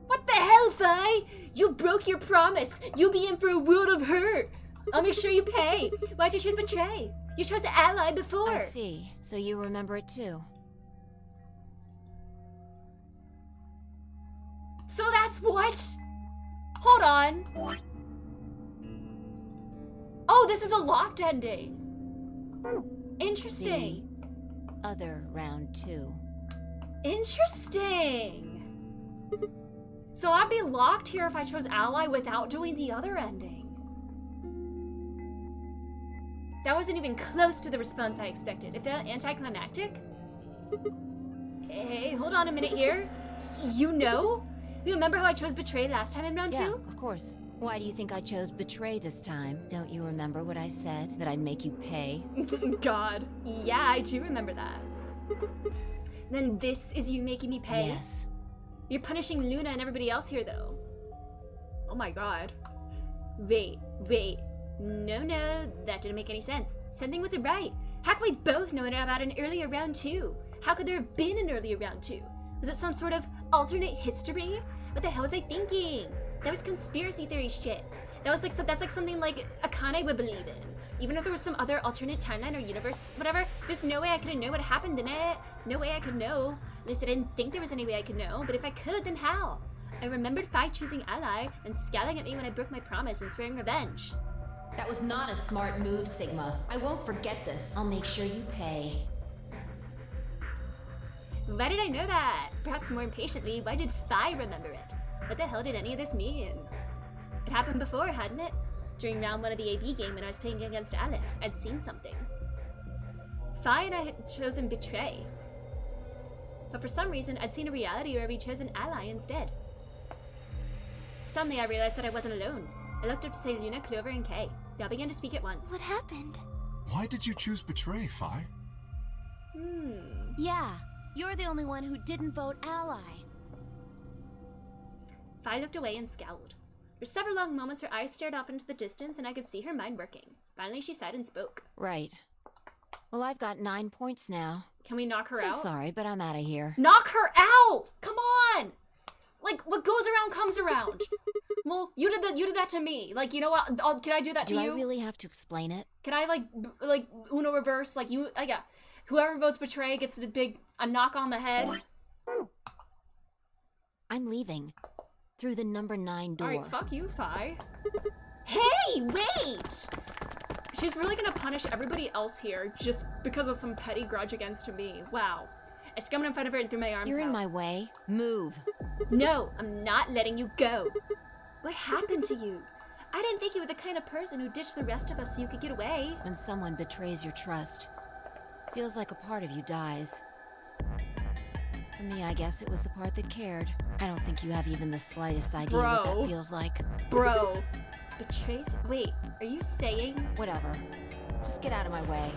Speaker 1: What the hell, Fi? You broke your promise. You'll be in for a world of hurt. I'll make sure you pay. Why'd you choose Betray? You chose Ally before.
Speaker 7: I see. So you remember it too.
Speaker 1: So that's what? Hold on. Oh, this is a locked ending. Interesting.
Speaker 7: The other round 2.
Speaker 1: Interesting. So I'd be locked here if I chose Ally without doing the other ending. That wasn't even close to the response I expected. It felt anticlimactic. Hey, hold on a minute here. You know? You remember how I chose Betray last time in round 2?
Speaker 7: Yeah, of course. Why do you think I chose Betray this time? Don't you remember what I said? That I'd make you pay?
Speaker 1: God. Yeah, I do remember that. Then this is you making me pay?
Speaker 7: Yes.
Speaker 1: You're punishing Luna and everybody else here, though. Oh my God. Wait. No, that didn't make any sense. Something wasn't right. How could we both know about an earlier round 2? How could there have been an earlier round 2? Was it some sort of alternate history? What the hell was I thinking? That was conspiracy theory shit. That's like something like Akane would believe in. Even if there was some other alternate timeline or universe, whatever, there's no way I could know what happened in it. No way I could know. At least I didn't think there was any way I could know, but if I could, then how? I remembered Fi choosing Ally and scowling at me when I broke my promise and swearing revenge.
Speaker 7: That was not a smart move, Sigma. I won't forget this. I'll make sure you pay.
Speaker 1: Why did I know that? Perhaps more impatiently, why did Fi remember it? What the hell did any of this mean? It happened before, hadn't it? During round 1 of the AB game when I was playing against Alice, I'd seen something. Fi and I had chosen Betray. But for some reason, I'd seen a reality where we'd chosen Ally instead. Suddenly, I realized that I wasn't alone. I looked up to say Luna, Clover, and Kay. They all began to speak at once.
Speaker 2: What happened?
Speaker 8: Why did you choose Betray, Fi?
Speaker 2: Yeah, you're the only one who didn't vote Ally.
Speaker 1: Fi looked away and scowled. For several long moments, her eyes stared off into the distance, and I could see her mind working. Finally, she sighed and spoke.
Speaker 7: Right. Well, I've got 9 points now.
Speaker 1: Can we knock her out?
Speaker 7: Sorry, but I'm out of here.
Speaker 1: Knock her out! Come on! Like, what goes around comes around. Well, you did that to me. Like, you know what? Can I do that to you?
Speaker 7: Do I really have to explain it?
Speaker 1: Can I like Uno reverse? Like you? Yeah. Whoever votes Betray gets a knock on the head.
Speaker 7: I'm leaving. Through the number 9 door.
Speaker 1: Alright, fuck you, Fi. Hey, wait! She's really gonna punish everybody else here just because of some petty grudge against me. Wow. I scummed in front of her and threw my arms out.
Speaker 7: You're in my way. Move.
Speaker 1: No, I'm not letting you go. What happened to you? I didn't think you were the kind of person who ditched the rest of us so you could get away.
Speaker 7: When someone betrays your trust, feels like a part of you dies. For me, I guess it was the part that cared. I don't think you have even the slightest idea what that feels like.
Speaker 1: Bro. Betrays? Wait, are you saying?
Speaker 7: Whatever. Just get out of my way.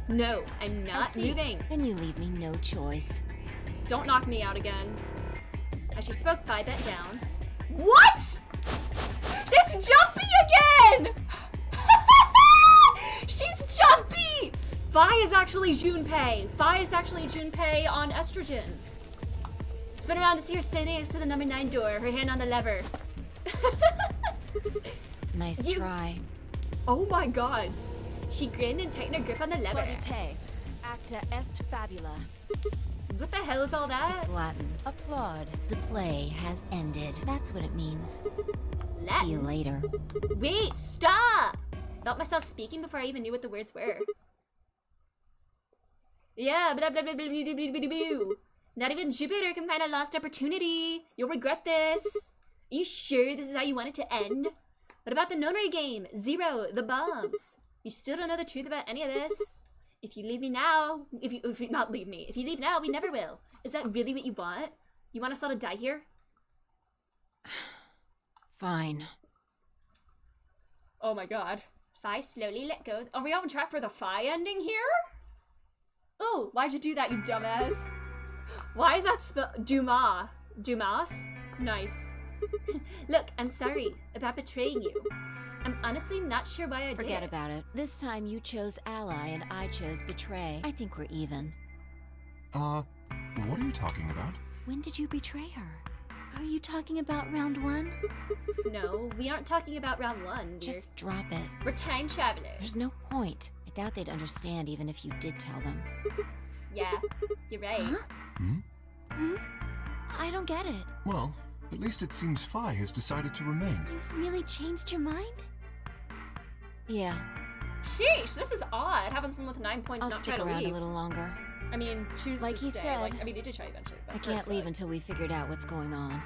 Speaker 1: No, I'm not moving.
Speaker 7: Then you leave me no choice.
Speaker 1: Don't knock me out again. As she spoke, Fi bent down. What? It's Jumpy again! She's Jumpy! Fi is actually Junpei. Fi is actually Junpei on estrogen. Spin around to see her standing next to the number 9 door, her hand on the lever.
Speaker 7: Nice try.
Speaker 1: Oh my god. She grinned and tightened her grip on the lever.
Speaker 10: Tay,
Speaker 7: Acta est fabula.
Speaker 1: What the hell is all that?
Speaker 7: It's Latin. Applaud. The play has ended. That's what it means.
Speaker 1: Latin?
Speaker 7: See you later.
Speaker 1: Wait, stop! Felt myself speaking before I even knew what the words were. Yeah, blah blah blah blah blah blah blah blah blah. Not even Jupiter can find a lost opportunity. You'll regret this. Are you sure this is how you want it to end? What about the nonary game? Zero, the bombs. You still don't know the truth about any of this? If you leave me now, if you not leave me, if you leave now, we never will. Is that really what you want? You want us all to die here?
Speaker 7: Fine.
Speaker 1: Oh my god. Phi slowly let go. Are we on track for the Phi ending here? Oh, why'd you do that, you dumbass? Why is that spelled Dumas? Dumas? Nice. Look, I'm sorry about betraying you. I'm honestly not sure why I did.
Speaker 7: Forget about it. This time you chose ally and I chose betray. I think we're even.
Speaker 8: What are you talking about?
Speaker 2: When did you betray her? Are you talking about round 1?
Speaker 1: No, we aren't talking about round 1.
Speaker 7: Just drop it.
Speaker 1: We're time travelers.
Speaker 7: There's no point. I doubt they'd understand even if you did tell them.
Speaker 1: Yeah, you're right.
Speaker 2: Huh? I don't get it.
Speaker 8: Well, at least it seems Phi has decided to remain.
Speaker 2: You've really changed your mind?
Speaker 7: Yeah.
Speaker 1: Sheesh, this is odd. Having someone with 9 points
Speaker 7: I'll
Speaker 1: not
Speaker 7: stick
Speaker 1: try to
Speaker 7: around
Speaker 1: leave.
Speaker 7: a little longer.
Speaker 1: I mean, choose
Speaker 7: like
Speaker 1: to
Speaker 7: he
Speaker 1: stay.
Speaker 7: said,
Speaker 1: Like, I mean, he did try eventually. But
Speaker 7: I can't leave until we figured out what's going on.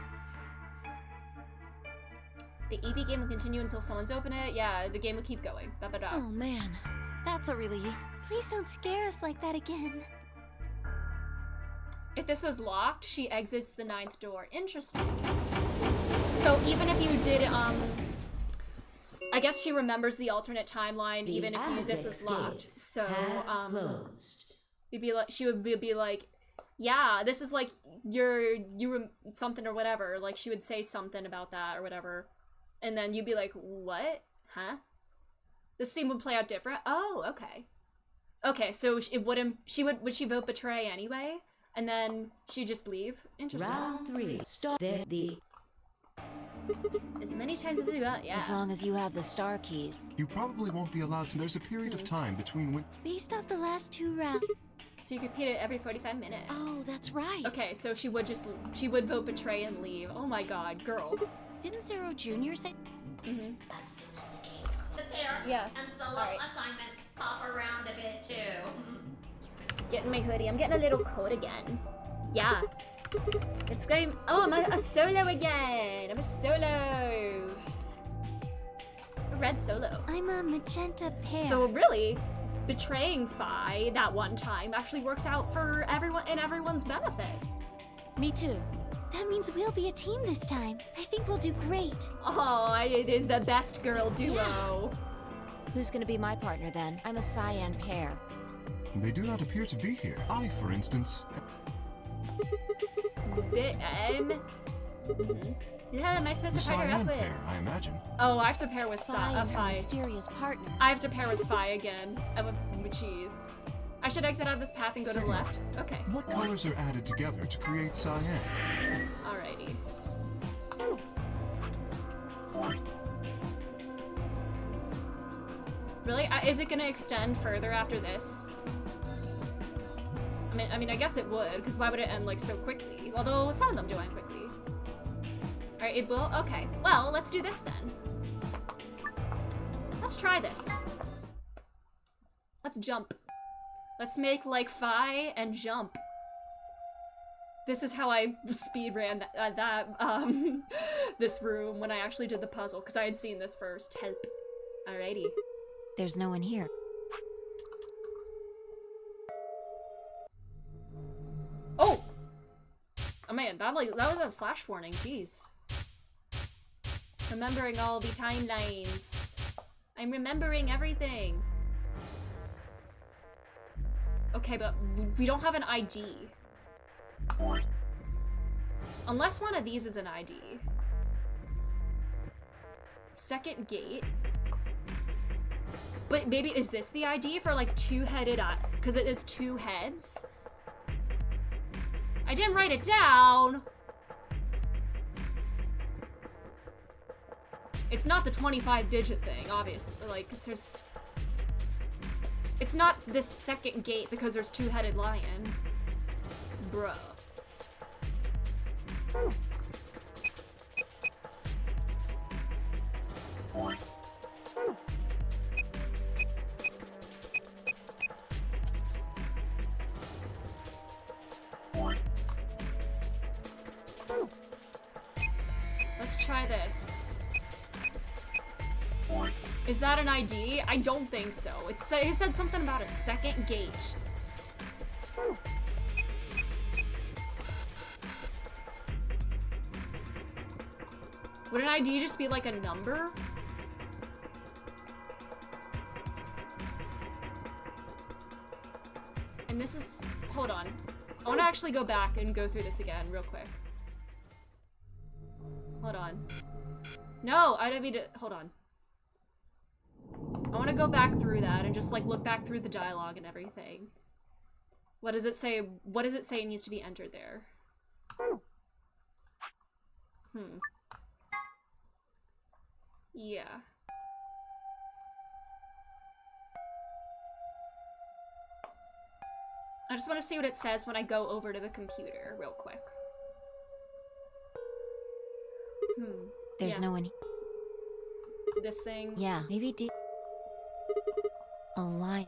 Speaker 1: The EP game will continue until someone's open it. Yeah, the game will keep going. Ba-ba-da.
Speaker 2: Oh man, that's a relief. Please don't scare us like that again.
Speaker 1: If this was locked, she exits the 9th door. Interesting. So even if you did, I guess she remembers the alternate timeline, even if this was locked. So, she would be like, yeah, this is like something or whatever. Like she would say something about that or whatever, and then you'd be like, what? Huh? This scene would play out different. Oh, okay. Okay, so would she vote betray anyway? And then she'd just leave? Interesting.
Speaker 12: Round 3. Stop the...
Speaker 1: As many times as you want, yeah.
Speaker 7: As long as you have the star keys.
Speaker 8: You probably won't be allowed to. There's a period of time between
Speaker 2: Based off the last 2 rounds.
Speaker 1: So you repeat it every 45 minutes.
Speaker 2: Oh, that's right.
Speaker 1: Okay, so she would vote betray and leave. Oh my god, girl.
Speaker 2: Didn't Zero Jr. say?
Speaker 1: Mm-hmm.
Speaker 14: Prepare and solo assignments pop around a bit too.
Speaker 1: Getting my hoodie. I'm getting a little coat again. Yeah. It's going. Oh, I'm a solo again. I'm a solo. A red solo.
Speaker 2: I'm a magenta pair.
Speaker 1: So really, betraying Phi that one time actually works out for everyone in everyone's benefit.
Speaker 2: Me too. That means we'll be a team this time. I think we'll do great.
Speaker 1: Oh, it is the best girl duo.
Speaker 7: Yeah. Who's gonna be my partner then? I'm a cyan pair.
Speaker 8: They do not appear to be here. I, for instance...
Speaker 1: Yeah, am I supposed to partner up with?
Speaker 8: Pair, I imagine.
Speaker 1: Oh, I have to pair with Phi.
Speaker 2: Mysterious partner.
Speaker 1: I have to pair with Phi again. I'm with cheese. I should exit out of this path and go to the left. Okay.
Speaker 8: What colors are added together to create cyan?
Speaker 1: Alrighty. Really? Is it gonna extend further after this? I mean, I guess it would, because why would it end like so quickly? Although some of them do end quickly. Alright, it will? Okay. Well, let's do this then. Let's try this. Let's jump. Let's make like Phi and jump. This is how I speedran this room when I actually did the puzzle, because I had seen this first. Help. Alrighty.
Speaker 7: There's no one here.
Speaker 1: Oh! Oh man, that was a flash warning, jeez. Remembering all the timelines. I'm remembering everything. Okay, but we don't have an ID. Unless one of these is an ID. Second gate. But maybe, is this the ID for like two-headed eye? Because it is 2 heads? I didn't write it down! It's not the 25-digit thing, obviously. Like, 'cause there's... It's not this second gate because there's two-headed lion. Bruh. Let's try this. Is that an ID? I don't think so. It said something about a second gate. Would an ID just be like a number? And this is... Hold on. I want to actually go back and go through this again real quick. Hold on. No, I don't mean to... Hold on. I want to go back through that and just, like, look back through the dialogue and everything. What does it say? What does it say needs to be entered there? Yeah. I just want to see what it says when I go over to the computer real quick.
Speaker 7: There's no one.
Speaker 1: This thing?
Speaker 7: Yeah, maybe a lie.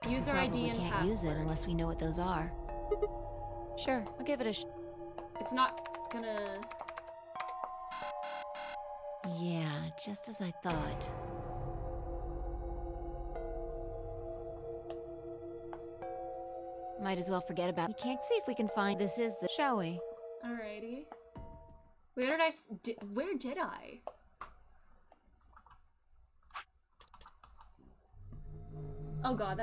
Speaker 1: User
Speaker 7: Probably
Speaker 1: ID and
Speaker 7: can't
Speaker 1: password.
Speaker 7: use it unless we know what those are. Sure, I'll give it a
Speaker 1: It's not gonna...
Speaker 7: Yeah, just as I thought. Might as well forget about it. We can't see if we can find this is the... Shall we?
Speaker 1: Alrighty. Where did I... Where did I? Oh god,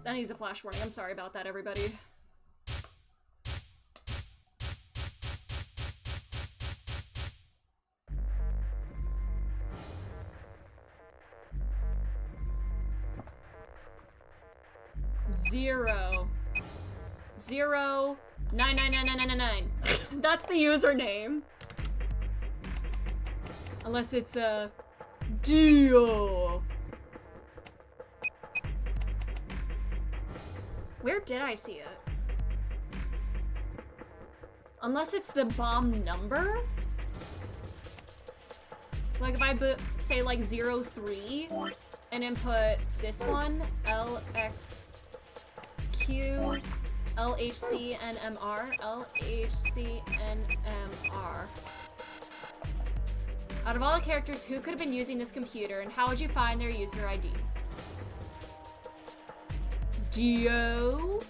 Speaker 1: that needs a flash warning. I'm sorry about that, everybody. Zero. 9999999. That's the username. Unless it's a Dio. Where did I see it? Unless it's the bomb number? Like if I say like 03 and input this one, LXQ LHCNMR, LHCNMR. Out of all the characters, who could have been using this computer, and how would you find their user ID? Dio?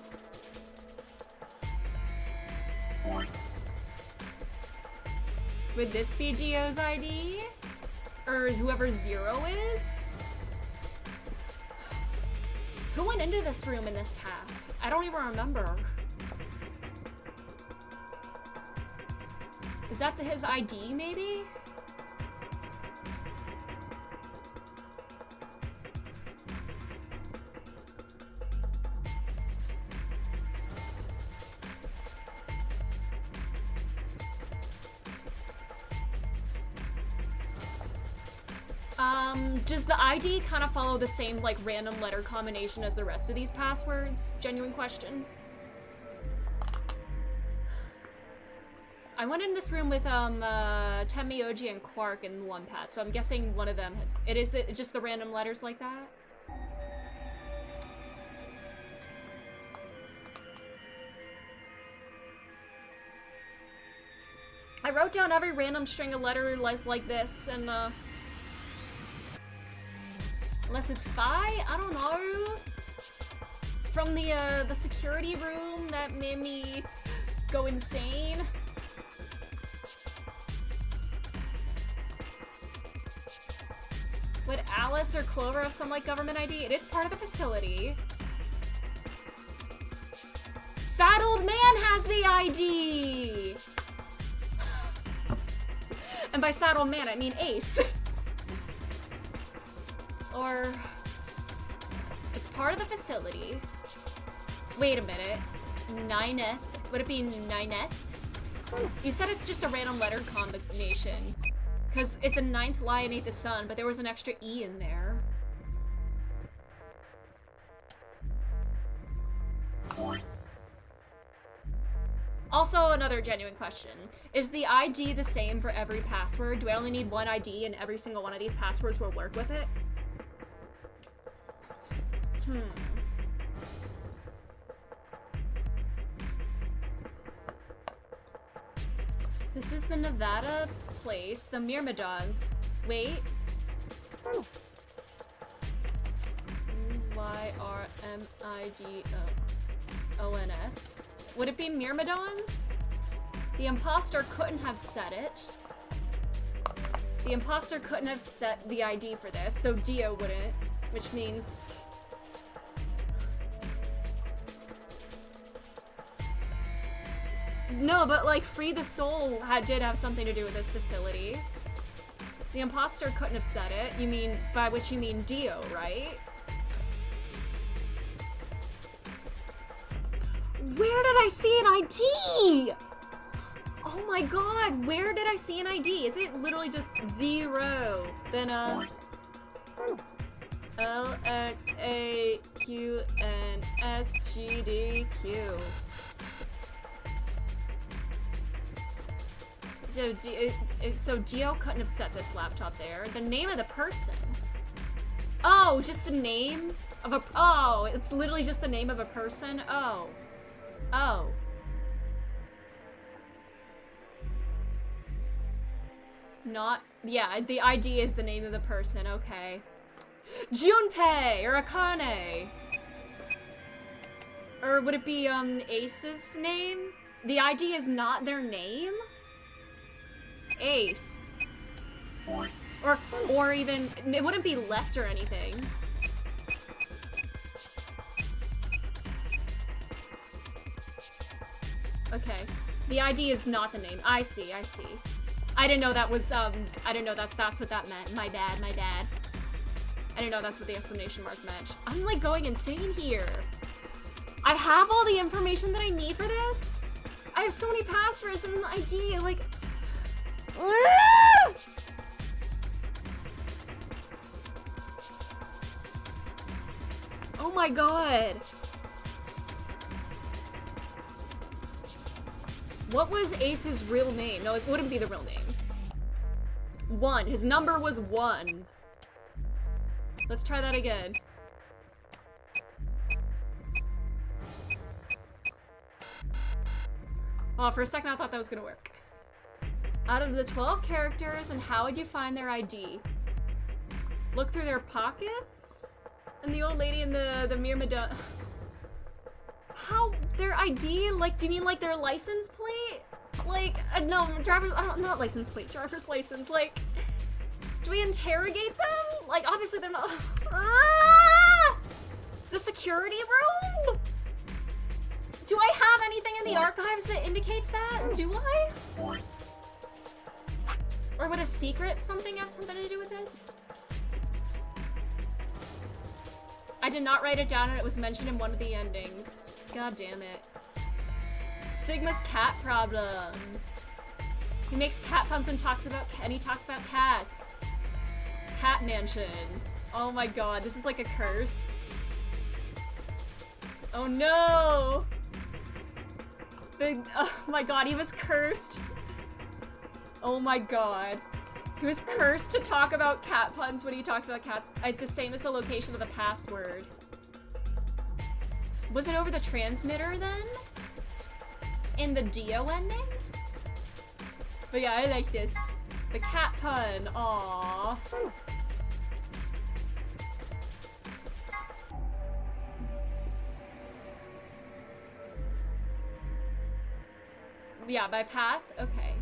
Speaker 1: Would this be Dio's ID? Or whoever 0 is? Who went into this room in this path? I don't even remember. Is that his ID, maybe? Does the ID kind of follow the same, like, random letter combination as the rest of these passwords? Genuine question. I went in this room with, Tenmyoji and Quark in one path, so I'm guessing one of them has... It is just the random letters like that? I wrote down every random string of letters like this, and, unless it's Phi? I don't know. From the security room that made me go insane. Would Alice or Clover have some, like, government ID? It is part of the facility. Saddled Man has the ID! And by Saddled Man, I mean Ace. Or... It's part of the facility. Wait a minute. Nineth. Would it be Nineth? You said it's just a random letter combination. Because it's the 9th lion ate the sun, but there was an extra E in there. Also, another genuine question. Is the ID the same for every password? Do I only need one ID and every single one of these passwords will work with it? This is the Nevada place, the Myrmidons. Wait. Y-R-M-I-D-O-N-S. Would it be Myrmidons? The imposter couldn't have set it. The imposter couldn't have set the ID for this, so Dio wouldn't, which means... No, but like Free the Soul did have something to do with this facility. The imposter couldn't have said it. You mean, by which you mean Dio, right? Where did I see an ID? Oh my god, where did I see an ID? Is it literally just 0? Then LXAQNSGDQ. So Dio couldn't have set this laptop there. The name of the person. Oh, just the name of a... Oh, it's literally just the name of a person? Oh. Oh. Not... Yeah, the ID is the name of the person. Okay. Junpei or Akane. Or would it be, Ace's name? The ID is not their name? Ace. Or even, it wouldn't be left or anything. Okay. The ID is not the name. I see, I see. I didn't know that was, I didn't know that's what that meant. My bad, my bad. I didn't know that's what the exclamation mark meant. I'm like going insane here. I have all the information that I need for this? I have so many passwords and an ID, like... Oh my god. What was Ace's real name? No, it wouldn't be the real name. 1. His number was 1. Let's try that again. Oh, for a second I thought that was gonna work. Out of the 12 characters, and how would you find their ID? Look through their pockets? And the old lady in the Myrmidon... How? Their ID? Like, do you mean like their license plate? Like, no, driver's... not license plate, driver's license. Like, do we interrogate them? Like, obviously they're not... Ah! The security room? Do I have anything in the archives that indicates that? Do I? Or would a secret something have something to do with this? I did not write it down and it was mentioned in one of the endings. God damn it. Sigma's cat problem. He makes cat puns when he talks about cats. Cat mansion. Oh my god, this is like a curse. Oh no! Oh my god, he was cursed. Oh my god. He was cursed to talk about cat puns when he talks about cat. It's the same as the location of the password. Was it over the transmitter then? In the Dio ending? But yeah, I like this. The cat pun, aww. Yeah, by path? Okay.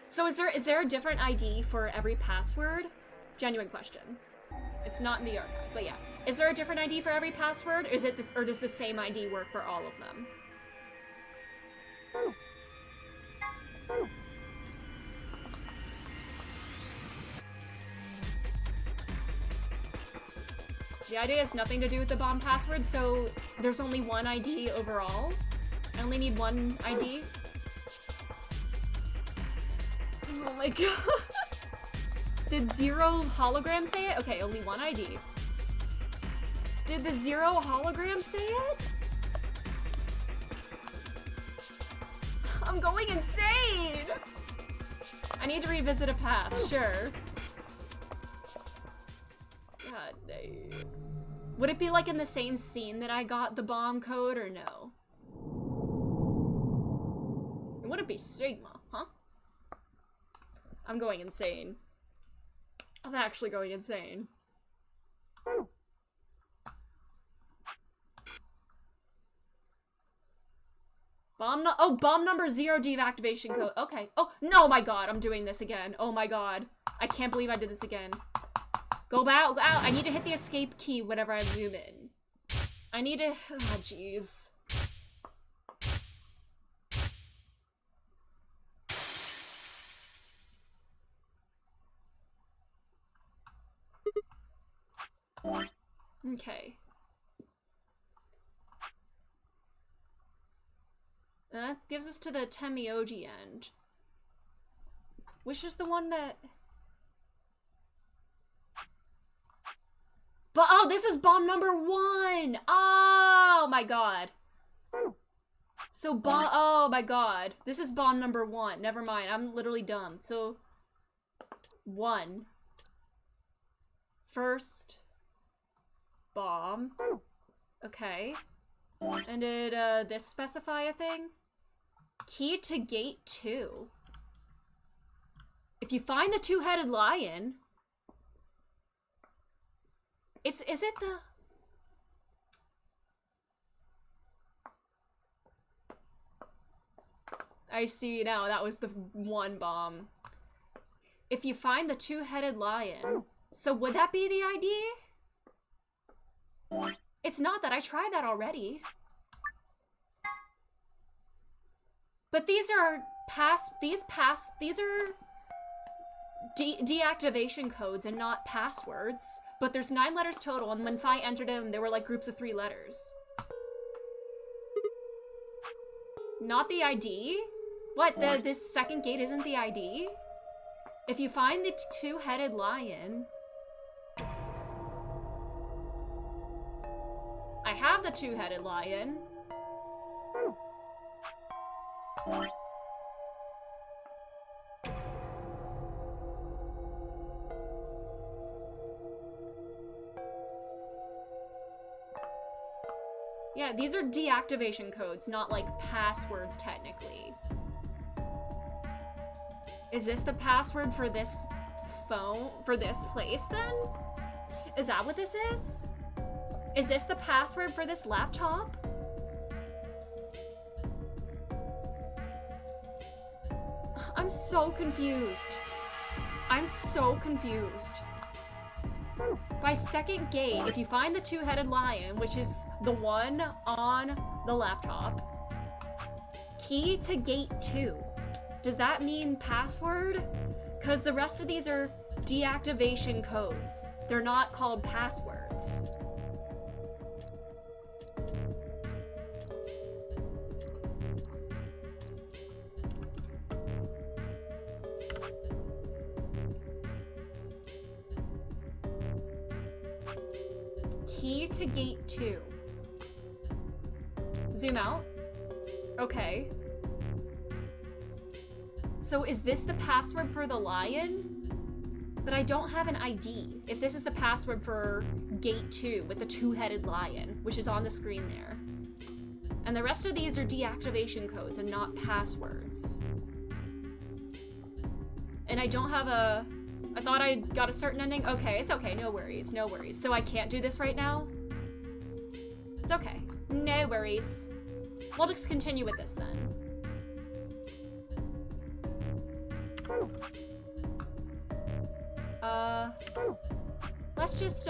Speaker 1: So is there a different ID for every password? Genuine question. It's not in the archive, but yeah. Is there a different ID for every password? Is it this, or does the same ID work for all of them? The ID has nothing to do with the bomb password, so there's only one ID overall. I only need one ID. Oh my god. Did 0 hologram say it? Okay, only one ID. Did the 0 hologram say it? I'm going insane! I need to revisit a path, sure. God dang. Would it be like in the same scene that I got the bomb code or no? It wouldn't be Sigma, huh? I'm going insane. I'm actually going insane. Bomb number 0 deactivation code. Okay. Oh, no, my god, I'm doing this again. Oh my god. I can't believe I did this again. Go out, go out. I need to hit the escape key whenever I zoom in. I need to, oh jeez. Okay. That gives us to the Tenmyoji end. Which is the one that... But oh, this is bomb number 1! Oh my god. So oh my god. This is bomb number 1. Never mind, I'm literally dumb. So 1. First bomb. Okay. And did this specify a thing? Key to gate 2. If you find the 2-headed lion, is it the... I see now, that was the 1 bomb. If you find the 2-headed lion, so would that be the ID? It's not that, I tried that already. But these are these are deactivation codes and not passwords. But there's 9 letters total, and when Fi entered them, they were like groups of 3 letters. Not the ID? What, this second gate isn't the ID? If you find the 2-headed lion... I have the 2-headed lion. Yeah, these are deactivation codes, not like passwords technically. Is this the password for this phone, for this place then? Is that what this is? Is this the password for this laptop? I'm so confused. I'm so confused. By second gate, if you find the 2-headed lion, which is the one on the laptop, key to gate 2. Does that mean password? Because the rest of these are deactivation codes. They're not called passwords. Key to gate 2. Zoom out. Okay. So is this the password for the lion? But I don't have an ID. If this is the password for gate 2 with the 2-headed lion, which is on the screen there. And the rest of these are deactivation codes and not passwords. And I don't have a... I thought I got a certain ending. Okay, it's okay. No worries. No worries. So I can't do this right now? It's okay. No worries. We'll just continue with this then. Let's just,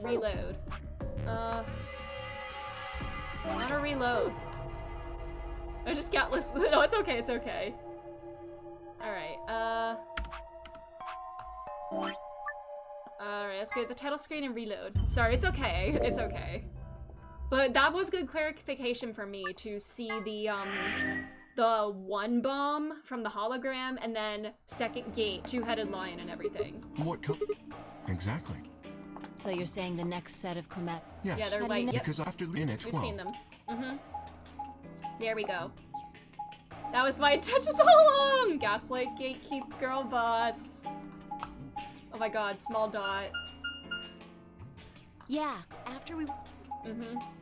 Speaker 1: reload. I wanna reload. I just got listened. No, it's okay, it's okay. Alright, alright, let's go to the title screen and reload. Sorry, it's okay, it's okay. But that was good clarification for me to see the 1 bomb from the hologram and then second gate, 2-headed lion and everything.
Speaker 8: What exactly?
Speaker 7: So you're saying the next set of chromat...
Speaker 8: Yes.
Speaker 1: Yeah, they're like,
Speaker 8: because after in it,
Speaker 1: we've seen them. Mm-hmm. There we go. That was my intentions all along! Gaslight gatekeep girl boss. Oh my god, small dot.
Speaker 2: Yeah, after we...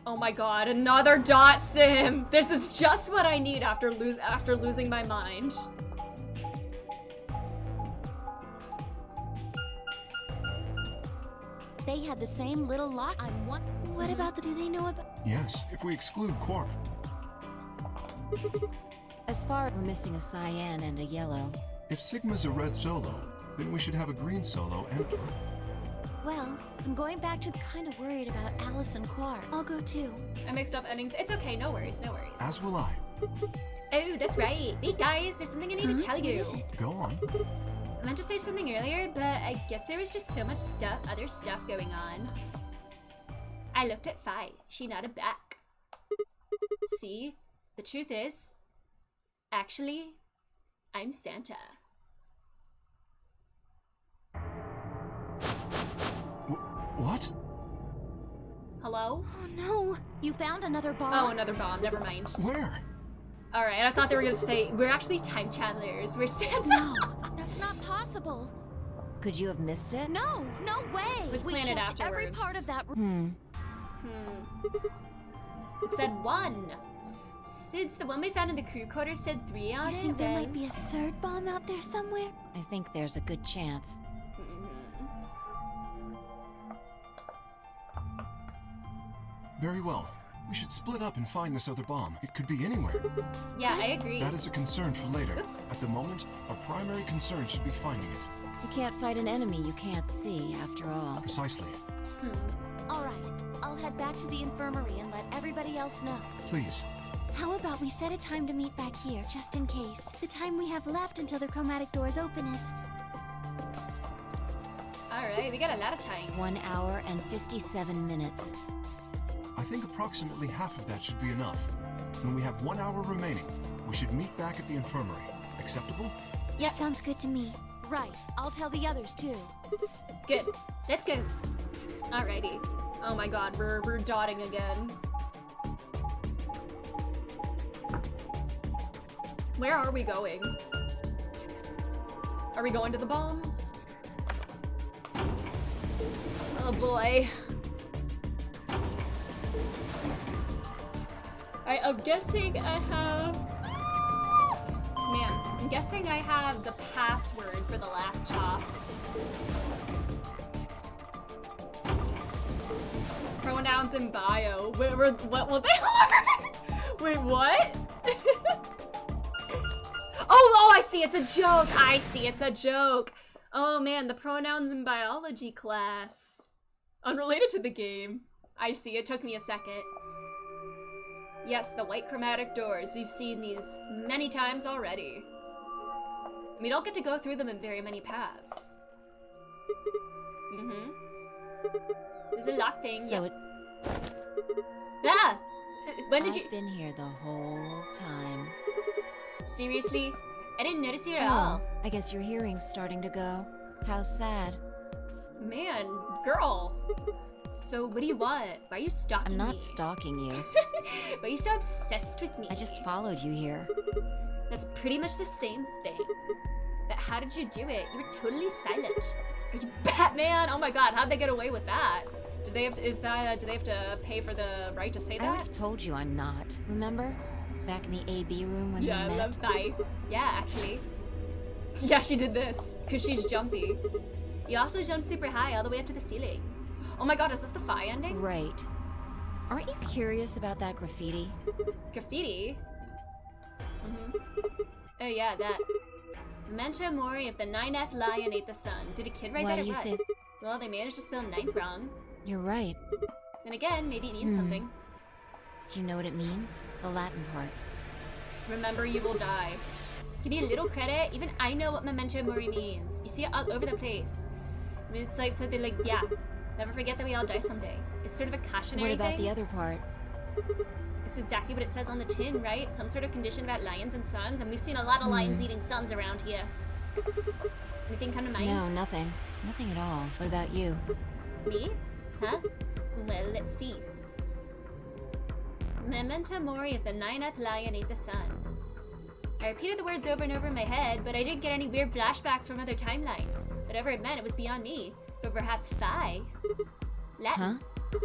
Speaker 1: Oh my god, another dot sim! This is just what I need after losing my mind.
Speaker 2: They had the same little lock. What about the... Do they know about...
Speaker 8: Yes, if we exclude Quark.
Speaker 7: As far as we're missing a cyan and a yellow.
Speaker 8: If Sigma's a red solo, then we should have a green solo and...
Speaker 2: Well, I'm going back to kind of worried about Alice and Quark. I'll go too.
Speaker 1: I mixed up endings. It's okay, no worries, no worries.
Speaker 8: As will I.
Speaker 1: Oh, that's right. Wait, guys, there's something I need to tell you.
Speaker 2: What is it?
Speaker 8: Go on.
Speaker 1: I meant to say something earlier, but I guess there was just so much other stuff going on. I looked at Fi. She nodded back. See? The truth is, actually, I'm Santa.
Speaker 8: What?
Speaker 1: Hello?
Speaker 2: Oh no! You found another bomb?
Speaker 1: Oh, another bomb. Never mind.
Speaker 8: Where?
Speaker 1: Alright, I thought they were gonna say, we're actually time travelers. We're Santa.
Speaker 2: No, that's not possible.
Speaker 7: Could you have missed it?
Speaker 2: No, no way!
Speaker 1: It was
Speaker 2: we
Speaker 1: planted
Speaker 2: checked every
Speaker 1: afterwards.
Speaker 2: part of that...
Speaker 1: It said 1. Since the one we found in the crew quarters said 3 on
Speaker 2: You
Speaker 1: it,
Speaker 2: think there
Speaker 1: then...
Speaker 2: might be a third bomb out there somewhere?
Speaker 7: I think there's a good chance.
Speaker 8: Very well. We should split up and find this other bomb. It could be anywhere.
Speaker 1: Yeah, I agree.
Speaker 8: That is a concern for later.
Speaker 1: Oops.
Speaker 8: At the moment, our primary concern should be finding it.
Speaker 7: You can't fight an enemy you can't see, after all.
Speaker 8: Precisely.
Speaker 2: All right, I'll head back to the infirmary and let everybody else know.
Speaker 8: Please.
Speaker 2: How about we set a time to meet back here, just in case? The time we have left until the chromatic doors open is...
Speaker 1: Alright, we got a lot of time.
Speaker 7: 1 hour and 57 minutes.
Speaker 8: I think approximately half of that should be enough. When we have 1 hour remaining, we should meet back at the infirmary. Acceptable?
Speaker 2: Yeah, sounds good to me. Right, I'll tell the others too.
Speaker 1: Good. Let's go. Alrighty. Oh my god, we're dotting again. Where are we going? Are we going to the bomb? Oh boy. Alright, I'm guessing I have... Man, I'm guessing I have the password for the laptop. Pronouns in bio. What will they learn? Wait, what? Oh, I see, it's a joke. I see, it's a joke. Oh man, the pronouns in biology class. Unrelated to the game. I see, it took me a second. Yes, the white chromatic doors. We've seen these many times already. We don't get to go through them in very many paths. There's a lock thing.
Speaker 7: So
Speaker 1: yep. Ah! When did
Speaker 7: I've been here the whole time.
Speaker 1: Seriously? I didn't notice you at all.
Speaker 7: I guess your hearing's starting to go. How sad.
Speaker 1: Man, girl. So what do you want? Why are you stalking me?
Speaker 7: I'm not stalking you.
Speaker 1: Why are you so obsessed with me?
Speaker 7: I just followed you here.
Speaker 1: That's pretty much the same thing. But how did you do it? You were totally silent. Are you Batman? Oh my god, how'd they get away with that? Did they have to, do they have to pay for the right to say
Speaker 7: I would
Speaker 1: that?
Speaker 7: have told you I'm not. Remember? Back in the AB room when we
Speaker 1: Yeah, I
Speaker 7: met?
Speaker 1: love that. Yeah, actually. Yeah, she did this, because she's jumpy. You also jumped super high all the way up to the ceiling. Oh my god, is this the Fi ending?
Speaker 7: Right. Aren't you curious about that graffiti?
Speaker 1: Graffiti? Oh yeah, that. Memento Mori if the 9th lion ate the sun. Did a kid write
Speaker 7: Why
Speaker 1: that
Speaker 7: do you
Speaker 1: or what?
Speaker 7: say-
Speaker 1: Well, they managed to spell 9th wrong.
Speaker 7: You're right.
Speaker 1: Then again, maybe it means something.
Speaker 7: Do you know what it means? The Latin part.
Speaker 1: Remember, you will die. Give me a little credit. Even I know what Memento Mori means. You see it all over the place. I mean, it's like something like, yeah, never forget that we all die someday. It's sort of a cautionary
Speaker 7: What about
Speaker 1: thing.
Speaker 7: the other part?
Speaker 1: It's exactly what it says on the tin, right? Some sort of condition about lions and suns, and we've seen a lot of lions eating suns around here. Anything come to mind?
Speaker 7: No, nothing. Nothing at all. What about you?
Speaker 1: Me? Huh? Well, let's see.
Speaker 14: Memento mori if the ninth lion ate the sun. I repeated the words over and over in my head, but I didn't get any weird flashbacks from other timelines. Whatever it meant, it was beyond me. But perhaps phi. Latin.
Speaker 7: Huh?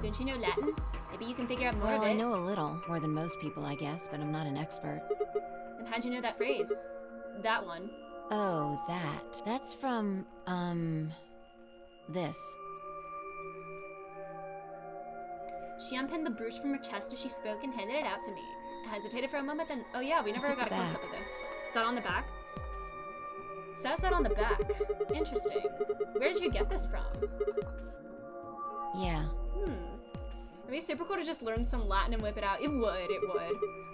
Speaker 14: Don't you know Latin? Maybe you can figure out more
Speaker 7: Well,
Speaker 14: of it.
Speaker 7: I know a little, more than most people, I guess, but I'm not an expert.
Speaker 14: And how'd you know that phrase? That one.
Speaker 7: Oh, that. That's from, this.
Speaker 14: She unpinned the brooch from her chest as she spoke and handed it out to me. I hesitated for a moment, then, oh yeah, we never got a close-up of this. Is that on the back? It says that on the back. Interesting. Where did you get this from?
Speaker 7: Yeah.
Speaker 14: It'd be super cool to just learn some Latin and whip it out. It would.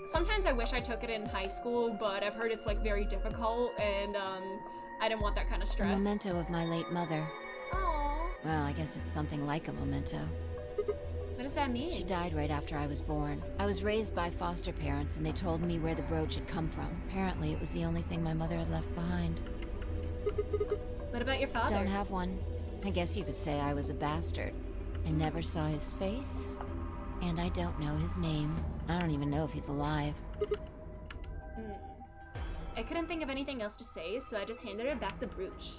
Speaker 14: Sometimes I wish I took it in high school, but I've heard it's like very difficult, and I didn't want that kind of stress.
Speaker 7: A memento of my late mother.
Speaker 14: Aww.
Speaker 7: Well, I guess it's something like a memento.
Speaker 14: What does that mean?
Speaker 7: She died right after I was born. I was raised by foster parents, and they told me where the brooch had come from. Apparently, it was the only thing my mother had left behind.
Speaker 14: What about your father?
Speaker 7: Don't have one. I guess you could say I was a bastard. I never saw his face, and I don't know his name. I don't even know if he's alive.
Speaker 14: I couldn't think of anything else to say, so I just handed her back the brooch.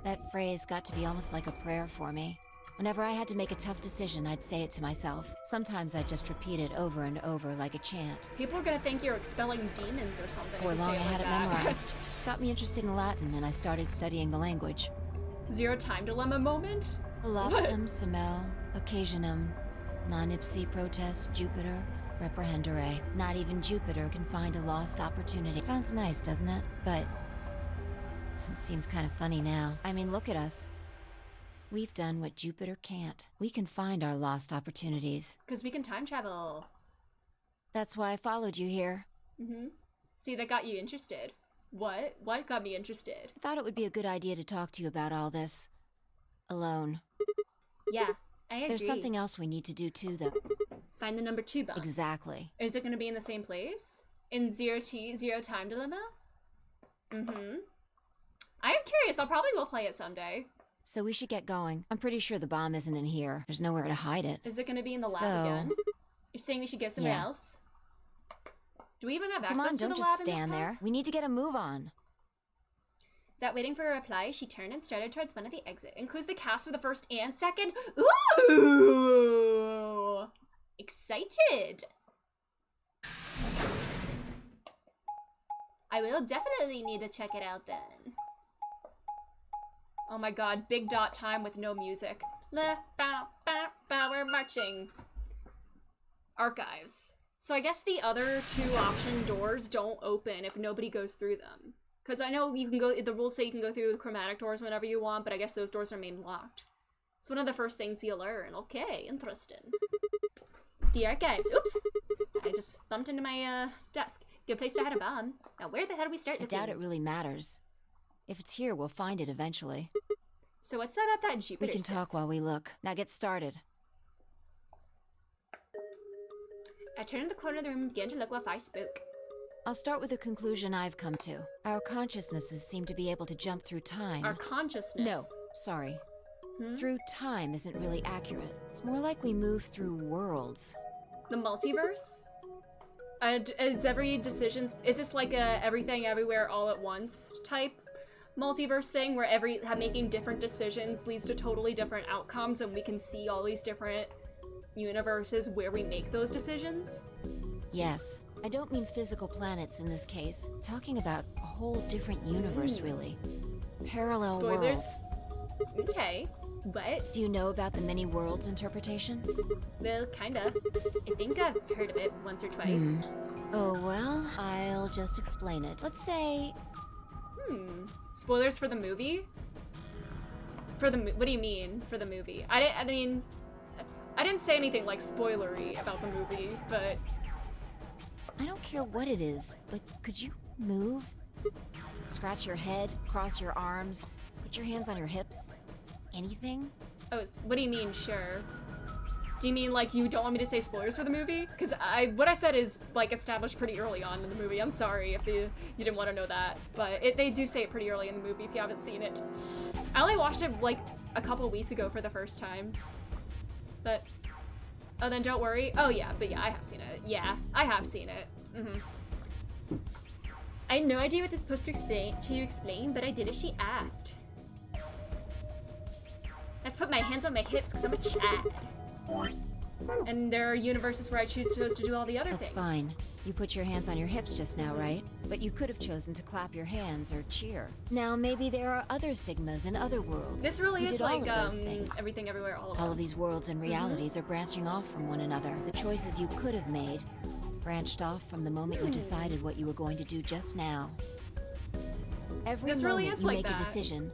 Speaker 7: That phrase got to be almost like a prayer for me. Whenever I had to make a tough decision, I'd say it to myself. Sometimes I'd just repeat it over and over like a chant.
Speaker 14: People are gonna think you're expelling demons or something.
Speaker 7: For long, I had it memorized. Got me interested in Latin, and I started studying the language.
Speaker 14: Zero time dilemma moment?
Speaker 7: Volupsum semel, occasionum, non ipsi protest Jupiter, reprehendere. Not even Jupiter can find a lost opportunity. Sounds nice, doesn't it? But it seems kind of funny now. I mean, look at us. We've done what Jupiter can't. We can find our lost opportunities.
Speaker 14: Because we can time travel.
Speaker 7: That's why I followed you here.
Speaker 14: See, that got you interested. What? What got me interested?
Speaker 7: I thought it would be a good idea to talk to you about all this. Alone.
Speaker 14: Yeah, I agree.
Speaker 7: There's something else we need to do too, though.
Speaker 14: Find the number 2 bomb.
Speaker 7: Exactly.
Speaker 14: Is it going to be in the same place? In Zero Time Dilemma? I am curious. I probably will play it someday.
Speaker 7: So we should get going. I'm pretty sure the bomb isn't in here. There's nowhere to hide it.
Speaker 14: Is it going to be in the lab again? You're saying we should go somewhere else? Do we even have access to the lab in this
Speaker 7: Come on, don't just stand there. We need to get a move on.
Speaker 14: Without waiting for a reply, she turned and started towards one of the exit. Includes the cast of the first and second. Ooh! Excited! I will definitely need to check it out then. Oh my god, big dot time with no music. We're marching. Archives. So I guess the other 2 option doors don't open if nobody goes through them. Because I know you can go, the rules say you can go through the chromatic doors whenever you want, but I guess those doors are main locked. It's one of the first things you learn. Okay, interesting. The archives. Oops! I just bumped into my desk. Good place to hide a bomb. Now where the hell do we start?
Speaker 7: I doubt it really matters. If it's here, we'll find it eventually.
Speaker 14: So what's that about that Jupiter
Speaker 7: We can
Speaker 14: stuff?
Speaker 7: talk while we look. Now get started.
Speaker 14: I turned the corner of the room and began to look while I spoke.
Speaker 7: I'll start with a conclusion I've come to. Our consciousnesses seem to be able to jump through time.
Speaker 14: Our consciousness?
Speaker 7: No, sorry. Through time isn't really accurate. It's more like we move through worlds.
Speaker 14: The multiverse? Is every decision... Is this like a everything everywhere all at once type multiverse thing where making different decisions leads to totally different outcomes and we can see all these different universes where we make those decisions?
Speaker 7: Yes. I don't mean physical planets in this case. Talking about a whole different universe, really. Parallel
Speaker 14: Spoilers?
Speaker 7: worlds.
Speaker 14: Okay. What?
Speaker 7: Do you know about the many worlds interpretation?
Speaker 14: Well, kinda. I think I've heard of it once or twice.
Speaker 7: Oh, well, I'll just explain it. Let's say...
Speaker 14: Spoilers for the movie? What do you mean, for the movie? I didn't say anything like spoilery about the movie, but...
Speaker 7: I don't care what it is, but could you move? Scratch your head, cross your arms, put your hands on your hips? Anything?
Speaker 14: Oh, what do you mean, sure? Do you mean, like, you don't want me to say spoilers for the movie? Because what I said is, like, established pretty early on in the movie. I'm sorry if you didn't want to know that. But they do say it pretty early in the movie if you haven't seen it. I only watched it, like, a couple weeks ago for the first time. But
Speaker 1: Oh, then don't worry. Oh yeah, but yeah, I have seen it. Yeah, I have seen it. I had no idea what this supposed to explain, but I did as she asked. Let's put my hands on my hips because I'm a Chad. And there are universes where I choose to do all the other things.
Speaker 7: That's fine. You put your hands on your hips just now, right? But you could have chosen to clap your hands or cheer. Now maybe there are other Sigmas in other worlds.
Speaker 1: This really is like
Speaker 7: things.
Speaker 1: Everything Everywhere All at Once.
Speaker 7: All of these worlds and realities are branching off from one another. The choices you could have made branched off from the moment you decided what you were going to do just now. Every moment you make a decision,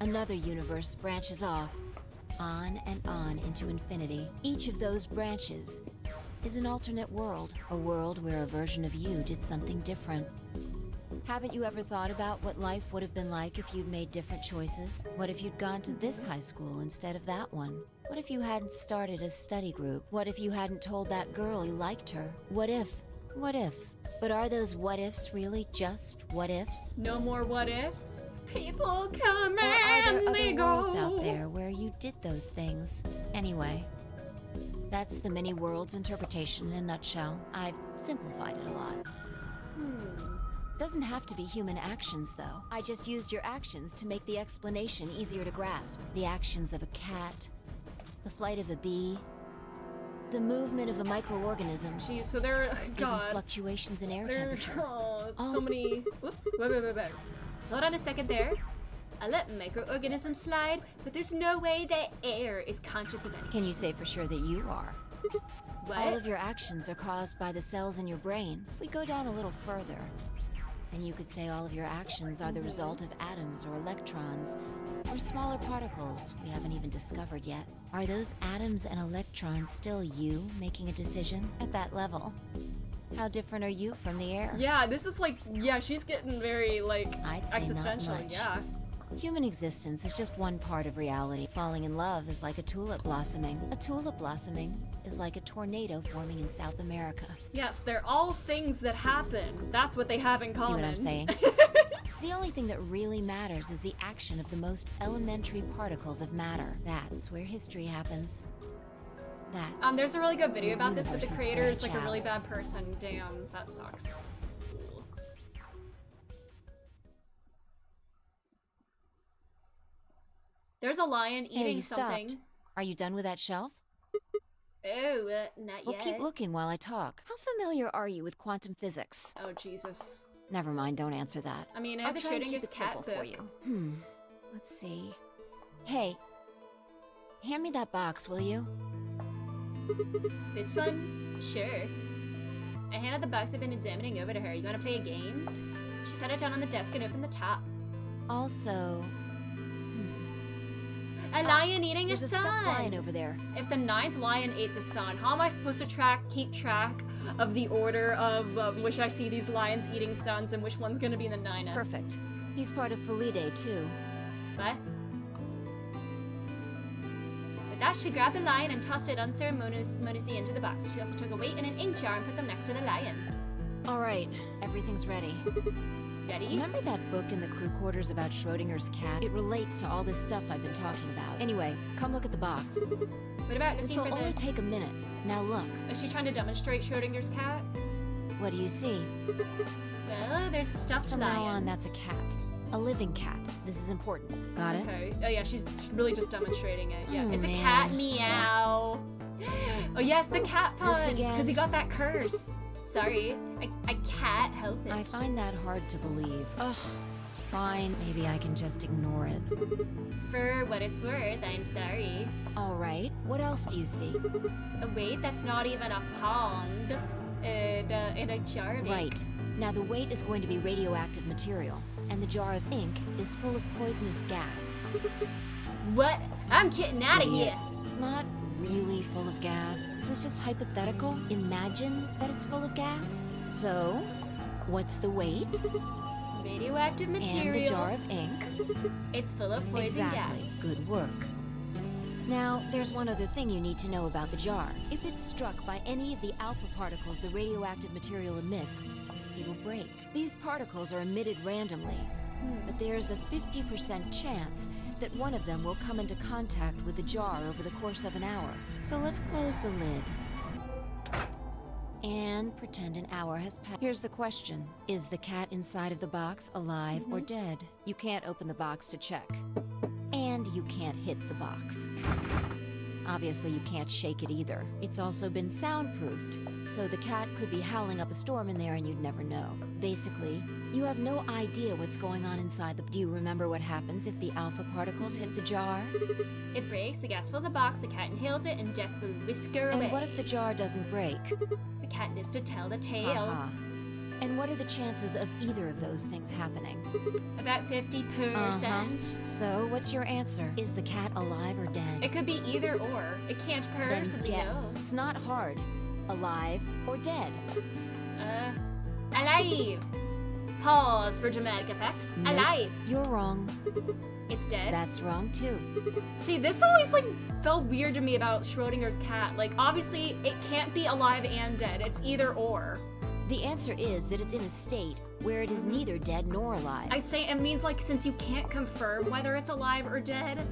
Speaker 7: another universe branches off, on and on into infinity. Each of those branches is an alternate world, a world where a version of you did something different. Haven't you ever thought about what life would have been like if you'd made different choices? What if you'd gone to this high school instead of that one? What if you hadn't started a study group? What if you hadn't told that girl you liked her? What if? What if? But are those what ifs really just what ifs?
Speaker 1: No more what ifs? People come
Speaker 7: or are there
Speaker 1: and they
Speaker 7: other worlds
Speaker 1: go.
Speaker 7: out there where you did those things? Anyway, that's the many worlds interpretation in a nutshell. I've simplified it a lot. Doesn't have to be human actions, though. I just used your actions to make the explanation easier to grasp. The actions of a cat, the flight of a bee, the movement of a microorganism.
Speaker 1: Jeez, so there are, God.
Speaker 7: Even fluctuations in air temperature.
Speaker 1: So many. Whoops. Wait. Hold on a second there. I let microorganisms slide, but there's no way that air is conscious of anything.
Speaker 7: Can you say for sure that you are?
Speaker 1: What?
Speaker 7: All of your actions are caused by the cells in your brain. If we go down a little further, then you could say all of your actions are the result of atoms or electrons, or smaller particles we haven't even discovered yet. Are those atoms and electrons still you making a decision at that level? How different are you from the air?
Speaker 1: Yeah, this is like, yeah, she's getting very, like,
Speaker 7: I'd say
Speaker 1: existential,
Speaker 7: not much.
Speaker 1: yeah.
Speaker 7: Human existence is just one part of reality. Falling in love is like a tulip blossoming. A tulip blossoming is like a tornado forming in South America.
Speaker 1: Yes, they're all things that happen. That's what they have in common.
Speaker 7: See what I'm saying? The only thing that really matters is the action of the most elementary particles of matter. That's where history happens. That's
Speaker 1: there's a really good video about this, but the
Speaker 7: universes
Speaker 1: creator is like
Speaker 7: branch
Speaker 1: a really
Speaker 7: out.
Speaker 1: bad person. Damn, that sucks. There's a lion
Speaker 7: Hey,
Speaker 1: eating
Speaker 7: you
Speaker 1: something.
Speaker 7: stopped. Are you done with that shelf?
Speaker 1: Oh, not
Speaker 7: Well,
Speaker 1: yet.
Speaker 7: keep looking while I talk. How familiar are you with quantum physics?
Speaker 1: Oh, Jesus.
Speaker 7: Never mind, don't answer that.
Speaker 1: I mean, I
Speaker 7: I'll
Speaker 1: have a
Speaker 7: try and keep
Speaker 1: Schrodinger's
Speaker 7: it
Speaker 1: cat
Speaker 7: simple
Speaker 1: book.
Speaker 7: for you. Let's see. Hey, hand me that box, will you?
Speaker 1: This one? Sure. I handed the box I've been examining over to her. You wanna play a game? She set it down on the desk and opened the top.
Speaker 7: Also,
Speaker 1: A lion eating a
Speaker 7: there's a
Speaker 1: sun!
Speaker 7: stuffed lion over there.
Speaker 1: If the 9th lion ate the sun, how am I supposed to keep track of the order of which I see these lions eating suns and which one's gonna be the 9th?
Speaker 7: Perfect. He's part of Felidae, too.
Speaker 1: What? With that, she grabbed the lion and tossed it unceremoniously into the box. She also took a weight and an ink jar and put them next to the lion.
Speaker 7: All right, everything's ready.
Speaker 1: Ready?
Speaker 7: Remember that book in the crew quarters about Schrodinger's cat? It relates to all this stuff I've been talking about. Anyway, come look at the box.
Speaker 1: What about looking
Speaker 7: This'll
Speaker 1: for
Speaker 7: only
Speaker 1: the...
Speaker 7: take a minute. Now look.
Speaker 1: Is she trying to demonstrate Schrodinger's cat?
Speaker 7: What do you see?
Speaker 1: Well, there's a stuffed
Speaker 7: From
Speaker 1: lion.
Speaker 7: now on, that's a cat. A living cat. This is important. Got it?
Speaker 1: Okay. Oh yeah, she's really just demonstrating it. Yeah,
Speaker 7: Oh,
Speaker 1: it's a
Speaker 7: man.
Speaker 1: cat meow. Oh yes, the cat
Speaker 7: This
Speaker 1: puns,
Speaker 7: again.
Speaker 1: because he got that curse. Sorry, I can't help it.
Speaker 7: I find that hard to believe. Ugh. Fine, maybe I can just ignore it.
Speaker 1: For what it's worth, I'm sorry.
Speaker 7: All right, what else do you see?
Speaker 1: Oh, wait, that's not even a pond. In a jar of ink.
Speaker 7: Right. Now the weight is going to be radioactive material, and the jar of ink is full of poisonous gas.
Speaker 1: What? I'm getting out of
Speaker 7: Idiot.
Speaker 1: here.
Speaker 7: It's not really full of gas. This is just hypothetical. Imagine that it's full of gas. So, what's the weight?
Speaker 1: Radioactive material.
Speaker 7: And the jar of ink.
Speaker 1: It's full of poison
Speaker 7: Exactly.
Speaker 1: gas.
Speaker 7: Good work. Now, there's one other thing you need to know about the jar. If it's struck by any of the alpha particles the radioactive material emits, it'll break. These particles are emitted randomly, but there's a 50% chance that one of them will come into contact with the jar over the course of an hour. So let's close the lid. And pretend an hour has passed. Here's the question. Is the cat inside of the box alive or dead? You can't open the box to check. And you can't hit the box. Obviously, you can't shake it either. It's also been soundproofed, so the cat could be howling up a storm in there and you'd never know. Basically, you have no idea what's going on inside the... Do you remember what happens if the alpha particles hit the jar?
Speaker 14: It breaks, the gas fills the box, the cat inhales it, and death will whisk her away.
Speaker 7: And what if the jar doesn't break?
Speaker 14: The cat lives to tell the tale.
Speaker 7: And what are the chances of either of those things happening?
Speaker 14: About 50%.
Speaker 7: So, what's your answer? Is the cat alive or dead?
Speaker 14: It could be either or. It can't personally know.
Speaker 7: It's not hard. Alive or dead?
Speaker 14: Alive. Pause for dramatic effect.
Speaker 7: Nope,
Speaker 14: alive.
Speaker 7: You're wrong.
Speaker 14: It's dead?
Speaker 7: That's wrong too.
Speaker 1: See, this always felt weird to me about Schrodinger's cat. Obviously, it can't be alive and dead. It's either or.
Speaker 7: The answer is that it's in a state where it is neither dead nor alive.
Speaker 1: I say it means since you can't confirm whether it's alive or dead,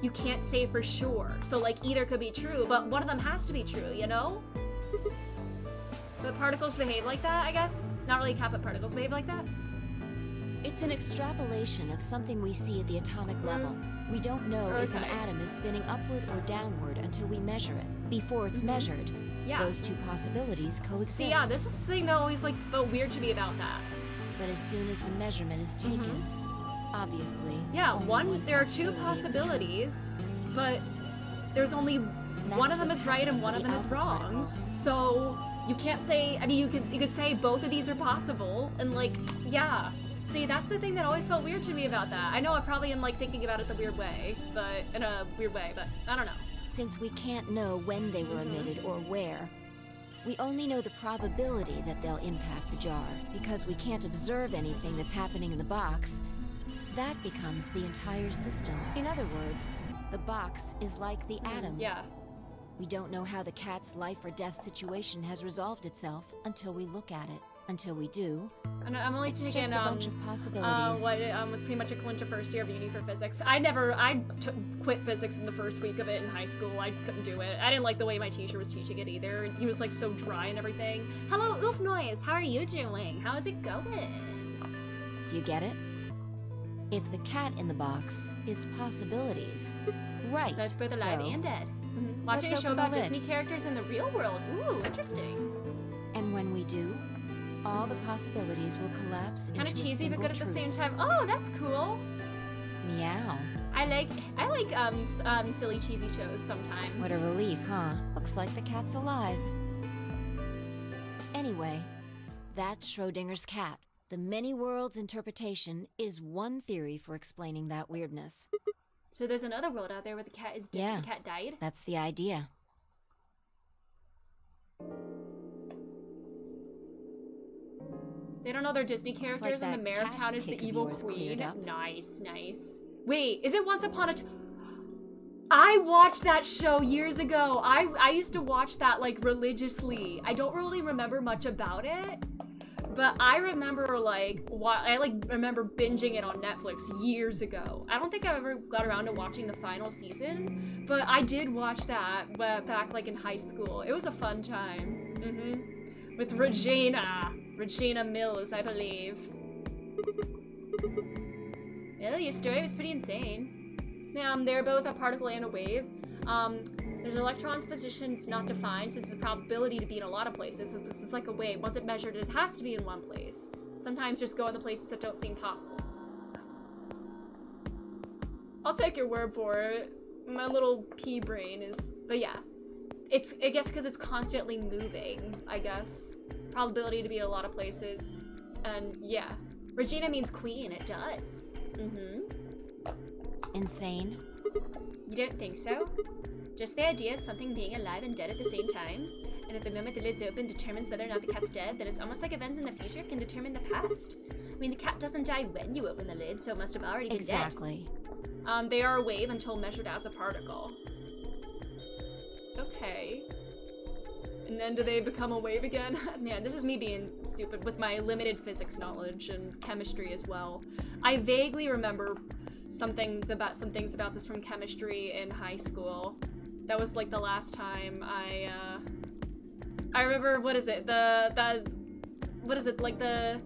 Speaker 1: you can't say for sure. So either could be true, but one of them has to be true, you know? But particles behave like that, I guess? Not really cat, but particles behave like that?
Speaker 7: It's an extrapolation of something we see at the atomic level. We don't know if an atom is spinning upward or downward until we measure it. Before it's measured, those two possibilities coexist.
Speaker 1: See, yeah, this is the thing that always felt weird to me about that.
Speaker 7: But as soon as the measurement is taken, obviously...
Speaker 1: Yeah, there are two possibilities, but there's only one of them is right and one of them is wrong. Particles. So you can't say, you could say both of these are possible, and yeah. See, that's the thing that always felt weird to me about that. I know I probably am thinking about it the weird way, in a weird way, but I don't know.
Speaker 7: Since we can't know when they were emitted or where, we only know the probability that they'll impact the jar. Because we can't observe anything that's happening in the box, that becomes the entire system. In other words, the box is like the atom.
Speaker 1: Yeah.
Speaker 7: We don't know how the cat's life or death situation has resolved itself until we look at it. Until we do,
Speaker 1: I'm only taking
Speaker 7: just a bunch of possibilities.
Speaker 1: What was pretty much a clinch of first year of uni for physics. I quit physics in the first week of it in high school. I couldn't do it. I didn't like the way my teacher was teaching it either. He was so dry and everything. Hello, Oof Noise. How are you doing? How's it going?
Speaker 7: Do you get it? If the cat in the box is possibilities, right?
Speaker 14: That's both alive and dead. Watching a show about Disney characters in the real world. Ooh, interesting.
Speaker 7: And when we do, all the possibilities will collapse into a single truth.
Speaker 1: Kind of cheesy, but good at the same time. Oh, that's cool.
Speaker 7: Meow.
Speaker 1: I like silly cheesy shows sometimes.
Speaker 7: What a relief, huh? Looks like the cat's alive. Anyway, that's Schrodinger's cat. The many worlds interpretation is one theory for explaining that weirdness.
Speaker 14: So there's another world out there where the cat is dead and the cat died?
Speaker 7: That's the idea.
Speaker 1: They don't know they're Disney characters and the mayor of town is the evil queen. Nice, nice. Wait, is it Once Upon a Time? I watched that show years ago. I used to watch that religiously. I don't really remember much about it, but I remember remember binging it on Netflix years ago. I don't think I ever got around to watching the final season, but I did watch that back in high school. It was a fun time. With Regina Mills, I believe. Yeah, your story was pretty insane. They're both a particle and a wave. There's electrons' positions not defined, so it's a probability to be in a lot of places. It's like a wave. Once it measured, it has to be in one place. Sometimes just go in the places that don't seem possible. I'll take your word for it. My little pea brain is... But yeah. I guess because it's constantly moving, I guess. Probability to be in a lot of places. And yeah. Regina means queen, it does.
Speaker 7: Insane?
Speaker 14: You don't think so? Just the idea of something being alive and dead at the same time, and at the moment the lid's open determines whether or not the cat's dead, then it's almost like events in the future can determine the past. I mean, the cat doesn't die when you open the lid, so it must have already been dead.
Speaker 7: Exactly.
Speaker 1: They are a wave until measured as a particle. Okay. And then do they become a wave again? Man, this is me being stupid with my limited physics knowledge and chemistry as well. I vaguely remember some things about this from chemistry in high school. That was like the last time I remember, what is it? What is it, like the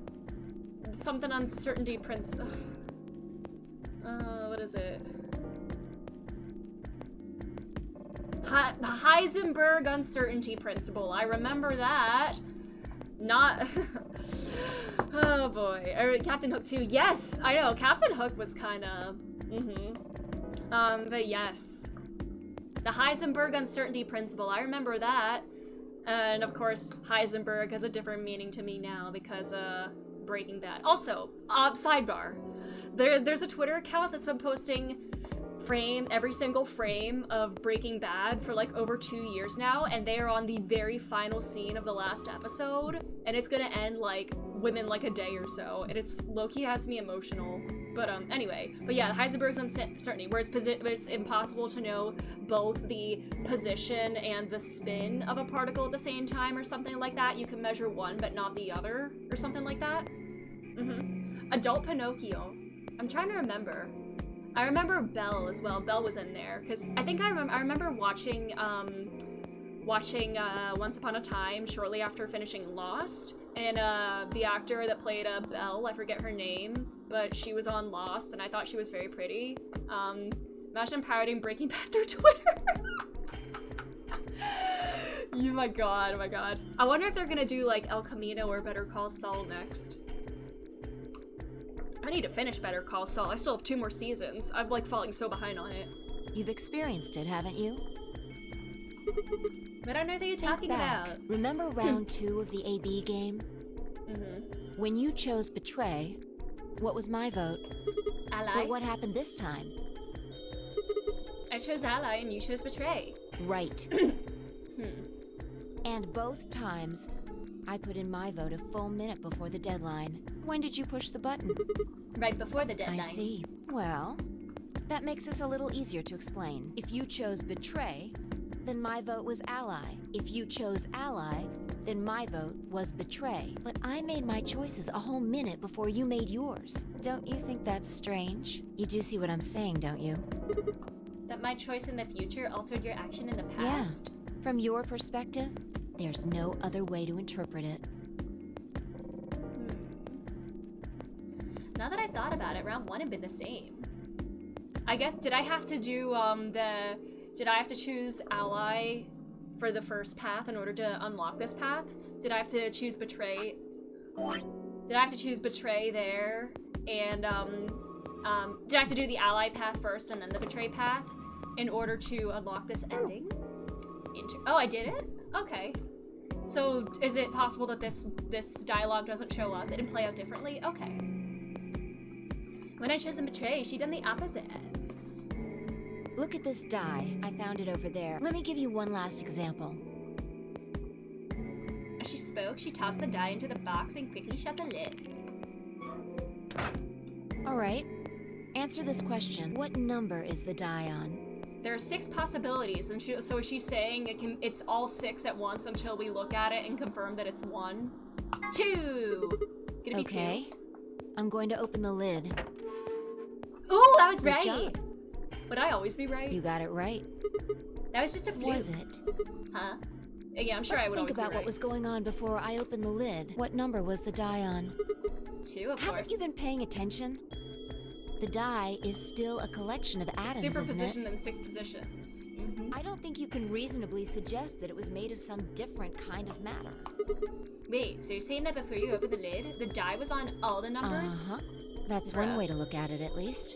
Speaker 1: something uncertainty principle. What is it? The Heisenberg uncertainty principle. I remember that. Not. Oh boy. Captain Hook 2. Yes, I know. Captain Hook was kind of. But yes. The Heisenberg uncertainty principle. I remember that. And of course, Heisenberg has a different meaning to me now because, Breaking Bad. Also, sidebar. There's a Twitter account that's been posting every single frame of Breaking Bad for like over 2 years now, and they are on the very final scene of the last episode, and it's gonna end like within like a day or so, and it's low-key has me emotional. But anyway, but yeah, Heisenberg's uncertainty, where it's impossible to know both the position and the spin of a particle at the same time or something like that. You can measure one but not the other or something like that. Adult Pinocchio. I'm trying to remember. I remember Belle as well. Belle was in there because I think I remember watching Once Upon a Time shortly after finishing Lost, and the actor that played Belle, I forget her name, but she was on Lost, and I thought she was very pretty. Imagine pirating Breaking Bad through Twitter. Oh my god, oh my god. I wonder if they're gonna do like El Camino or Better Call Saul next. I need to finish Better Call Saul. I still have 2 more seasons. I'm like falling so behind on it.
Speaker 7: You've experienced it, haven't you?
Speaker 1: What on earth are you talking about?
Speaker 7: Remember round 2 of the AB game? When you chose Betray, what was my vote?
Speaker 1: Ally.
Speaker 7: But what happened this time?
Speaker 1: I chose Ally and you chose Betray.
Speaker 7: Right. And both times, I put in my vote a full minute before the deadline. When did you push the button?
Speaker 1: Right before the deadline.
Speaker 7: I see. Well, that makes this a little easier to explain. If you chose Betray, then my vote was Ally. If you chose Ally, then my vote was Betray. But I made my choices a whole minute before you made yours. Don't you think that's strange? You do see what I'm saying, don't you?
Speaker 1: That my choice in the future altered your action in the past?
Speaker 7: Yeah. From your perspective, there's no other way to interpret it.
Speaker 1: Now that I thought about it, round 1 had been the same. I guess, did I have to do, did I have to choose Ally for the first path in order to unlock this path? Did I have to choose Betray? Did I have to choose Betray there? And, did I have to do the Ally path first and then the Betray path in order to unlock this ending? Oh, I did it? Okay. So, is it possible that this dialogue doesn't show up? It'd play out differently? Okay. When I chose Betray, she done the opposite.
Speaker 7: Look at this die. I found it over there. Let me give you one last example.
Speaker 1: As she spoke, she tossed the die into the box and quickly shut the lid.
Speaker 7: Alright. Answer this question. What number is the die on?
Speaker 1: There are 6 possibilities, and so she's saying it's all 6 at once until we look at it and confirm that it's 1. 2! Gonna be 2.
Speaker 7: I'm going to open the lid.
Speaker 1: Ooh, that was
Speaker 7: Good
Speaker 1: right!
Speaker 7: job.
Speaker 1: Would I always be right?
Speaker 7: You got it right.
Speaker 1: That was just a fluke.
Speaker 7: Was it?
Speaker 1: Huh? Yeah, I'm sure
Speaker 7: Let's
Speaker 1: I would always be right.
Speaker 7: think about what was going on before I opened the lid. What number was the die on?
Speaker 1: 2, of course.
Speaker 7: Haven't you been paying attention? The die is still a collection of atoms, isn't it?
Speaker 1: Superpositioned in 6 positions.
Speaker 7: I don't think you can reasonably suggest that it was made of some different kind of matter.
Speaker 1: Wait, so you're saying that before you opened the lid, the die was on all the numbers?
Speaker 7: That's one way to look at it, at least.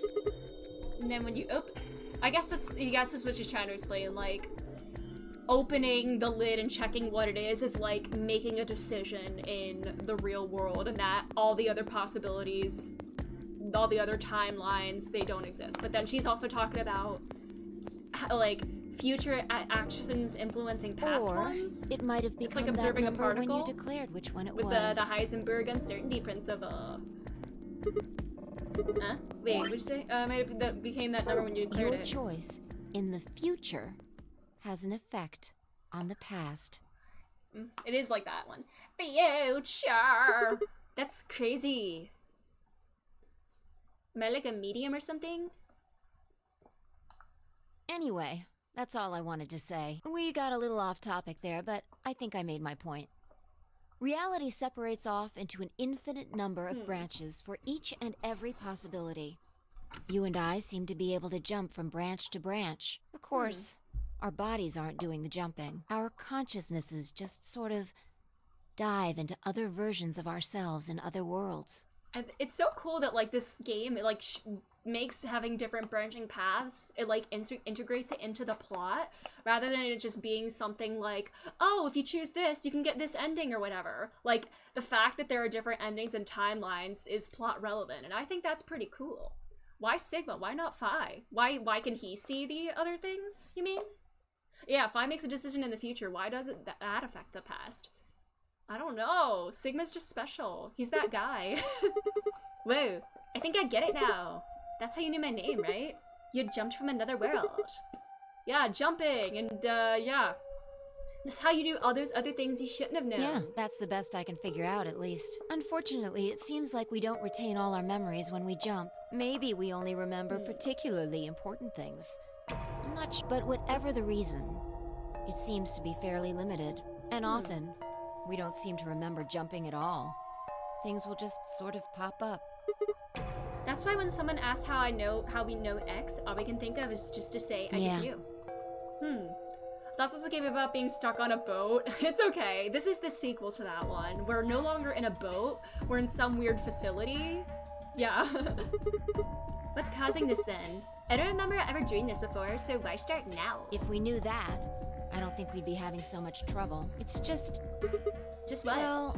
Speaker 1: And then when you open... I guess that's what she's trying to explain, like... Opening the lid and checking what it is like making a decision in the real world, and that all the other possibilities, all the other timelines, they don't exist. But then she's also talking about, like, future actions influencing past ones.
Speaker 7: It might have become
Speaker 1: it's like observing
Speaker 7: that
Speaker 1: a particle
Speaker 7: when you declared which one it
Speaker 1: with
Speaker 7: was.
Speaker 1: the Heisenberg uncertainty principle. Huh? Wait, what'd you say? That became that number when you declared
Speaker 7: Your
Speaker 1: it.
Speaker 7: choice in the future has an effect on the past.
Speaker 1: It is like that one. Future! That's crazy. Am I like a medium or something?
Speaker 7: Anyway, that's all I wanted to say. We got a little off topic there, but I think I made my point. Reality separates off into an infinite number of branches for each and every possibility. You and I seem to be able to jump from branch to branch. Of course, our bodies aren't doing the jumping. Our consciousnesses just sort of dive into other versions of ourselves in other worlds.
Speaker 1: And it's so cool that like this game, it like makes having different branching paths, it like integrates it into the plot, rather than it just being something like, oh, if you choose this, you can get this ending or whatever. Like, the fact that there are different endings and timelines is plot relevant, and I think that's pretty cool. Why Sigma? Why not Phi? Why can he see the other things, you mean? Yeah, Phi makes a decision in the future. Why doesn't that affect the past? I don't know. Sigma's just special. He's that guy. Whoa, I think I get it now. That's how you knew my name, right? You jumped from another world. Yeah, jumping, and yeah. This is how you do all those other things you shouldn't have known.
Speaker 7: Yeah, that's the best I can figure out, at least. Unfortunately, it seems like we don't retain all our memories when we jump. Maybe we only remember particularly important things. I'm not sure, but whatever the reason, it seems to be fairly limited. And often, we don't seem to remember jumping at all. Things will just sort of pop up.
Speaker 1: That's why when someone asks how we know X, all we can think of is just to say, I just knew. That's also a game about being stuck on a boat. It's okay. This is the sequel to that one. We're no longer in a boat. We're in some weird facility. Yeah. What's causing this then? I don't remember ever doing this before, so why start now?
Speaker 7: If we knew that, I don't think we'd be having so much trouble. It's just...
Speaker 1: Just what?
Speaker 7: Well,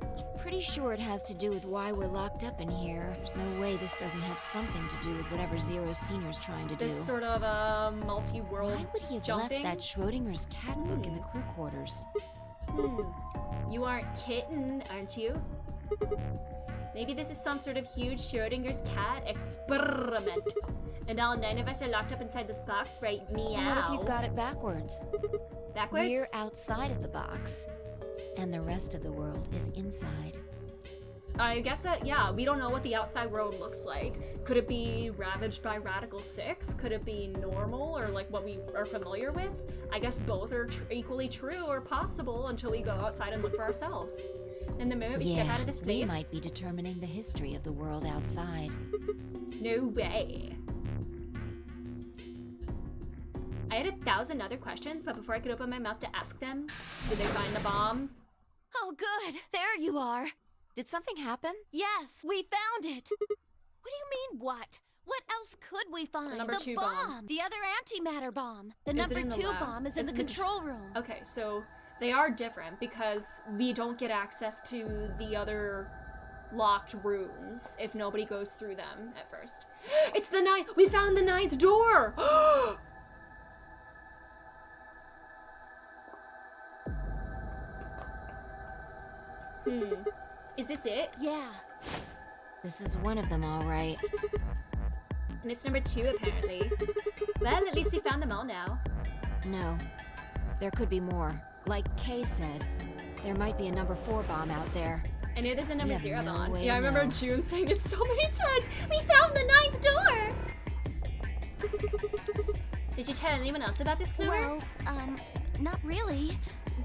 Speaker 7: I'm pretty sure it has to do with why we're locked up in here. There's no way this doesn't have something to do with whatever Zero Senior's trying to do.
Speaker 1: This sort of multi-world
Speaker 7: Why would he have
Speaker 1: jumping?
Speaker 7: left that Schrodinger's cat book in the crew quarters?
Speaker 1: You aren't Kitten, aren't you? Maybe this is some sort of huge Schrodinger's cat experiment. And all 9 of us are locked up inside this box, right? Meow.
Speaker 7: What if you've got it backwards?
Speaker 1: Backwards?
Speaker 7: We're outside of the box, and the rest of the world is inside.
Speaker 1: I guess that, yeah, we don't know what the outside world looks like. Could it be ravaged by Radical 6? Could it be normal, or like what we are familiar with? I guess both are equally true or possible until we go outside and look for ourselves. And the moment we step out of this place...
Speaker 7: we might be determining the history of the world outside.
Speaker 1: No way. I had 1,000 other questions, but before I could open my mouth to ask them, did they find the bomb?
Speaker 2: Oh, good. There you are.
Speaker 7: Did something happen?
Speaker 2: Yes, we found it. What do you mean, what? What else could we find?
Speaker 1: The number 2 bomb.
Speaker 2: The other antimatter bomb. The number 2 bomb is in the control room.
Speaker 1: Okay, so they are different because we don't get access to the other locked rooms if nobody goes through them at first. It's the 9th! We found the 9th door! Is this it?
Speaker 2: Yeah.
Speaker 7: This is one of them, all right.
Speaker 1: And it's number 2, apparently. Well, at least we found them all now.
Speaker 7: No. There could be more. Like Kay said, there might be a number 4 bomb out there.
Speaker 1: I know there's a number 0
Speaker 7: no
Speaker 1: bomb.
Speaker 7: way
Speaker 1: Yeah, I
Speaker 7: to
Speaker 1: remember
Speaker 7: know.
Speaker 1: June saying it so many times. We found the 9th door! Did you tell anyone else about this clue?
Speaker 2: Well, not really.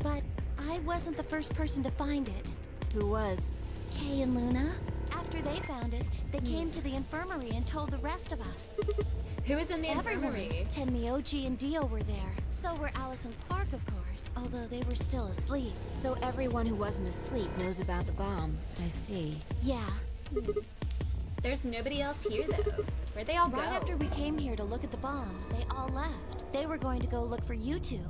Speaker 2: But I wasn't the first person to find it.
Speaker 7: Who was?
Speaker 2: Kay and Luna. After they found it, they came to the infirmary and told the rest of us.
Speaker 1: Who was in the infirmary?
Speaker 2: Tenmyoji and Dio were there. So were Alice and Quark, of course, although they were still asleep.
Speaker 7: So everyone who wasn't asleep knows about the bomb. I see.
Speaker 2: Yeah.
Speaker 1: There's nobody else here, though. Where'd they all go?
Speaker 2: Right after we came here to look at the bomb, they all left. They were going to go look for you two.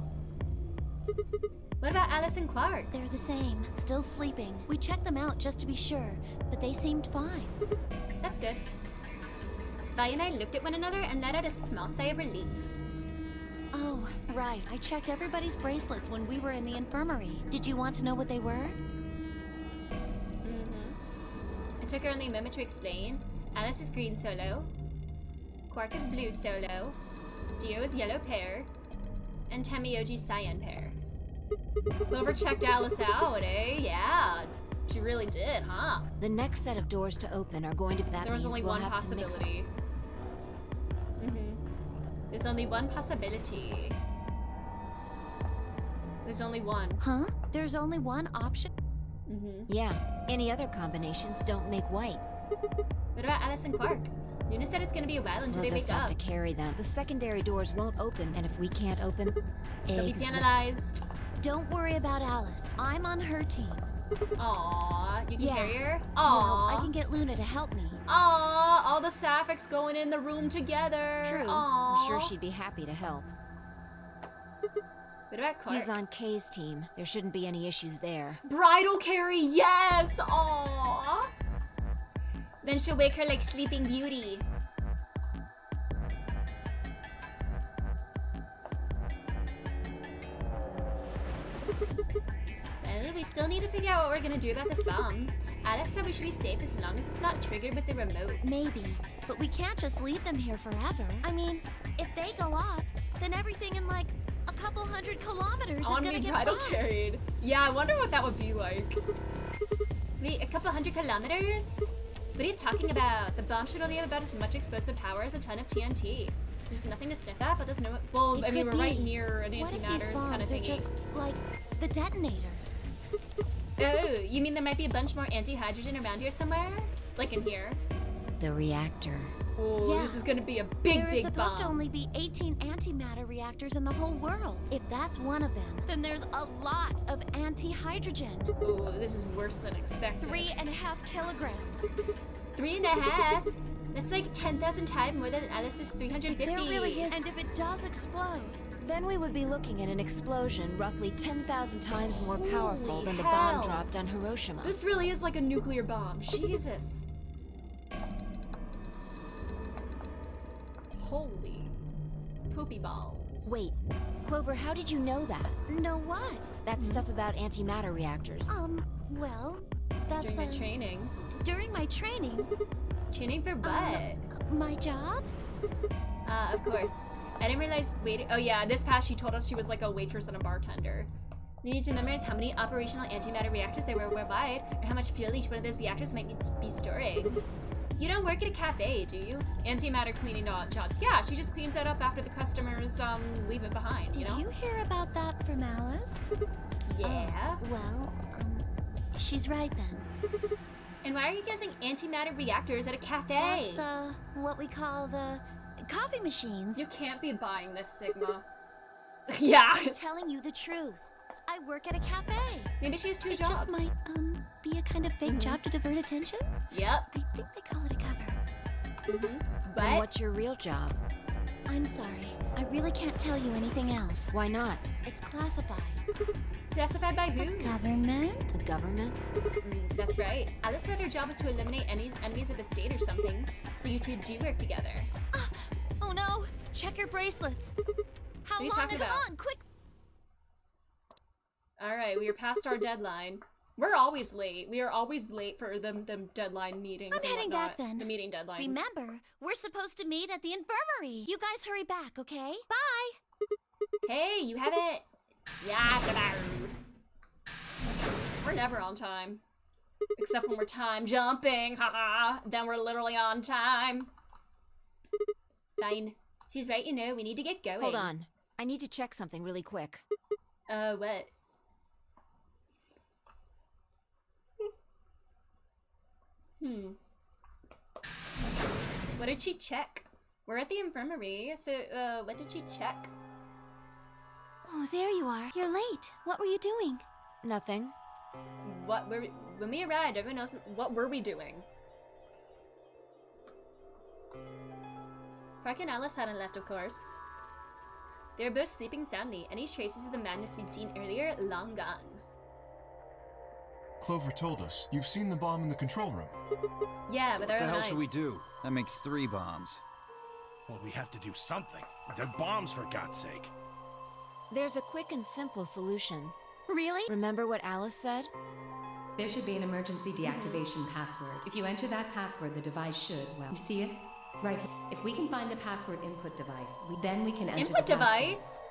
Speaker 1: What about Alice and Quark?
Speaker 2: They're the same, still sleeping. We checked them out just to be sure, but they seemed fine.
Speaker 1: That's good. Vi and I looked at one another and let out a small sigh of relief.
Speaker 2: Oh, right. I checked everybody's bracelets when we were in the infirmary. Did you want to know what they were?
Speaker 1: It took her only a moment to explain. Alice is green solo. Quark is blue solo. Dio is yellow pair. And Tenmyoji cyan pair. Clover checked Alice out, eh? Yeah. She really did, huh?
Speaker 7: The next set of doors to open are going to be that
Speaker 1: There was only
Speaker 7: we'll
Speaker 1: one
Speaker 7: have to mix
Speaker 1: possibility. There's only one possibility. There's only one.
Speaker 2: Huh? There's only one option?
Speaker 7: Yeah, any other combinations don't make white.
Speaker 1: What about Alice and Quark? Luna said it's gonna be a while until
Speaker 7: We'll
Speaker 1: they
Speaker 7: just
Speaker 1: wake
Speaker 7: have
Speaker 1: up.
Speaker 7: to carry them. The secondary doors won't open, and if we can't open,
Speaker 1: They'll be penalized.
Speaker 2: Don't worry about Alice. I'm on her team.
Speaker 1: Aww, you can
Speaker 2: Yeah.
Speaker 1: carry her?
Speaker 2: Well,
Speaker 1: Aww.
Speaker 2: I can get Luna to help me.
Speaker 1: Aww, all the Sapphics going in the room together.
Speaker 7: True.
Speaker 1: Aww.
Speaker 7: I'm sure she'd be happy to help.
Speaker 1: What about Quark?
Speaker 7: He's on Kay's team. There shouldn't be any issues there.
Speaker 1: Bridal carry, yes! Aww. Then she'll wake her like Sleeping Beauty. Well, we still need to figure out what we're gonna do about this bomb. Alice said we should be safe as long as it's not triggered with the remote.
Speaker 2: Maybe, but we can't just leave them here forever. I mean, if they go off, then everything in like a couple 100 kilometers is gonna get
Speaker 1: bridal
Speaker 2: bombed.
Speaker 1: carried. Yeah, I wonder what that would be like. Wait, a couple 100 kilometers? What are you talking about? The bomb should only have about as much explosive power as a ton of TNT. There's nothing to sniff at, but there's no. Well, I mean, we're right near an
Speaker 2: What if these
Speaker 1: antimatter kind of
Speaker 2: bombs are
Speaker 1: thingy.
Speaker 2: just like the detonator?
Speaker 1: Oh, you mean there might be a bunch more anti-hydrogen around here somewhere? Like in here?
Speaker 7: The reactor.
Speaker 1: Oh,
Speaker 2: Yeah.
Speaker 1: this is gonna be a big,
Speaker 2: There is
Speaker 1: big
Speaker 2: supposed to
Speaker 1: bomb.
Speaker 2: only be 18 antimatter reactors in the whole world. If that's one of them, then there's a lot of anti-hydrogen.
Speaker 1: Oh, this is worse than expected.
Speaker 2: 3.5 kilograms.
Speaker 1: 3.5? That's like 10,000 times more than Alice's 350.
Speaker 2: There really is. And if it does explode,
Speaker 7: Then we would be looking at an explosion roughly 10,000 times more powerful
Speaker 1: Holy
Speaker 7: than the
Speaker 1: hell.
Speaker 7: bomb dropped on Hiroshima.
Speaker 1: This really is like a nuclear bomb. Jesus. Holy poopy balls.
Speaker 7: Wait, Clover, how did you know that?
Speaker 2: know what?
Speaker 7: That stuff about antimatter reactors.
Speaker 2: Well, that's
Speaker 1: During the training.
Speaker 2: During my training.
Speaker 1: Training for what?
Speaker 2: My job?
Speaker 1: Of course. I didn't realize oh yeah, this past she told us she was like a waitress and a bartender. You need to memorize how many operational antimatter reactors there were worldwide, or how much fuel each one of those reactors might be storing. You don't work at a cafe, do you? Antimatter cleaning jobs. Yeah, she just cleans that up after the customers leave it behind, you know?
Speaker 2: Did you hear about that from Alice?
Speaker 1: Yeah.
Speaker 2: Well, she's right then.
Speaker 1: And why are you using antimatter reactors at a cafe?
Speaker 2: That's, what we call the coffee machines.
Speaker 1: You can't be buying this, Sigma. Yeah.
Speaker 2: I'm telling you the truth. I work at a cafe.
Speaker 1: Maybe she has two
Speaker 2: it
Speaker 1: jobs.
Speaker 2: It just might, be a kind of fake job to divert attention.
Speaker 1: Yep.
Speaker 2: I think they call it a cover.
Speaker 1: But
Speaker 7: Then what's your real job?
Speaker 2: I'm sorry. I really can't tell you anything else.
Speaker 7: Why not?
Speaker 2: It's classified.
Speaker 1: Classified by who?
Speaker 2: The government?
Speaker 7: The government?
Speaker 1: That's right. Alice said her job was to eliminate any enemies of the state or something. So you two do work together.
Speaker 2: Oh no! Check your bracelets. How
Speaker 1: What are you
Speaker 2: long
Speaker 1: talking
Speaker 2: is it
Speaker 1: about?
Speaker 2: on? Quick!
Speaker 1: Alright, we are past our deadline. We're always late. We are always late for the deadline meetings.
Speaker 2: I'm
Speaker 1: and
Speaker 2: heading
Speaker 1: whatnot.
Speaker 2: back then.
Speaker 1: The meeting deadlines.
Speaker 2: Remember, we're supposed to meet at the infirmary. You guys hurry back, okay? Bye!
Speaker 1: Hey, you haven't. Yeah, we're never on time. Except when we're time jumping. Haha. Then we're literally on time. Fine. She's right, you know, we need to get going.
Speaker 7: Hold on. I need to check something really quick.
Speaker 1: What? What did she check? We're at the infirmary, so, what did she check?
Speaker 2: Oh, there you are. You're late. What were you doing?
Speaker 7: Nothing.
Speaker 1: When we arrived, everyone else, what were we doing? Quark and Alice hadn't left, of course. They were both sleeping soundly. Any traces of the madness we'd seen earlier, long gone.
Speaker 8: Clover told us. You've seen the bomb in the control room.
Speaker 1: Yeah, with our
Speaker 6: What the
Speaker 1: own
Speaker 6: hell
Speaker 1: eyes.
Speaker 6: should we do? That makes 3 bombs.
Speaker 13: Well, we have to do something. They're bombs, for God's sake.
Speaker 7: There's a quick and simple solution.
Speaker 2: Really?
Speaker 7: Remember what Alice said?
Speaker 4: There should be an emergency deactivation password. If you enter that password, the device should, well, you see it? Right here. If we can find the password input device, then we can enter
Speaker 1: Input
Speaker 4: the password.
Speaker 1: device?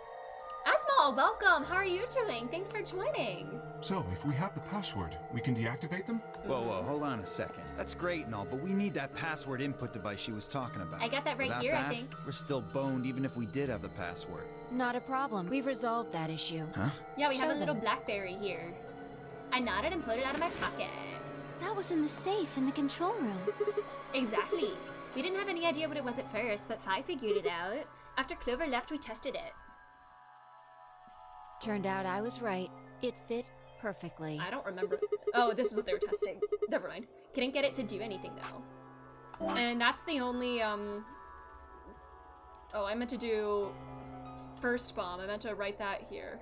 Speaker 1: Asmal, welcome! How are you doing? Thanks for joining.
Speaker 8: So, if we have the password, we can deactivate them?
Speaker 6: Whoa, hold on a second. That's great and all, but we need that password input device she was talking about.
Speaker 14: I got that right
Speaker 6: Without
Speaker 14: here,
Speaker 6: that,
Speaker 14: I think.
Speaker 6: We're still boned even if we did have the password.
Speaker 7: Not a problem. We've resolved that issue.
Speaker 6: Huh?
Speaker 14: Yeah, we have
Speaker 7: Show
Speaker 14: a little
Speaker 7: them.
Speaker 14: BlackBerry here. I nodded and pulled it out of my pocket.
Speaker 2: That was in the safe in the control room.
Speaker 14: Exactly. We didn't have any idea what it was at first, but Fi figured it out. After Clover left, we tested it.
Speaker 7: Turned out I was right. It fit perfectly.
Speaker 1: I don't remember. Oh, this is what they were testing. Never mind.
Speaker 14: Couldn't get it to do anything, though.
Speaker 1: And that's the only, Oh, I meant to do first bomb. I meant to write that here.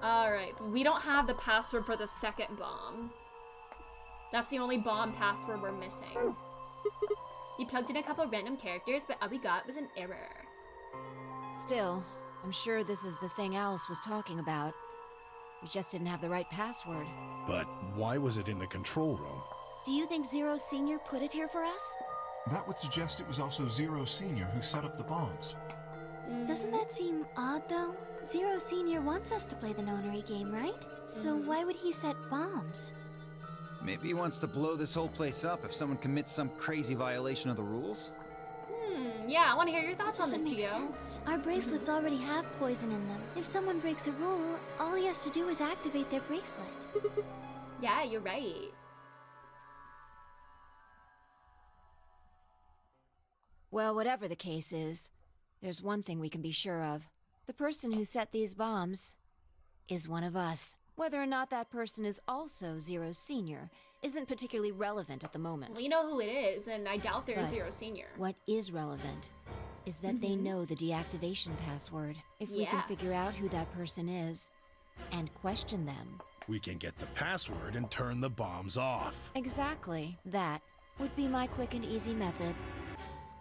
Speaker 1: Alright, we don't have the password for the second bomb. That's the only bomb password we're missing.
Speaker 14: You plugged in a couple random characters, but all we got was an error.
Speaker 7: Still, I'm sure this is the thing Alice was talking about. We just didn't have the right password.
Speaker 13: But why was it in the control room?
Speaker 2: Do you think Zero Senior put it here for us?
Speaker 8: That would suggest it was also Zero Senior who set up the bombs.
Speaker 2: Doesn't that seem odd, though? Zero Senior wants us to play the nonary game, right? So why would he set bombs?
Speaker 6: Maybe he wants to blow this whole place up if someone commits some crazy violation of the rules?
Speaker 14: Yeah, I want to hear your thoughts on
Speaker 2: Doesn't
Speaker 14: this,
Speaker 2: make
Speaker 14: Dio.
Speaker 2: sense. Our bracelets already have poison in them. If someone breaks a rule, all he has to do is activate their bracelet.
Speaker 14: Yeah, you're right.
Speaker 7: Well, whatever the case is, there's one thing we can be sure of. The person who set these bombs is one of us. Whether or not that person is also Zero Senior isn't particularly relevant at the moment.
Speaker 14: Well, you know who it is, and I doubt they're
Speaker 7: But
Speaker 14: Zero Senior.
Speaker 7: What is relevant is that they know the deactivation password. If we can
Speaker 14: Yeah.
Speaker 7: figure out who that person is and question them.
Speaker 13: We can get the password and turn the bombs off.
Speaker 7: Exactly. That would be my quick and easy method.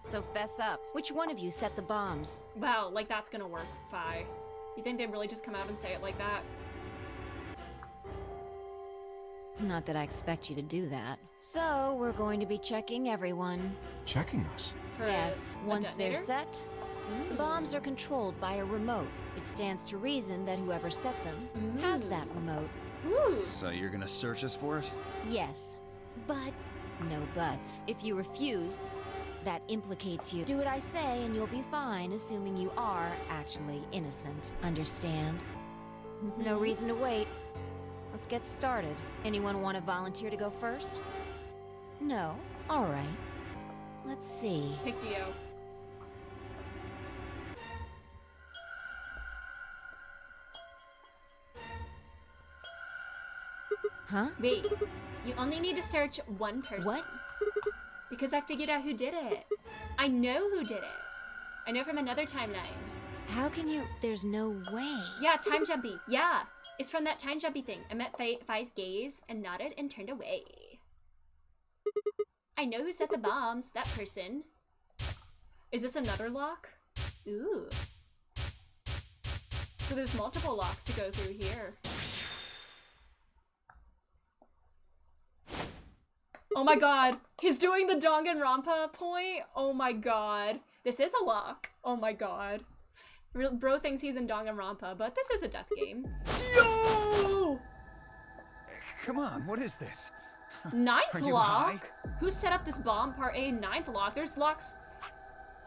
Speaker 7: So fess up. Which one of you set the bombs?
Speaker 1: Wow, like that's gonna work, Fi. You think they'd really just come out and say it like that?
Speaker 7: Not that I expect you to do that. So, we're going to be checking everyone.
Speaker 8: Checking us?
Speaker 1: For
Speaker 7: Yes,
Speaker 1: a
Speaker 7: once they're
Speaker 1: detonator?
Speaker 7: set, the bombs are controlled by a remote. It stands to reason that whoever set them has that remote.
Speaker 6: So you're gonna search us for it?
Speaker 7: Yes,
Speaker 2: But
Speaker 7: no buts. If you refuse, that implicates you. Do what I say and you'll be fine, assuming you are actually innocent. Understand? No reason to wait. Let's get started. Anyone want to volunteer to go first? No? Alright. Let's see.
Speaker 1: Pick Dio.
Speaker 7: Huh?
Speaker 14: Wait, you only need to search one person.
Speaker 7: What?
Speaker 14: Because I figured out who did it. I know who did it. I know from another timeline.
Speaker 7: How can you? There's no way.
Speaker 14: Yeah, time jumpy. Yeah, it's from that time jumpy thing. I met Fi's gaze and nodded and turned away. I know who set the bombs. That person.
Speaker 1: Is this another lock?
Speaker 14: Ooh.
Speaker 1: So there's multiple locks to go through here. Oh my god, he's doing the Danganronpa point? Oh my god. This is a lock. Oh my god. Bro thinks he's in Danganronpa, but this is a death game. Dio!
Speaker 6: Come on, what is this?
Speaker 1: Ninth
Speaker 6: Are you
Speaker 1: lock? Who set up this bomb? Part A, ninth lock. There's locks.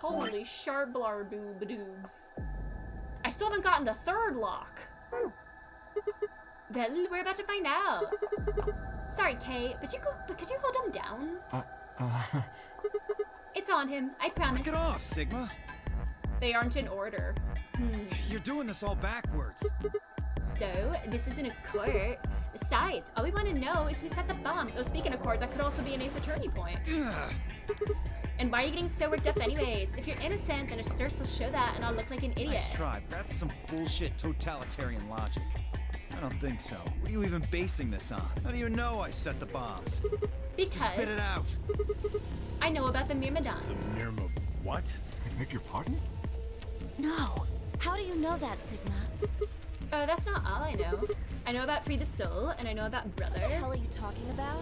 Speaker 1: Holy sharblar-doob-doobs. I still haven't gotten the third lock.
Speaker 14: Well, we're about to find out. Sorry, Kay, but could you hold him down? It's on him, I promise.
Speaker 6: Knock it off, Sigma.
Speaker 1: They aren't in order.
Speaker 6: You're doing this all backwards.
Speaker 14: So, this isn't a court. Besides, all we want to know is who set the bombs.
Speaker 1: Oh, speaking of court, that could also be an Ace Attorney point.
Speaker 6: Ugh.
Speaker 14: And why are you getting so worked up anyways? If you're innocent, then a search will show that and I'll look like an idiot.
Speaker 6: Nice try. That's some bullshit totalitarian logic. I don't think so. What are you even basing this on? How do you know I set the bombs?
Speaker 14: Because
Speaker 6: Spit it out.
Speaker 14: I know about the Myrmidons.
Speaker 13: The Myrma... what?
Speaker 8: I beg your pardon?
Speaker 2: no. How do you know that, Sigma?
Speaker 14: Oh, that's not all I know. I know about Free the Soul, and I know about Brother.
Speaker 7: What the hell are you talking about?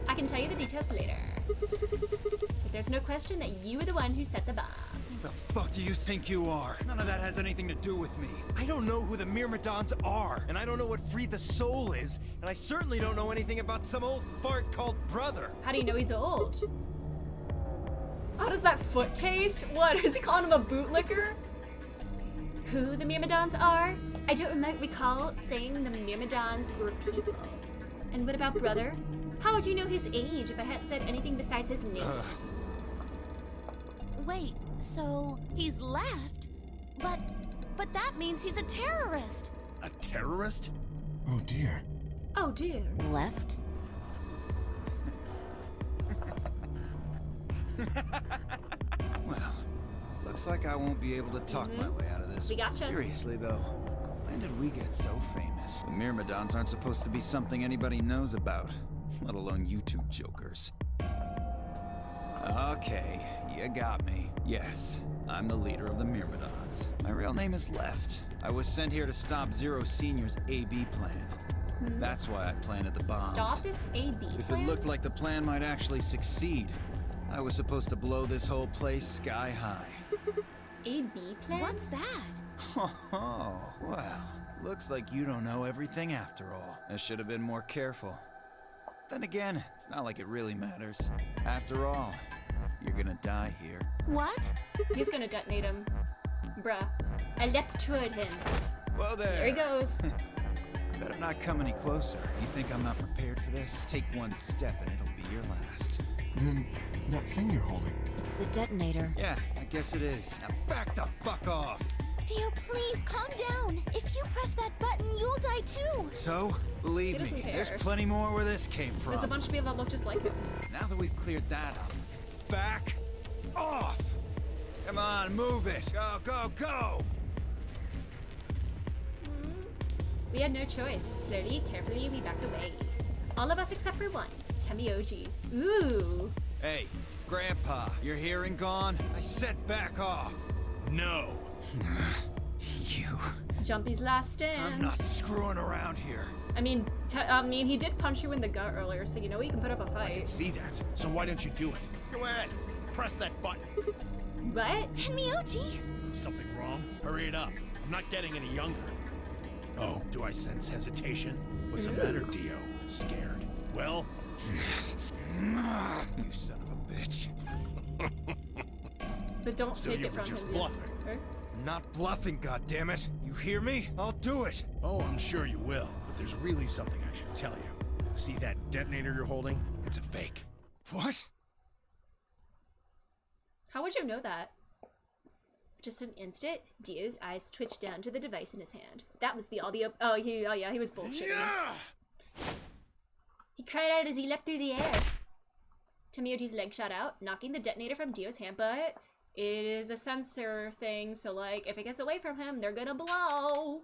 Speaker 14: I can tell you the details later. But there's no question that you were the one who set the bombs.
Speaker 6: The fuck do you think you are? None of that has anything to do with me.
Speaker 9: I don't know who the Myrmidons are, and I don't know what Free the Soul is, and I certainly don't know anything about some old fart called Brother.
Speaker 1: How do you know he's old? How does that foot taste? What, is he calling him a bootlicker?
Speaker 14: Who the Myrmidons are? I don't recall saying the Myrmidons were people. And what about Brother? How would you know his age if I hadn't said anything besides his name?
Speaker 2: Wait, so he's left? But that means he's a terrorist.
Speaker 13: A terrorist?
Speaker 8: Oh dear.
Speaker 1: Oh dear.
Speaker 7: Left?
Speaker 6: Well, looks like I won't be able to talk my way out of this.
Speaker 1: We gotcha.
Speaker 6: Seriously though, when did we get so famous? The Myrmidons aren't supposed to be something anybody knows about, let alone you two jokers. Okay, you got me. Yes, I'm the leader of the Myrmidons. My real name is Left. I was sent here to stop Zero Senior's AB plan. That's why I planted the bombs.
Speaker 1: Stop this AB plan?
Speaker 6: If it looked like the plan might actually succeed, I was supposed to blow this whole place sky high.
Speaker 1: AB plan?
Speaker 2: What's that?
Speaker 6: Oh, well, looks like you don't know everything after all. I should have been more careful. Then again, it's not like it really matters. After all, you're gonna die here.
Speaker 2: What?
Speaker 1: He's gonna detonate him. Bruh. I leapt toward him.
Speaker 6: Whoa there.
Speaker 1: There he goes.
Speaker 6: Better not come any closer. You think I'm not prepared for this? Take one step and it'll be your last.
Speaker 8: Then, that thing you're holding.
Speaker 7: It's the detonator.
Speaker 6: Yeah, I guess it is. Now back the fuck off!
Speaker 2: Dio, please, calm down. If you press that button, you'll die too.
Speaker 6: So, believe
Speaker 1: He
Speaker 6: me,
Speaker 1: doesn't
Speaker 6: there's
Speaker 1: care.
Speaker 6: plenty more where this came from.
Speaker 1: There's a bunch of people that look just like him.
Speaker 6: Now that we've cleared that up, back off! Come on, move it! Go, go, go!
Speaker 14: We had no choice. Slowly, carefully, we backed away. All of us except for one, Tamioji. Ooh.
Speaker 6: Hey, Grandpa, your hearing gone? I said back off!
Speaker 13: No.
Speaker 6: You.
Speaker 1: Jumpy's last stand.
Speaker 6: I'm not screwing around here.
Speaker 1: I mean, he did punch you in the gut earlier, so you know he can put up a
Speaker 13: I can
Speaker 1: fight.
Speaker 13: see that. So why don't you do it? Go ahead. Press that button.
Speaker 1: What?
Speaker 2: Tenmyoji!
Speaker 13: Something wrong? Hurry it up. I'm not getting any younger. Oh, do I sense hesitation? What's the matter, Dio? Scared? Well?
Speaker 6: You son of a bitch.
Speaker 1: But don't
Speaker 13: So
Speaker 1: take
Speaker 13: you
Speaker 1: it
Speaker 13: were
Speaker 1: from
Speaker 13: just
Speaker 1: him.
Speaker 13: bluffing.
Speaker 1: Right?
Speaker 9: Not bluffing, goddammit. You hear me? I'll do it.
Speaker 13: Oh, I'm sure you will. But there's really something I should tell you. See that detonator you're holding? It's a fake.
Speaker 9: What?
Speaker 1: How would you know that? Just an instant, Dio's eyes twitched down to the device in his hand. That was the audio. Oh yeah, he was bullshitting.
Speaker 13: Yeah!
Speaker 14: He cried out as he leapt through the air. Tamioji's leg shot out, knocking the detonator from Dio's hand, but it is a sensor thing, so like, if it gets away from him, they're gonna blow.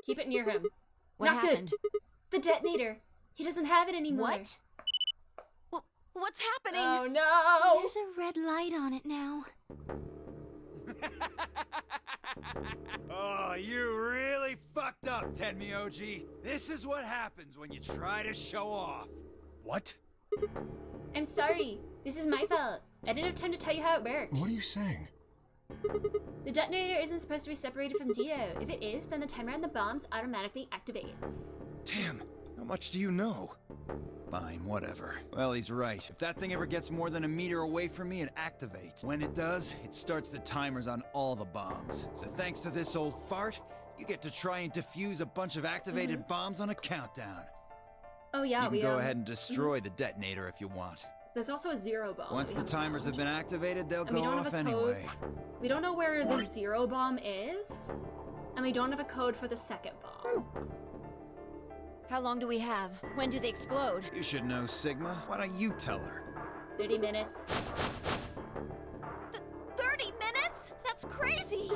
Speaker 14: Keep it near him.
Speaker 7: What
Speaker 14: Not
Speaker 7: happened?
Speaker 14: good. The detonator. He doesn't have it anymore.
Speaker 2: What? What's happening?
Speaker 1: Oh no!
Speaker 2: There's a red light on it now.
Speaker 9: Oh, you really fucked up, Tenmyoji. This is what happens when you try to show off.
Speaker 13: What?
Speaker 14: I'm sorry. This is my fault. I didn't have time to tell you how it worked.
Speaker 8: What are you saying?
Speaker 14: The detonator isn't supposed to be separated from Dio. If it is, then the timer on the bombs automatically activates.
Speaker 9: Damn, how much do you know?
Speaker 6: Fine, whatever. Well, he's right. If that thing ever gets more than a meter away from me, it activates. When it does, it starts the timers on all the bombs. So thanks to this old fart, you get to try and defuse a bunch of activated bombs on a countdown.
Speaker 14: Oh yeah,
Speaker 6: You can go ahead and destroy the detonator if you want.
Speaker 1: There's also a zero bomb.
Speaker 6: Once the timers have been activated, they'll
Speaker 1: And we
Speaker 6: go
Speaker 1: don't have
Speaker 6: off
Speaker 1: a code.
Speaker 6: anyway.
Speaker 1: We don't know where the zero bomb is, and we don't have a code for the second bomb.
Speaker 7: How long do we have? When do they explode?
Speaker 6: You should know, Sigma. Why don't you tell her?
Speaker 1: 30 minutes.
Speaker 2: 30 minutes? That's crazy!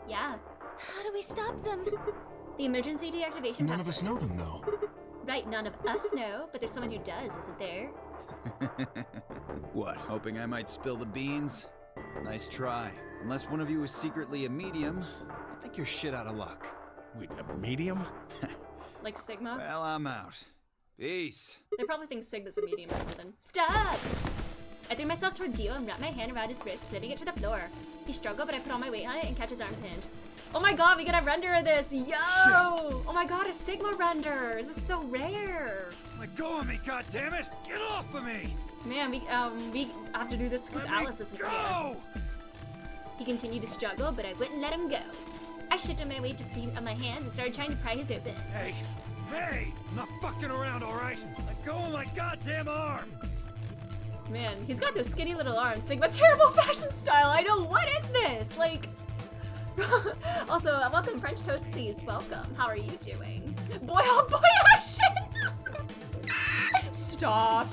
Speaker 1: Yeah.
Speaker 2: How do we stop them?
Speaker 1: The emergency deactivation
Speaker 8: None of us know
Speaker 1: passcodes.
Speaker 8: them, though.
Speaker 1: Right, none of us know, but there's someone who does, isn't there?
Speaker 6: What, hoping I might spill the beans? Nice try. Unless one of you is secretly a medium, I think you're shit out of luck.
Speaker 13: Wait, a medium?
Speaker 1: Like Sigma?
Speaker 6: Well, I'm out. Peace.
Speaker 1: They probably think Sigma's a medium or something. Stop! I threw myself toward Dio and wrapped my hand around his wrist, slipping it to the floor. He struggled, but I put all my weight on it and kept his arm pinned. Oh my god, we get a render of this! Yo! Shit. Oh my god, a Sigma render! This is so rare!
Speaker 6: Let go of me, goddammit! Get off of me!
Speaker 1: Man, we have to do this because Alice isn't here. He continued to struggle, but I wouldn't let him go. I shifted my weight to feet on my hands and started trying to pry his open.
Speaker 6: Hey! Hey! I'm not fucking around, alright? Let go of my goddamn arm!
Speaker 1: Man, he's got those skinny little arms. Sigma, terrible fashion style. I know, what is this? Like, also, welcome French Toast, please. Welcome. How are you doing? Boy, oh boy, action! Stop.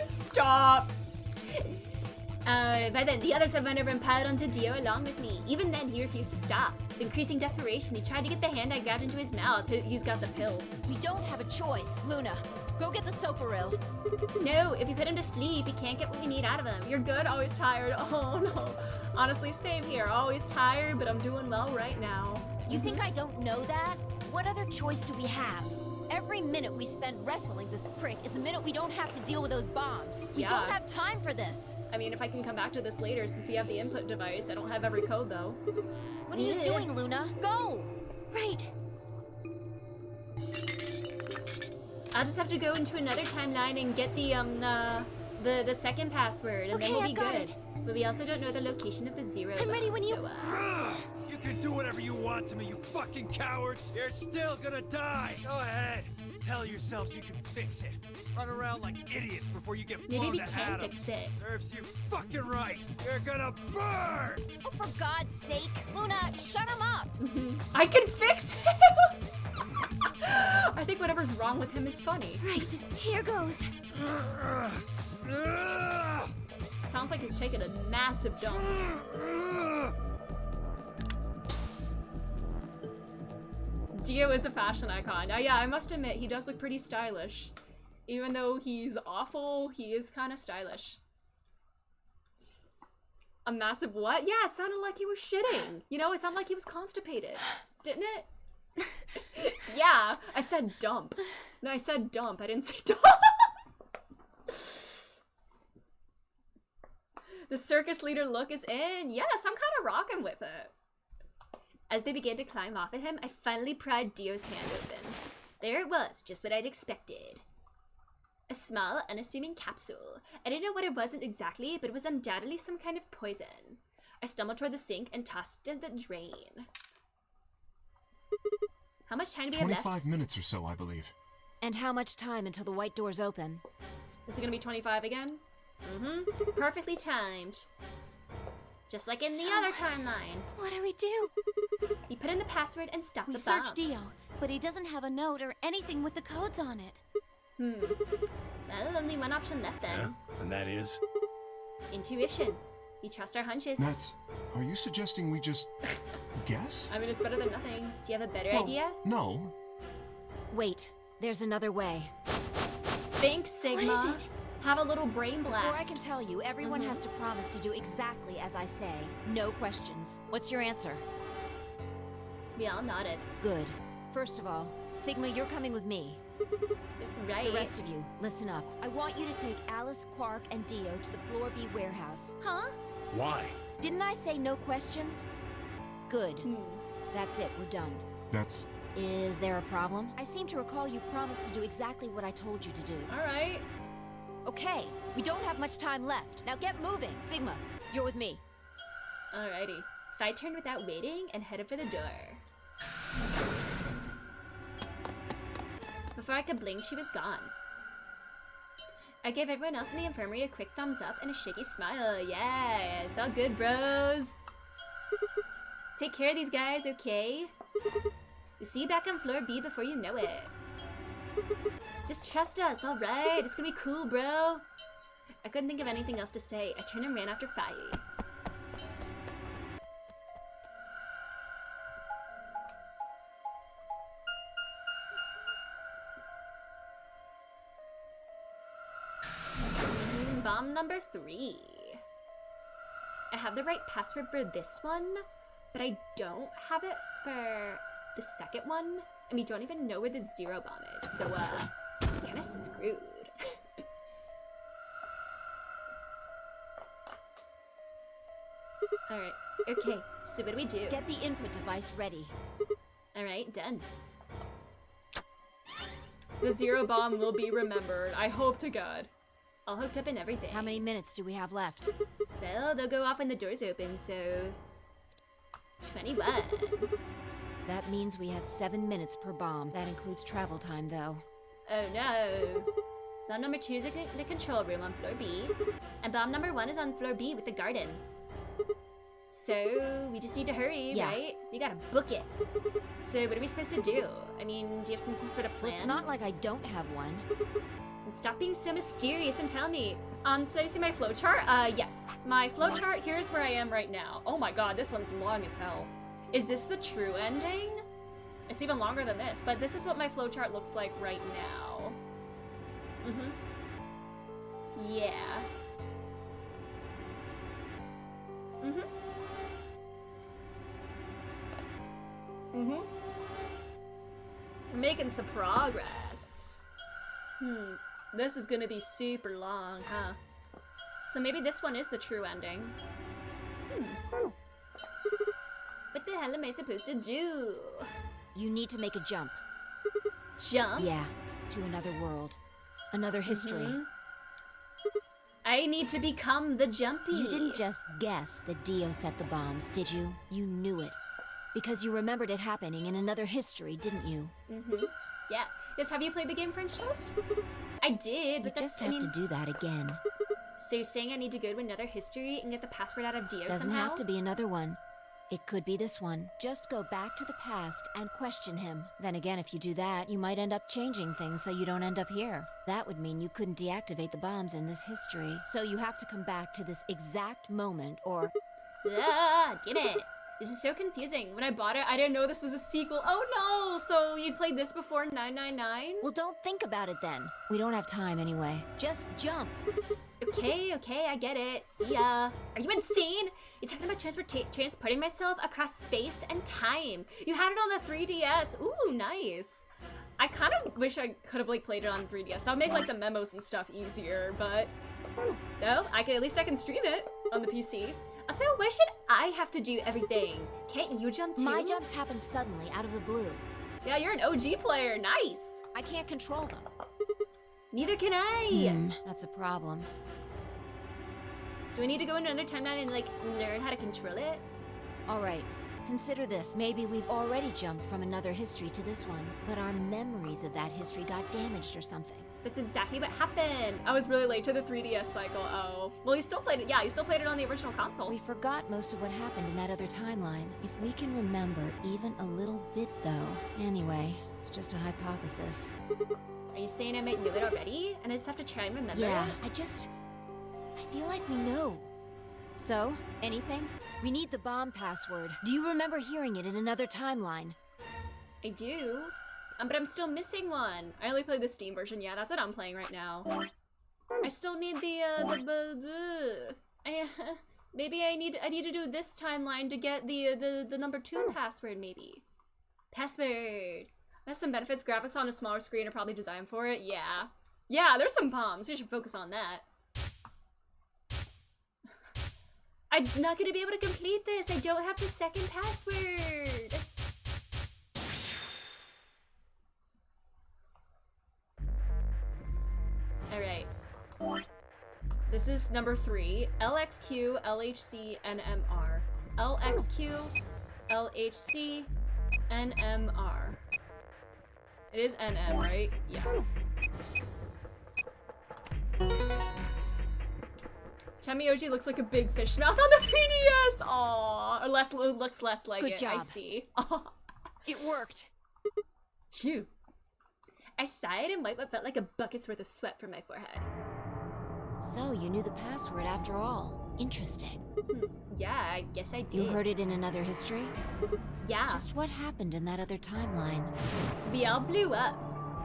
Speaker 1: Stop. By then, the others had run over and piled onto Dio along with me. Even then, he refused to stop. With increasing desperation, he tried to get the hand I grabbed into his mouth. He's got the pill.
Speaker 10: We don't have a choice. Luna, go get the Soparil.
Speaker 1: No, if you put him to sleep, we can't get what we need out of him. You're good, always tired. Oh no. Honestly, same here. Always tired, but I'm doing well right now.
Speaker 10: You think I don't know that? What other choice do we have? Every minute we spend wrestling this prick is a minute we don't have to deal with those bombs. We don't have time for this.
Speaker 1: I mean, if I can come back to this later, since we have the input device. I don't have every code, though.
Speaker 10: What are you doing, Luna? Go!
Speaker 2: Right.
Speaker 1: I'll just have to go into another timeline and get the second password, and then we'll be good. But we also don't know the location of the zero.
Speaker 2: I'm ready when you...
Speaker 6: You can do whatever you want to me, you fucking cowards! You're still gonna die! Go ahead! Tell yourselves you can fix it. Run around like idiots before you get blown to atoms. Maybe we can fix it. Serves you fucking right! You're gonna burn!
Speaker 10: Oh, for God's sake! Luna, shut him up!
Speaker 1: I can fix him! I think whatever's wrong with him is funny.
Speaker 2: Right, here goes.
Speaker 1: Sounds like he's taking a massive dump. Dio is a fashion icon. Yeah, I must admit, he does look pretty stylish. Even though he's awful, he is kind of stylish. A massive what? Yeah, it sounded like he was shitting. You know, it sounded like he was constipated. Didn't it? Yeah, I said dump. No, I said dump. I didn't say dump. The circus leader look is in. Yes, I'm kind of rocking with it. As they began to climb off of him, I finally pried Dio's hand open. There it was, just what I'd expected. A small, unassuming capsule. I didn't know what it was exactly, but it was undoubtedly some kind of poison. I stumbled toward the sink and tossed it in the drain. How much time do we have left?
Speaker 8: 25 minutes or so, I believe.
Speaker 7: And how much time until the white doors open?
Speaker 1: Is it gonna be 25 again? Mm-hmm. Perfectly timed. Just like in the other timeline.
Speaker 2: What do we do?
Speaker 1: We put in the password and stop the bombs.
Speaker 2: We searched Dio, but he doesn't have a note or anything with the codes on it.
Speaker 1: Well, only one option left then.
Speaker 13: Yeah, and that is?
Speaker 1: Intuition. We trust our hunches.
Speaker 8: Nats, are you suggesting we just guess?
Speaker 1: I mean, it's better than nothing. Do you have a better idea?
Speaker 8: No.
Speaker 7: Wait, there's another way.
Speaker 1: Think, Sigma.
Speaker 2: What is it?
Speaker 1: Have a little brain blast.
Speaker 7: Before I can tell you, everyone has to promise to do exactly as I say. No questions. What's your answer?
Speaker 1: We all nodded.
Speaker 7: Good. First of all, Sigma, you're coming with me.
Speaker 1: Right.
Speaker 7: The rest of you, listen up. I want you to take Alice, Quark, and Dio to the Floor B warehouse.
Speaker 2: Huh?
Speaker 13: Why?
Speaker 7: Didn't I say no questions? Good. That's it, we're done.
Speaker 8: That's...
Speaker 7: Is there a problem? I seem to recall you promised to do exactly what I told you to do.
Speaker 1: Alright.
Speaker 7: Okay, we don't have much time left. Now get moving. Sigma, you're with me.
Speaker 1: Alrighty. Phi turned without waiting and headed for the door. Before I could blink, she was gone. I gave everyone else in the infirmary a quick thumbs up and a shaky smile. Yeah, it's all good, bros. Take care of these guys, okay? We'll see you back on floor B before you know it. Just trust us, alright? It's gonna be cool, bro. I couldn't think of anything else to say. I turned and ran after Phi. Bomb number 3. I have the right password for this one, but I don't have it for the second one, and we don't even know where the zero bomb is, so, can kind of screwed. Alright, okay, so what do we do?
Speaker 10: Get the input device ready.
Speaker 1: Alright, done. The zero bomb will be remembered. I hope to God. All hooked up and everything.
Speaker 10: How many minutes do we have left?
Speaker 1: Well, they'll go off when the doors open, so... 21.
Speaker 10: That means we have 7 minutes per bomb. That includes travel time, though.
Speaker 1: Oh no. Bomb number 2 is in the control room on floor B, and bomb number 1 is on floor B with the garden. So, we just need to hurry, right? We gotta book it. So, what are we supposed to do? I mean, do you have some sort of plan?
Speaker 10: It's not like I don't have one.
Speaker 1: And stop being so mysterious and tell me. So you see my flowchart? Yes. My flowchart, here's where I am right now. Oh my god, this one's long as hell. Is this the true ending? It's even longer than this, but this is what my flowchart looks like right now. Yeah. We're making some progress. This is gonna be super long, huh? So maybe this one is the true ending. What the hell am I supposed to do?
Speaker 10: You need to make a jump.
Speaker 1: Jump?
Speaker 10: Yeah, to another world. Another history.
Speaker 1: I need to become the Jumpy.
Speaker 10: You didn't just guess that Dio set the bombs, did you? You knew it. Because you remembered it happening in another history, didn't you?
Speaker 1: Yeah. Yes, have you played the game French Toast? I did, but
Speaker 10: you just have to do that again.
Speaker 1: So you're saying I need to go to another history and get the password out of Dio somehow?
Speaker 10: Doesn't have to be another one. It could be this one. Just go back to the past and question him. Then again, if you do that, you might end up changing things so you don't end up here. That would mean you couldn't deactivate the bombs in this history. So you have to come back to this exact moment or...
Speaker 1: Get it. This is so confusing. When I bought it, I didn't know this was a sequel. Oh no! So you played this before 999?
Speaker 10: Well, don't think about it then. We don't have time anyway. Just jump.
Speaker 1: Okay, I get it. See ya. Are you insane? You're talking about transporting myself across space and time. You had it on the 3DS. Ooh, nice. I kind of wish I could have played it on 3DS. That would make the memos and stuff easier, but no, at least I can stream it on the PC. Also, why should I have to do everything? Can't you jump too?
Speaker 10: My jumps happen suddenly, out of the blue.
Speaker 1: Yeah, you're an OG player. Nice.
Speaker 10: I can't control them.
Speaker 1: Neither can I.
Speaker 10: That's a problem.
Speaker 1: Do I need to go into another timeline and learn how to control it?
Speaker 10: All right. Consider this. Maybe we've already jumped from another history to this one, but our memories of that history got damaged or something.
Speaker 1: That's exactly what happened. I was really late to the 3DS cycle. Oh. Well, you still played it. Yeah, you still played it on the original console.
Speaker 10: We forgot most of what happened in that other timeline. If we can remember even a little bit, though. Anyway, it's just a hypothesis.
Speaker 1: Are you saying I might know it already? And I just have to try and remember
Speaker 10: Yeah,
Speaker 1: it?
Speaker 10: I feel like we know. So, anything? We need the bomb password. Do you remember hearing it in another timeline?
Speaker 1: I do. But I'm still missing one. I only played the Steam version. Yeah, that's what I'm playing right now. I still need maybe I need to do this timeline to get the number 2 password, maybe. Password. That's some benefits. Graphics on a smaller screen are probably designed for it. Yeah. Yeah, there's some bombs. We should focus on that. I'm not gonna be able to complete this. I don't have the second password. Alright. This is number 3. LXQ, LHC, NMR. LXQ, LHC, NMR. It is NM, right? Yeah. Tamioji looks like a big fish mouth on the 3DS! Aww. Or looks less like
Speaker 10: Good
Speaker 1: it,
Speaker 10: job.
Speaker 1: I see.
Speaker 10: It worked.
Speaker 1: Phew. I sighed and wiped what felt like a bucket's worth of sweat from my forehead.
Speaker 10: So, you knew the password after all. Interesting.
Speaker 1: Yeah, I guess I did.
Speaker 10: You heard it in another history?
Speaker 1: Yeah.
Speaker 10: Just what happened in that other timeline?
Speaker 1: We all blew up.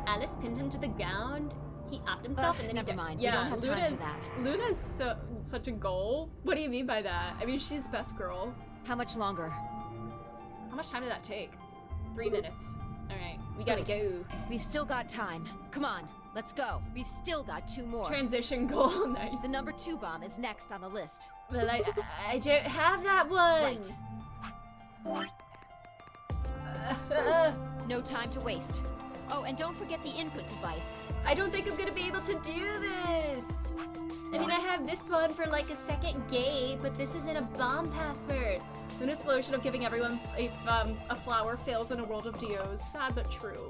Speaker 1: Alice pinned him to the ground. He offed himself and then
Speaker 10: never
Speaker 1: he
Speaker 10: mind.
Speaker 1: Yeah,
Speaker 10: we don't have time for that.
Speaker 1: Luna's such a goal. What do you mean by that? I mean, she's best girl.
Speaker 10: How much longer?
Speaker 1: How much time did that take? 3 minutes. Alright, we gotta go.
Speaker 10: We've still got time. Come on. let's go. We've still got 2 more.
Speaker 1: Transition goal, nice.
Speaker 10: The number 2 bomb is next on the list.
Speaker 1: Well, I don't have that one.
Speaker 10: Right. No time to waste. Oh, and don't forget the input device.
Speaker 1: I don't think I'm gonna be able to do this. I mean, I have this one for like a second gate, but this isn't a bomb password. Luna's solution of giving everyone a flower fails in a world of Dios. Sad but true.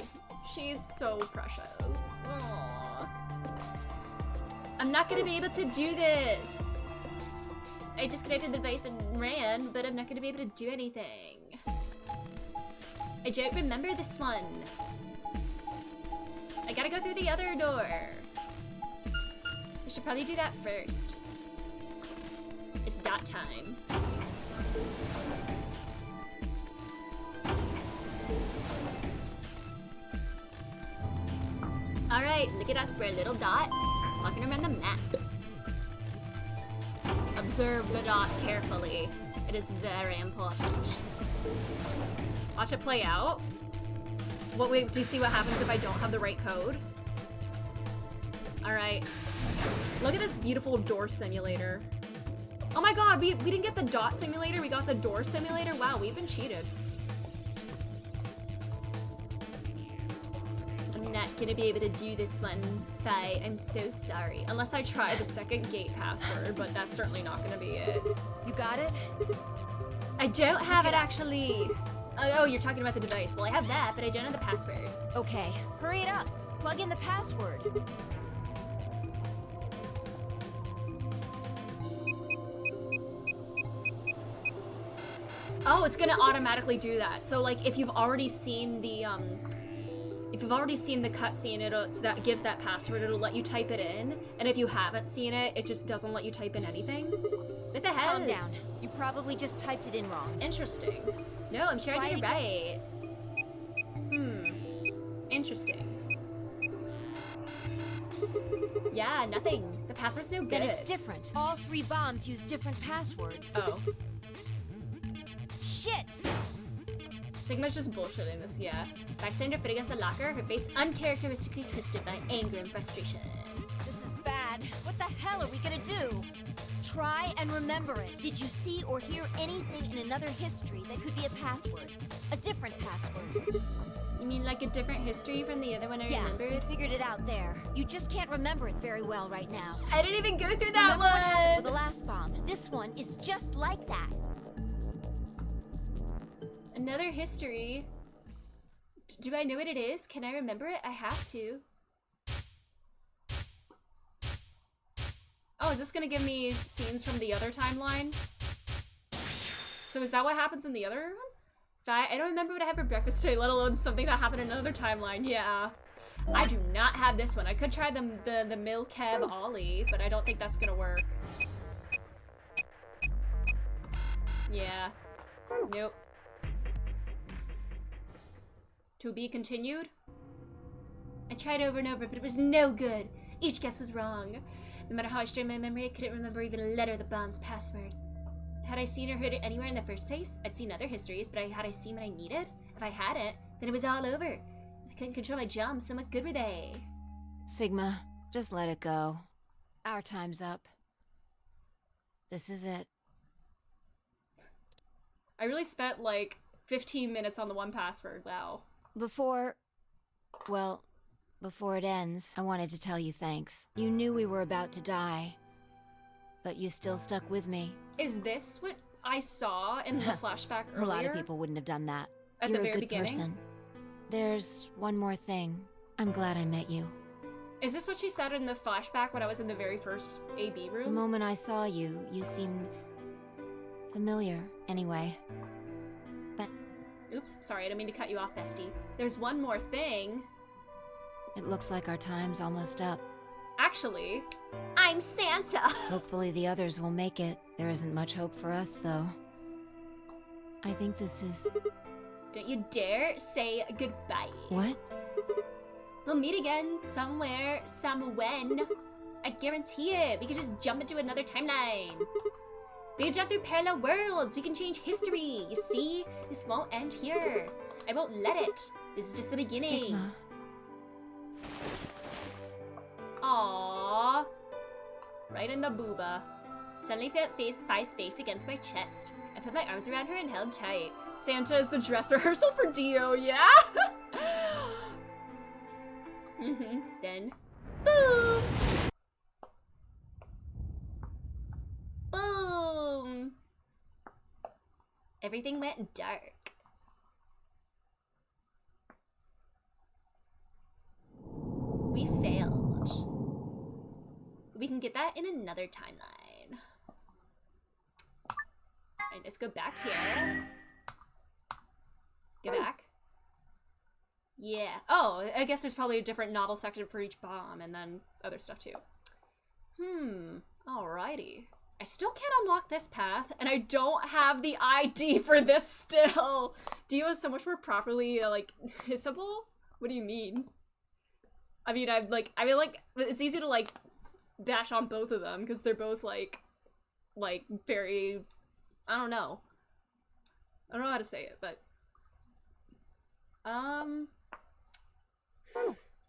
Speaker 1: She's so precious. Aww. I'm not gonna be able to do this. I disconnected the device and ran, but I'm not gonna be able to do anything. I don't remember this one. I gotta go through the other door. I should probably do that first. It's dot time. Alright, look at us, we're a little dot, walking around the map. Observe the dot carefully. It is very important. Watch it play out. What? Wait, do you see what happens if I don't have the right code? Alright. Look at this beautiful door simulator. Oh my god, we didn't get the dot simulator, we got the door simulator. Wow, we've been cheated. I'm not gonna be able to do this one, Faye. I'm so sorry. Unless I try the second gate password, but that's certainly not gonna be it.
Speaker 10: You got it?
Speaker 1: I don't have it actually. Oh, you're talking about the device. Well, I have that, but I don't have the password.
Speaker 10: Okay, hurry it up. Plug in the password.
Speaker 1: Oh, it's gonna automatically do that. So, like, if you've already seen the cutscene, that gives that password. It'll let you type it in, and if you haven't seen it, it just doesn't let you type in anything. What the hell?
Speaker 10: Calm down. You probably just typed it in wrong.
Speaker 1: Interesting. No, I'm sure I did it right. Interesting. Yeah, nothing. The password's no good.
Speaker 10: Then it's different. All 3 bombs use different passwords.
Speaker 1: Oh.
Speaker 10: Shit!
Speaker 1: Sigma's just bullshitting this, yeah. Bystander fitting us a locker, her face uncharacteristically twisted by anger and frustration.
Speaker 10: This is bad. What the hell are we gonna do? Try and remember it. Did you see or hear anything in another history that could be a password? A different password?
Speaker 1: You mean like a different history from the other one I remembered?
Speaker 10: Yeah, figured it out there. You just can't remember it very well right now.
Speaker 1: I didn't even go through that
Speaker 10: Remember what happened
Speaker 1: one!
Speaker 10: with the last bomb. This one is just like that.
Speaker 1: Another history. Do I know what it is? Can I remember it? I have to. Oh, is this gonna give me scenes from the other timeline? So is that what happens in the other one? I don't remember what I had for breakfast today, let alone something that happened in another timeline. Yeah. I do not have this one. I could try the Mil Keb Ollie, but I don't think that's gonna work. Yeah. Nope. To be continued? I tried over and over, but it was no good. Each guess was wrong. No matter how I strained my memory, I couldn't remember even a letter of the bomb's password. Had I seen or heard it anywhere in the first place? I'd seen other histories, but had I seen what I needed? If I hadn't, then it was all over. If I couldn't control my jumps, then what good were they?
Speaker 10: Sigma, just let it go. Our time's up. This is it.
Speaker 1: I really spent like 15 minutes on the one password, wow.
Speaker 10: Before it ends, I wanted to tell you thanks. You knew we were about to die, but you still stuck with me.
Speaker 1: Is this what I saw in the flashback earlier?
Speaker 10: A lot of people wouldn't have done that.
Speaker 1: At
Speaker 10: You're
Speaker 1: the very
Speaker 10: a good
Speaker 1: beginning?
Speaker 10: person. There's one more thing. I'm glad I met you.
Speaker 1: Is this what she said in the flashback when I was in the very first AB room?
Speaker 10: The moment I saw you, you seemed familiar. Anyway.
Speaker 1: Oops, sorry, I didn't mean to cut you off, bestie. There's one more thing.
Speaker 10: It looks like our time's almost up.
Speaker 1: Actually, I'm Santa!
Speaker 10: Hopefully the others will make it. There isn't much hope for us, though. I think this is...
Speaker 1: Don't you dare say goodbye.
Speaker 10: What?
Speaker 1: We'll meet again somewhere, somewhen. I guarantee it. We can just jump into another timeline. We can jump through parallel worlds. We can change history. You see? This won't end here. I won't let it. This is just the beginning.
Speaker 10: Sigma.
Speaker 1: Right in the booba.
Speaker 14: Suddenly felt Vi's face against my chest. I put my arms around her and held tight.
Speaker 1: Santa is the dress rehearsal for Dio, yeah?
Speaker 14: Then, boom! Boom! Everything went dark. We failed. We can get that in another timeline. Alright, let's go back here. Go back. Yeah. Oh, I guess there's probably a different novel section for each bomb and then other stuff too. Alrighty. I still can't unlock this path, and I don't have the ID for this still. Dio is so much more properly, like, hissable? What do you mean? I mean, it's easy to, like, dash on both of them, because they're both, like, very, I don't know. I don't know how to say it, but,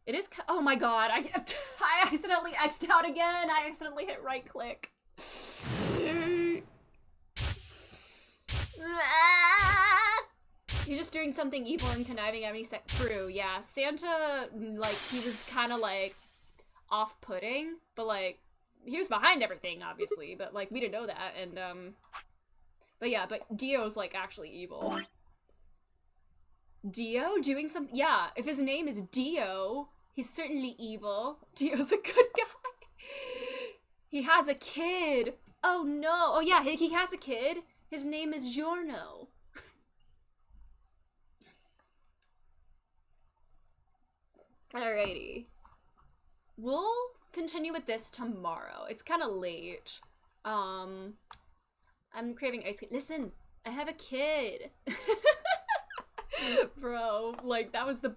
Speaker 14: it is, oh my god, I accidentally X'd out again, I accidentally hit right click. You're just doing something evil and conniving at me. True, yeah. Santa, like, he was kind of, like, off-putting, but, like, he was behind everything, obviously, but, like, we didn't know that, and, but yeah, but Dio's, like, actually evil. Dio doing something? Yeah, if his name is Dio, he's certainly evil. Dio's a good guy. He has a kid. Oh no. Oh yeah, he has a kid. His name is Giorno. Alrighty. We'll continue with this tomorrow. It's kind of late. I'm craving ice cream. Listen, I have a kid. Bro, like that was the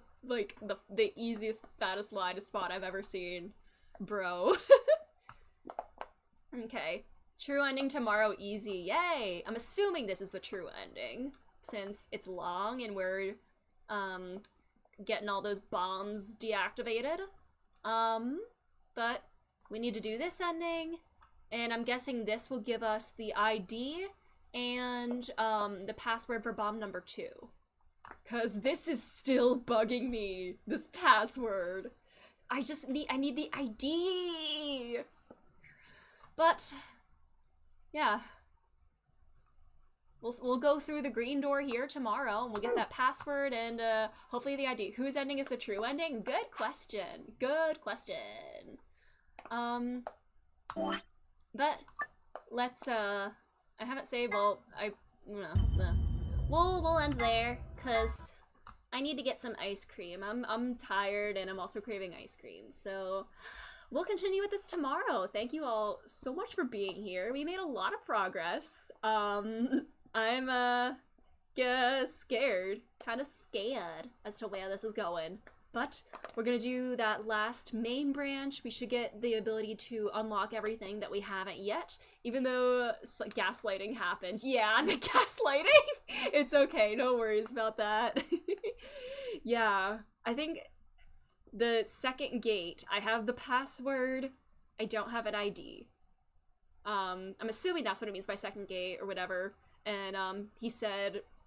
Speaker 14: easiest, fattest line to spot I've ever seen. Bro. Okay. True ending tomorrow, easy. Yay! I'm assuming this is the true ending, since it's long and we're, getting all those bombs deactivated. But we need to do this ending, and I'm guessing this will give us the ID and, the password for bomb number 2. 'Cause this is still bugging me, this password. I need the ID! But, yeah. We'll go through the green door here tomorrow, and we'll get that password and, hopefully the ID. Whose ending is the true ending? Good question. Good question. But, let's, I haven't saved, well, we'll end there, 'cause I need to get some ice cream. I'm tired, and I'm also craving ice cream, so we'll continue with this tomorrow. Thank you all so much for being here. We made a lot of progress. I'm, scared. Kind of scared as to where this is going. But we're gonna do that last main branch. We should get the ability to unlock everything that we haven't yet, even though gaslighting happened. Yeah, the gaslighting! It's okay, no worries about that. Yeah, I think the second gate, I have the password, I don't have an ID. I'm assuming that's what it means by second gate or whatever. And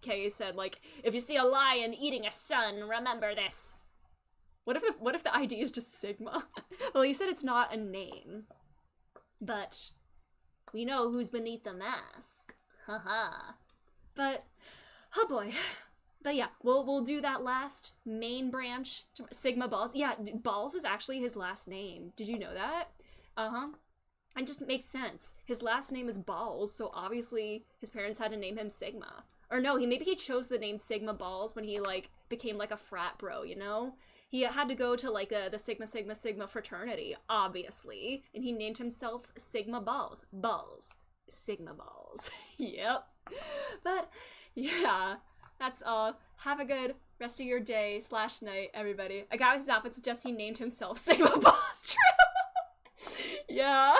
Speaker 14: Kay said, like, if you see a lion eating a sun, remember this. What if the ID is just Sigma? Well, he said it's not a name. But we know who's beneath the mask. Haha. But, oh boy. But yeah, we'll do that last main branch. Sigma Balls. Yeah, Balls is actually his last name. Did you know that? Uh-huh. It just makes sense. His last name is Balls, so obviously his parents had to name him Sigma. Or no, maybe he chose the name Sigma Balls when he, like, became, like, a frat bro, you know? He had to go to, like, the Sigma fraternity, obviously. And he named himself Sigma Balls. Balls. Sigma Balls. Yep. But, yeah. That's all. Have a good rest of your day / night, everybody. A guy with his outfit suggests he named himself Sigma Balls. True. Yeah.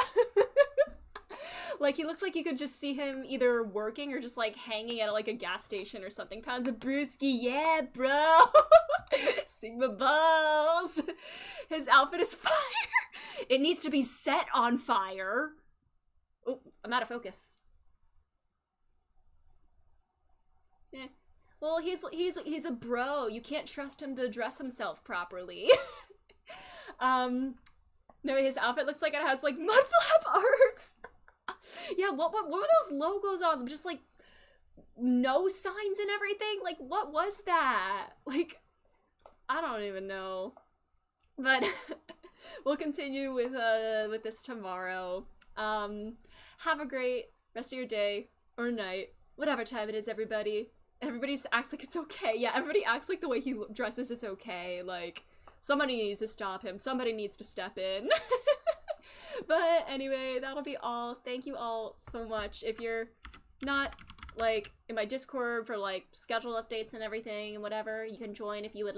Speaker 1: Like, he looks like you could just see him either working or just, like, hanging at, like, a gas station or something. Pounds of brewski, yeah, bro! Sigma balls! His outfit is fire! It needs to be set on fire! Oh, I'm out of focus. Eh. Well, he's a bro. You can't trust him to dress himself properly. No, his outfit looks like it has, like, mudflap art! Yeah, what were those logos on them? Just, like, no signs and everything? Like, what was that? Like, I don't even know. But we'll continue with this tomorrow. Have a great rest of your day or night, whatever time it is, everybody. Everybody acts like it's okay. Yeah, everybody acts like the way he dresses is okay. Like, somebody needs to stop him. Somebody needs to step in. But anyway, that'll be all. Thank you all so much. If you're not, like, in my Discord for, like, schedule updates and everything and whatever, you can join if you would like.